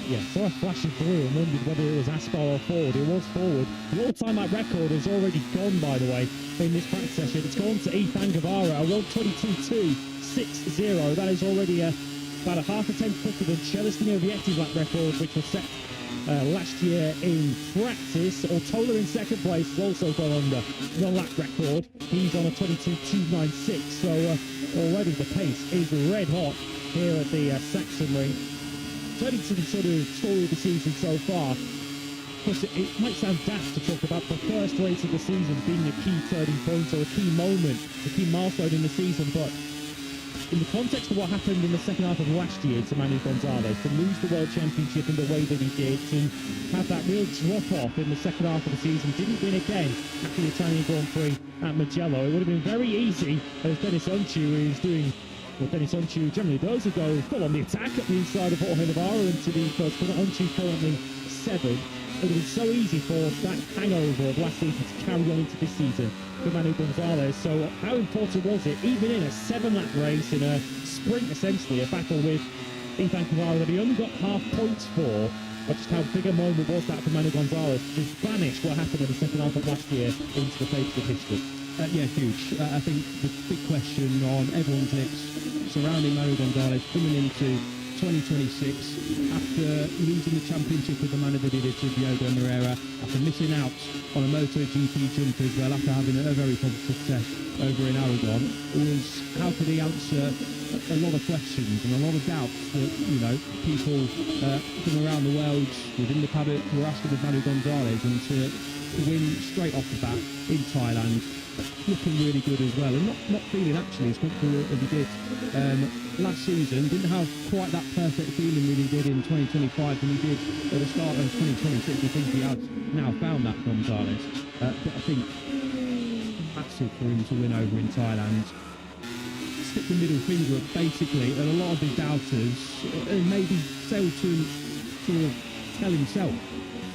Yeah, saw us flashing through and wondered whether it was Aspar or forward. It was forward. The all-time lap record has already gone, by the way, in this practice session. It's gone to Ethan Guevara, a 1:22.260. That is already about a half a tenth quicker than Celestino Vietti's lap record, which was set last year in practice. Ortola in second place has also gone under the lap record. He's on a 22.296. So already the pace is red hot here at the Sachsenring. Turning to the sort of story of the season so far, of course, it might sound daft to talk about the first race of the season being a key turning point or a key moment, a key milestone in the season, but in the context of what happened in the second half of last year to Manu Gonzalez, to lose the World Championship in the way that he did, to have that real drop-off in the second half of the season, didn't win again after the Italian Grand Prix at Mugello. It would have been very easy, as Dennis Unchu is doing Well, Dennis Onchu generally does go full on the attack at the inside of Jorge Navarro into the first corner. Onchu currently 7. It was so easy for that hangover of last season to carry on into this season for Manu Gonzalez. So how important was it, even in a 7-lap race, in a sprint essentially, a battle with Ethan Cavara that he only got half points for, but just how big a moment was that for Manu Gonzalez to just banish what happened in the second half of last year into the pages of history? Yeah, huge. I think the big question on everyone's lips surrounding Manu Gonzalez coming into 2026 after losing the championship with the manner that he did to Diogo Moreira, after missing out on a MotoGP jump as well, after having a very positive success over in Aragon, was how could he answer a lot of questions and a lot of doubts that, you know, people from around the world within the paddock were asking of Manu Gonzalez, and to win straight off the bat in Thailand, looking really good as well, and not feeling actually as comfortable as he did last season. Didn't have quite that perfect feeling that he did in 2025 than he did at the start of 2026. I think he has now found that Gonzalez, but I think massive for him to win over in Thailand. Stick the middle finger up basically, and a lot of his doubters, and maybe Selton sort of tell himself,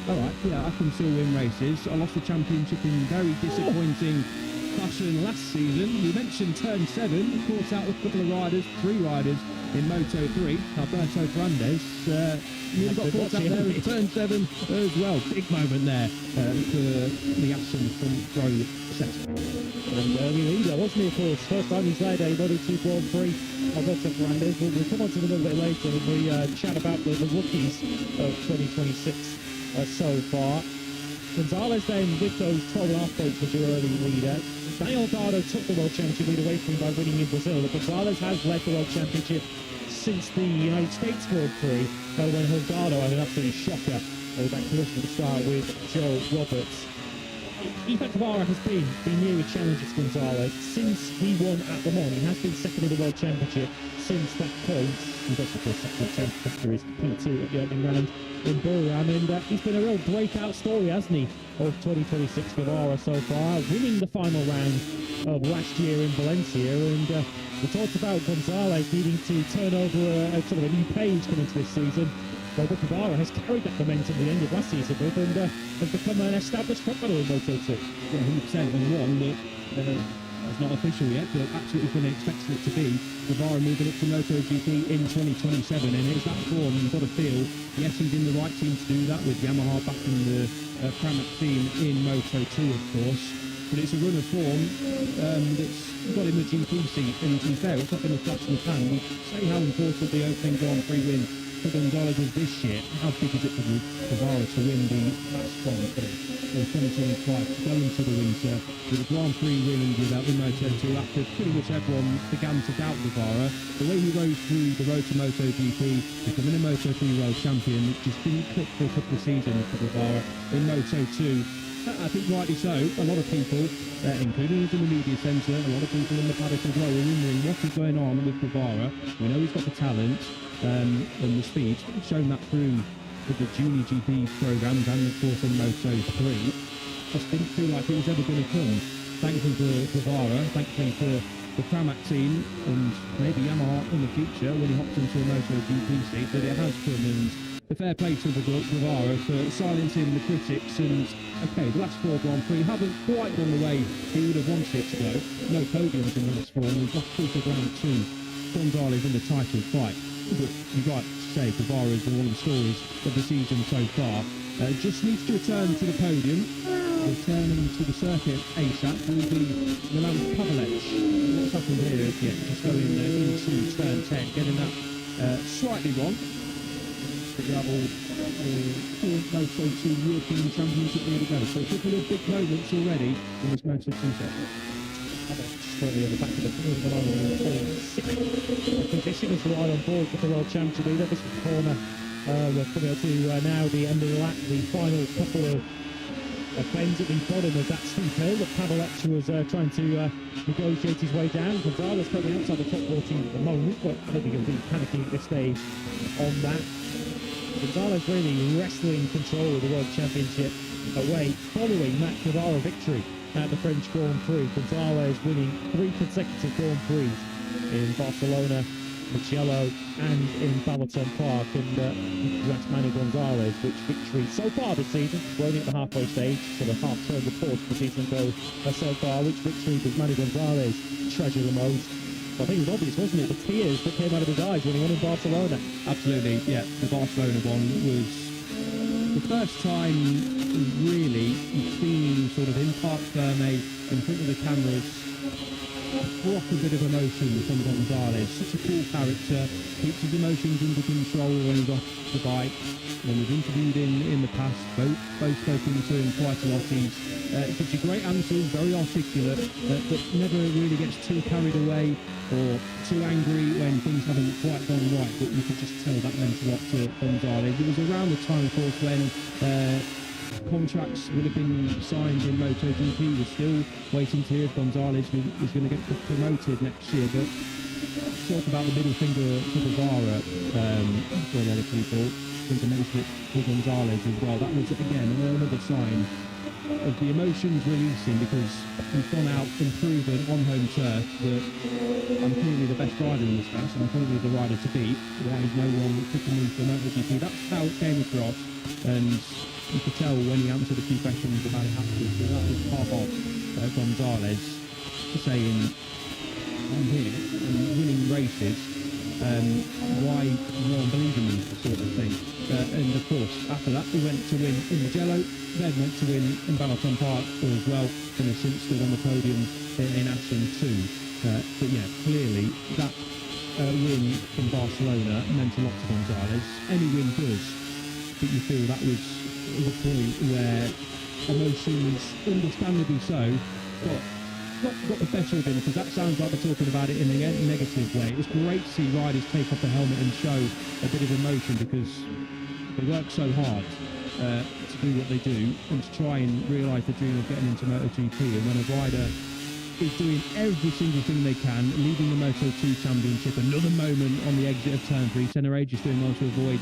all right, yeah, I can still win races. I lost the championship in very disappointing fashion last season. You mentioned turn 7, caught out with a couple of riders, 3 riders in Moto3. Alberto Fernandez nearly got caught out there in turn 7 as well. Big moment there for the Aston front row set. And early leader, wasn't he, of course? First time he's led a Moto2 Grand Prix, Alberto Fernandez. We'll come on to them a little bit later when we chat about the rookies of 2026 so far. Gonzalez then with those 12.5 points was your early leader. Daniel Gardo took the World Championship lead away from him by winning in Brazil. But Gonzalez has led the World Championship since the United States Grand Prix, when Holgado had an absolute shocker way back to the start with Joe Roberts. Ethan Cavara has been near a challenge to Gonzalez since he won at Le Mans. He has been second in the World Championship since that point. He's also of course second after his P2 at the opening round in Buriram, and he's been a real breakout story, hasn't he, of 2026 Cavara so far, winning the final round of last year in Valencia. And we talked about Gonzalez needing to turn over a sort of a new page coming into this season. Well, Cavara has carried that momentum at the end of last season with, and has become an established front runner in Moto2. Yeah, 100%, and one that is not official yet, but absolutely fully expected it to be. Cavara moving up to MotoGP in 2027, and it's that form you've got to feel. Yes, he's in the right team to do that, with Yamaha backing the Pramac team in Moto2, of course. But it's a run of form that's got him a GP seat, and to be fair, it's not been a flash in the pan. We say how important the opening Grand Prix win for Gonzalez is this year. How big is it for Cavara to win the last Grand Prix in 2025, to go into the winter with a Grand Prix win under that in Moto2 after pretty much everyone began to doubt Cavara. The way he rose through the road to MotoGP, becoming a Moto3 World Champion, just didn't click for a couple of seasons for Cavara in Moto2. I think rightly so. A lot of people, including in the media centre, a lot of people in the paddock as well, are wondering what is going on with Cavara. We know he's got the talent and the speed, shown that through with the Junior GP programmes and of course in Moto3. Just didn't feel like it was ever going to come. Thankfully for Cavara, thankfully for the Pramac team, and maybe Yamaha in the future when he hops into a MotoGP seat, that it has come. And the fair play to Cavara for silencing the critics. And okay, the last 4 Grand Prix haven't quite gone the way he would have wanted it to go. No podiums in the last 4, and we've lost quarter round 2. Gonzalez in the title fight. But you're right to say Cavara is one of the stories of the season so far. Just needs to return to the podium. Returning to the circuit ASAP will be Milan Pavlec. What's happened here? Yeah, just going into turn 10, getting that slightly wrong. The gravel Moto2 European Championship here to go. So a couple of big moments already in this Moto2 session. Currently on the back of the field at the moment in 6th position as we are on board with the World Championship leader. This corner, we're coming up to now the end of the lap, the final couple of bends at the bottom of that steep hill that Pavlec was trying to negotiate his way down. Gonzalez currently outside the top 14 at the moment, but I don't think he'll be panicking at this stage on that. Gonzalez really wrestling control of the World Championship away following that Cavara victory at the French Grand Prix. Gonzalez winning 3 consecutive Grand Prix in Barcelona, Mugello, and in Hamilton Park. And you asked Manny Gonzalez which victory so far this season, we're only at the halfway stage, so the half-term report for the season go so far, which victory does Manny Gonzalez treasure the most? I think it was obvious, wasn't it? The tears that came out of his eyes when he won in Barcelona. Absolutely, yeah. The Barcelona one was the first time, really, you've seen sort of in Parc Ferme, in front of the cameras, a proper bit of emotion from Gonzalez. Such a cool character, keeps his emotions under control when he's off the bike. When we've interviewed in the past, both spoken to him quite a lot. He gives you great answers, very articulate, but never really gets too carried away or too angry when things haven't quite gone right. But you could just tell that meant a lot to Gonzalez. It was around the time, of course, when contracts would have been signed in MotoGP. We're still waiting to hear if Gonzalez was going to get promoted next year. But talk about the middle finger to Guevara for a lot of people. I think I mentioned it with Gonzalez as well. That was, again, another sign of the emotions releasing, because he's gone out and proven on home turf that I'm clearly the best rider in this race and I'm clearly the rider to beat. Why is no one picking me for MotoGP? That's how it came across, and you could tell when he answered a few questions about it afterwards that that was part of Gonzalez saying, I'm here and winning races, why no one believe in me, sort of thing. And of course, after that, he went to win in Mugello, then went to win in Hamilton Park as well, and has since stood on the podium in Assen too. But yeah, clearly that win in Barcelona meant a lot to Gonzalez. Any win does, but you feel that was the point where emotions, understandably so, got the better of him, because that sounds like they're talking about it in a negative way. It was great to see riders take off the helmet and show a bit of emotion, because they work so hard to do what they do and to try and realise the dream of getting into MotoGP. And when a rider is doing every single thing they can, leading the Moto2 Championship, another moment on the exit of turn 3, Tenerife is doing well to avoid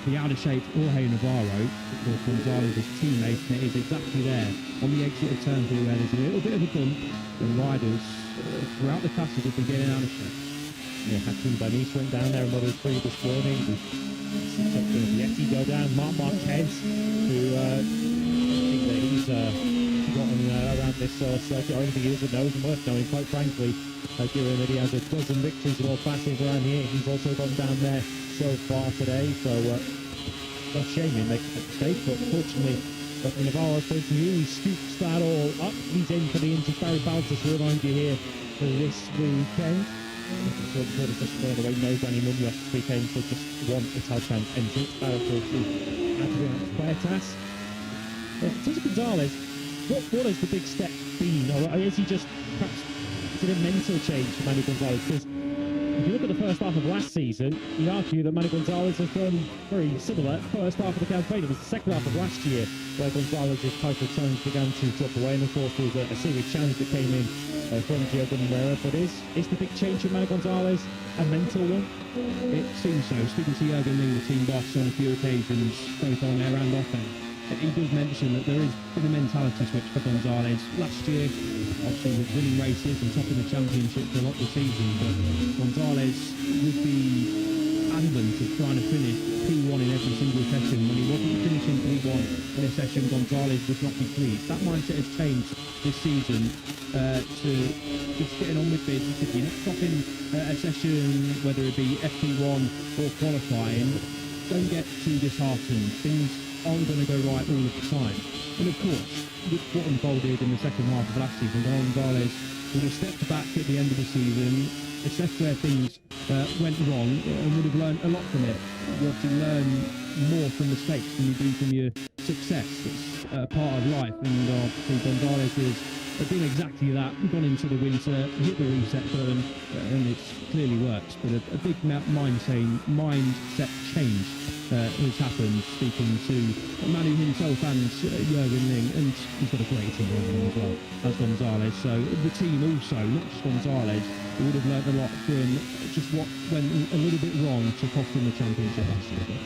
the out-of-shape Jorge Navarro, of course Gonzalez's teammate, and it is exactly there on the exit of turn 3 where there's a little bit of a bump, and riders throughout the classes have been getting out of shape. Yeah, Hakim Banis went down there in Moto3 this morning. Vietti go down. Marc Marquez, who I think that he's gotten around this circuit. I don't think he doesn't know, isn't worth knowing, quite frankly, given that he has a dozen victories in all classes around here. He's also gone down there so far today, so no shame in making that mistake, but fortunately Navarro's point of view, he scoops that all up. He's in for the Inter Barry Baltus to remind you here for this weekend. So the just by the way, no Danny Munoz this weekend, so just one Italcan entrant. Adrian Puertas. In terms of Gonzalez, what has the big step been? Or is he just perhaps, is it a mental change for Manny Gonzalez? Because if you look at the first half of last season, you'd argue that Manny Gonzalez has done very similar first half of the campaign. It was the second half of last year where Gonzalez's title challenge began to drop away, and of course there was a serious challenge that came in from Diogo Moreira. But is the big change for Manny Gonzalez a mental one? It seems so. Speaking to Jurgen Ling, the team boss, on a few occasions, both on air and off air, he does mention that there has been a mentality switch for Gonzalez. Last year, obviously, was winning races and topping the championship for a lot of the season, but Gonzalez would be adamant of trying to finish P1 in every single session. When he wasn't finishing P1 in a session, Gonzalez would not be pleased. That mindset has changed this season to just getting on with business. If you're not topping a session, whether it be FP1 or qualifying, don't get too disheartened. Things aren't going to go right all of the time. And of course, with what unfolded in the second half of last season, Gonzalez would have stepped back at the end of the season, assessed where things went wrong, and would have learned a lot from it. You have to learn more from mistakes than you do from your success. It's part of life, and obviously Gonzalez has done exactly that. Gone into the winter, hit the reset button, and it's clearly worked. But a big mindset change has happened, speaking to Manu himself and Jurgen Ling, and he's got a great team around him as well as Gonzalez. So the team also, not just Gonzalez, would have learned a lot from just what went a little bit wrong to cost him the championship last year.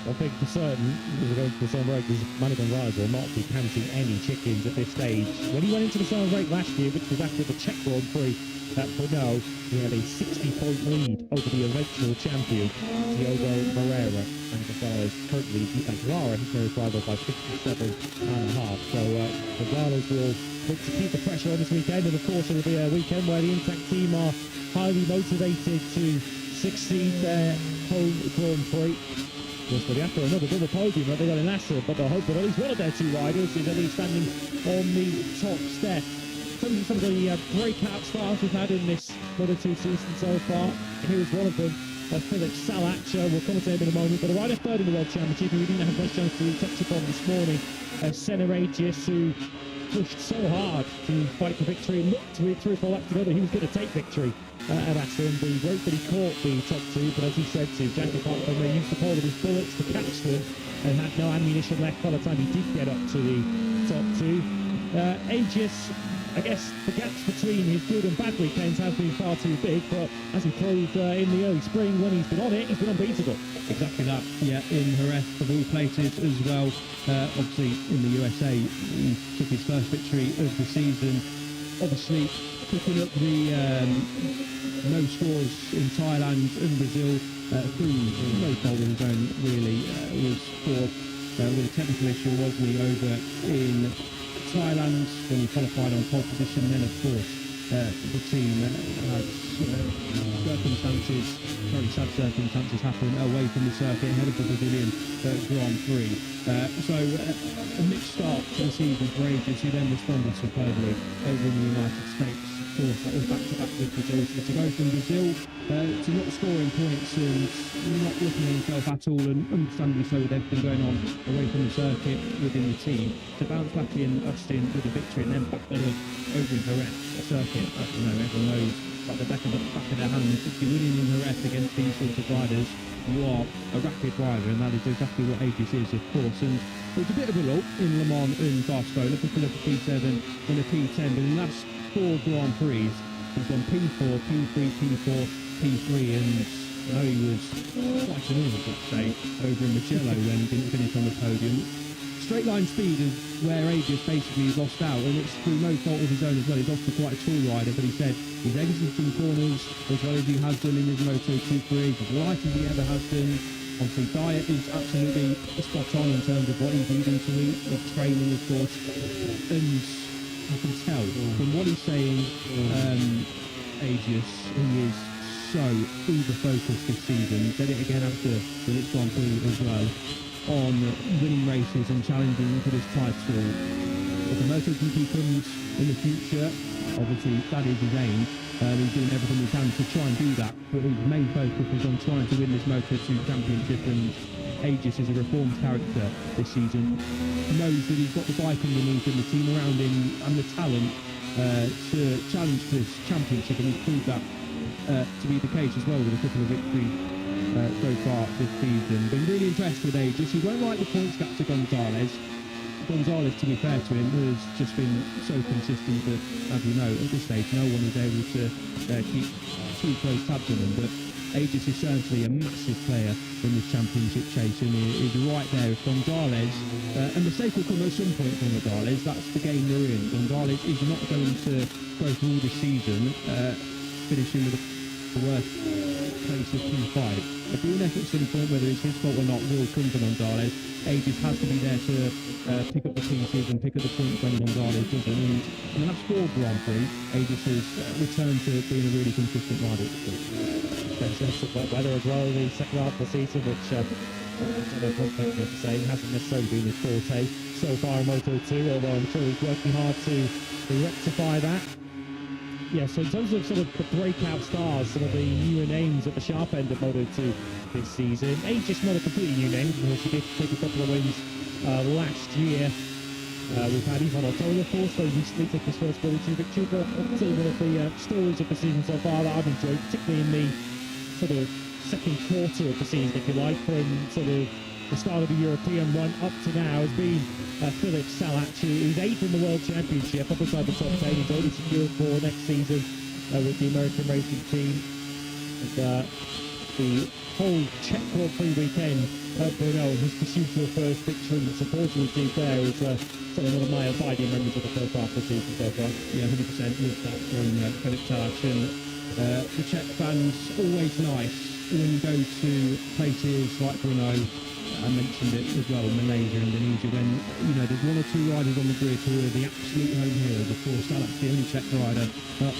I think for certain, as we're going to the summer break, Manny Gonzalez will not be counting any chickens at this stage. When he went into the summer break last year, which was after the Czech Grand Prix at Brno, he had a 60-point lead over the eventual champion, Diogo Moreira. And Gonzalez currently beat Lara, his nearest rival, by 57.5. So Gonzalez will look to keep the pressure on this weekend, and of course it'll be a weekend where the Intact team are highly motivated to succeed their home Grand Prix. Yes, but after another double podium that they got in Assen, but they'll hope that at least one of their two riders is at least standing on the top step. Some of the breakout stars we've had in this Moto2 season so far. Here's one of them, Philip Salacher. We'll come to him in a moment, but a rider third in the World Championship who we didn't have much chance to touch upon this morning, Senna Regis, who pushed so hard to fight for victory and looked with 3 or 4 laps to go that he was going to take victory at Assen. We wrote that he caught the top 2, but as he said to Jack McCarthy, he used the whole of his bullets to catch them and had no ammunition left by the time he did get up to the top 2. Aegis, I guess the gaps between his good and bad weekends have been far too big, but as he proved in the early spring when he's been on it, he's been unbeatable. Exactly that, yeah, in Jerez of all places as well. Obviously in the USA, he took his first victory of the season. Obviously picking up the no scores in Thailand and Brazil through no fault of his own really, was fourth with a technical issue, wasn't he, over in Thailand when he qualified on pole position. Then of course the team had circumstances, very sad circumstances happen away from the circuit ahead of the Brazilian Grand Prix. So a mixed start to the season for Aegis, who then responded superbly over in the United States. Of course, that was back-to-back with Brazil. So to go from Brazil to not scoring points and not looking at himself at all, and understandably so with everything going on away from the circuit within the team, to bounce back in Austin with a victory and then back there over in Jerez, a circuit, I don't know, everyone knows, like the back of their hands. If you're winning in Jerez against these sorts of riders, you are a rapid rider, and that is exactly what Aegis is, of course. And it was a bit of a lull in Le Mans and Barcelona, picking up a P7 and a P10, but in the last 4 Grand Prix, he's gone P4, P3, P4, P3, and I know he was quite annoyed, let's say, over in Mugello when he didn't finish on the podium. Straight line speed is where Aegis basically lost out, and it's through no fault of his own as well. He's obviously quite a tall rider, but he said he's exited some corners as well as he has done in his Moto2 Prix, as light as he ever has done. Obviously, diet is absolutely spot on in terms of what he's needing to eat, with training, of course, and you can tell from what he's saying, Aegis, he is so uber focused this season. He said it again after the Litz Grand Prix as well, on winning races and challenging for this title. If the MotoGP comes in the future, obviously that is his aim. He's doing everything he can to try and do that, but his main focus is on trying to win this Moto2 championship, and Aegis is a reformed character this season. He knows that he's got the bike underneath and the team around him and the talent to challenge this championship, and he's proved that to be the case as well with a couple of victories so far this season. Been really impressed with Aegis. He won't like the points gap to Gonzalez. Gonzalez, to be fair to him, has just been so consistent that, as we know, at this stage, no one is able to keep too close tabs on him. But Aegis is certainly a massive player in this championship chase, and he is right there. If Gonzalez, and the mistake will come at some point from Gonzalez, that's the game we're in. Gonzalez is not going to go through this season finishing with the worst place of P5. A DNF at some point, whether it's his fault or not, will come to Gonzalez. Aegis has to be there to pick up the pieces and pick up the points when Gonzalez doesn't. And in the last 4 Grand Prix, Aegis has returned to being a really consistent rider. Weather as well in the second half of the season, which I don't know to say hasn't necessarily been his forte so far in Moto2, although I'm sure he's working hard to rectify that. Yeah, so in terms of sort of the breakout stars, some of the newer names at the sharp end of Moto2 this season, Aegis not a completely new name, because he did take a couple of wins last year. We've had Ivan Otto, of course, very recently take his first Moto2 victory, but I'll tell you one of the stories of the season so far that I've enjoyed, particularly in the sort of second quarter of the season, if you like, from sort of the start of the European run up to now, has been Philip Salacher, who's 8th in the World Championship, up inside the top 10. He's only secured for next season with the American racing team. And the whole Czech Grand Prix weekend, Bruno, his pursuit for the first victory and supporting the team there is something one of my abiding memories of the first half of the season so far. Yeah, 100% with that from Philip Talac. And the Czech fans, always nice when you go to places like Brno. I mentioned it as well, Malaysia, Indonesia, when, you know, there's one or two riders on the grid who are the absolute home heroes. Of course, Talac's the only Czech rider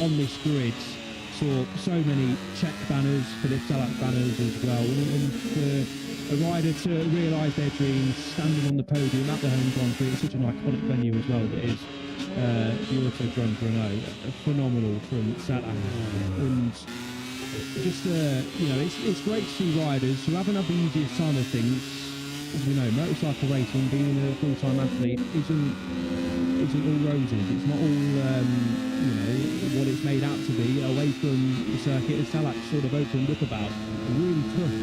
on this grid. Saw so many Czech banners, Philip Talac banners as well. And for a rider to realise their dreams, standing on the podium at the home Grand Prix, it's such an iconic venue as well, that is the Autodrome Brno. Phenomenal from Talac. And just, you know, it's great to see riders who haven't had the easiest time of things. As we know, motorcycle racing, being a full-time athlete, isn't all roses. It's not all, you know, what it's made out to be. Away from the circuit, as Talac sort of opened up about, really tough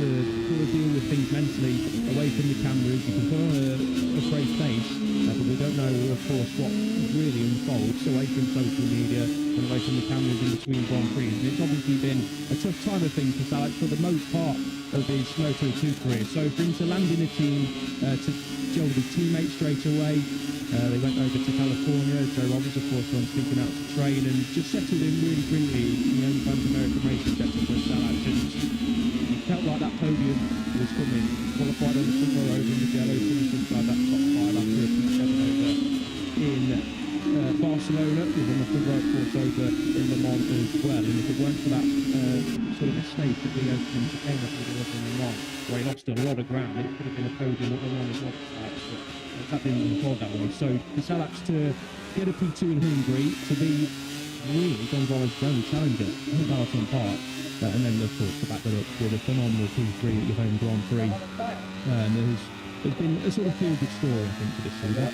to sort of deal with things mentally away from the cameras. You can put on a brave face, but we don't know, of course, what really unfolds away from social media and away from the cameras in between Grand Prix. And it's obviously been a tough time of things for Talac for the most part of his Moto2 career. So for him to land in a team, to gel with his teammates straight away, they went over to California. Joe Roberts, of course, was speaking out to train and just settled in really brilliantly in the only Pan-American racing sector for Talac. And he felt like that podium was coming. Qualified on the front row over in the yellow, finished inside that top five after a P7 over in Barcelona. He was on the front row, of course, over in Le Mans as well. And if it weren't for that sort of mistake at the opening chicane, I think it was in Le Mans, where he lost a lot of ground, it could have been a podium at Le Mans as well. That didn't record that one. So for Talac to get a P2 in Hungary, to be really Gonzalez's only challenger at Marathon Park, and then of course to back that up with a phenomenal P3 at your home Grand Prix. And there's been a sort of feel-good story, I think, to this season.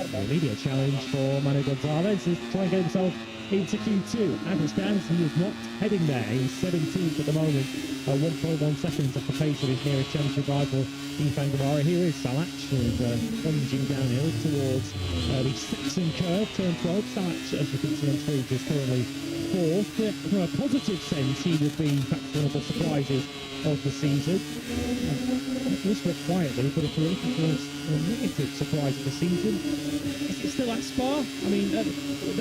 The immediate challenge for Manu Gonzalez is to try and get himself into Q2. As it stands, he is not heading there. He's 17th at the moment, 1.1 seconds off the pace of his nearest championship rival, Ethan Guevara. Here is Talac, who's plunging downhill towards the Saxon curve, turn 12. Talac, as you can see on screen, is currently fourth. From a positive sense, he would be perhaps one of the surprises of the season. This went quietly, but if we're looking for a negative surprise of the season, is it still at Spa? I mean, a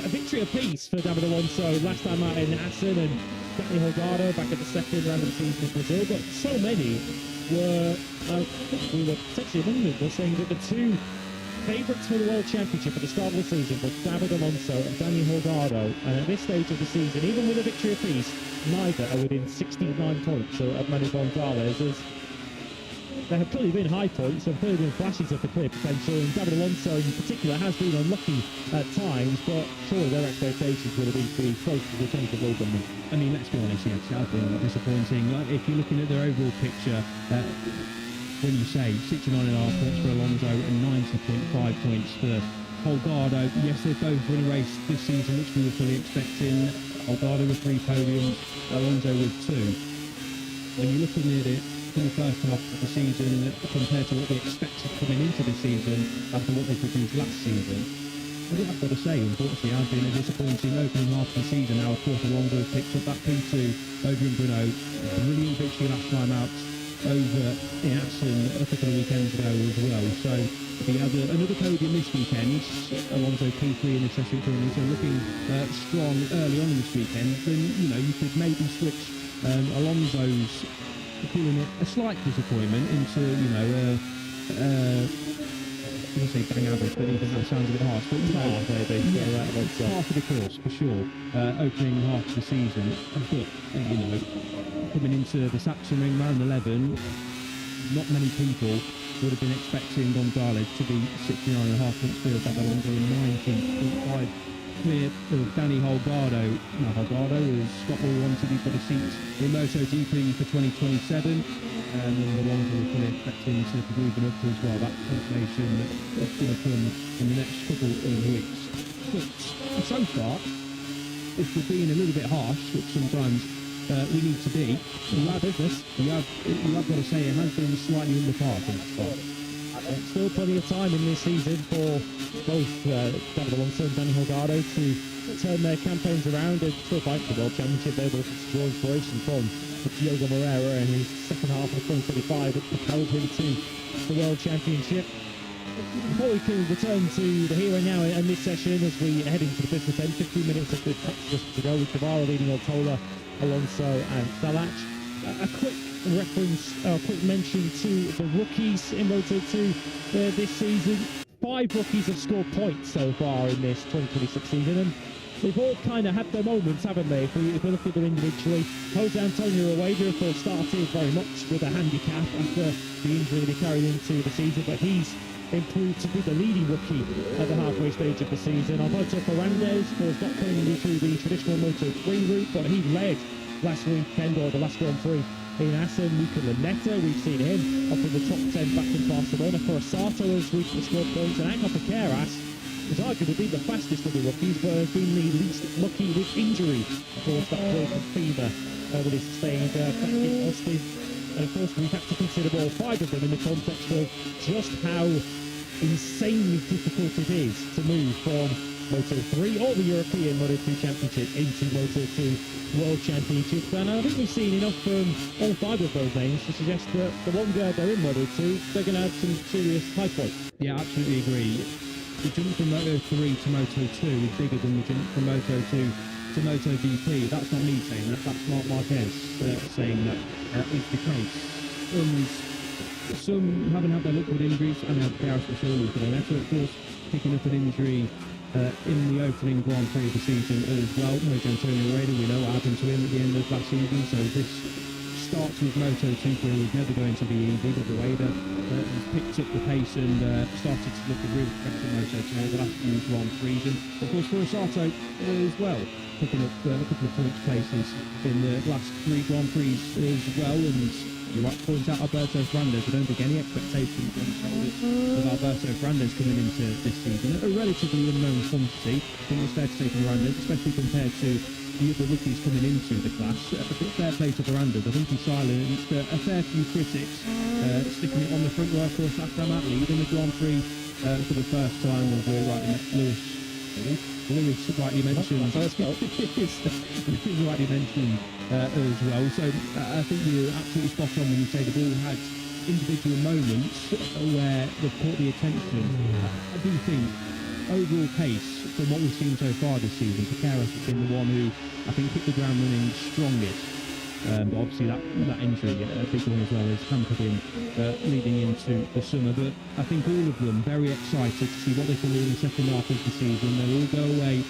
victory apiece for David Alonso last time out in Assen, and Danny Holgado back at the second round of the season in Brazil. But so many were, we were potentially among them, were saying that the two favourites for the World Championship at the start of the season were David Alonso and Danny Holgado. And at this stage of the season, even with a victory apiece, neither are within 69 points of Manu Gonzalez. As there have clearly been high points, there have clearly been flashes of the clear potential, and David Alonso in particular has been unlucky at times, but surely their expectations would have been to be close to the change of Wilson. I mean, let's be honest, yes, it has been disappointing. Like, if you're looking at their overall picture, when you say 69.5 points for Alonso and 90.5 points for Holgado, yes, they've both won a race this season, which we were fully expecting. Holgado with 3 podiums, Alonso with 2. When you're looking at it from the first half of the season compared to what we expected coming into the season after what they produced last season, I think I've got to say, unfortunately, I've been a disappointing opening half of the season. Now, of course, Alonso picked up that P2 over in Brno. Brilliant victory last time out over in Assen a couple of weekends ago as well. So he had another podium this weekend. Alonso P3 in the session currently, so looking strong early on in this weekend. Then, you know, you could maybe switch Alonso's feeling a slight disappointment into, you know, I was going to say bang average, but even that sounds a bit harsh. But, you know, half of the course, for sure, opening half of the season. But, you know, coming into the Sachsenring round 11, not many people would have been expecting Gonzalez to be 69.5 points clear of Alonso and 19.5 clear of Danny Holgado. Now, Holgado, as Scott Ball wanted, he's got a seat in MotoGP for 2027, and Alonso was fully expecting to be moving up as well. That confirmation that's going to come in the next couple of weeks. But so far, if we're being a little bit harsh, which sometimes we need to be, in our business, you have got to say it has been slightly under par from that spot. Still plenty of time in this season for both David Alonso and Danny Holgado to turn their campaigns around and still fight for the World Championship. They will draw inspiration from Diogo Moreira in his second half of 2025 that propelled him to the World Championship. Before we can return to the here and now in this session, as we head into the business end, 15 minutes of good practice to go with Guevara leading Altola, Alonso and Salach. A quick reference, a quick mention to the rookies in Moto2 this season. 5 rookies have scored points so far in this 2026 season, and they've all kind of had their moments, haven't they? If we look at them individually, Jose Antonio Rueda, of course, started very much with a handicap after the injury that he carried into the season, but he's improved to be the leading rookie at the halfway stage of the season. Alberto Ferrandez, of course, not coming through the traditional Moto3 route, but he led last weekend, or the last Grand Prix in Assen. Luca Lunetta, we've seen him up in the top 10 back in Barcelona. Corosato has reached the score points, and Angel Piqueras has arguably been the fastest of the rookies, but has been the least lucky with injury. Of course, that broken femur that he sustained back in Austin. And of course, we've had to consider all 5 of them in the context of just how insanely difficult it is to move from Moto3 or the European Moto2 Championship into Moto2 World Championship. And I think we've seen enough from all 5 of those names to suggest that the longer they're in Moto2, they're going to have some serious high points. Yeah, absolutely agree. The jump from Moto3 to Moto2 is bigger than the jump from Moto2 to MotoGP. That's not me saying that, that's Marc Marquez saying that is the case. Some haven't had their luck with injuries, and they have Gareth for sure with Neto, of course, picking up an injury in the opening Grand Prix of the season as well. Jose Antonio Rueda, we know what happened to him at the end of last season, so this start with Moto2 career was never going to be easy, but Rueda picked up the pace and started to look a real threat for Moto2 over the last few Grand Prix, and of course Corosato as well, picking up a couple of points places in the last 3 Grand Prix as well. And you might point out Alberto Ferrandez. I don't think any expectations on the shoulders of Alberto Ferrandez coming into this season. A relatively unknown quantity. I think it's fair to say for Ferrandez, especially compared to the other rookies coming into the class. A bit fair play to Ferrandez. I think he silenced a fair few critics, sticking it on the front row. Of course, last time out leading the Grand Prix for the first time, as Lewis rightly mentioned. Lewis rightly mentioned as well. So I think you're absolutely spot on when you say the ball had individual moments where they've caught the attention. I do think overall pace from what we've seen so far this season, Piqueras has been the one who I think hit the ground running strongest. But obviously that injury, a big one as well, has hampered him leading into the summer. But I think all of them very excited to see what they can do in the second half of the season. They'll all go away,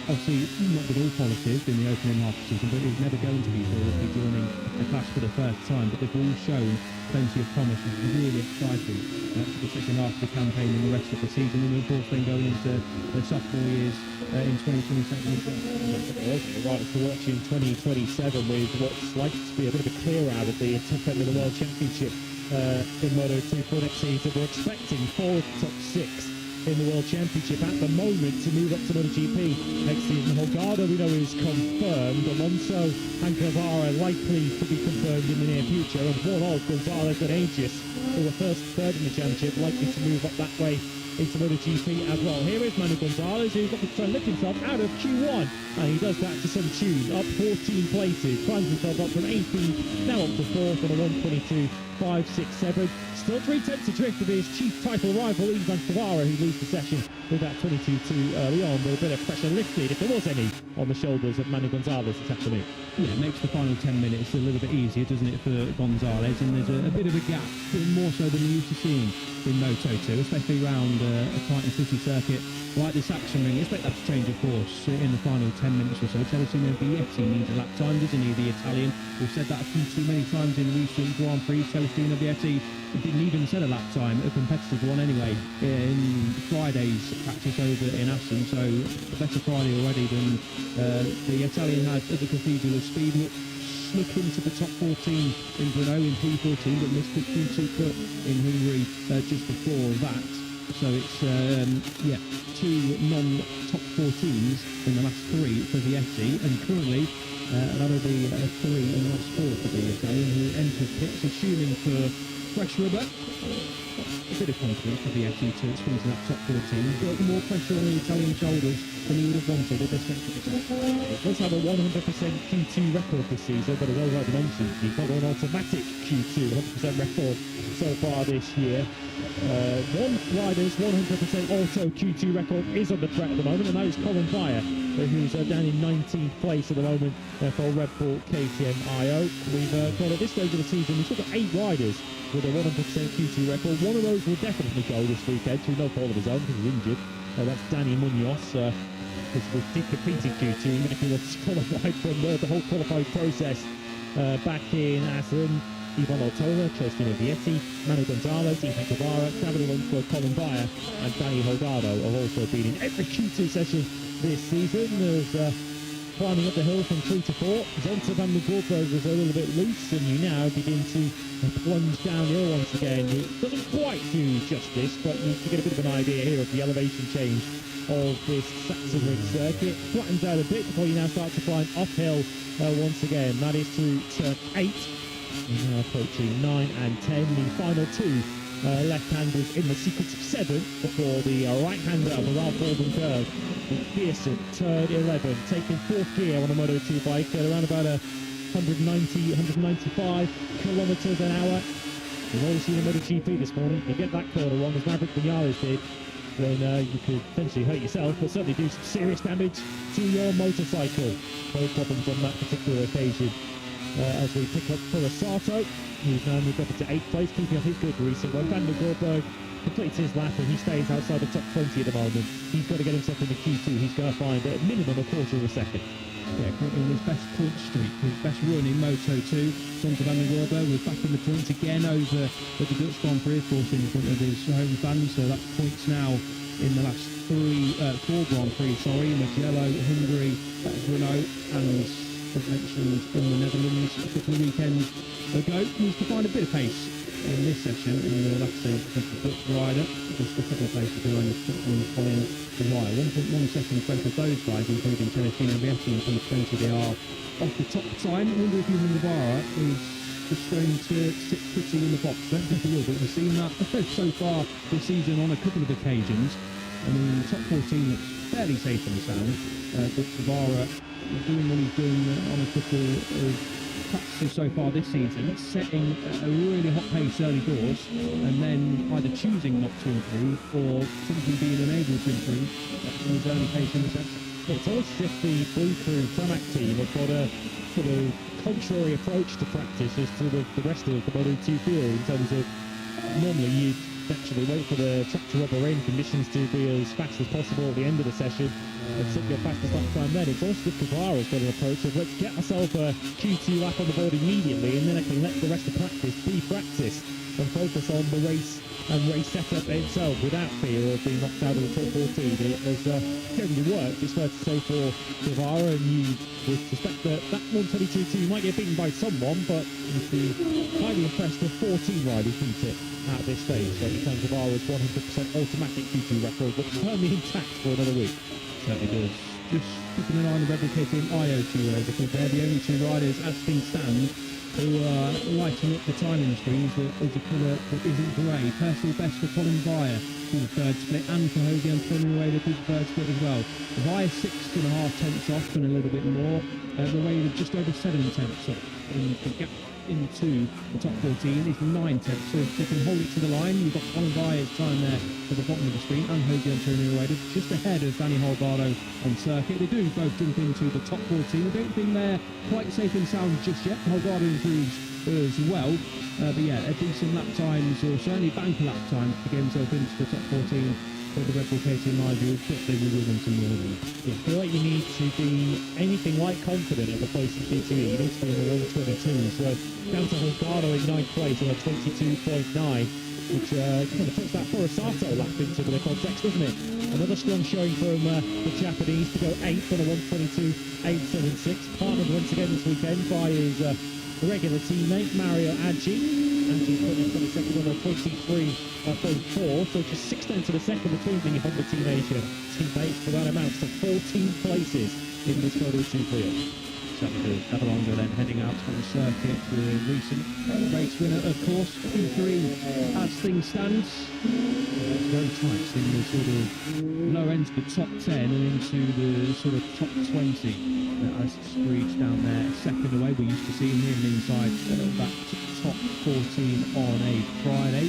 obviously not with all positive in the opening half of the season, but it's never going to be for rookie joining the class for the first time. But they've all shown plenty of promise, which is really exciting for the second half of the campaign and the rest of the season. And of course then going into their sophomore years in 2027 as well. Right to watch in 2027 with what's likely to be a bit of a clear out of the top end of the World Championship in Moto2 for next season. We're expecting 4 of the top 6 in the World Championship at the moment to move up to MotoGP next season. Holgado, we know, is confirmed. Alonso and Guevara likely to be confirmed in the near future. And one of Gonzalez and Aegis, who were first and third in the championship, likely to move up that way into MotoGP as well. Here is Manu Gonzalez, who's looking to try and lift himself out of Q1, and he does that to some tune, up 14 places, climbs himself up from 18th, now up to 4th on a 1:22.567. Still 3/10 adrift of his chief title rival, Ivan Guevara, who leads the session with that 22.2 early on, but a bit of pressure lifted, if there was any, on the shoulders of Manu Gonzalez this afternoon. Yeah, it makes the final 10 minutes a little bit easier, doesn't it, for Gonzalez? And there's a bit of a gap, more so than you're used to seeing in Moto2, especially around a tight and city circuit like the Sachsenring. Expect that to change, of course, in the final 10 minutes or so. Celestino Vietti needs a lap time, doesn't he, the Italian? We've said that a few too many times in recent Grand Prix. Celestino Vietti didn't even set a lap time, a competitive one anyway, in Friday's practice over in Assen. So a better Friday already than the Italian had at the Cathedral of Speed. Snuck into the top 14 in Brno in P14, but missed the Q2 cut in Hungary just before that. So it's, 2 non-top 14s in the last 3 for Vietti, and currently That'll be a 3 in that sport for the Italian, who enters pits assuming for fresh rubber. A bit of confidence for Vietti to sprint in that top 14, but more pressure on the Italian shoulders than he would have wanted at this stage. He does have a 100% Q2 record this season, but as I mentioned, he's got an automatic Q2 100% record so far this year. One rider's 100% auto Q2 record is under threat at the moment, and that is Colin Vire, who's down in 19th place at the moment for Red Bull KTM IO. We've got at this stage of the season, we've still got 8 riders with a 100% Q2 record. One of those will definitely go this weekend through no fault of his own because he's injured. That's Danny Munoz, who's competing Q2, even if he was qualified from the whole qualifying process back in Assen. Ivan Ortova, Costino Vietti, Manu Gonzalez, Ethan Guevara, David Alonso, Colin Vire, and Danny Holgado have also been in every Q2 session this season. There's climbing up the hill from 3 to 4. Zonta van der Goorberg was a little bit loose, and you now begin to plunge downhill once again. It doesn't quite do justice, but you get a bit of an idea here of the elevation change of this Sachsenring circuit. Flattens out a bit before you now start to climb uphill once again. That is through turn 8. We're now approaching 9 and 10. The final 2 left-handers in the sequence of 7 before the right-hander of Ralph Oldenburg, Pearson, turn 11, taking 4th gear on a Moto2 bike at around about 190, 195 kilometers an hour. We've already seen a MotoGP this morning. If you get that corner wrong, as Maverick Vinales did, then you could potentially hurt yourself, but certainly do some serious damage to your motorcycle. No problems on that particular occasion. As we pick up Purasato, who's now moved up into 8th place, keeping up his good recent work. Van der Goorberg completes his lap and he stays outside the top 20 at the moment. He's got to get himself in the Q2. He's going to find at minimum a quarter of a second. Yeah, currently on his best point streak, his best run in Moto2. Zonta van der Goorberg was back in the points again over the Dutch Grand Prix, of course, in front of his home fans. So that's points now in the last 4 Grand Prix, Mugello, Hungary, Renault, and as mentioned in the Netherlands a couple of weekends ago. Needs to find a bit of pace in this session, and like I say, the Dutch rider just a couple of places behind Colin Vire. 1.1 seconds both of those guys, including Celestino Vietti in 2020. They are off the top time. I wonder if Ivan Guevara is just going to sit pretty in the box. Don't think he will, but we've seen that so far this season on a couple of occasions. I mean, the top 14 looks fairly safe and sound, but Guevara doing what he's doing on a couple of practices so far this season, setting a really hot pace early doors, and then either choosing not to improve or simply being unable to improve in his early pace in the session. It's almost as if the Blue Crew Pramac team have got a sort of contrary approach to practice as to the rest of the Moto2 field, in terms of normally you'd actually wait for the track to rubber in, conditions to be as fast as possible at the end of the session and set your fastest lap time then. It's also if Guevara's got an approach of let's get myself a Q2 lap on the board immediately, and then I can let the rest of practice be practice and focus on the race and race setup itself without fear of being knocked out of the top 14. It has generally worked, it's fair to say, for Guevara, and you would suspect that 122.2 might get beaten by someone, but you'd be highly impressed with 14 riders beat it at this stage. So in terms of Guevara's 100% automatic Q2 record, looks firmly intact for another week. Certainly does. Just keeping an eye on the Red Bull KTM IO because they're the only 2 riders as things stand who are lighting up the timing screens that is a colour that isn't grey. Personal best for Colin Vire through the 3rd split, and for Jose Antonio Rueda through the 3rd split as well. Vire 6.5 tenths off and a little bit more. Rueda just over 7 tenths off. And the gap into the top 14 is 9 tenths. So if they can hold it to the line, you've got Colin Vire's time there at the bottom of the screen, and Jose Antonio Rueda just ahead of Danny Holgado on circuit. They do both jump into the top 14. I don't think they're quite safe and sound just yet. Holgado improves as well. But yeah, a decent lap times, or certainly bank lap time to get himself into the top 14 for the Red Bull KTM IO, but they will win some more. I feel like you need to be anything like confident at the place of Q2. You need to be in the 122. So down to Holgado in 9th place on a 22.9, which kind of puts that Purasato lap into the context, doesn't it? Another strong showing from the Japanese to go 8th on a 122.876. Partnered once again this weekend by his regular teammate Mario Aggi. Aggi's put in 22nd on a 23.4, so just 6 tenths of a second between the Honda Team Asia teammates, but that amounts to 14 places in this Moto2 field. Xavier Davalonga then heading out to the circuit, the recent race winner, of course, Q3 as things stand. It's very tight in the sort of lower end of the top 10 and into the sort of top 20. As Screech down there, second away. We're used to seeing him inside that top 14 on a Friday.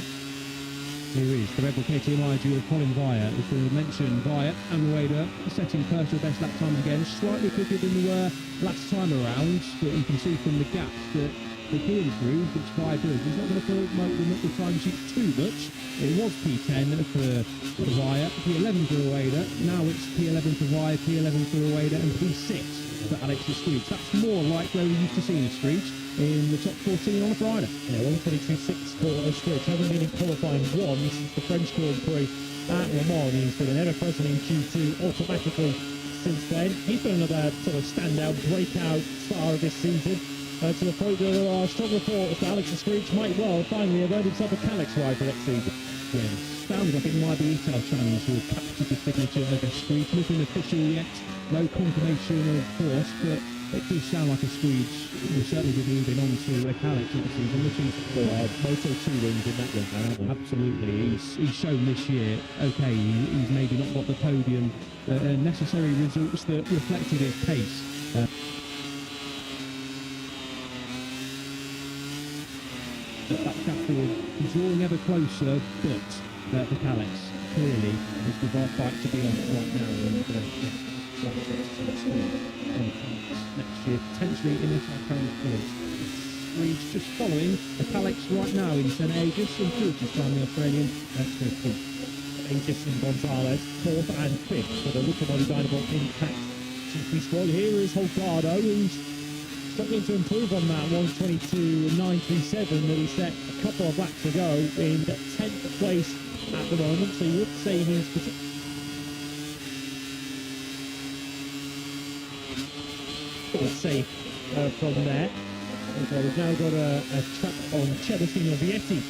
Here is the Red Bull KTM duo Colin Via. As we mentioned, Via and Rueda setting personal best lap times again, slightly quicker than they were last time around, but you can see from the gaps that they can improve, which Via does. He's not going to promote the time sheet too much. It was P10 for Via, P11 for Rueda. Now it's P11 for Via, P11 for Rueda, and P6 for Alex Screech. That's more like where we used to see Screech in the top 14 on a Friday. Yeah, 122.6 for Screech. Hasn't been in qualifying once since the French Grand Prix at Le Mans. He's been an ever-present in Q2 automatically since then. He's been another sort of standout, breakout star of this season. To the point that there are strong reports that Alex Screech might well finally have earned himself a Calyx ride for next season. Yeah, sounds like it might be Ital Challenge who have captured the signature of Screech. Nothing official yet, no confirmation of course, but it does sound like a Screech will certainly be moving on to a Calyx of the season, which is Moto2 wins in that one. Absolutely. He's shown this year, okay, he's maybe not got the podium necessary results that reflected his pace. That chapter is drawing ever closer, but the Calyx clearly is the fight to be on right now, and next year potentially in the current course. Reed's just following the Calyx right now in St. Aegis, and George's time the Australian. That's good. Aegis and Gonzalez, 4th and 5th for the Locomotive Dynamo Impact GP squad. Here is Holgado, who's struggling to improve on that 122.937 that he set a couple of laps ago in 10th place at the moment, so you would say he's safe from there. Okay, we've now got a track on Celestino Vietti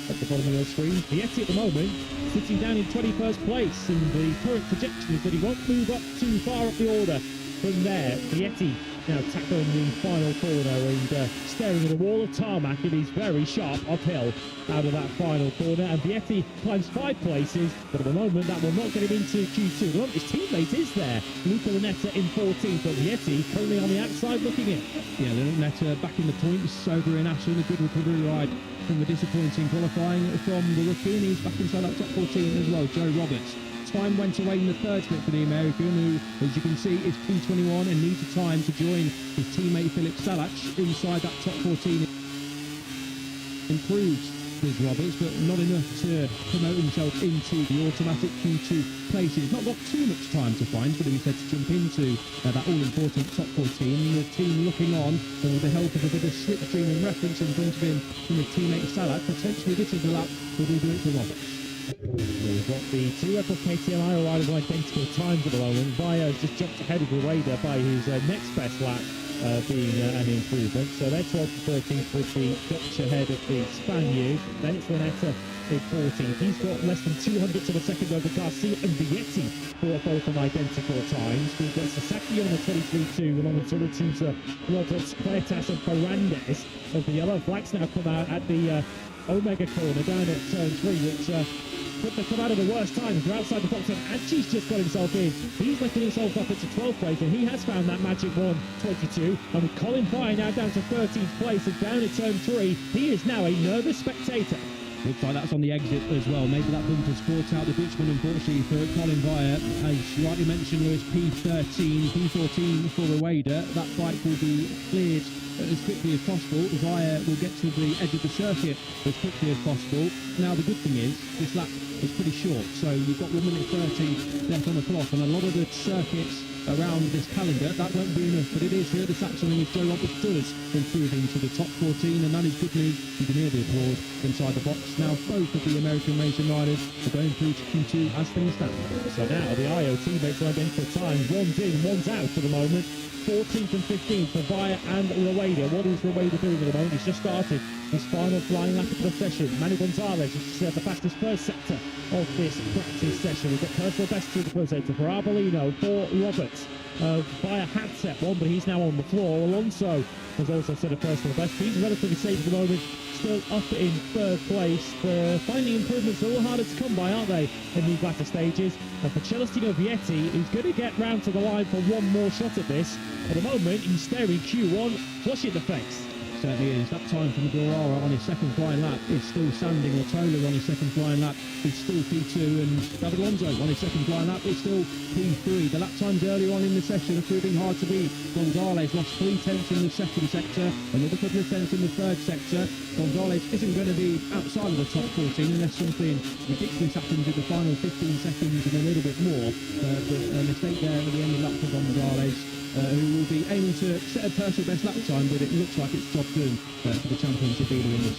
at the bottom of your screen. Vietti at the moment sitting down in 21st place, and the current projection is that he won't move up too far up the order from there. Vietti now tackling the final corner and staring at a wall of tarmac. It is very sharp uphill out of that final corner, and Vietti climbs 5 places, but at the moment that will not get him into Q2. Look, his teammate is there, Luca Lunetta in 14th, but Vietti currently on the outside looking in. Yeah, Lunetta back in the points over in Aston, a good recovery ride from the disappointing qualifying from the rookie, and he's back inside that top 14 as well. Joe Roberts. Time went away in the third split for the American, who, as you can see, is P21 and needs a time to join his teammate Philip Salach inside that top 14. Improves with Roberts, but not enough to promote himself into the automatic Q2 places. Not got too much time to find, but he said to jump into that all-important top 14. The team looking on, and with the help of a bit of slipstream and reference in front of him from his teammate Salach, potentially this is the lap where we do it for Roberts. We've got the two Red Bull KTM riders on identical times at the moment. Via has just jumped ahead of Rueda by his next best lap being an improvement. So they're 12th and 13th with the Dutch ahead of the Spaniard. Then it's Lunetta in 14th. He's got less than 200 to the second over Garcia and Vietti, who are both on identical times. We've got Sasaki on the 23.2 along with Torretusa, Roberts, Quertas and Ferrandez. As the yellow flags now come out at the Omega corner down at turn 3, which couldn't have come out of the worst times. They're outside the box, and Anchi's just got himself in. He's lifting himself up into 12th place, and he has found that magic 1:22. And with Colin Prix now down to 13th place and down at turn 3, he is now a nervous spectator. Looks like that's on the exit as well. Maybe that bumper's brought out the Dutchman, unfortunately, for Colin Via. As you rightly mentioned, Lewis, P13, P14 for Rueda. That bike will be cleared as quickly as possible. Via will get to the edge of the circuit as quickly as possible. Now, the good thing is, this lap is pretty short, so you've got 1 minute 30 left on the clock, and a lot of the circuits around this calendar, that won't be enough, but it is here. The Sachsenring, as Joe Roberts does improve into the top 14, and that is good news. You can hear the applause inside the box. Now, both of the American racing riders are going through to Q2 as things stand. So now the IO teammates are identical times. One's in, one's out for the moment. 14th and 15th for Via and Rueda. What is Rueda doing at the moment? He's just started his final flying lap of the session. Manu Gonzalez is the fastest first sector of this practice session. We've got personal best through the first sector for Arbolino, for Roberts. Via had set one, but he's now on the floor. Alonso has also set a personal best. He's relatively safe at the moment, still up in third place. The finding improvements are a little harder to come by, aren't they, in these latter stages? And for Celestino Vietti, he's going to get round to the line for one more shot at this. At the moment, he's staring Q1 flush in the face. Certainly is. That time from Guerrero on his second flying lap is still standing. Ortola on his second flying lap is still P2, and David Alonso on his second flying lap is still P3. The lap times earlier on in the session are proving hard to beat. Gonzalez lost 3 tenths in the second sector, another couple of tenths in the third sector. Gonzalez isn't going to be outside of the top 14 unless something ridiculous happens in the final 15 seconds and a little bit more. But a mistake there at the end of the lap for Gonzalez. Who will be aiming to set a personal best lap time, but it looks like it's job done for the championship leader in this.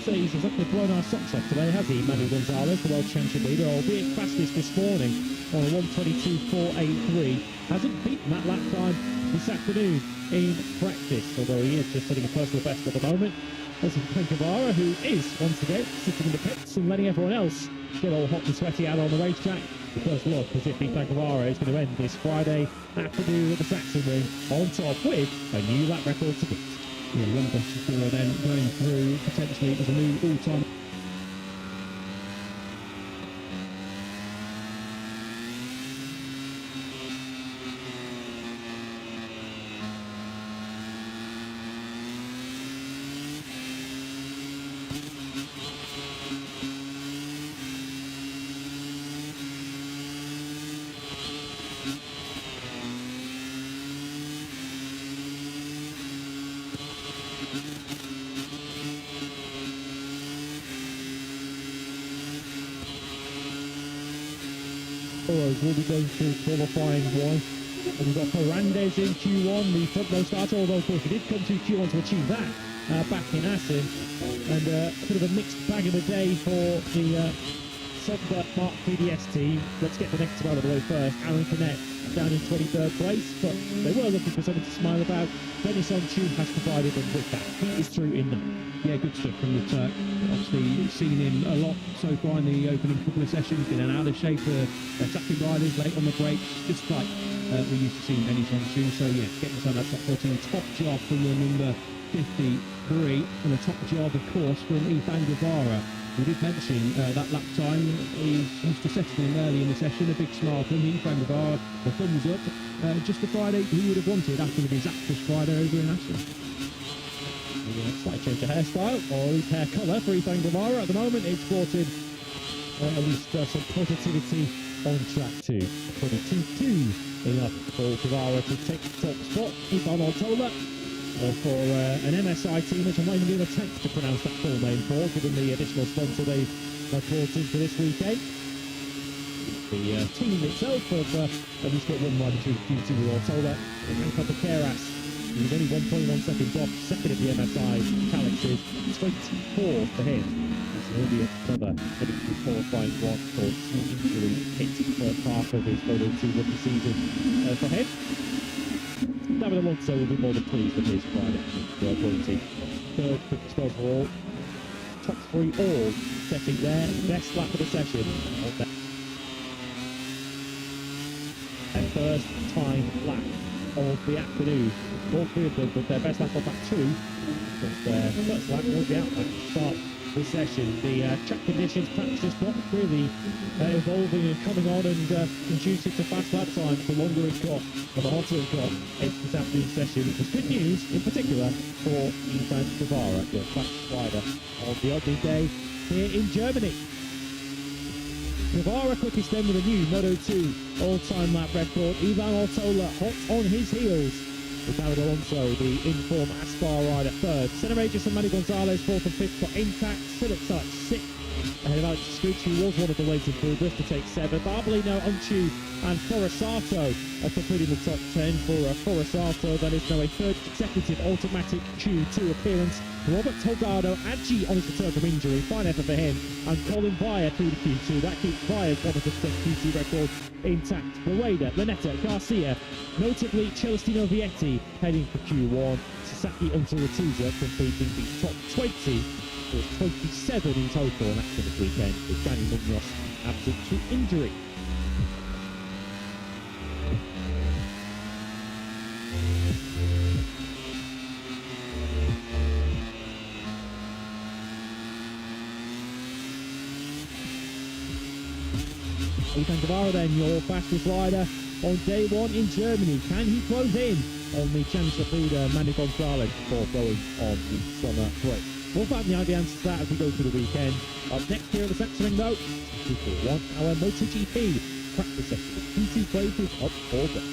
So he's exactly blown our socks off today, has he, Manu Gonzalez, the world championship leader, albeit fastest this morning on a 1:22.483. Hasn't beaten that lap time this afternoon in practice, although he is just setting a personal best at the moment. There's Guevara, who is, once again, sitting in the pits and letting everyone else get all hot and sweaty out on the racetrack. The first look as if Ethan Guevara is going to end this Friday afternoon at the Sachsenring on top with a new lap record to beat. Yeah, Ron Boston then going through potentially as a new all-time. Will be going through qualifying one. And we've got Ferrandez in Q1, the front row starter, although of course he did come through Q1 to achieve that back in Assen. And a bit of a mixed bag of the day for the Sunbelt Mark PDS team. Let's get the next one out of the way first. Aaron Canet down in 23rd place, but they were looking for something to smile about. Denis Onchu has provided them with that. He is through in them. Yeah, good stuff from the Turk. Obviously seen him a lot so far in the opening couple of sessions, been an out of shape attacking riders late on the brakes, just like we used to see Denis Onchu. So yeah, getting inside that top 14, top job from the number 53, and a top job of course from Ethan Guevara. We did mention that lap time. He's used to settling in early in the session. A big smile from him, Ethan Guevara, the thumbs up. Just the Friday he would have wanted after the disastrous Friday over in Assen. Slight change of hairstyle or his hair colour for Ethan Guevara. At the moment, it's brought in at least some positivity on track 2. 22-2 enough for Guevara to take the top spot. Ivan Ortola for an MSI team, which I'm not even going to attempt to pronounce that full name for, given the additional sponsor they've brought in for this weekend. The team itself have at least got one rider through Q2 with Ortola and Papakeras. He was only 1.1 seconds off second at the MSI Calixes, 24 for him. So he'll be another medical qualifying one for injury hit first half of his Moto2 rookie season for him. David Alonso will be more than pleased with his Friday quality. Third quickest overall. Top 3 all setting their best lap of the session on their first time lap of the afternoon. All 3 of them with their best lap on lap 2. Because their first lap was the out lap to start the session. The track conditions perhaps just not really evolving and coming on and conducive to fast lap times. The longer it got, and the hotter it got this afternoon session. It was good news in particular for Ethan Guevara, the fastest rider on the opening day here in Germany. Guevara quickest then with a new Moto2 all-time lap record. Ivan Ortola hot on his heels with David Alonso, the in-form Aspar rider, third. Senna and Manny Gonzalez, fourth and fifth for Intact. Philip Sykes, sixth. Ahead of Alex Scucci, was one of the latest improvers to take seventh. Arbolino, Unchu and Forasato completing the top 10 for Forasato. That is now a third consecutive automatic Q2 appearance. Robert Togado Aggi on his return from injury. Fine effort for him. And Colin Via through the Q2. That keeps Via's one of the Q2 records intact. Bereda, Lanetta, Garcia, notably Celestino Vietti heading for Q1. Sasaki Untaratuza completing the top 20. There's 27 in total on action this weekend, with Danny Munoz absent to injury. Ethan Guevara then, your fastest rider on day one in Germany. Can he close in on the Chancellor leader Manny Gonzalez before going on the summer break? We'll find the answer to that as we go through the weekend. Up next here at the Sachsenring though, 1 hour MotoGP practice session with Q2 places up for them.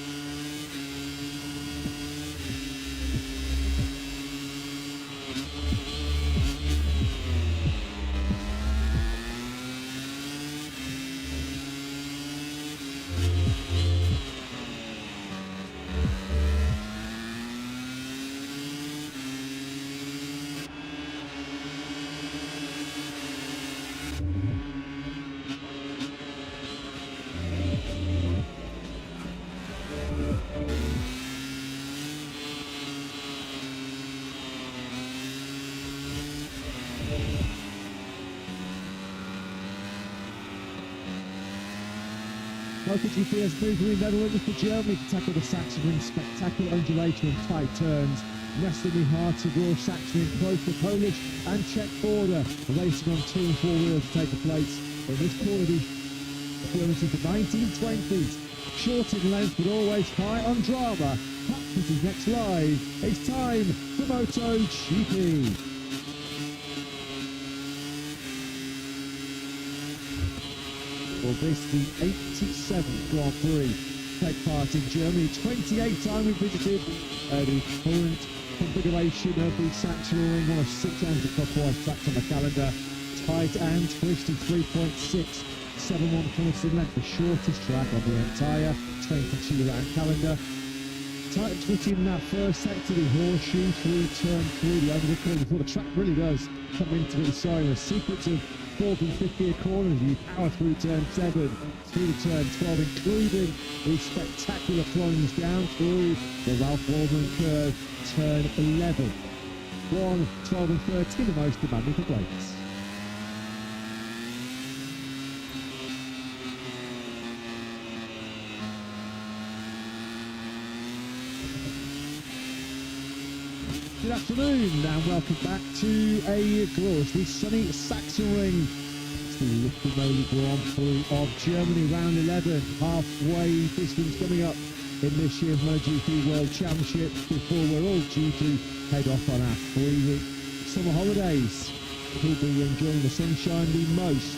MotoGP has moved in the Netherlands to Germany to tackle the Sachsenring spectacular undulation and tight turns. Wresting the hearts of Royal Sachsenring close to Polish and Czech border, racing on 2 and 4 wheels to take the place in this quality appearance of the 1920s. Short in length but always high on drama. Practice is next live. It's time for MotoGP. Well, this the 87th Grand Prix take part in Germany. 28 time we visited the current configuration of the Sachsenring, one of 6 anti-clockwise tracks on the calendar. Tight and twisty, 3.671 kilometers in length, the shortest track on the entire 22-round calendar. Tight and twisty in that first sector, the horseshoe through turn 3, the over the corner before the track really does come into its own. A sequence of 4th and 5th gear corners, you power through turn 7, through to turn 12, including the spectacular plunge down through the Ralph Walden curve, turn 11. 1, 12 and 13, the most demanding for brakes. Good afternoon and welcome back to a gloriously sunny Sachsenring. It's the Lift Moly Grand Prix of Germany, round 11, halfway distance coming up in this year's MotoGP World Championship before we're all due to head off on our 3-week summer holidays. We'll be enjoying the sunshine the most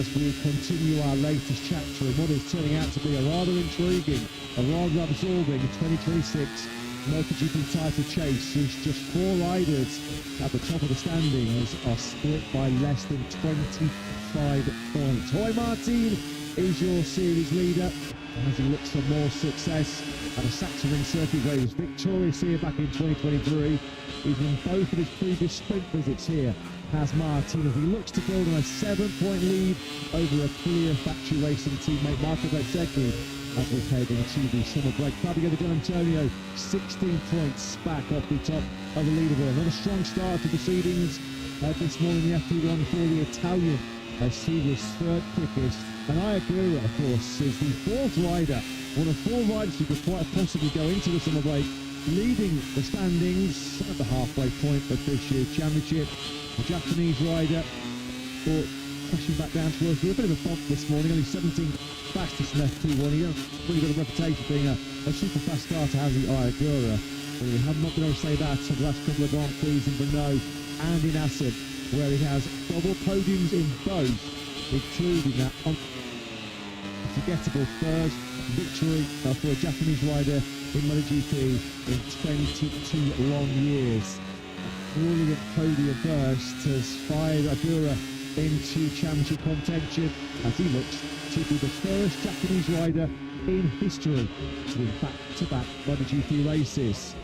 as we continue our latest chapter in what is turning out to be a rather intriguing, a rather absorbing 2026 MotoGP title chase, as just 4 riders at the top of the standings are split by less than 25 points. Jorge Martin is your series leader as he looks for more success at a Sachsenring circuit where he was victorious here back in 2023. He's won both of his previous sprint visits here, has Martin, as he looks to build on a 7-point lead over a clear factory racing teammate Marco Bezzecchi as we head into the summer break. Fabio Di Antonio, 16 points back off the top of the leaderboard. Another strong start to proceedings this morning, the FP1 for the Italian, as he was 3rd quickest. And Ayagura, of course, is the 4th rider, one of 4 riders who could quite possibly go into the summer break, leading the standings at the halfway point of this year's championship. The Japanese rider, crashing back down to earth with a bit of a bump this morning, only 17th fastest in FP1. He hasn't really got a reputation for being a super fast starter, has he, Ayagura? But we have not been able to say that for the last couple of Grand Prix in Brno and in Assen, where he has double podiums in both, including that unforgettable 3rd victory for a Japanese rider in MotoGP in 22 long years. A brilliant podium burst has fired Agura into championship contention as he looks to be the first Japanese rider in history to win back-to-back MotoGP races.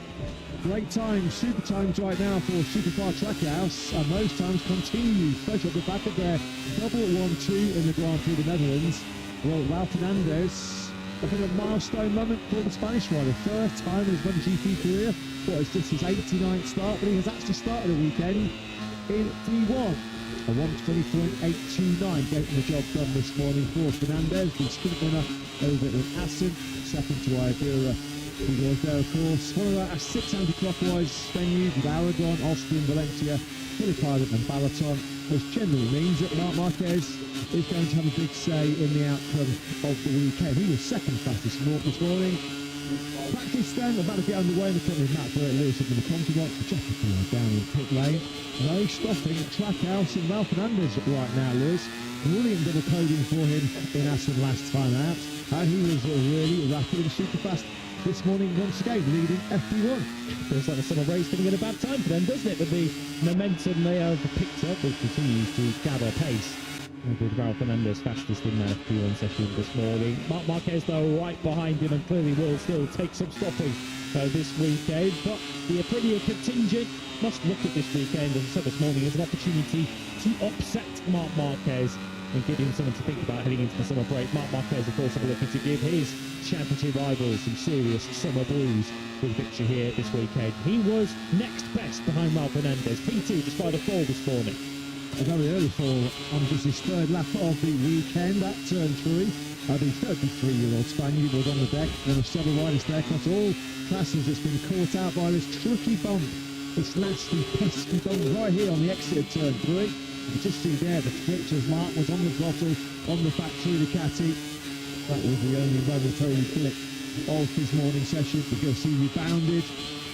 Great times, super times right now for Supercar Trackhouse, and those times continue, especially at the back of their double 1-2 in the Grand Prix of the Netherlands. Well, Ralph Fernandez, a bit of a milestone moment for the Spanish rider. First time in his MotoGP career. What is this, his 89th start, but he has actually started the weekend in D1. A 1:20.829 getting the job done this morning for Fernandez, the sprint winner over in Assen, second to Iagura. He was there, of course, one of our 6 anti-clockwise venues with Aragon, Austin, Valencia, Philippine and Balaton, which generally means that Marc Marquez is going to have a big say in the outcome of the weekend. He was second fastest this morning. Practice then, about to get underway in the company of Matt Burt Lewis up in the Conti box, Jackie Pillard down in pit lane. No stopping at Trackhouse and Ralph Fernandez right now, Lewis. Brilliant double podium for him in Assen last time out, and he was really rapid and super fast this morning once again, leading FP1. Feels like the summer race coming at a bad time for them, doesn't it? With the momentum they have picked up, which continues to gather pace. With Ralph Fernandez fastest in that FP1 session this morning. Marc Marquez, though, right behind him and clearly will still take some stopping this weekend. But the Aprilia contingent must look at this weekend, as I said this morning, as an opportunity to upset Marc Marquez and give him something to think about heading into the summer break. Marc Marquez, of course, will be looking to give his championship rivals some serious summer blues with a victory here this weekend. He was next best behind Ralph Fernandez, P2, despite a fall this morning. A very early fall on just his third lap of the weekend at turn 3. The 33-year-old Spaniard was on the deck, one of several riders there across all classes that's been caught out by this tricky bump, this nasty, pesky bump right here on the exit of turn 3. You can just see there the twitch as Mark was on the throttle on the factory Ducati. That was the only momentary flip of his morning session because he rebounded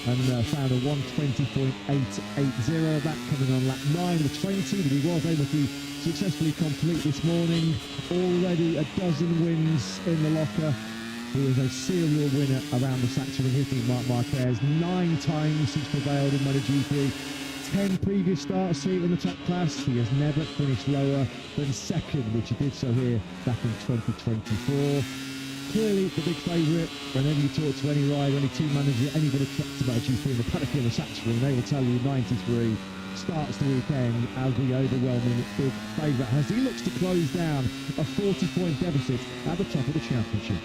and found a 1:20.880. That coming on lap 9 of 20, but he was able to successfully complete this morning. Already a dozen wins in the locker. He is a serial winner around the Sachsenring, isn't he, Marc Marquez? 9 times he's prevailed in MotoGP. 10 previous starts here in the top class. He has never finished lower than second, which he did so here back in 2024. Clearly the big favourite. Whenever you talk to any rider, any team manager, anybody kept about GP in the paddock in the Sachsenring, they will tell you 93 starts the weekend as the overwhelming big favourite as he looks to close down a 40-point deficit at the top of the championship.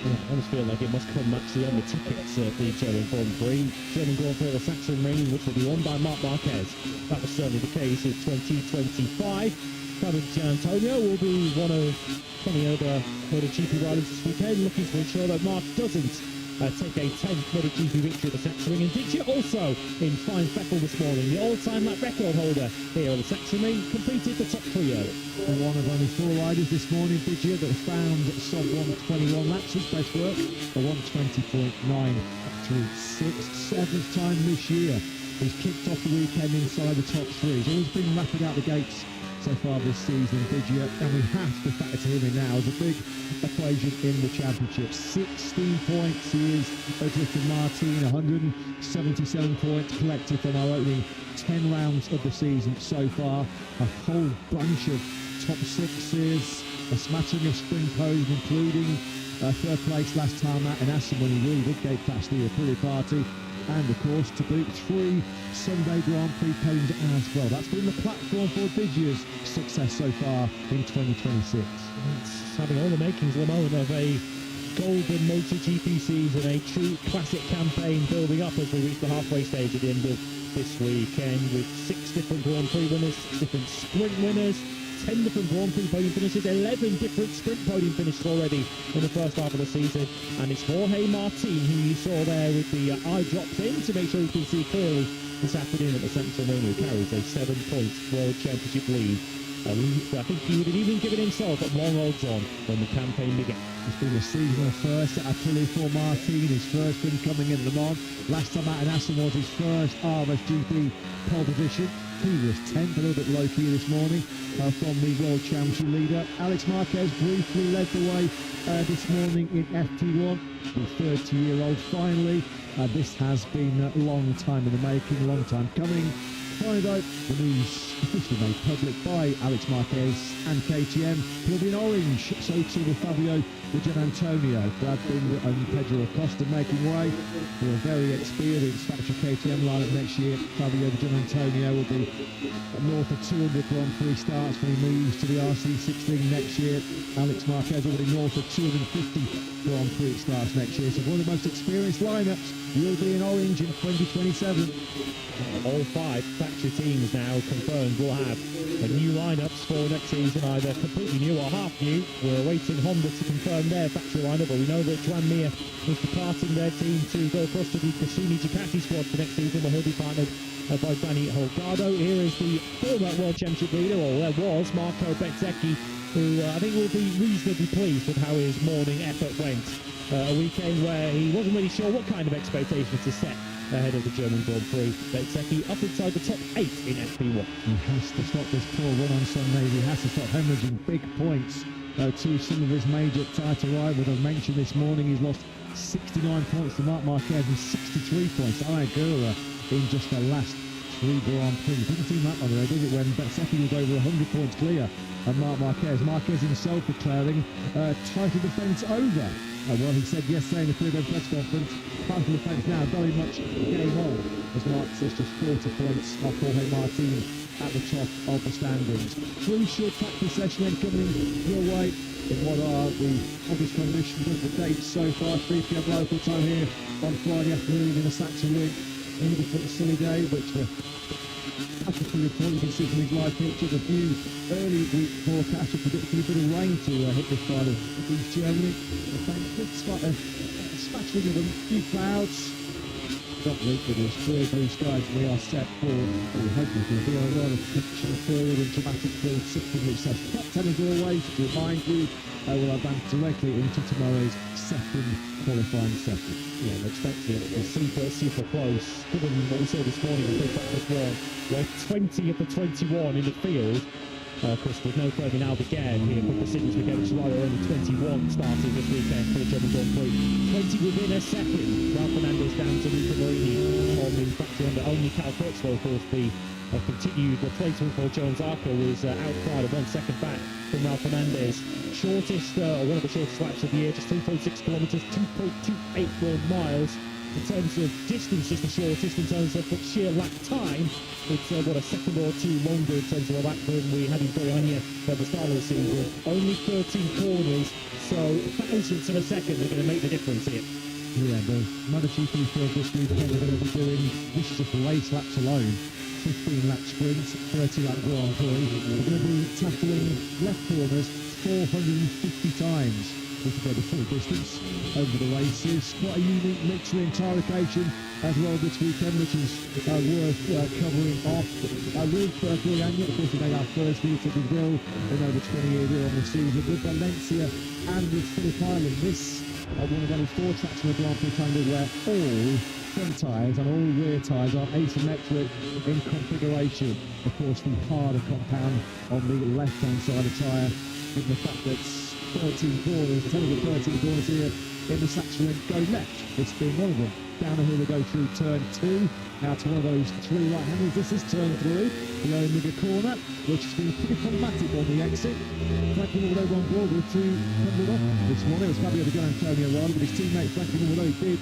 Yeah, I almost feel like it must come actually on the tickets at the German Grand Prix. German Grand Prix of the Sachsenring, which will be won by Marc Marquez. That was certainly the case in 2025. Carlos Antonio will be one of many other MotoGP riders this weekend, looking to ensure that Marc doesn't take a 10th MotoGP victory at the Sachsenring. And Didier also in fine fettle this morning. The all-time lap record holder here at the Sachsenring completed the top 3 early. And one of only 4 riders this morning, Didier, that found sub 121 laps, his best work, a 120.9 through 7th time this year. He's kicked off the weekend inside the top 3. He's always been rapid out the gates so far this season, Didier, and we have to factor him in now as a big equation in the championship. 16 points he is adrift of Martin, 177 points collected from our opening 10 rounds of the season so far. A whole bunch of top 6s, a smattering of sprint podiums, including third place last time out in Assen when he really did gate past the Aprilia party. And of course, to boot 3 Sunday Grand Prix podiums as well. That's been the platform for Didier's success so far in 2026. It's having all the makings at the moment of a golden MotoGP season, a true classic campaign building up as we reach the halfway stage at the end of this weekend with 6 different Grand Prix winners, 6 different sprint winners, 10 different Grand Prix podium finishes, 11 different sprint podium finishes already in the first half of the season. And it's Jorge Martin, who you saw there with the eye drops in to make sure you can see clearly this afternoon at the Sachsenring, who carries a 7-point World Championship lead. I think he would have even given himself at long odds on when the campaign began. It's been a seasonal first at Aprilia for Martin, his first win coming in Le Mans. Last time out in Assen was his first RSGP pole position. He was 10th, a little bit low-key this morning from the World Championship leader. Alex Marquez briefly led the way this morning in FP1. The 30-year-old finally. This has been a long time in the making, long time coming. Finally, though, the news officially made public by Alex Marquez and KTM. He'll be in orange, so too will Fabio Di Gianantonio. Brad Binder and Pedro Acosta making way for a very experienced factory KTM lineup next year. Fabio Di Gianantonio will be north of 200 Grand Prix starts when he moves to the RC16 next year. Alex Marquez already north of 250 Grand Prix starts next year. So one of the most experienced lineups will be in orange in 2027. All 5 factory teams now confirmed will have new lineups for next season, either completely new or half new. We're awaiting Honda to confirm their factory lineup, but we know that Joan Mir is departing their team to go across to the Cassini Ducati squad for next season, where he'll be partnered by Danny Holgado. Here is the former World Championship leader, or there was, Marco Bezzecchi, who I think will be reasonably pleased with how his morning effort went. A weekend where he wasn't really sure what kind of expectations to set ahead of the German Grand Prix. Bezzecchi up inside the top 8 in FP1. He has to stop this poor run on Sunday. He has to stop hemorrhaging big points to some of his major title rivals. I've mentioned this morning he's lost 69 points to Marc Marquez and 63 points to Ayagura in just the last 3 Grand Prix. Didn't seem that long ago, did it, when Bezzecchi was over 100 points clear and Marc Marquez. Marquez himself declaring title defence over. Well, he said yesterday in the pre-game press conference, title defence now very much game on, as Mark says just 40 points off Jorge Martin at the top of the standings. Crucial practice session then coming your way in what are the obvious conditions of the dates so far. 3 p.m. local time here on Friday afternoon in the Sachsenring. A beautiful sunny day, which after the report you can see from these live pictures, a few early week forecasts are predicting a bit of rain to hit this part of East Germany. It's got a spattering of a few clouds. Lovely with these clear blue skies. We are set for what we hope will be a rather picture-filled and dramatic-filled 60-minute session. Top 10 as always, to remind you, will advance directly into tomorrow's second qualifying session. Yeah, I'm expecting it to be super close. Given what we saw this morning in practice 1, where 20 of the 21 in the field. Of course, there's no Ferdinand Albuquerque here for Precision weekend, which is why there are only 21 starting this weekend for the German Grand Prix. 20 within a second. Ralph Fernandez down to Luca Marini on the factory under only Cal Crutchlow. Of course, the continued replacement for Jones Arco was outside of 1 second back from Ralph Fernandez. Shortest, or one of the shortest laps of the year, just 3.6 kilometres, 2.281 miles. In terms of distance, just the shortest. In terms of sheer lap time, it's a second or 2 longer in terms of a lap than we had in Korea at the start of the season. Only 13 corners, so thousandths of a second are going to make the difference here. Yeah, the MotoGP field this weekend are going to be doing, this is just the race laps alone, 15 lap sprints, 30 lap Grand Prix. We're going to be tackling left corners 450 times. We can go the full distance over the races. Quite a unique mix of the entire occasion as well this weekend, which is worth covering off. With Brianna, of course, we made our first meet at Brazil in over 20 years here on the season. With Valencia and with Phillip Island, this one of only 4 tracks in the Grand Prix calendar where all front tyres and all rear tyres are asymmetric in configuration. Of course, the harder compound on the left-hand side of the tyre, given the fact that 13 corners, 10 of the 13 corners here in the Sachsenring go left, this being one of them. Down the hill we go through turn 2, now to one of those 3 right-handers. This is turn 3, the Omega corner, which has been pretty problematic on the exit. Frankie Morello on board with 2 coming off this morning. It was Fabio Di Gianantonio rather, but his teammate Frankie Morello did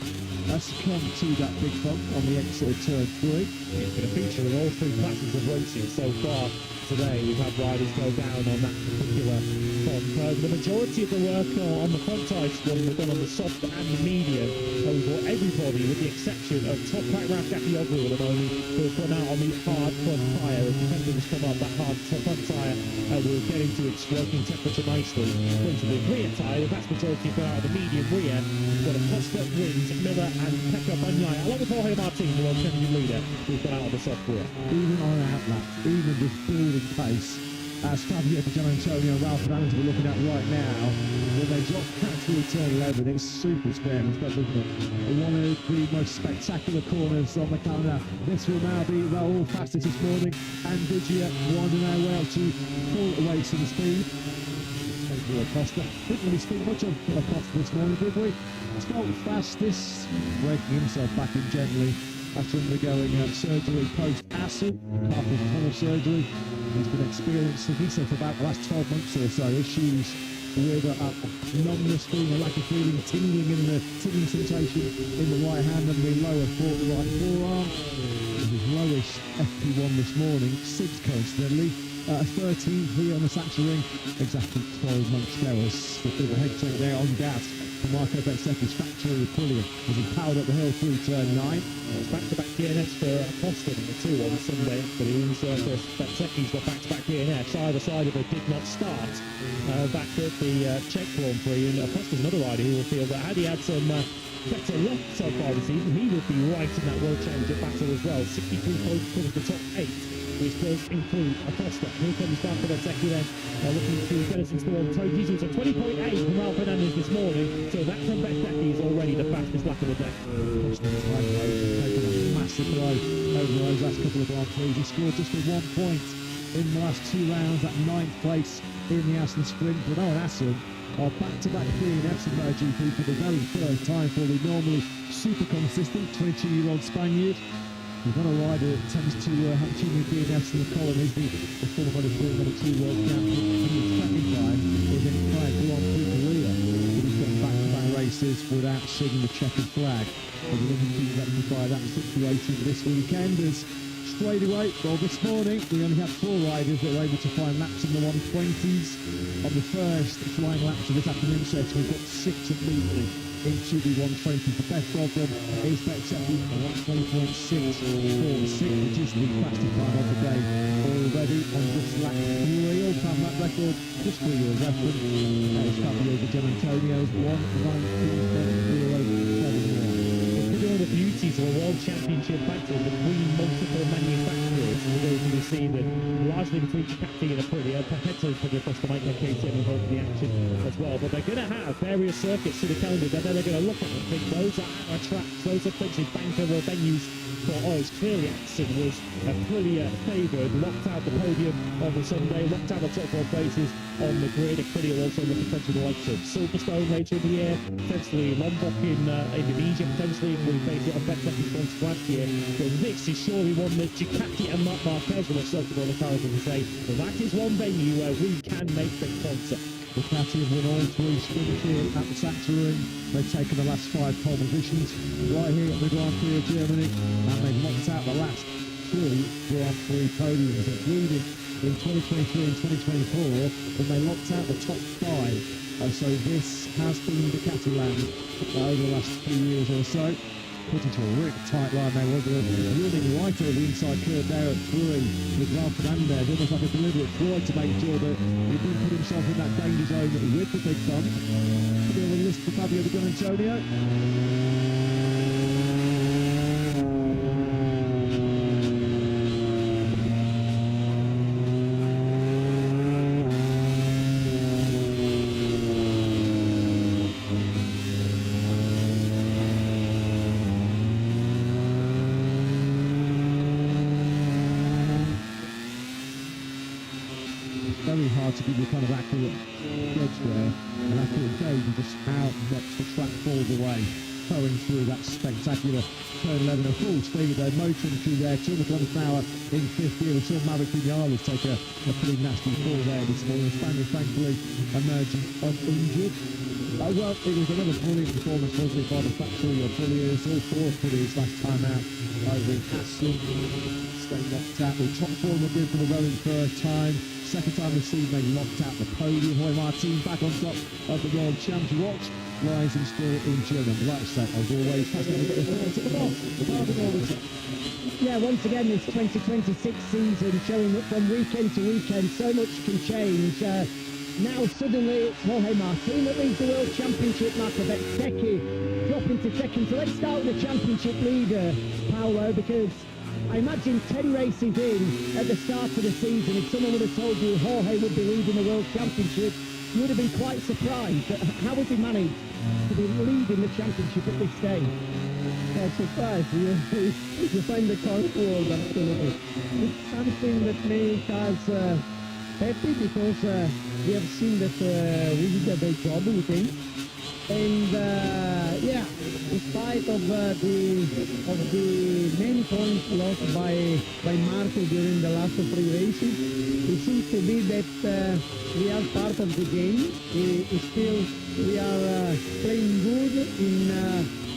succumb to that big bump on the exit of turn 3. It's been a feature in all 3 classes of racing so far today. We've had riders go down on that particular front. The majority of the work on the front tyre squad was done on the soft and the medium. We've got everybody, with the exception of top pack Raf Gakioglu at the moment, who have gone out on the hard front tyre. As the temperatures come up, that hard front tyre will get into its working temperature nicely. Into the rear tyre, the vast majority have gone out of the medium rear. We've got Acosta, Rins, Miller and Pekka Bagnaia, along with Jorge Martin, the world champion leader, who's gone out on the soft rear. Even on an outlap, even just building pace, as Fabio Di Gianantonio and Ralph Fernandez we're looking at right now. When they drop back through turn 11, it's super spin. It's one of the most spectacular corners on the calendar. This will now be Raul fastest this morning, and Vigia winding their way up to full racing speed. Acosta didn't really speak much of Acosta this morning, did we? 12th fastest, breaking himself back in gently after undergoing surgery post-acid, carpal tunnel surgery. He's been experiencing, he said, for about the last 12 months or so, issues with numbness, feeling, a lack of feeling, tingling sensation in the right hand and the lower right forearm. His lowest FP1 this morning, 6th coincidentally, 13th here on the Sachsenring, exactly 12 months ago. The head check there on gas for Marco Bezzecchi's factory brilliant as he powered up the hill through turn 9. It's back-to-back DNS for Acosta in the 2 on Sunday afternoons. Bezzecchi's got back-to-back DNS. Either side of it did not start back at the Czech Grand Prix, and Acosta's another rider who will feel that had he had some better luck so far this season, he would be right in that World Championship battle as well. 63 points covers the top 8, which does include Acosta. Here comes Marco Bezzecchi then, looking to get us into the world total. He's a 20.8 from Ralph Fernandez this morning, so that from Bezzecchi is already the fastest lap of the day. Taking a massive blow over those last couple of Grand Prix. He scored just the 1 point in the last 2 rounds, at 9th place in the Aston Sprint. But and Aston are back-to-back DNFs in MotoGP for the very first time for the normally super consistent 22-year-old Spaniard. We've got a rider that tends to have too many DNFs in the column. Is the former Moto3 Moto2 world champion. And his second time is in prior Grand Prix career. But he's got back-to-back races without seeing the checkered flag. But we're looking to rectify that situation this weekend as straight away, well, this morning we only had 4 riders that were able to find laps in the 120s. On the first flying laps of this afternoon session, we've got 6 immediately into the 120. The best of them is Bezzecchi, 120.646, which is the fastest time of the day already on this lap 3. All-time lap record, just for your reference, is Fabio Di Gianantonio's 1:19.071. One of the beauties of a World Championship battle between multiple manufacturers we see that largely between Ducati and Prix. Petto is probably across the mic and KTM involved in the action as well, but they're going to have various circuits to the calendar, and then they're going to look at them and think those are our tracks, those are potentially bankable venues for us. Clearly Axon was pretty favoured, locked out the podium on the Sunday, locked out the top 4 places on the grid. It could also look potentially the likes of Silverstone later in the year, potentially Lombok in Indonesia, potentially if we face it on Bezzecchi's points last year. But this is surely one that Ducati and Marc Marquez will have circled on the calendar to say that is one venue where we can make big concert. Ducati have won all 3 sprints here at the Sachsenring. They've taken the last 5 pole positions right here at the Grand Prix of Germany, and they've knocked out the last 3 Grand Prix podiums, including in 2023 and 2024, when they locked out the top 5. So this has been Ducati land over the last few years or so. Put into a really tight line there, was running right over the inside curve there at 3 with Ralph Fernandez, almost like a deliberate ploy to make sure that he didn't put himself in that danger zone with the big bump. Put on the list for Fabio Di Gianantonio. Very hard to give you a kind of accurate judge there, an accurate gauge of just how much the track falls away, towing through that spectacular turn 11 of full speed there, motoring through there, 200 kilometers an hour in 5th gear. We saw Maverick Vinales take a pretty nasty fall there this morning. The Spaniard thankfully emerging uninjured. Well, it was another brilliant performance, wasn't it, by the factory of Villiers, all 4 of Villiers last time out over in Aston. Staying locked out with top 4 will give for the very first time. Second time this season they locked out the podium. Roy Martin back on top of the World Championship watch. Rising still in German. Like I said, as always, fast to get the thoughts at the box. Yeah, once again, this 2026 season showing that from weekend to weekend, so much can change. Now suddenly it's Jorge Martin that leads the World Championship. Marco Bezzecchi dropping to second. So let's start with the championship leader, Paolo, because I imagine 10 races in at the start of the season, if someone would have told you Jorge would be leading the World Championship, you would have been quite surprised. How has he managed to be leading the championship at this stage? Not surprised. You find the correct word, absolutely. It's something that makes us happy because we have seen that we did a great job with him. And yeah, in spite of the many points lost by Marco during the last 3 races, it seems to be that we are part of the game. We are playing good in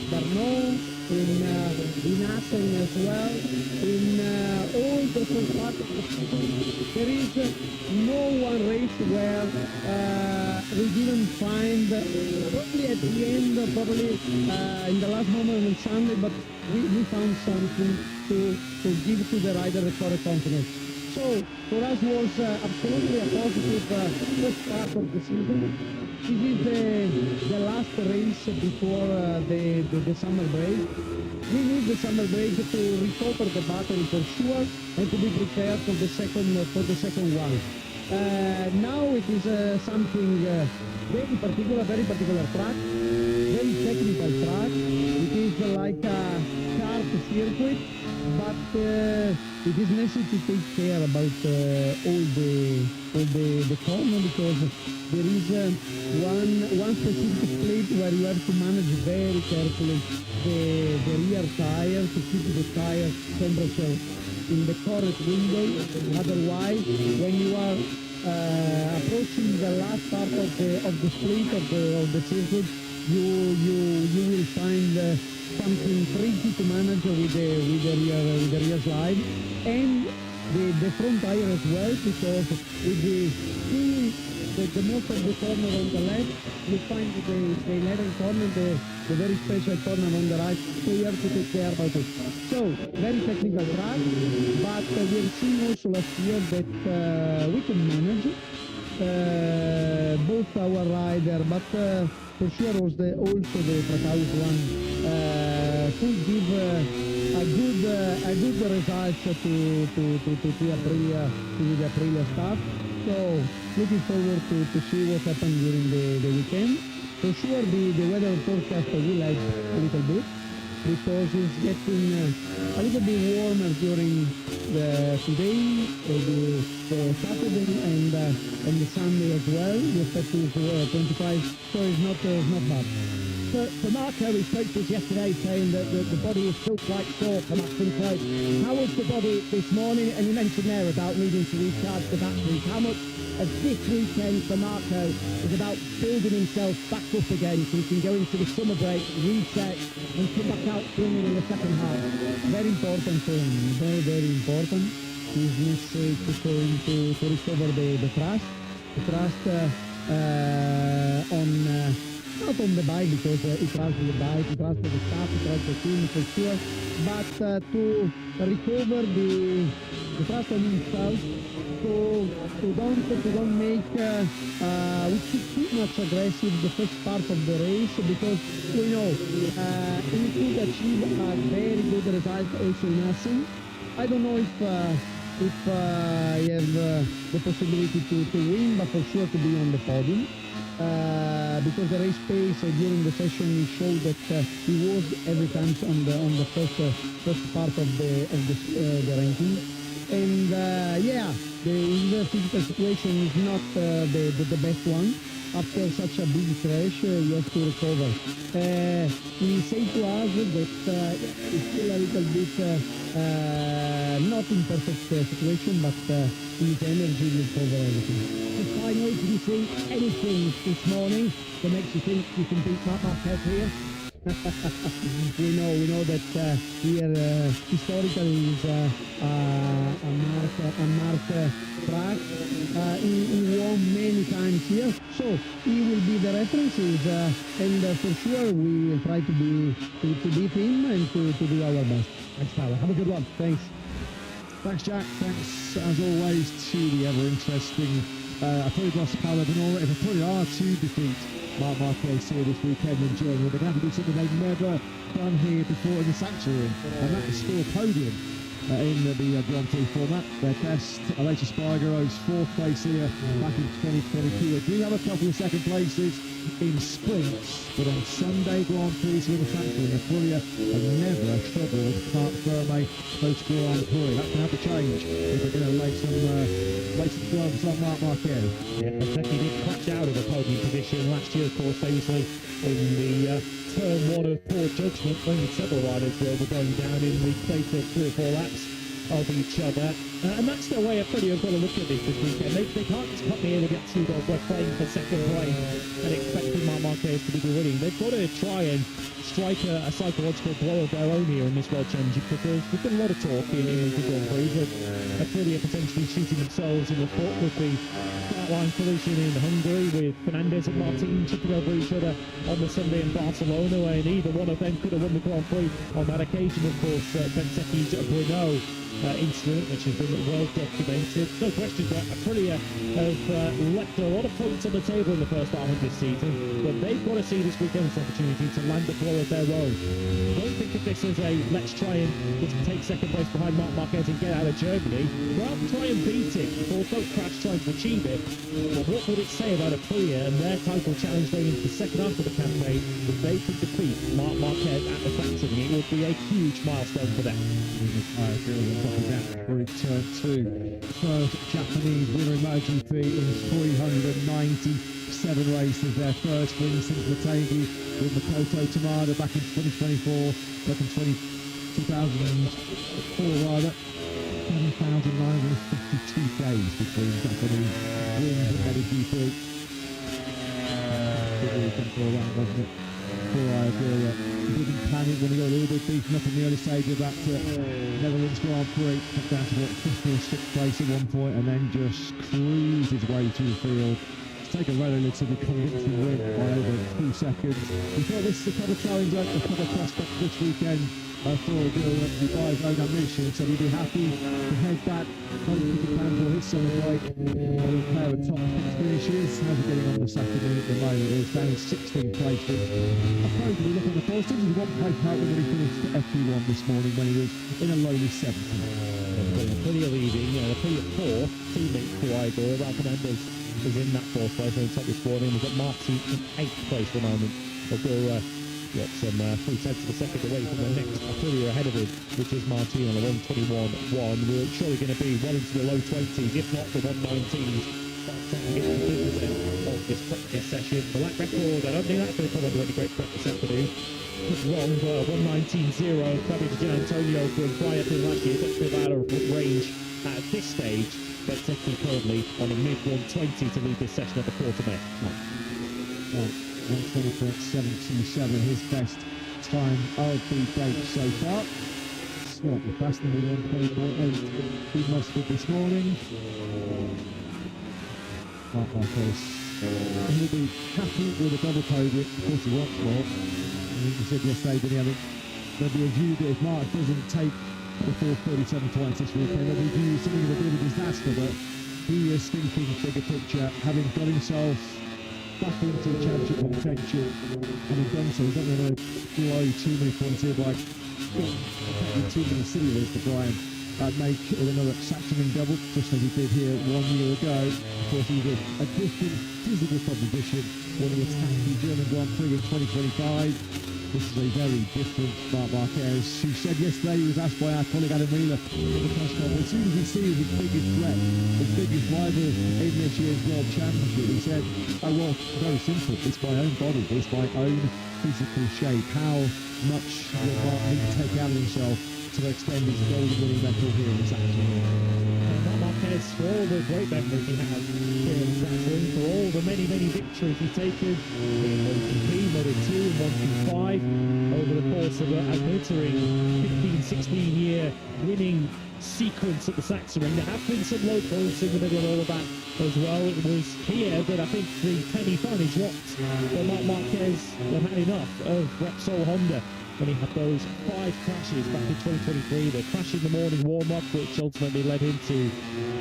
Brno, in Assen as well, in all the first part of the season. There is no one race where we didn't find, probably at the end, probably in the last moment on Sunday, but we found something to give to the rider the correct confidence. So for us was absolutely a positive first part of the season. This is the last race before the summer break. We need the summer break to recover the battery for sure and to be prepared for the second one. Now it is something very particular track, very technical track. It is like a kart circuit, but it is necessary to take care about all the corner because there is one specific split where you have to manage very carefully the rear tire to keep the tire temperature in the correct window. Otherwise, when you are approaching the last part of the split of the circuit, you will find something tricky to manage with the rear slide and the front tire as well, because with the most of the corner on the left, you find the 11 corner, the very special corner on the right, so you have to take care about it. So, very technical track, but we have seen also last year that we can manage both our rider, but for sure also the Trackhouse one could give a good result to the Aprilia staff. So looking forward to see what happens during the weekend. For sure the weather forecast will help a little bit because it's getting a little bit warmer during the today, the Saturday and the Sunday as well. We expect to 25, so it's not bad. For Marco, he spoke to us yesterday saying that the body is still quite sore from acting close. How was the body this morning? And you mentioned there about needing to recharge the batteries. How much of this weekend for Marco is about building himself back up again so he can go into the summer break, reset, and come back out swinging in the second half? Very important for him, very important. He's necessary to recover the trust. The trust on not on the bike because he trusts the bike, he trusts the staff, he trusts the team for sure, but to recover the trust on himself, to don't make too much aggressive the first part of the race, because we know he could achieve a very good result also in Assen. I don't know if he have the possibility to win, but for sure to be on the podium. Because the race pace during the session he showed that he was every time on the first part of the ranking, and his physical situation is not the best one. After such a big crash, he has to recover. He said to us that it's still a little bit not in perfect situation, but his energy will cover everything. And finally, did you see anything this morning that makes you think you can beat Marquez here? we know that here historically is a mark track. He won many times here, so he will be the references, and for sure we will try to beat him and to do our best. Thanks, Paolo. Have a good one. Thanks. Thanks, Jack. Thanks, as always, to the ever-interesting Apuridos Paolo Venora. If Aprilia are to defeat Marc Marquez here this weekend in Germany, they're going to have to do something they've never done here before in the Sachsenring, and that is score a podium in the Grand Prix format. Their best, Aleix Espargaro's fourth place here back in 2022. They do have a couple of second places in sprints, but on Sunday Grand Prix in the Sachsenring, Aprilia have never struggled Mark Ferme post Grand Prix. That's going to have to change if they're going to lay some gloves on Marc Marquez. Yeah, Becky did crash out of a podium position last year, of course, famously in the turn one of poor judgment when several riders were going down in the space of 3 or 4 laps of each other. And that's the way Aprilia have got to look at this weekend. They can't just come here and get 2 goals by playing for second place and expecting Marc Marquez to be the winning. They've got to try and strike a psychological blow of their own here in this World Championship, because there's been a lot of talk in the Grand Prix of Aprilia potentially shooting themselves in the foot with the start line collision in Hungary, with Fernandez and Martin chipping over each other on the Sunday in Barcelona, and either one of them could have won the Grand Prix on that occasion. Of course, Benzecchi's Brno incident, which has been well documented. No question that Aprilia have left a lot of points on the table in the first half of this season, but they've got to see this weekend's opportunity to land a blow of their own. Don't think of this as a let's try and just take second place behind Marc Marquez and get out of Germany. Rather try and beat it before don't crash trying to achieve it. But what would it say about Aprilia and their title challenge going into the second half of the campaign if they could defeat Marc Marquez at the Sachsenring? It would be a huge milestone for them. I agree with that. We're in turn 2. First Japanese winner in MotoGP in 397 races. Their first win since Motegi with Makoto Tamada back in 2024, back in 2004 rather. 7,952 days between Japanese wins in MotoGP. Good weekend for all that, wasn't it? Poor Iberia didn't panic when he got a little bit beaten up in the early stage of that Netherlands Grand Prix. Got down to what, 5th or 6th place at one point, and then just cruised his way through the field. Take a relatively convincing win by over 2 seconds. We thought this is the cover challenge, the cover prospect this weekend for Gil by his own ambition, so he'd be happy to head back, trying to keep a plan for his summer break. On a pair of top 6 finishes. How's he getting on the Saturday at the moment? It was down in 16th place. I suppose we look at the positives. He won place out when he finished FP1 this morning when he was in a lowly 7th. Aprilia leading, Aprilia 4, teammate to Igor, Ralph Fernandez is in that 4th place on top this morning. We've got Martin in 8th place for the moment. We'll go some 3 tenths of a second away from the next Aprilia ahead of him, which is Martin on a 1:21.1. We're surely going to be well into the low 20s, if not the 1:19s. That's of this practice session. The lap record, I don't think that's going to come under any great practice afternoon. Just wrong, 1:19.0. Fabio Di Gianantonio from prior to last year, that's been out of range at this stage. Benzecchi currently on a mid-120 to lead this session at the quarter mile. 1:20.727, his best time of the day so far. Slightly faster than 1:20.8 he mustered this morning. Marc Marquez, he'll be happy with a double podium. Of course he wants more. He said yesterday, didn't he? There'll be a view that if Marc doesn't take the full 37 points this weekend, there'll be viewed something of a bit of a disaster, but he is thinking bigger picture, having got himself back into the championship potential, and he's done so. He's not going to blow too many points here by too many silly leads to Brian make it another Sachsenring double, just as he did here 1 year ago. Of course, he was a different physical proposition when he attacked the German Grand Prix in 2025. This is a very different Marc Marquez, who said yesterday, he was asked by our colleague Adam Wheeler in the press conference, as soon as he sees his biggest threat, his biggest rival in this year's World Championship, he said, oh well, very simple, it's my own body, it's my own physical shape. How much will Marc need to take out of himself to extend his golden winning record here in the Sachsenring? Marc Marquez, for all the great memories he has here in Sachsenring, for all the many victories he's taken in MotoGP, Moto2 and 125 over the course of a glittering 15-16 year winning sequence at the Sachsenring. There have been some low points in the middle of all of that as well. It was here that I think the penny finally dropped, but Marc Marquez had enough of Repsol Honda when he had those 5 crashes back in 2023. The crash in the morning warm-up, which ultimately led him to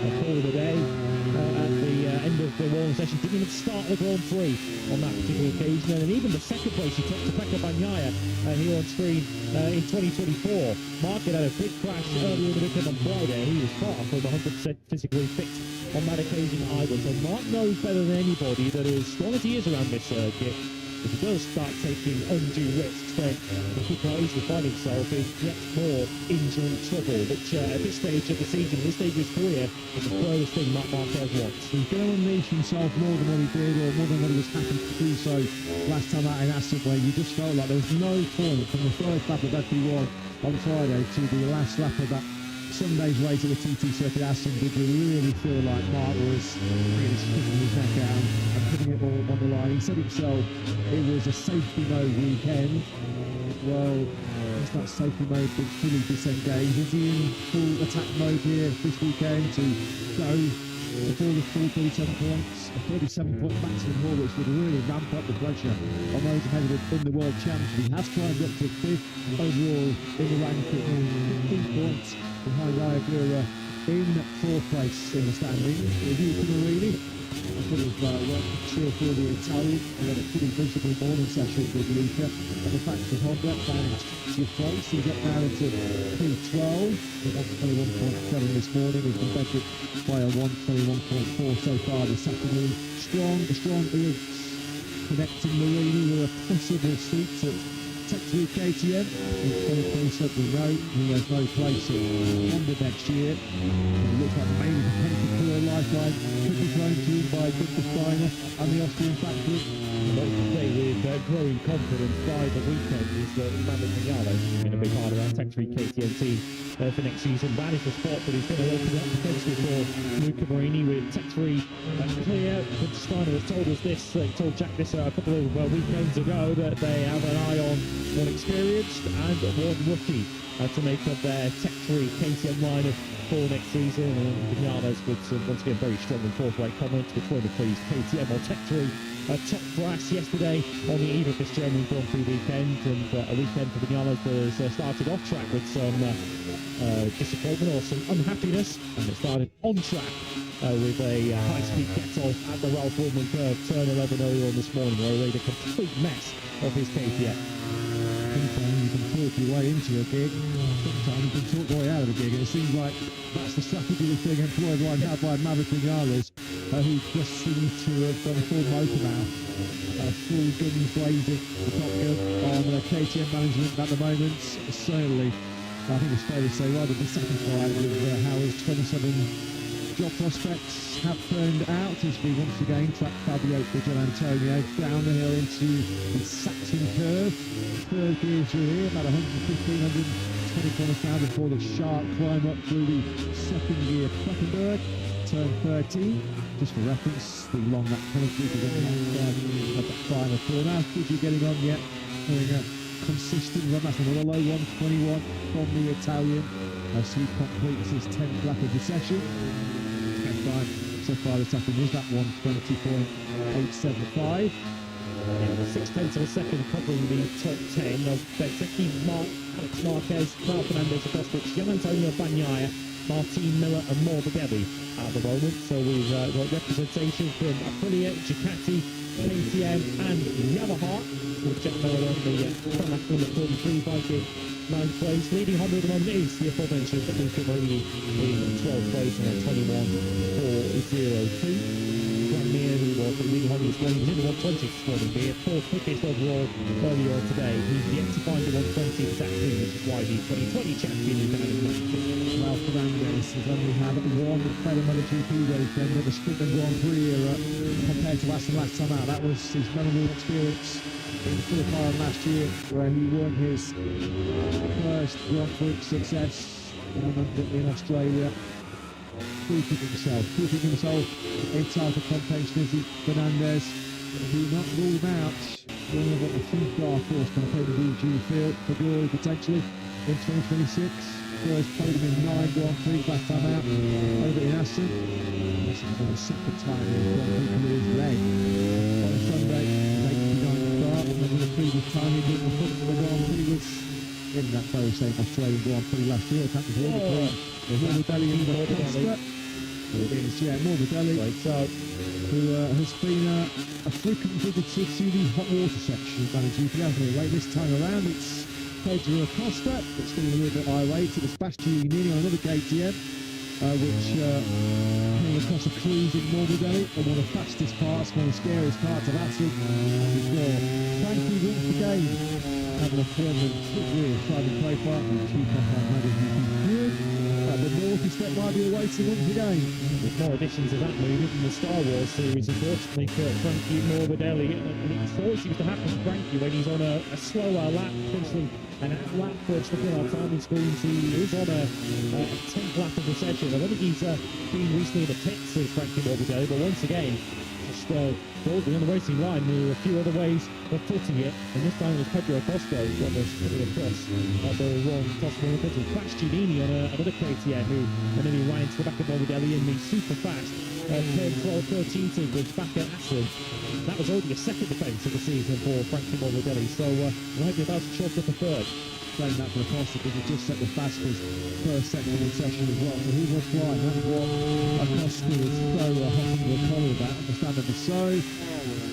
a call of the day at the the end of the warm session. Didn't even start the Grand Prix on that particular occasion. And even the second place he took to Pecco Bagnaia here on screen in 2024. Mark had a big crash earlier in the weekend on Friday. He was far from 100% physically fit on that occasion either. So Mark knows better than anybody that as strong as he is around this circuit, if he does start taking undue risks, then he could quite easily find himself in yet more injury trouble, which at this stage of the season, this stage of his career, is the furthest thing Marc Marquez wants. He's going to unleash himself more than what he did, or more than what he was happy to do so last time out in Assen, where you just felt like there was no point from the first lap of FP1 on Friday to the last lap of that Sunday's race at the TT Circuit Assen. Did you really feel like Mark was really sticking his neck out and putting it all on the line? He said himself it was a safety mode weekend. Well, it's not safety mode, but fully disengaged. Is he in full attack mode here this weekend to go before the full 37 points? A 37-point maximum haul, which would really ramp up the pressure on those ahead of him in the World Championship. He has climbed up to 5th overall in the ranking, 15 points behind Ayagura in 4th place in the standings. Luca Marini, I could have worked to cheer for the Italian. We had a pretty miserable morning session with Luca at the factory Honda, down in 20th place. He's up now into P12, with 121.7 this morning. He's been better by a 121.4 so far this afternoon. Strong leads connecting Marini with a possible seat at Tech 3 KTM. In 2027 we know he has no place at Honda next year. It looks like maybe the Pentacle lifeline could be thrown to him by Victor Steiner and the Austrian factory. But today, with growing confidence by the weekend, is that Maverick Vinales has been a big part of that Tech 3 KTM team for next season. That is the spot that he's going to open up potentially for Luca Marini with Tech 3 clear. Victor Steiner has told us this, told Jack this a couple of weekends ago, that they have an eye on one experienced and one rookie to make up their Tech 3 KTM lineup for next season. And Vinales with some, once again, very strong and forthright comments, which were pleased KTM or Tech 3 top brass yesterday on the eve of this German Grand Prix weekend, and a weekend for Vinales that has started off track with some disappointment or some unhappiness, and it started on track with a high-speed get-off at the Ralph Wilman curve, turn 11 earlier on this morning, where he made a complete mess of his KTM. Sometimes you can talk your way into a gig, sometimes you can talk your way out of a gig, and it seems like that's the strategy that's being employed right now by Maverick Vinales, who just seems to have gone full motor mouth, full guns blazing, the top gun on KTM management at the moment. Certainly, I think it's fair to say, rather dissatisfied with how his 27 job prospects have turned out, as we once again track Fabio Gian Antonio down the hill into the Saxon curve. Third gear through here, about 120 kilometres an hour before the sharp climb up through the second gear Pleckenberg. Turn 13, just for reference, the long lap penalty is on the final corner. Could you getting on yet? Doing a consistent run, that's another low 121 from the Italian as he completes his 10th lap of the session. Time so far this afternoon is that 120.875. Yeah, 6/10 of a second covering the top 10 of Bezzecchi, Alex Marquez, Carl Fernandez, Acosta, Gian Antonio Bagnaia, Martin Miller and Morbidelli at the moment. So we've got representation from Aprilia, Ducati, KTM and Yamaha, with Jack Miller on the front lap of the 43 biking 9th place. Leading Honda at the moment is the aforementioned Luca Marini in 12th place and 21.402. Grandmere, who was the leading Honda this morning, was in the 120 this morning, being 4th quickest overall earlier on today. He's yet to find the 120 exactly, which is why the 2020 champion is down in Mexico. Well, Fernandez has only had one better MotoGP race than the Sprint and Grand Prix era compared to last time out. That was his memorable experience in Philippine last year, where he won his first Grand Prix success in Australia. Keeping himself in title contention is Fernandez. Do not rule him out. One of the huge dark horse going to play the VG field for glory potentially in 2026. First played him in 9 Grand Prix last time out over in Assen. This is the second time in Grand Prix career's leg on a Sunday. 89 start, and then the previous time he did the Grand Prix was in that very same Australian Grand Prix last year. That was Morbidelli and Costa. It's Morbidelli, who has been a frequent visitor to the hot water section of MotoGP, hasn't he? Right, this time around it's Pedro Acosta that's been a little bit irate. It was Bastianini on another KTM, which came across a cruise in Morbidelli, and one of the fastest parts, one of the scariest parts of Assen before Frankie once again had an appointment with Simon Playfart and chief of MotoGP the North step might be awaiting once again. With more editions of that movie from the Star Wars series, unfortunately, for Frankie Morbidelli. And it always seems to happen to Frankie when he's on a slower lap, potentially an out lap, which looking at our timing screens, he is on a 10th lap of the session. I don't think he's been recently in the pits as Frankie Morbidelli, but once again, just broadly on the racing line. There were a few other ways of putting it, and this time it was Pedro Acosta who almost put it across the wrong possible putting. Bastianini on another KTM who nearly ran into the back of Morbidelli in the super fast 12-13 sequence back at Assen. That was already the second defence of the season for Frankie Morbidelli, so might be about to chalk up a third. Playing that for Acosta because he just set the fastest first sector of the session as well, so he was flying. That's what Acosta was so hot under the collar about, understandably so.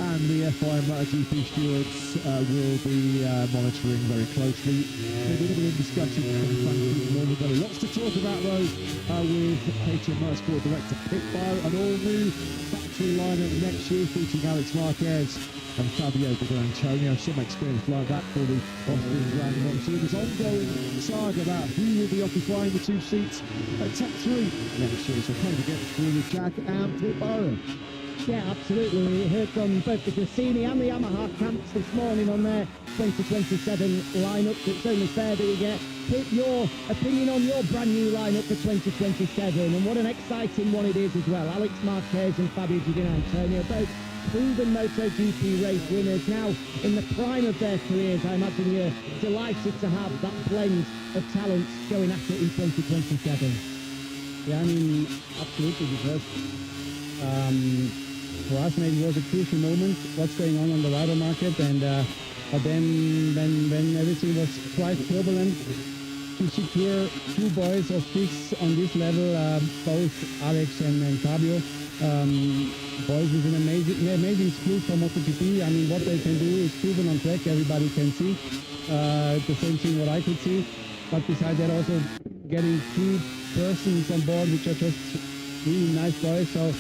And the FI and MotoGP stewards will be monitoring very closely. Maybe a little bit of discussion from Frankie Morbidelli. Lots to talk about though with KTM Motorsport Director Pit Bio, an all-new factory lineup next year featuring Alex Marquez and Fabio Di Antonio, some experience like that for the Austrian Grand Prix. There's ongoing saga about who will be occupying the two seats at Tech 3 next year. So trying to get through with Jack and Pit Bio. Yeah, absolutely. We heard from both the Gresini and the Yamaha camps this morning on their 2027 lineup. It's only fair that we get your opinion on your brand new lineup for 2027, and what an exciting one it is as well. Alex Marquez and Fabio Di Antonio, both proven MotoGP race winners, now in the prime of their careers. I imagine you're delighted to have that blend of talents going at it in 2027. Yeah, I mean, absolutely, because for us maybe it was a crucial moment, what's going on the rider market, and but then when everything was quite turbulent, to secure two boys of this on this level, both Alex and Fabio, boys with an amazing skill for MotoGP. I mean, what they can do is proven on track, everybody can see. The same thing what I could see, but besides that also getting two persons on board which are just really nice boys. So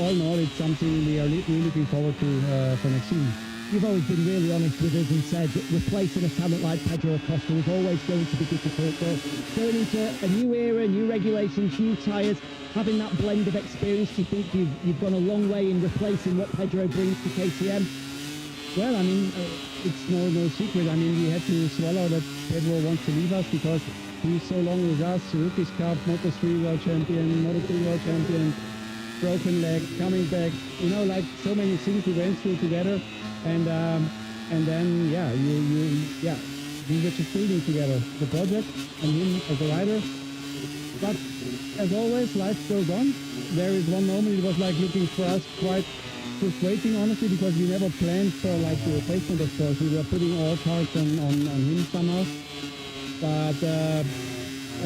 all in all, it's something we are really looking forward to for next season. You've always been really honest with us and said that replacing a talent like Pedro Acosta was always going to be difficult, but going into a new era, new regulations, new tyres, having that blend of experience, do you think you've gone a long way in replacing what Pedro brings to KTM? Well, I mean, it's no secret. I mean, we had to swallow that Pedro wants to leave us because he's so long with us, Rookies Cup, Moto3 World Champion, Moto2 World Champion, broken leg, coming back, you know, like so many things we went through together, and then we were just building together the project and him as a rider. But as always, life goes on. There is one moment it was like looking for us quite frustrating, honestly, because we never planned for like the replacement. Of course, we were putting all cards on him somehow, but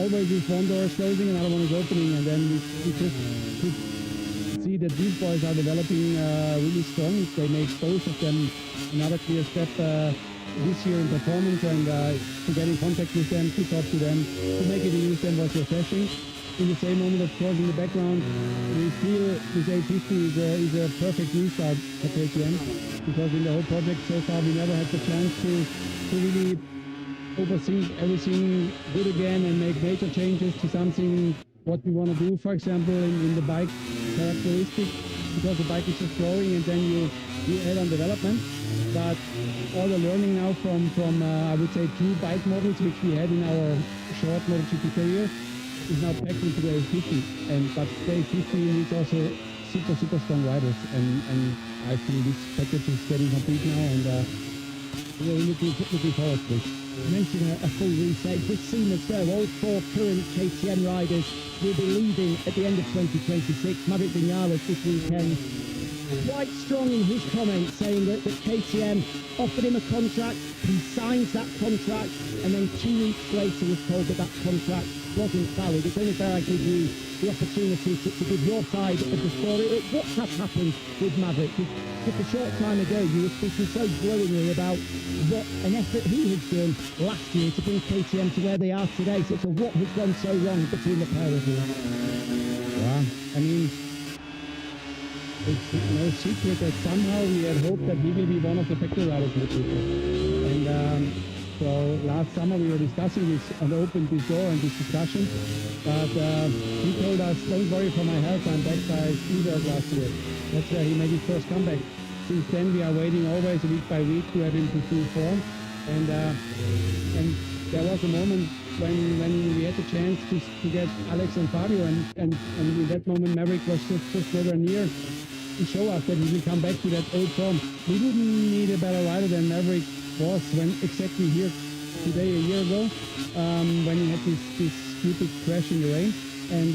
always if one door is closing, another one is opening, and then we just could see that these boys are developing really strong. They make both of them another clear step this year in performance, and to get in contact with them, to talk to them, to make it easy with them was refreshing. In the same moment, of course, in the background, we feel this 850 is a perfect restart for KTM, because in the whole project so far we never had the chance to really overthink everything good again and make major changes to something what we want to do, for example, in the bike characteristic, because the bike is just growing and then you add on development. But all the learning now from I would say 2 bike models which we had in our short MotoGP career is now packed into the 850, but the 850 needs also super strong riders, and I think this package is getting complete now, and we're really looking forward to this. You mentioned a full reset. It does seem as though all 4 current KTM riders will be leaving at the end of 2026. Maverick Vinales this weekend quite strong in his comments, saying that KTM offered him a contract, he signs that contract, and then 2 weeks later was told that that contract wasn't valid. It's only fair I give you the opportunity to give your side of the story. What has happened with Maverick? Just a short time ago, you were speaking so glowingly about what an effort he has done last year to bring KTM to where they are today. So what has gone so wrong between the pair of you? Well, I mean, it's no secret that somehow we had hoped that he will be one of the factory riders in the future. And so last summer we were discussing this and opened this door and this discussion. But he told us, don't worry for my health, I'm back by Spielberg last year. That's where he made his first comeback. Since then we are waiting always week by week to have him to full form. And there was a moment when we had the chance to get Alex and Fabio, and in that moment Maverick was just nowhere near to show us that he will come back to that old form. We didn't need a better rider than Maverick was when exactly here today a year ago, when he had this stupid crash in the rain. And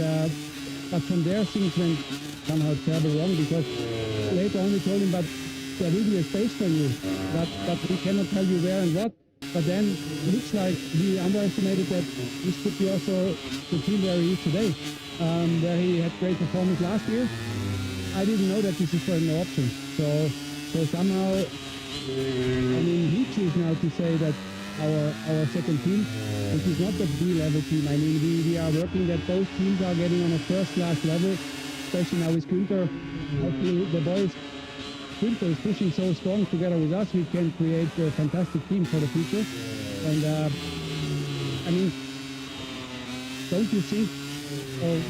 but from there things went somehow terribly wrong, because later on we told him, but there will be a space for you, but we cannot tell you where and what. But then it looks like he underestimated that this could be also the team where he is today, where he had great performance last year. I didn't know that this is an option. So somehow, I mean, he chose now to say that our second team, which is not the B-level team. I mean, we are working that both teams are getting on a first-class level, especially now with Günther. Hopefully the boys, Günther is pushing so strong together with us, we can create a fantastic team for the future. And I mean, don't you think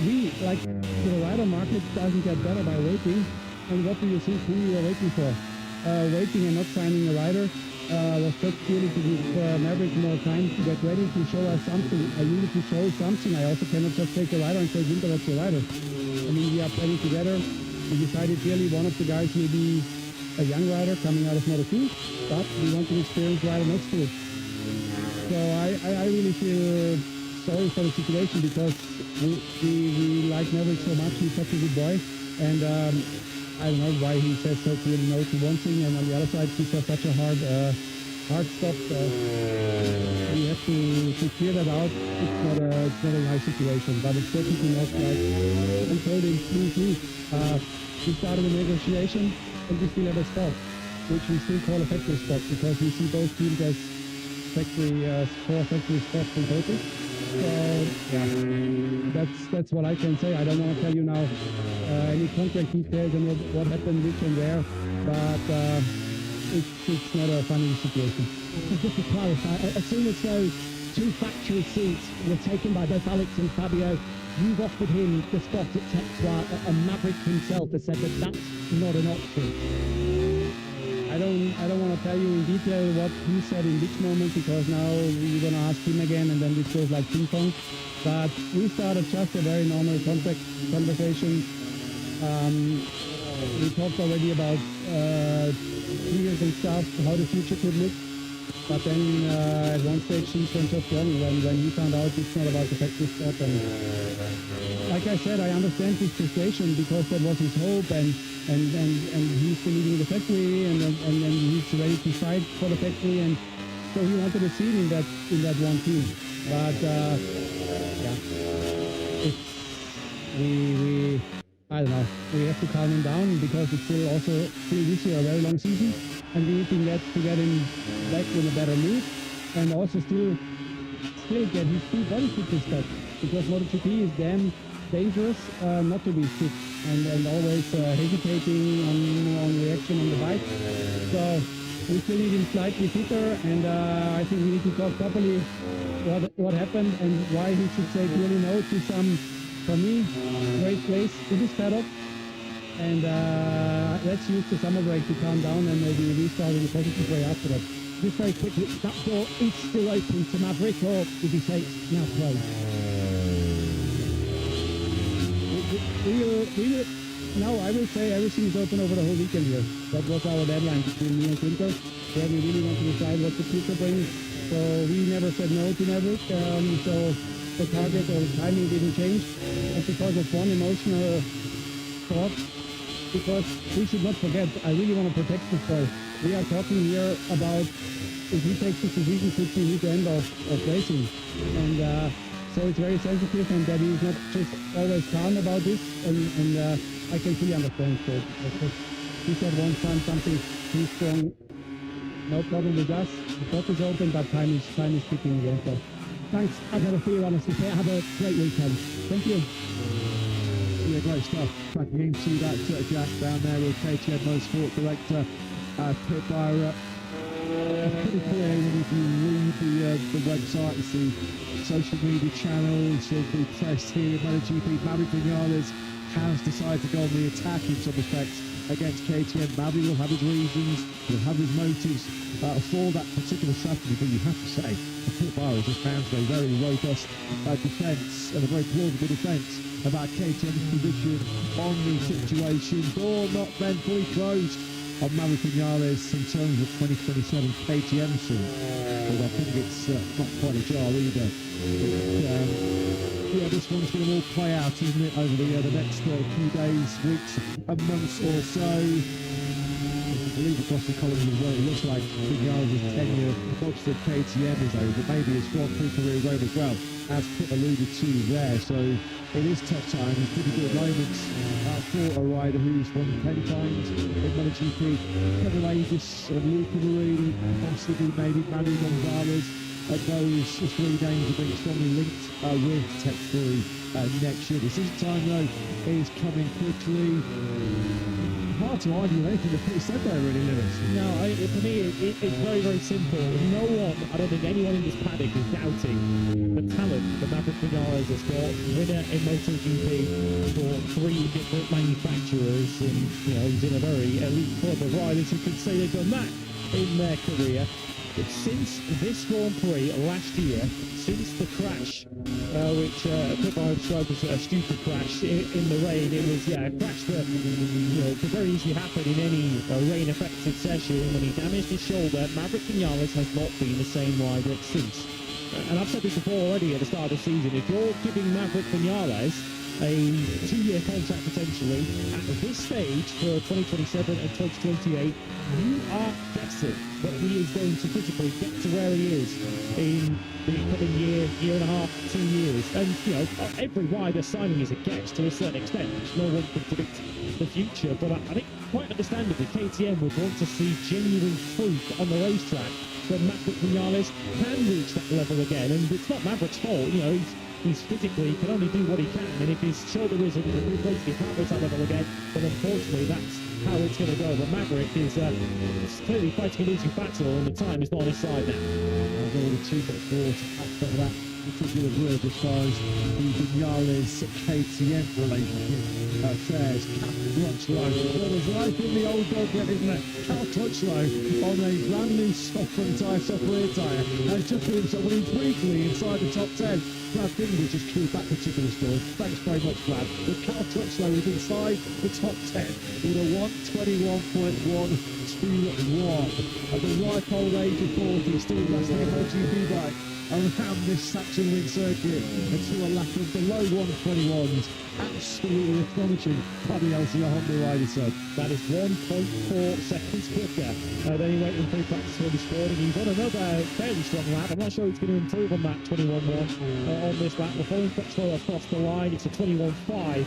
we, like the rider market, doesn't get better by waiting? And what do you think who we were waiting for? Waiting and not signing a rider was just purely to give Maverick more time to get ready to show us something. I needed to show something. I also cannot just take a rider and say, Günther, that's your rider. I mean, we are planning together. We decided clearly one of the guys will be a young rider coming out of Moto2, but we want an experienced rider next to it. So I really feel sorry for the situation, because we like Maverick so much. He's such a good boy, and I don't know why he says so clearly no to one thing, and on the other side he's such a hard stop. We have to clear that out. It's not a nice situation, but it's definitely not like I told him, please. We started a negotiation and we still have a spot, which we still call a factory spot, because we see both teams as core factory spots in total. So yeah, that's what I can say. I don't want to tell you now any contract details and what happened which and where, but it's not a funny situation. Just to clarify, as soon as those 2 factory seats were taken by both Alex and Fabio, you've offered him the spot at Texas, and Maverick himself has said that that's not an option. I don't want to tell you in detail what he said in which moment, because now we're going to ask him again and then this goes like ping pong. But we started just a very normal contract conversation. We talked already about figures and stuff, how the future could look. But then at one stage things went just wrong when he found out it's not about the factory spot. And like I said, I understand his frustration, because that was his hope, and he's still leading the factory, and he's ready to fight for the factory, and so he wanted a seat in that one team. But yeah, we I don't know. We have to calm him down, because it's still this year a very long season, and we need to get him back in a better mood, and also still get his full body fitness back, because MotoGP is damn dangerous not to be fit and always hesitating on reaction on the bike. So we still need him slightly fitter, and I think we need to talk properly what happened and why he should say clearly no to some, for me, great place in this paddock. And let's use the summer break to calm down and maybe restart in a positive way after that. Just very quickly, that door is still open to Maverick, or would you say it's now closed? No, I will say everything is open over the whole weekend here. That was our deadline between me and Günther, where we really want to decide what the future brings. So we never said no to Maverick, so the target or the timing didn't change. And because of one emotional thought, because we should not forget, I really want to protect the sport. We are talking here about if we take this decision, could be the end of racing. And so it's very sensitive, and that he's not just always calm about this, and I can fully understand. So he said one time something too strong, no problem with us. The book is open, but time is ticking again. So thanks. I've had a few honestly. Have a great weekend. Thank you. Yeah, great stuff. Tracking into that Jack down there with KTM Motorsport Director Pit Byra. It's pretty clear when you read the website, the social media channels of the press here in MotoGP. Maverick Vinales has decided to go on the attack in some respects against KTM. Maverick will have his reasons, will have his motives for that particular strategy, but you have to say the Pit Byra just mounted a very robust defence and a very plausible defence about KTM's position on the situation. Door not then fully closed on Maverick Vinales in terms of 2027 KTM soon. But I think it's not quite a jar either. Yeah, this one's going to all play out, isn't it, over the next few days, weeks, and months or so. I believe across the column as well, it looks like Vinales' tenure watched at KTM is over, but maybe his Grand Prix career is over as well, as Pip alluded to there. So it is tough times, pretty good moments for a rider who's won 10 times in MotoGP. Kevin Aegis and Luca Marini, possibly maybe Manu Gonzalez. Those three names are being strongly linked with Tech3 next year. Decision time though is coming quickly. Hard to argue with anything that Pete said there, really, Lewis. No, for me, it's very, very simple. No one, I don't think anyone in this paddock is doubting the talent that Maverick Vinales has got. Winner in MotoGP for 3 different manufacturers, and he's in a very elite club of riders who can say they've done that in their career. But since this Grand Prix last year, since the crash, which Pit Byra described as a stupid crash in the rain, it was a crash that could very easily happen in any rain-affected session. When he damaged his shoulder, Maverick Vinales has not been the same rider since. And I've said this before already at the start of the season. If you're giving Maverick Vinales a 2-year contract potentially at this stage for 2027 and 2028, you are guessing that he is going to physically get to where he is in the coming year and a half, 2 years. And every rider signing is a guess to a certain extent. No one can predict the future, but I think quite understandably KTM would want to see genuine proof on the racetrack that Maverick Vinales can reach that level again. And it's not Maverick's fault. He's physically can only do what he can, and if his shoulder isn't replaced, he can't reach that level again. But unfortunately, that's how it's going to go. But Maverick is clearly fighting a losing battle, and the time is not on his side now. There's only 2.4 to catch up that particular grid as far as the Vinales-KTM relationship fares. Cal Crutchlow. Well, there's life in the old dog yet, isn't there? Cal Crutchlow on a brand new soft front tyre, soft rear tyre, has just been winning briefly inside the top 10. Brad Dingley just killed that particular story. Thanks very much, Brad. But Cal Crutchlow is inside the top 10 with a 1:21.121 at the ripe old age of 40, still wrestling a MotoGP bike around this Sachsenring circuit until a lap of below 121s. Absolutely astonishing. Paddy LCR Honda rider said. That is 1.4 seconds quicker than he went in Prix practice this morning. He's on another fairly strong lap. I'm not sure he's going to improve on that 21.1 on this lap. We're following Crutchlow across the line. It's a 21.5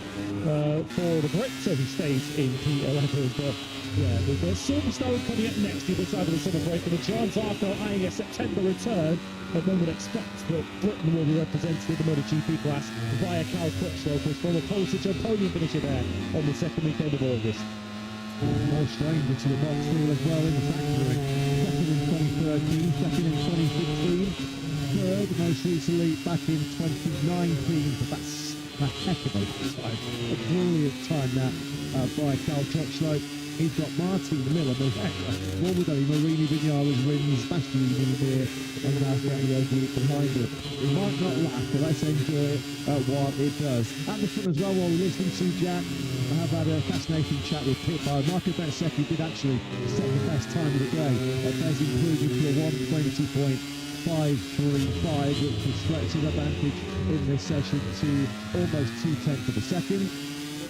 for the Brit, so he stays in P11. But there's Silverstone coming up next the other side of the summer break, and the Giants are eyeing a September return. But one would expect that Britain will be represented in the MotoGP class via Cal Crutchlow, who was former pole position podium finisher there on the second weekend of August. More stranger to the box wheel as well in the factory. Second in 2013, second in 2016, third most recently back in 2019. But that's a heck of a time. A brilliant time that by Cal Crutchlow. He's got Martin Miller, Moldavie, Marini Vinales wins, Bastianini here, and now Daniel behind him. It might not last, but let's enjoy it while it does. At the front as well, while we're listening to Jack, I have had a fascinating chat with Pit Byra. Marco Bezzecchi did actually set the best time of the day. Bez improving to a 1:20.535, which has stretched his advantage in this session to almost 2/10 of a second.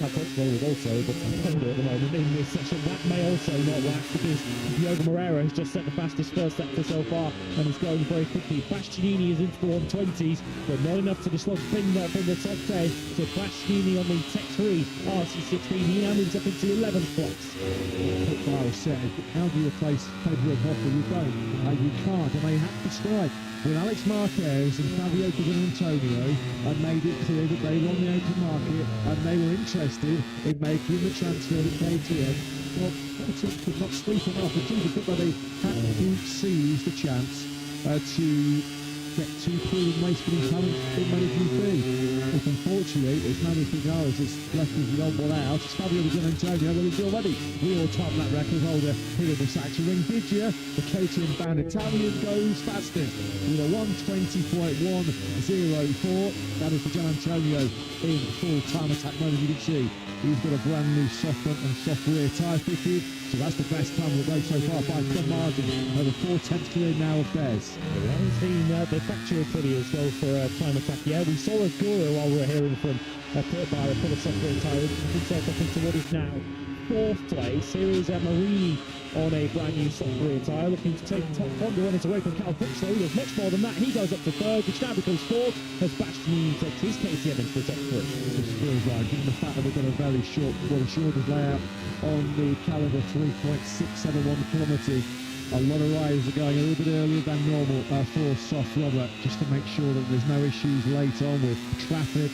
Calpoccio was also able to hold it at the moment in this session. That may also not last because Diogo Moreira has just set the fastest first sector so far and is going very quickly. Bastianini is into the 120s, but not enough to dislodge Pin from the top 10. So Bastianini on the Tech 3 RC16, he now moves up into 11th place. Barra said, how do you replace Pedro Hoffa? You don't. You can't, and they have to strike. When Alex Marquez and Fabio Antonio made it clear that they were on the open market and they were interested in making the transfer to KTM, well, Moto2 could not sleep enough. The team could they had to seize the chance to get two proven race-winning talent in MotoGP. But unfortunately, it's Manny Figueroa that's left with the old one out. It's Fabio Antonio, well, he's already real-time lap record holder here in the Sachsenring. Did you? The KTM-bound Italian goes fastest with a 1:20.104. That is for Gian Antonio in full-time attack mode, as you can see. He's got a brand new soft front and soft rear tyre fitted, so that's the best time of the race so far by some margin. Over 4/10 clear now of Bez. We haven't seen the factory pretty as well for time attack. Yeah, we saw a Guru while we were hearing from Kurt Byler put a software entire himself up into what is now 4th place. Here is Marini on a brand new software tyre, looking to take top Honda runners away from Cal Puxley. There's much more than that. He goes up to 3rd, which now becomes 4th as Bastianini takes his KTM into the top 3. It feels like, given the fact that we've got a very short, well, shortest layout on the calendar, 3.671 kilometres. A lot of riders are going a little bit earlier than normal for soft rubber, just to make sure that there's no issues late on with traffic.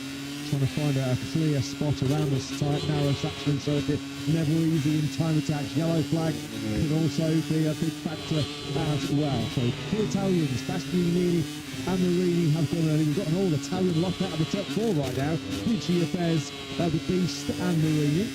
Trying to find a clear spot around this tight, narrow Sachsenring circuit. Never easy in time attacks. Yellow flag can also be a big factor as well. So two Italians, Bastianini and Marini, have gone early. We've got an all-Italian lot out of the top 4 right now. Prix, Fez, the Beast and Marini.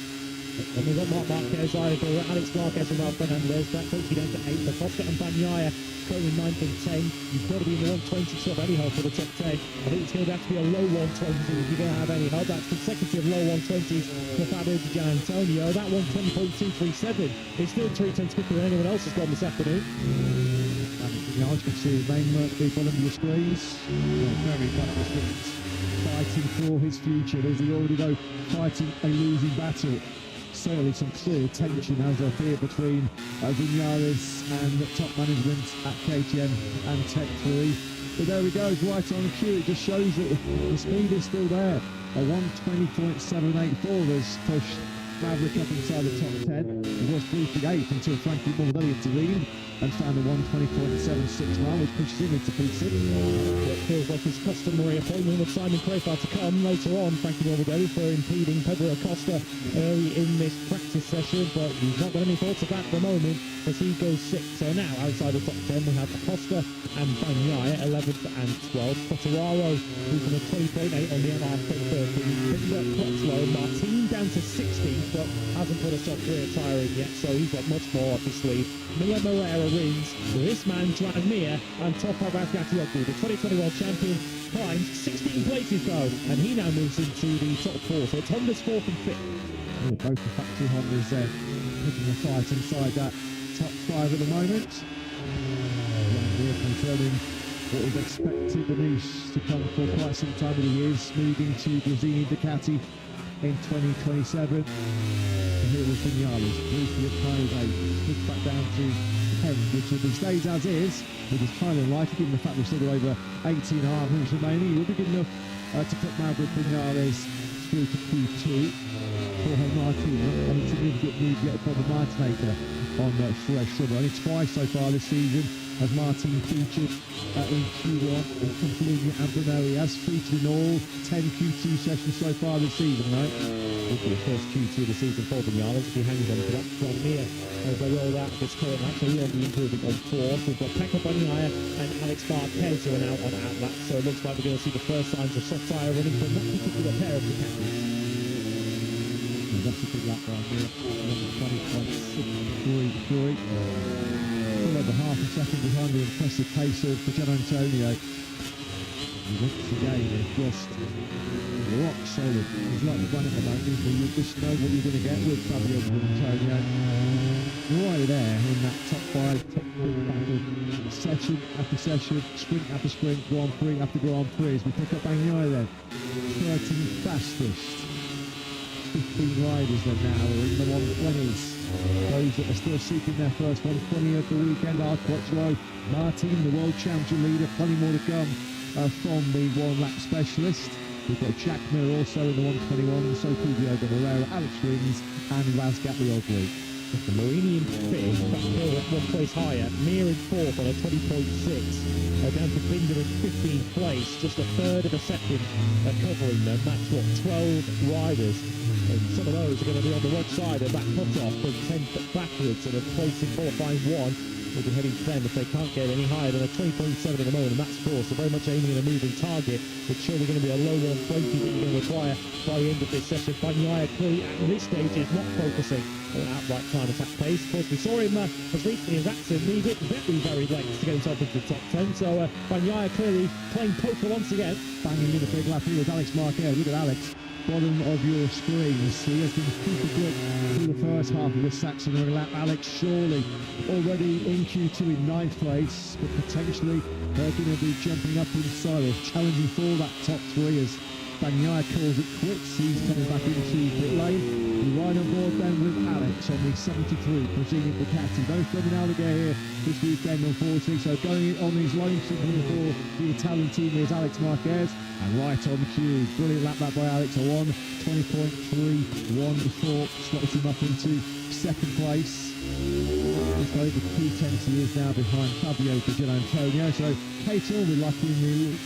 And we've got Marquez either, Alex Marquez and Ralph Fernandez. That takes you down to 8th. The Costa and Bagnaia going in 9th and 10. You've got to be in the 120 sort of anyhow for the top 10. I think it's going to have to be a low 120 if you're going to have any help. That's consecutive low 120s for Fabio Di Gianantonio. That 120.237 is still 3 tenths quicker than anyone else has gone this afternoon. You guys can see his name be bottom of your screens. Very fast, fighting for his future. There's he already though fighting a losing battle. Certainly some clear tension as I fear between Vinales and top management at KTM and Tech 3. But there he goes, right on cue. It just shows that the speed is still there. A 1:20.784 has pushed Maverick up inside the top 10. It was briefly 8th until Frankie Morbidelli intervened and found a 1:20.769, which pushes him into P6. It feels like his customary appointment with Simon Crafar to come later on. Frankie Morbidelli for impeding Pedro Acosta early in this practice session, but he's not got any thoughts of that at the moment as he goes 6th. So now outside the top 10 we have Acosta and Bagnaia 11th and 12th. Cottararo who's on a 20.8 on the MR30. Crutchlow, Martin down to 16th, but hasn't put a soft rear tyre in yet, so he's got much more up his sleeve. Mia Moreira wins. This man, Joan Mir, and Topar Ravgatioglu, the 2021 champion, climbs 16 places though, and he now moves into the top 4, so it's Honda's 4th and 5th. Oh, both the factory Hondas there putting a fight inside that top 5 at the moment. We're confirming what was expected the niche to come for quite some time of the years, moving to Gresini Ducati in 2027. And here was Vinales, briefly at Kyle's 8, pushed back down to 10, which will be stayed as is, which is kind of like, given the fact we've still got over 18.5 minutes remaining. It will be good enough to put Maverick Vinales through to Q2 for her Martina, and a significant move yet for the Martinator on fresh rubber. Only twice so far this season has Martin featured in Q1 and Conflunia and Brunelli. He has featured in all 10 Q2 sessions so far this season, right? Will be the first Q2 of the season for Vinales if he hangs on to that. From here, as they roll out this current lap, so he'll be improving on 4th. We've got Pecco Bagnaia and Alex Marquez who are now on outlap, so it looks like we're going to see the first signs of soft tyre running from that particular pair of Ducatis. That's a good lap right here. 20.633. Still over half a second behind the impressive pace of Gian Antonio. And once again, it's just rock solid. He's like the one at the moment, where you just know what you're going to get with Fabio Antonio. Right there in that top 5, top 3 battle, session after session, sprint after sprint, Grand Prix after Grand Prix, as we pick up Bagnaia then, 13th fastest. 15 riders then now are in the 120s. Those that are still seeking their first 120 of the weekend are Quattro, Martin, the world champion leader, plenty more to come from the one-lap specialist. We've got Jack Miller also in the 121, so too Diogo Moreira, Alex Rins and Razgat Lioglu. Marini in fifth, back Hill at one place higher, Mir in fourth on a 20.6, down to Binder in 15th place, just a third of a second covering them. That's what, 12 riders, and some of those are going to be on the wrong side of that cut-off from 10th backwards, and a place in qualifying one will be heading to them if they can't get any higher than a 20.7 at the moment, and that's, of course, very much aiming at a moving target. It's surely going to be a low 120 that you're going to require by the end of this session. Bagnaia clearly at this stage is not focusing on outright time attack pace. Of course, we saw him as recently as Axel needed very late to get himself into the top 10, so Bagnaia clearly playing poker once again. Banging in a big lap here with Alex Marquez. Look at Alex, bottom of your screens. He has been super quick through the first half of this Sachsenring lap. Alex surely already in Q2 in 9th place, but potentially they're going to be jumping up in silos, challenging for that top 3 as Bagnaia calls it quits. He's coming back into pit lane. We ride on board then with Alex on the 73, proceeding to Ducati. No Ferdinand Alligator here this weekend, unfortunately. So going on his lone signal for the Italian team is Alex Marquez. And right on cue, brilliant lap back by Alex. A 1:20.314 slots him up into second place. Just over 2 tenths he is now behind Fabio Di Antonio. So Kate will be liking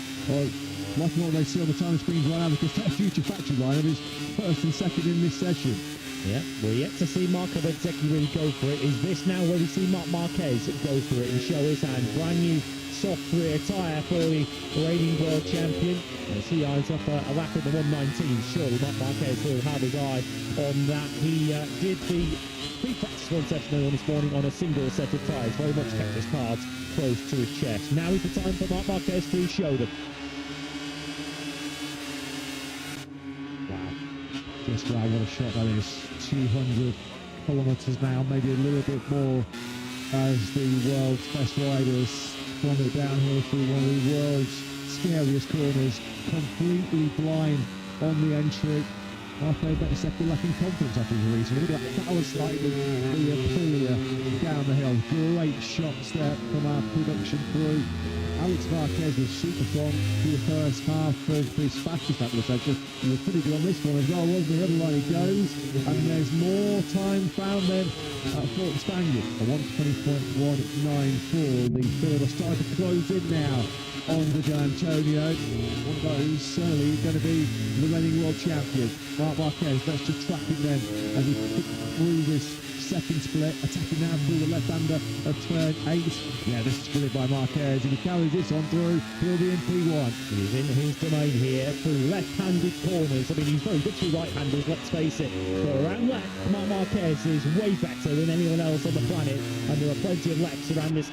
what they see on the time screens right now, because that future factory lineup is first and second in this session. Yeah, we're yet to see Marco Bezzecchi really go for it. Is this now where we see Marc Marquez go for it and show his hand? Brand new soft rear tyre for the reigning world champion. As he eyes up a lap in the 119, surely Marc Marquez will have his eye on that. He did the pre-practice one session this morning on a single set of tyres, very much kept his cards close to his chest. Now is the time for Marc Marquez to show them. Just wow, what a shot that is. 200 kilometres now, maybe a little bit more, as the world's best riders from it downhill through one of the world's scariest corners, completely blind on the entry. Marco Bezzecchi lacking confidence after his reason. Look at that power slide with the Aprilia down the hill. Great shots there from our production crew. Alex Marquez was super strong through the first half of this fastest lap of the session. He was pretty good on this one as well, wasn't he? The other line he goes, and there's more time found then for the Spaniard. A 1:20.194. The field are starting to close in now on Di Antonio. One of those certainly going to be the reigning world champion. Marc Marquez, let's just track him then as he kicks through this second split, attacking now through the left-hander of turn 8. Yeah, this is brilliant by Marquez. If he carries this on through, he'll be in P1. He's in his domain here through left-handed corners. I mean, he's very good through right-handers, let's face it. But around left, Marc Marquez is way better than anyone else on the planet, and there are plenty of lefts around this.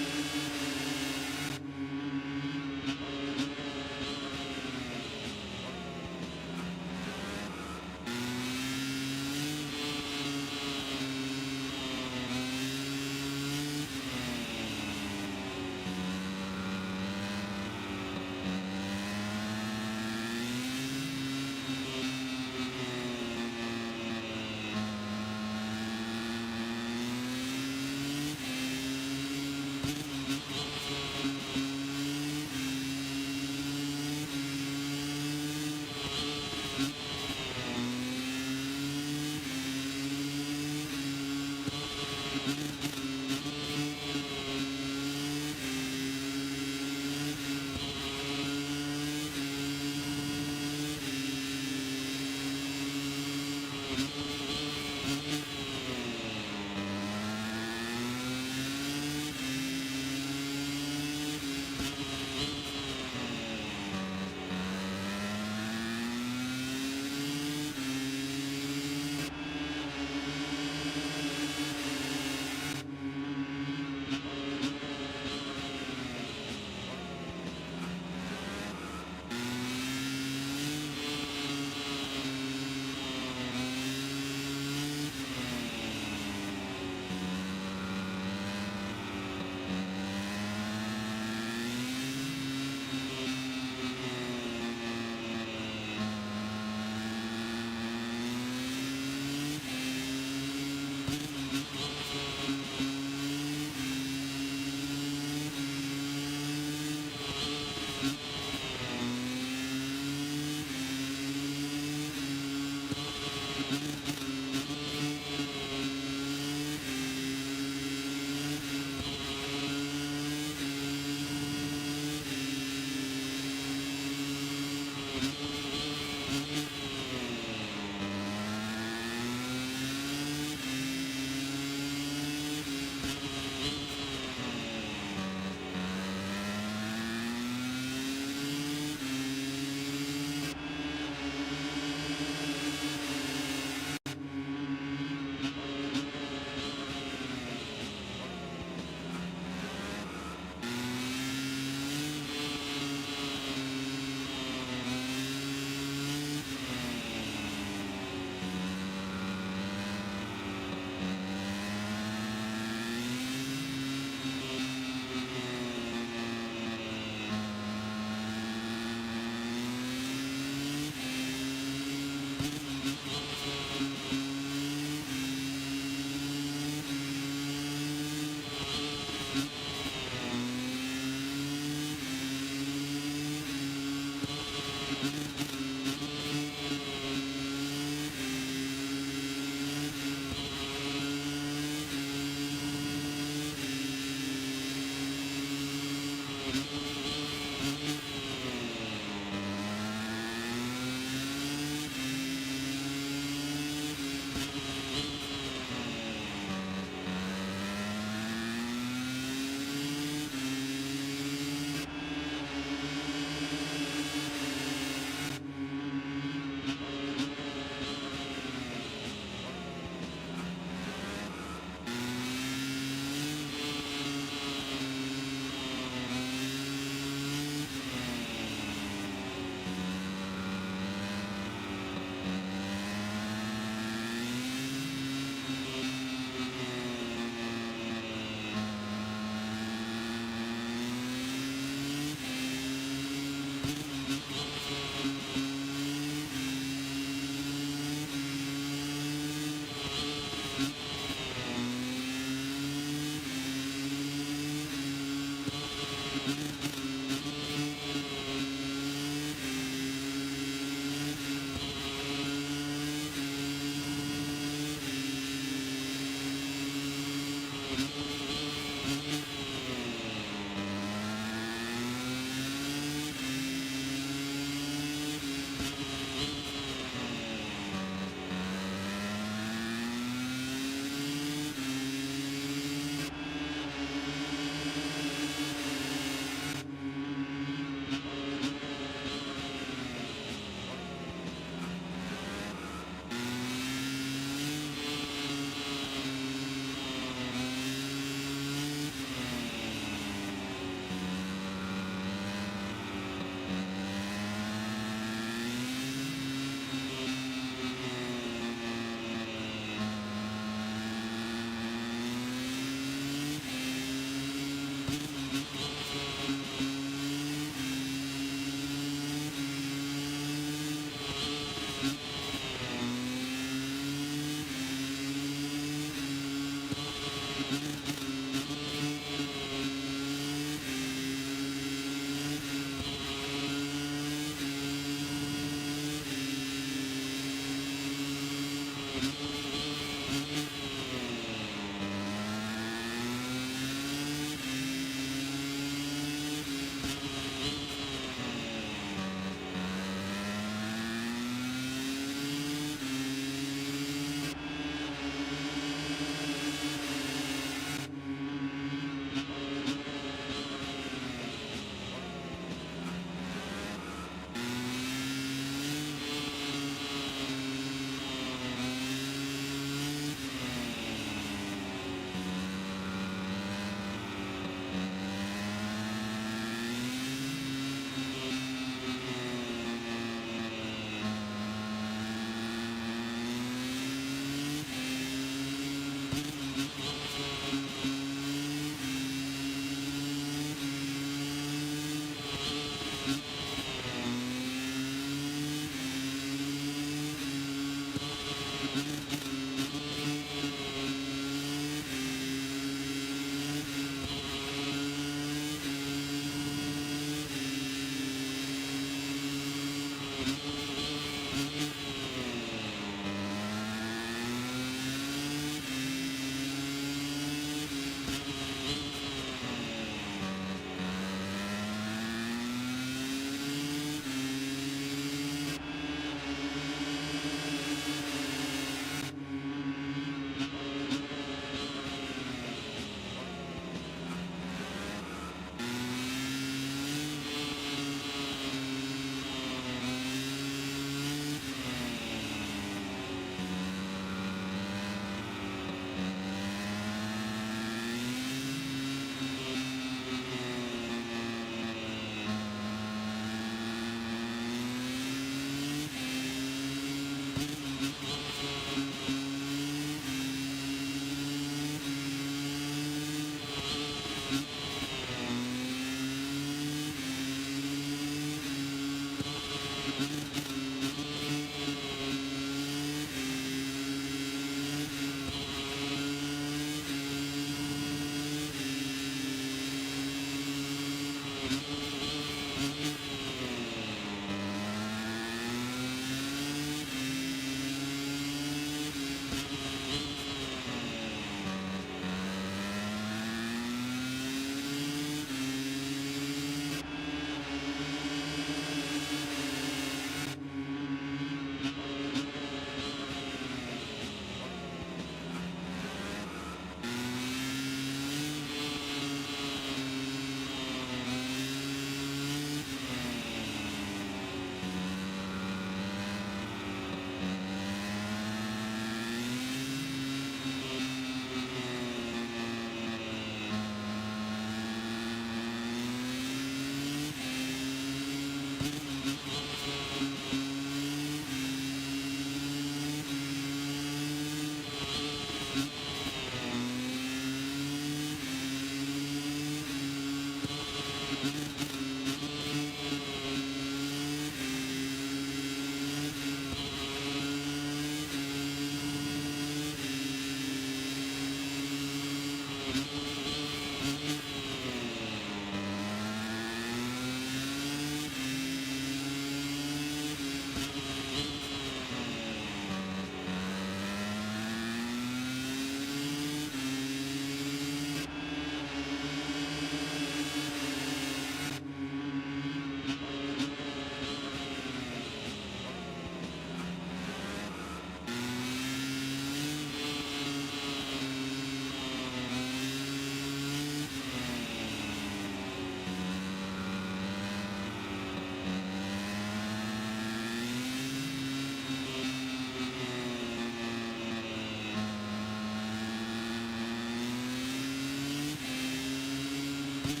Thank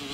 you.